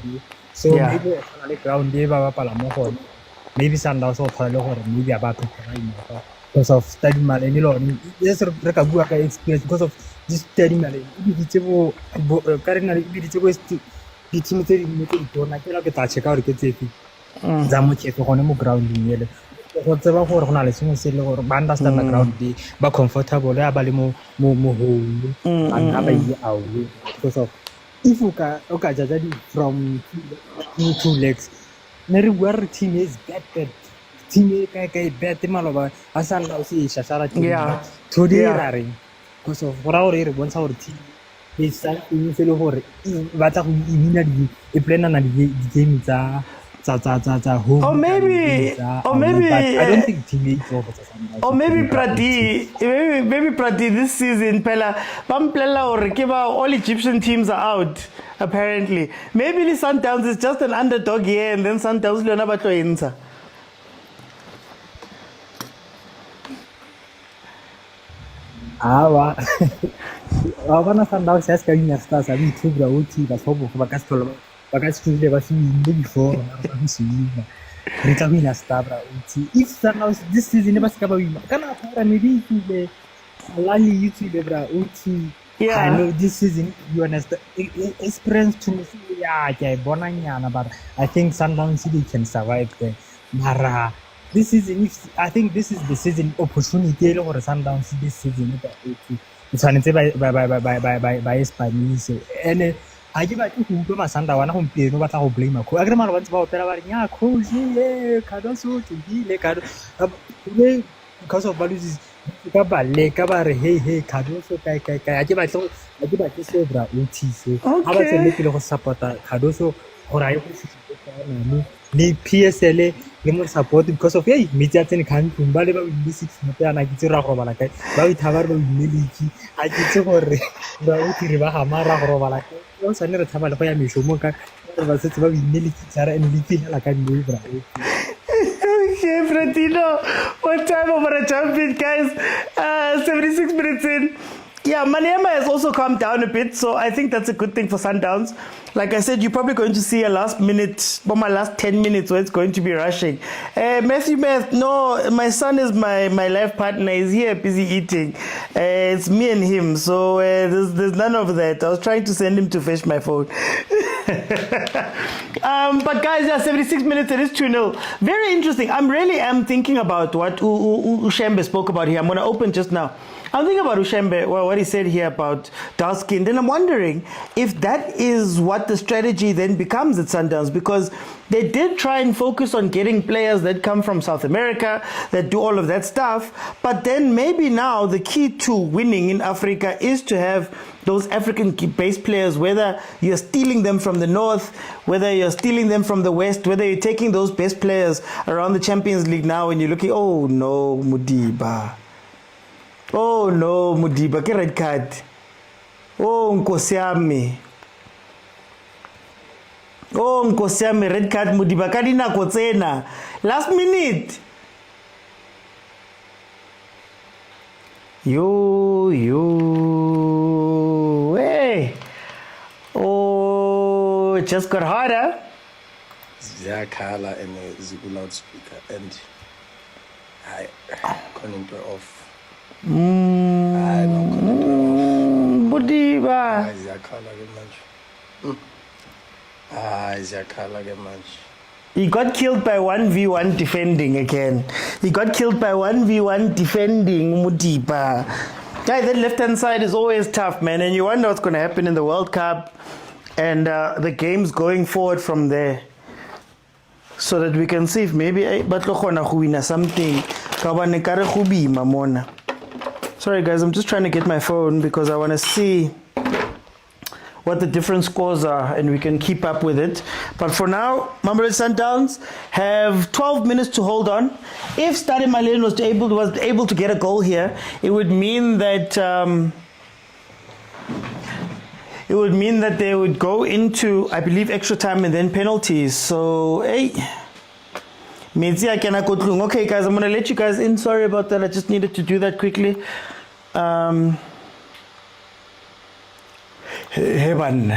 so maybe le ground e ba pala mo go maybe Sundowns o phale gore maybe ba phela ina because of Stade Malien lo yes re ka bua ka experience because of this Stade Malien e ditse bo kare na le ditse go di team tse di mo tse di bona ke la ke tla check out ke tsefe za mo check go ne mo ground nyele go tseba gore go na le sengwe se le gore ba understand the ground di ba comfortable ya ba le mo hole ana ba yi aule because of if o ka jaja di from two legs ne re bua re team is better team e ka bet maloba a Sundowns e shashara team Yeah. today Yeah. rare because of gora gore re bontsha gore team e sa e se le gore ba tla go imina e plana na di game tsa home. Or maybe, but I don't think team is over for Sundowns. Or maybe Prati this season pela bamplela or kiba all Egyptian teams are out apparently. Maybe the Sundowns is just an underdog here and then Sundowns leona ba tlo entsha. Awa wa bona Sundowns ya ska wina stars a di tubra uthi ba sobo ba ka stolo ba ka stule ba se win before ba se wina re tla wina star bra uthi if Sundowns this season ba ska ba wina kana fara maybe the lali YouTube bra uthi I know this season you understand experience to me ya ke bona nyana but I think Sundowns they can survive there mara this season I think this is the season opportunity le gore Sundowns this season it's tshwanetse ba Spanish and I give back to go masanda wana go mpeno ba tla go blame a agre mara ba ntse ba opela ba re nya coach ka don't so to be le ka because of values ka ba le ka ba re hey ka don't so kai a ke ba se bra utise ha ba tsele ke le go supporta ka do so gore a go se le PSL le mo support because of hey media tsene kantlong ba le ba win 6 mote ana ke tsira go bala kae ba ithabar ba win league a ke tse gore ba o tire ba ha mara go bala kae o sa ne re thaba le go ya meshomo ka ba setse ba win league tsara and league la ka ndi bra Okay, Fratino, what time over a champion, guys? 76 minutes in. Yeah, Maniema has also calmed down a bit, so I think that's a good thing for Sundowns. Like I said, you're probably going to see a last 10 minutes where it's going to be rushing. Matthew, no, my son is my life partner. He's here busy eating. It's me and him, so there's none of that. I was trying to send him to fetch my phone. But guys, yeah, 76 minutes, it is 2-0. Very interesting. I really am thinking about what Ushembe spoke about here. I'm going to open just now. I'm thinking about Ushembe, what he said here about dark skin. Then I'm wondering if that is what the strategy then becomes at Sundowns, because they did try and focus on getting players that come from South America, that do all of that stuff. But then maybe now the key to winning in Africa is to have those African-based players, whether you're stealing them from the north, whether you're stealing them from the west, whether you're taking those best players around the Champions League now and you're looking, oh no, Mudiba. Oh no, Mudiba, ke red card. Oh, Nkosiame. Oh, Nkosiame, red card, Mudiba. Kadina kotsena. Last minute. Hey. Oh, it just got harder. Ziyakhala and the loudspeaker and I couldn't turn off. Mudiba. Ziyakhala ke manje. He got killed by 1v1 defending again. He got killed by 1v1 defending, Mudiba. Guys, that left-hand side is always tough, man. And you wonder what's going to happen in the World Cup and the games going forward from there. So that we can see if maybe something. Sorry guys, I'm just trying to get my phone because I want to see what the different scores are and we can keep up with it. But for now, Mamelodi Sundowns have 12 minutes to hold on. If Stade Malien was able to get a goal here, it would mean that they would go into, I believe, extra time and then penalties. So, hey. Okay, guys, I'm going to let you guys in. Sorry about that. I just needed to do that quickly. Heaven.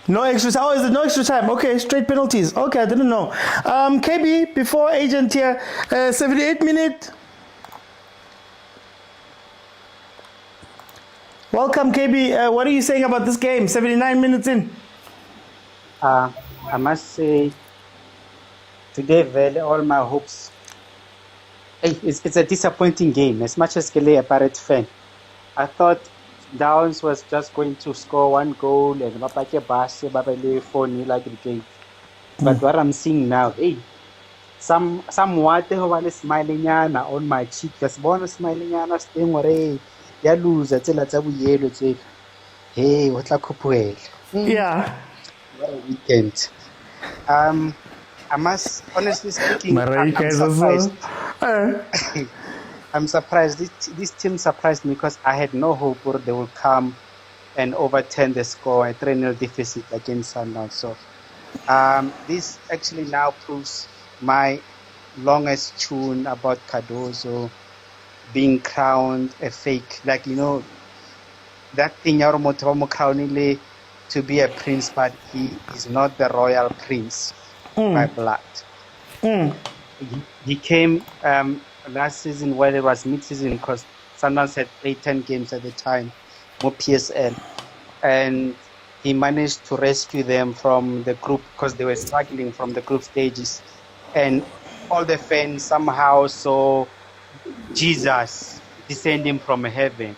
No extra time. Oh, is it no extra time? Okay, straight penalties. Okay, I didn't know. KB, before agent here, 78 minutes. Welcome, KB. What are you saying about this game? 79 minutes in. I must say, today, really, all my hopes. Hey, it's a disappointing game. As much as Kele a Pirate fan, I thought Downs was just going to score one goal and Babake Base, Babele 4-0 like the game. But what I'm seeing now, hey, some water ho le smiling yana on my cheek. Just born smiling yana staying ore ya lose tsela tsa boyelo tse. Hey, what la kupuela. Yeah. What a weekend. I must honestly speaking, I'm surprised. I'm surprised. This team surprised me because I had no hope that they will come and overturn the score, a 3-0 deficit against Sundowns. So this actually now proves my longest tune about Cardozo being crowned a fake. Like, you know, that thing Yaromotomo crowning to be a prince, but he is not the royal prince by blood. He came last season when it was mid-season because Sundowns had played 10 games at the time, more PSL, and he managed to rescue them from the group because they were struggling from the group stages, and all the fans somehow saw Jesus descending from heaven.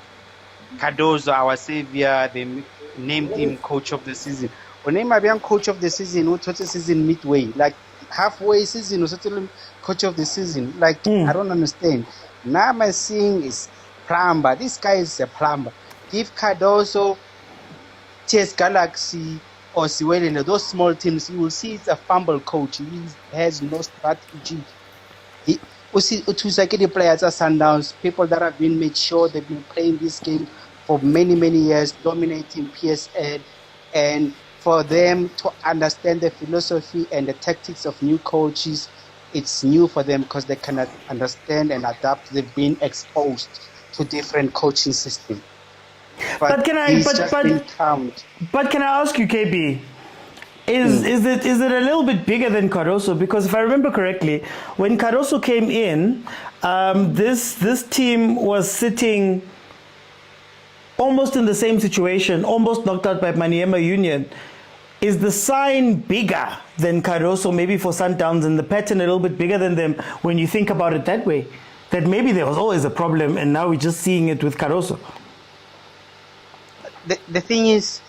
Cardozo, our savior, they named him coach of the season. When name Abian coach of the season, who taught the season midway, like halfway season, or certainly coach of the season. Like I don't understand. Now I'm seeing is plumber. This guy is a plumber. Give Cardozo, TS Galaxy, or Siwelele, those small teams, you will see it's a fumble coach. He has no strategy. He the players at Sundowns, people that have been made sure they've been playing this game for many, many years, dominating PSL, and for them to understand the philosophy and the tactics of new coaches, it's new for them because they cannot understand and adapt. They've been exposed to different coaching systems. But can I ask you, KB? Is it a little bit bigger than Cardoso? Because if I remember correctly, when Cardoso came in, this team was sitting almost in the same situation, almost knocked out by Maniema Union. Is the sign bigger than Cardoso, maybe for Sundowns, and the pattern a little bit bigger than them when you think about it that way? That maybe there was always a problem and now we're just seeing it with Cardoso. The thing is,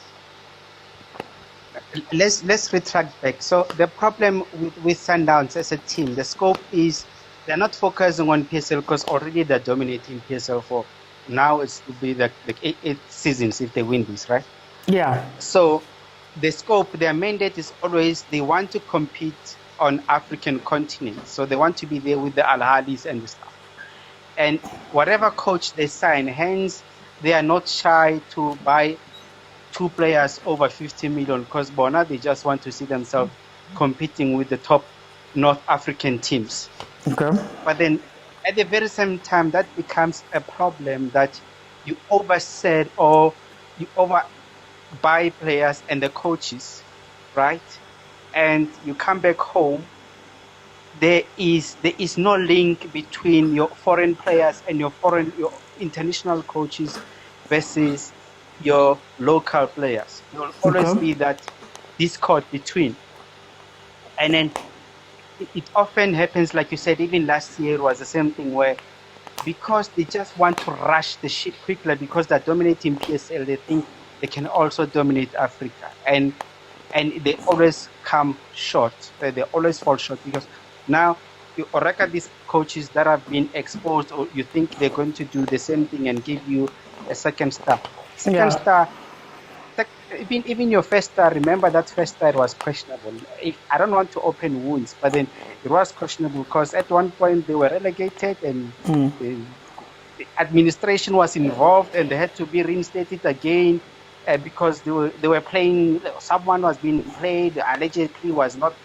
let's retract back. So the problem with Sundowns as a team, the scope is they're not focusing on PSL because already they're dominating PSL for now. It's to be the 8 seasons if they win this, right? Yeah. So the scope, their mandate is always they want to compete on African continent. So they want to be there with the Al-Ahlis and the stuff. And whatever coach they sign, hence they are not shy to buy 2 players over 50 million because Bona, they just want to see themselves competing with the top North African teams. Okay. But then at the very same time, that becomes a problem that you overset or you overbuy players and the coaches, right? And you come back home, there is no link between your foreign players and your international coaches versus your local players. There will always be that discord between. And then it often happens, like you said, even last year it was the same thing where because they just want to rush the shit quickly because they're dominating PSL, they think they can also dominate Africa. And they always come short. They always fall short because now you reckon these coaches that have been exposed, or you think they're going to do the same thing and give you a second star. Second star, even your first star, remember that first star was questionable. I don't want to open wounds, but then it was questionable because at one point they were relegated and the administration was involved and they had to be reinstated again because they were playing, someone was being played, allegedly was not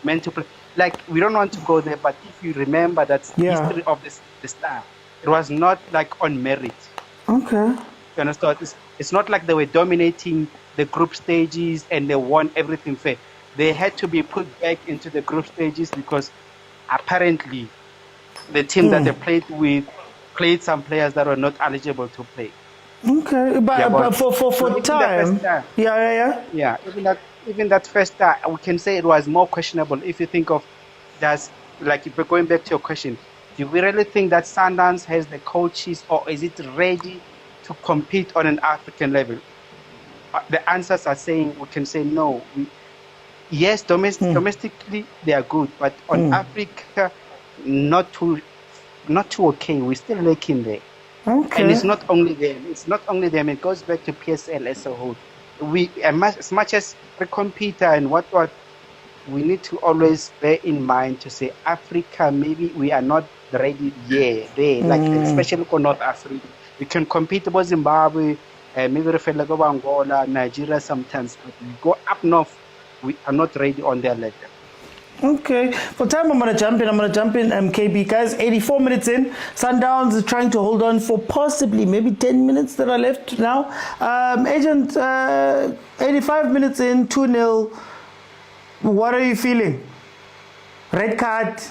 meant to play. Like, we don't want to go there, but if you remember that history of the star, it was not like on merit. Okay. You understand? It's not like they were dominating the group stages and they won everything fair. They had to be put back into the group stages because apparently the team that they played with played some players that were not eligible to play. Okay, but for time, yeah. Even that first star, we can say it was more questionable. If you think of that, like if we're going back to your question, do we really think that Sundowns has the coaches, or is it ready to compete on an African level? The answers are saying we can say no. Yes, domestically they are good, but on Africa, not too okay. We're still lacking there. Okay. And it's not only them. It's not only them. It goes back to PSL as a whole. As much as we compete and what, we need to always bear in mind to say Africa, maybe we are not ready there. Like especially for North Africa. We can compete with Zimbabwe, maybe refer go Angola, Nigeria sometimes, but we go up north, we are not ready on their level. Okay, for time I'm going to jump in, KB. Guys, 84 minutes in, Sundowns is trying to hold on for possibly maybe 10 minutes that are left now. Agent, 85 minutes in, 2-0. What are you feeling? Red card?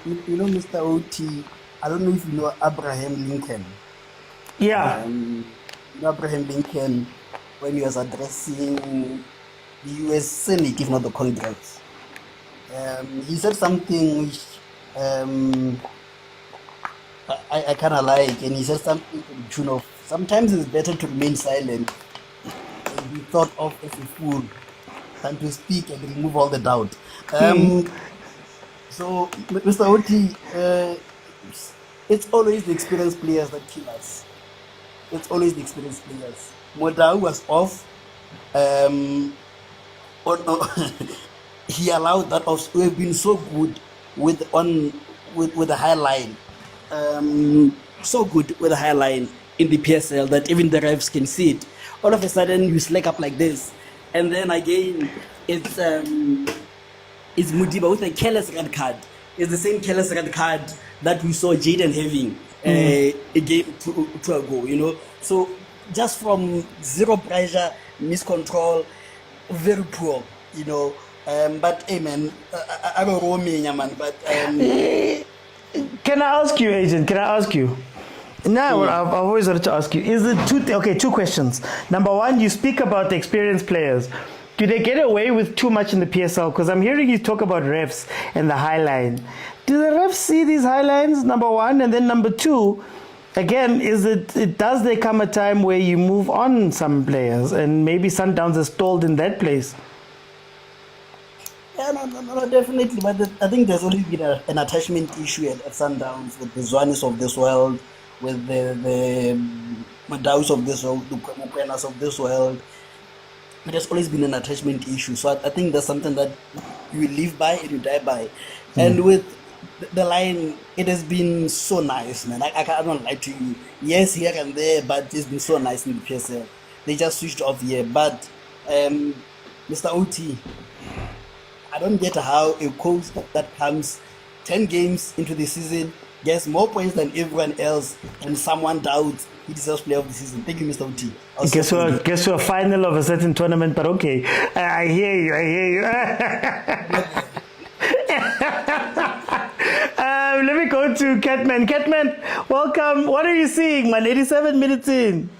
You know, Mr. OT, I don't know if you know Abraham Lincoln. Yeah. Abraham Lincoln, when he was addressing the US Senate, if not the Congress, he said something which I kind of like, and he said something to the tune of, sometimes it's better to remain silent and be thought of as a fool than to speak and remove all the doubt. So, Mr. Oti, it's always the experienced players that kill us. It's always the experienced players. Motaung was off. He allowed that off. We've been so good with the high line. So good with the high line in the PSL that even the refs can see it. All of a sudden you slack up like this. And then again, it's Mudiba with a careless red card. It's the same careless red card that we saw Jaden having a game two ago, you know. So just from zero pressure, miscontrol, very poor, you know. But hey man, I don't know me, man. But can I ask you, Agent? Can I ask you? Now, I've always wanted to ask you: is it two questions? Number one, you speak about the experienced players. Do they get away with too much in the PSL? Because I'm hearing you talk about refs and the high line. Do the refs see these high lines? Number one, and then number two, again, does there come a time where you move on some players and maybe Sundowns are stalled in that place? Yeah, no, definitely. But I think there's always been an attachment issue at Sundowns with the Zwanis of this world, with the Madaus of this world, the Mokwenas of this world. There's always been an attachment issue. So I think that's something that you live by and you die by. And with the line, it has been so nice, man. I don't lie to you. Yes, here and there, but it's been so nice in the PSL. They just switched off here. But Mr. OT, I don't get how a coach that comes 10 games into the season gets more points than everyone else and someone doubts he deserves player of the season. Thank you, Mr. OT. Guess we're a final of a certain tournament, but okay. I hear you. Let me go to Catman. Catman, welcome. What are you seeing, man? 87 minutes in.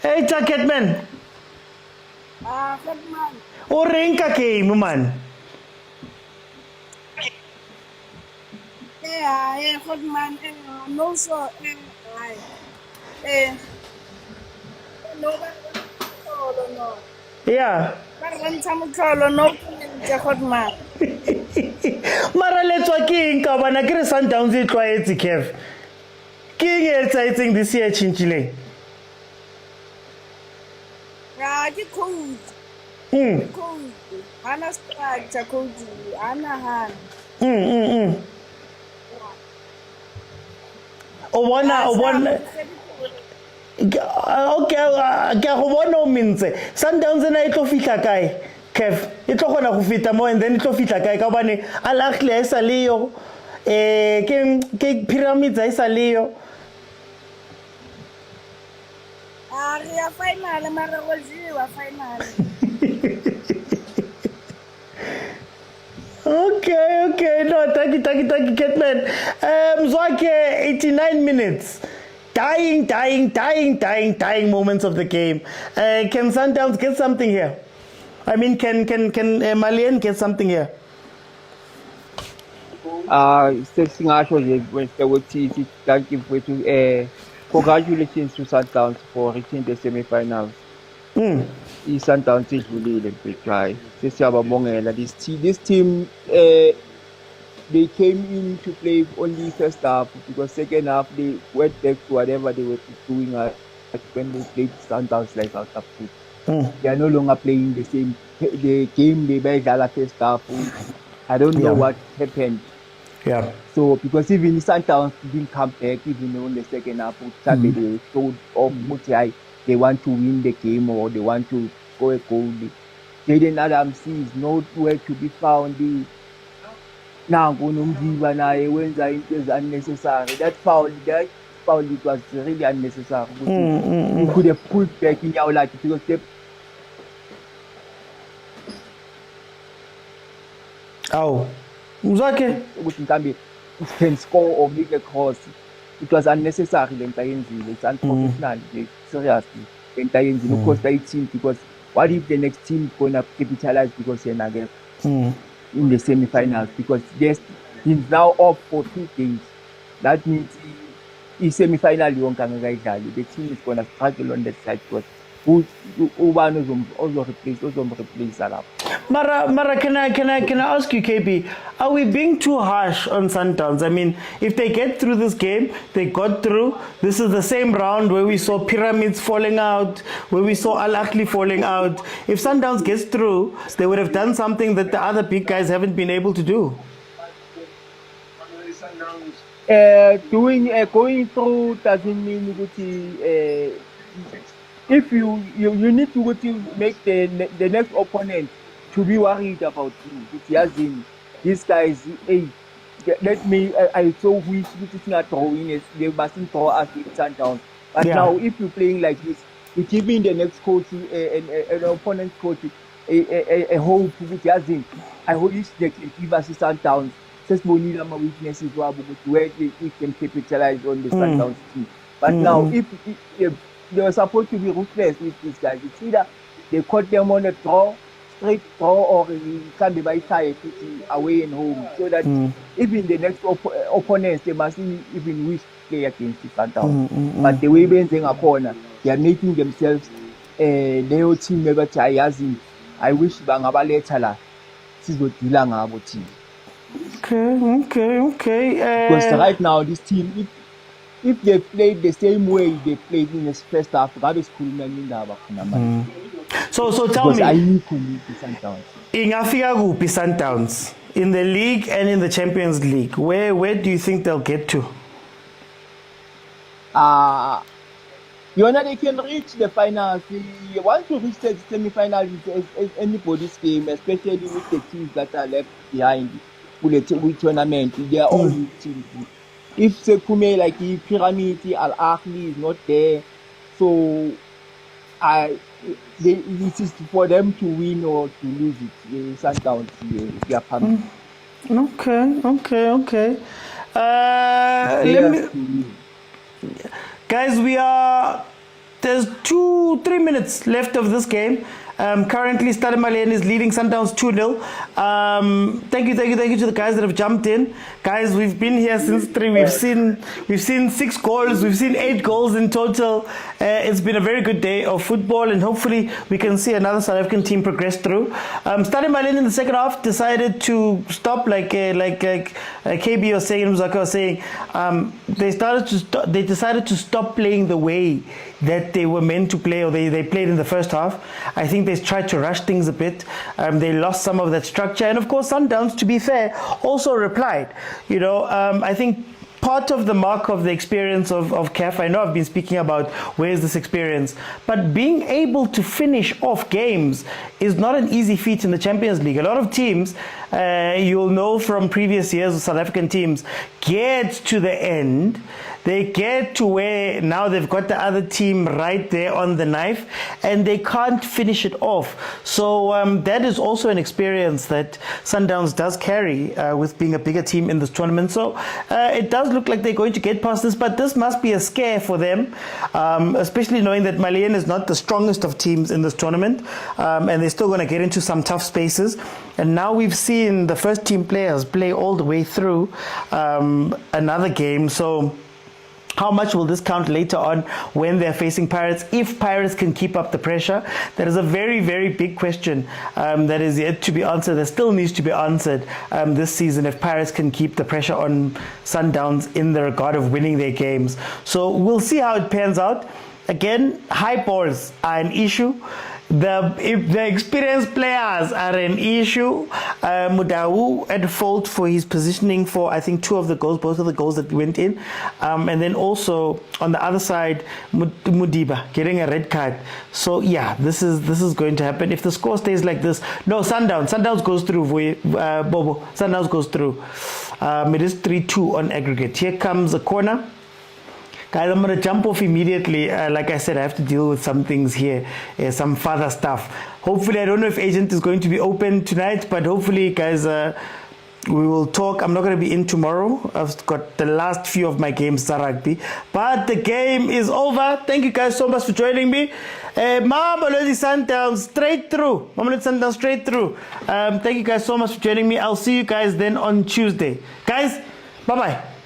Hey, Catman. Catman. O reng ka game, man. Catman. No, so. No. Yeah. Mara letswa ke eng ka bana ke re Sundowns e tlwaetse CAF. Ke eng e etsahetseng this year tshintshileng? Ke code. Code. Hana structure code. Hana. O bona okay, ke go bona o mentse Sundowns na e tlo fitla kae CAF e tlo gona go fita mo and then e tlo fitla kae ka bane Ahly a sa leyo ke Pyramids a sa leyo ya final mara go jiwa final. Okay, no, thank you, Catman. Zwake, 89 minutes. Dying moments of the game. Can Sundowns get something here? I mean, can Malien get something here? Singasho nje ukuthi sidanki mfethu Congratulations to Sundowns for reaching the semi-finals. I-Sundowns idlulile mfethu. Sesiyababongela this team they came in to play only first half because second half they went back to whatever they were doing when they played Sundowns like South Africa. They are no longer playing the game they played first half. I don't know what happened. Yeah. So because even Sundowns didn't come back even on the second half, they showed off they want to win the game or they want to score a goal. Jaden Adams is nowhere to be found. Now Gunomziva naye wenza into unnecessary. That foul it was really unnecessary. You could have pulled back in your life because they Mzake can score or make a cross. It was unnecessary. It's unprofessional. Seriously, it cost the team because what if the next team is gonna capitalize because they're not in the semi-finals because he's now up for 2 games. That means in semi-final the team is gonna struggle on that side because who also replace Salah. Mara, can I ask you, KB? Are we being too harsh on Sundowns? I mean, if they get through this game, they got through. This is the same round where we saw Pyramids falling out, where we saw Ahly falling out. If Sundowns gets through, they would have done something that the other big guys haven't been able to do. Going through doesn't mean if you need to make the next opponent to be worried about you. These guys, hey, I so wish it's not throwing, they mustn't throw us with Sundowns. But now, if you're playing like this, you're giving the next coach, an opponent coach, a hope with Yazin. I wish they can give us Sundowns. Just one of my weaknesses where we can capitalize on the Sundowns team. But now, if they're supposed to be ruthless with these guys, it's either they caught them on a straight draw, or can be by tie away and home. So that even the next opponents, they mustn't even wish to play against the Sundowns. But the way they are making themselves their team member Yazin. I wish Bangabaletala sizodila ngabo team. Okay. Because right now this team, if they played the same way they played in the first half, So tell me, ingafika kuphi Sundowns in the league and in the Champions League? Where do you think they'll get to? They can reach the finals. You want to reach the semi-finals is anybody's game, especially with the teams that are left behind with tournament. They are all teams. If Sekume like the Pyramid, Al Ahly is not there, so it is for them to win or to lose it. Sundowns, they are pumped. Okay. Let me, guys, there's 2-3 minutes left of this game. Currently, Stade Malien is leading Sundowns 2-0. Thank you to the guys that have jumped in. Guys, we've been here since 3. We've seen 6 goals. We've seen 8 goals in total. It's been a very good day of football, and hopefully we can see another South African team progress through. Stade Malien in the second half decided to stop, like KB was saying, Mzaka was saying. They decided to stop playing the way that they were meant to play, or they played in the first half. I think they tried to rush things a bit. They lost some of that structure, and of course Sundowns, to be fair, also replied. I think part of the mark of the experience of CAF, I know I've been speaking about where's this experience, but being able to finish off games is not an easy feat in the Champions League. A lot of teams, you'll know from previous years of South African teams, get to the end, they get to where now they've got the other team right there on the knife, and they can't finish it off. So that is also an experience that Sundowns does carry with being a bigger team in this tournament. So it does look like they're going to get past this, but this must be a scare for them, especially knowing that Malien is not the strongest of teams in this tournament, and they're still going to get into some tough spaces. And now we've seen the first team players play all the way through another game. So How much will this count later on when they're facing Pirates? If Pirates can keep up the pressure, that is a very, very big question that is yet to be answered. That still needs to be answered this season. If Pirates can keep the pressure on Sundowns in the regard of winning their games, so we'll see how it pans out. Again, high balls are an issue. If the experienced players are an issue, Motaung at fault for his positioning for, I think, both of the goals that went in. And then also on the other side, Mudiba getting a red card. So yeah, this is going to happen. If the score stays like this, no, Sundowns goes through, Bobo, Sundowns goes through. It is 3-2 on aggregate. Here comes a corner. Guys, I'm going to jump off immediately. Like I said, I have to deal with some things here, some further stuff. Hopefully, I don't know if agent is going to be open tonight, but hopefully, guys, we will talk. I'm not going to be in tomorrow. I've got the last few of my games rugby, but the game is over. Thank you guys so much for joining me. Mamelodi Sundowns straight through. Mamelodi Sundowns straight through. Thank you guys so much for joining me. I'll see you guys then on Tuesday. Guys, bye-bye.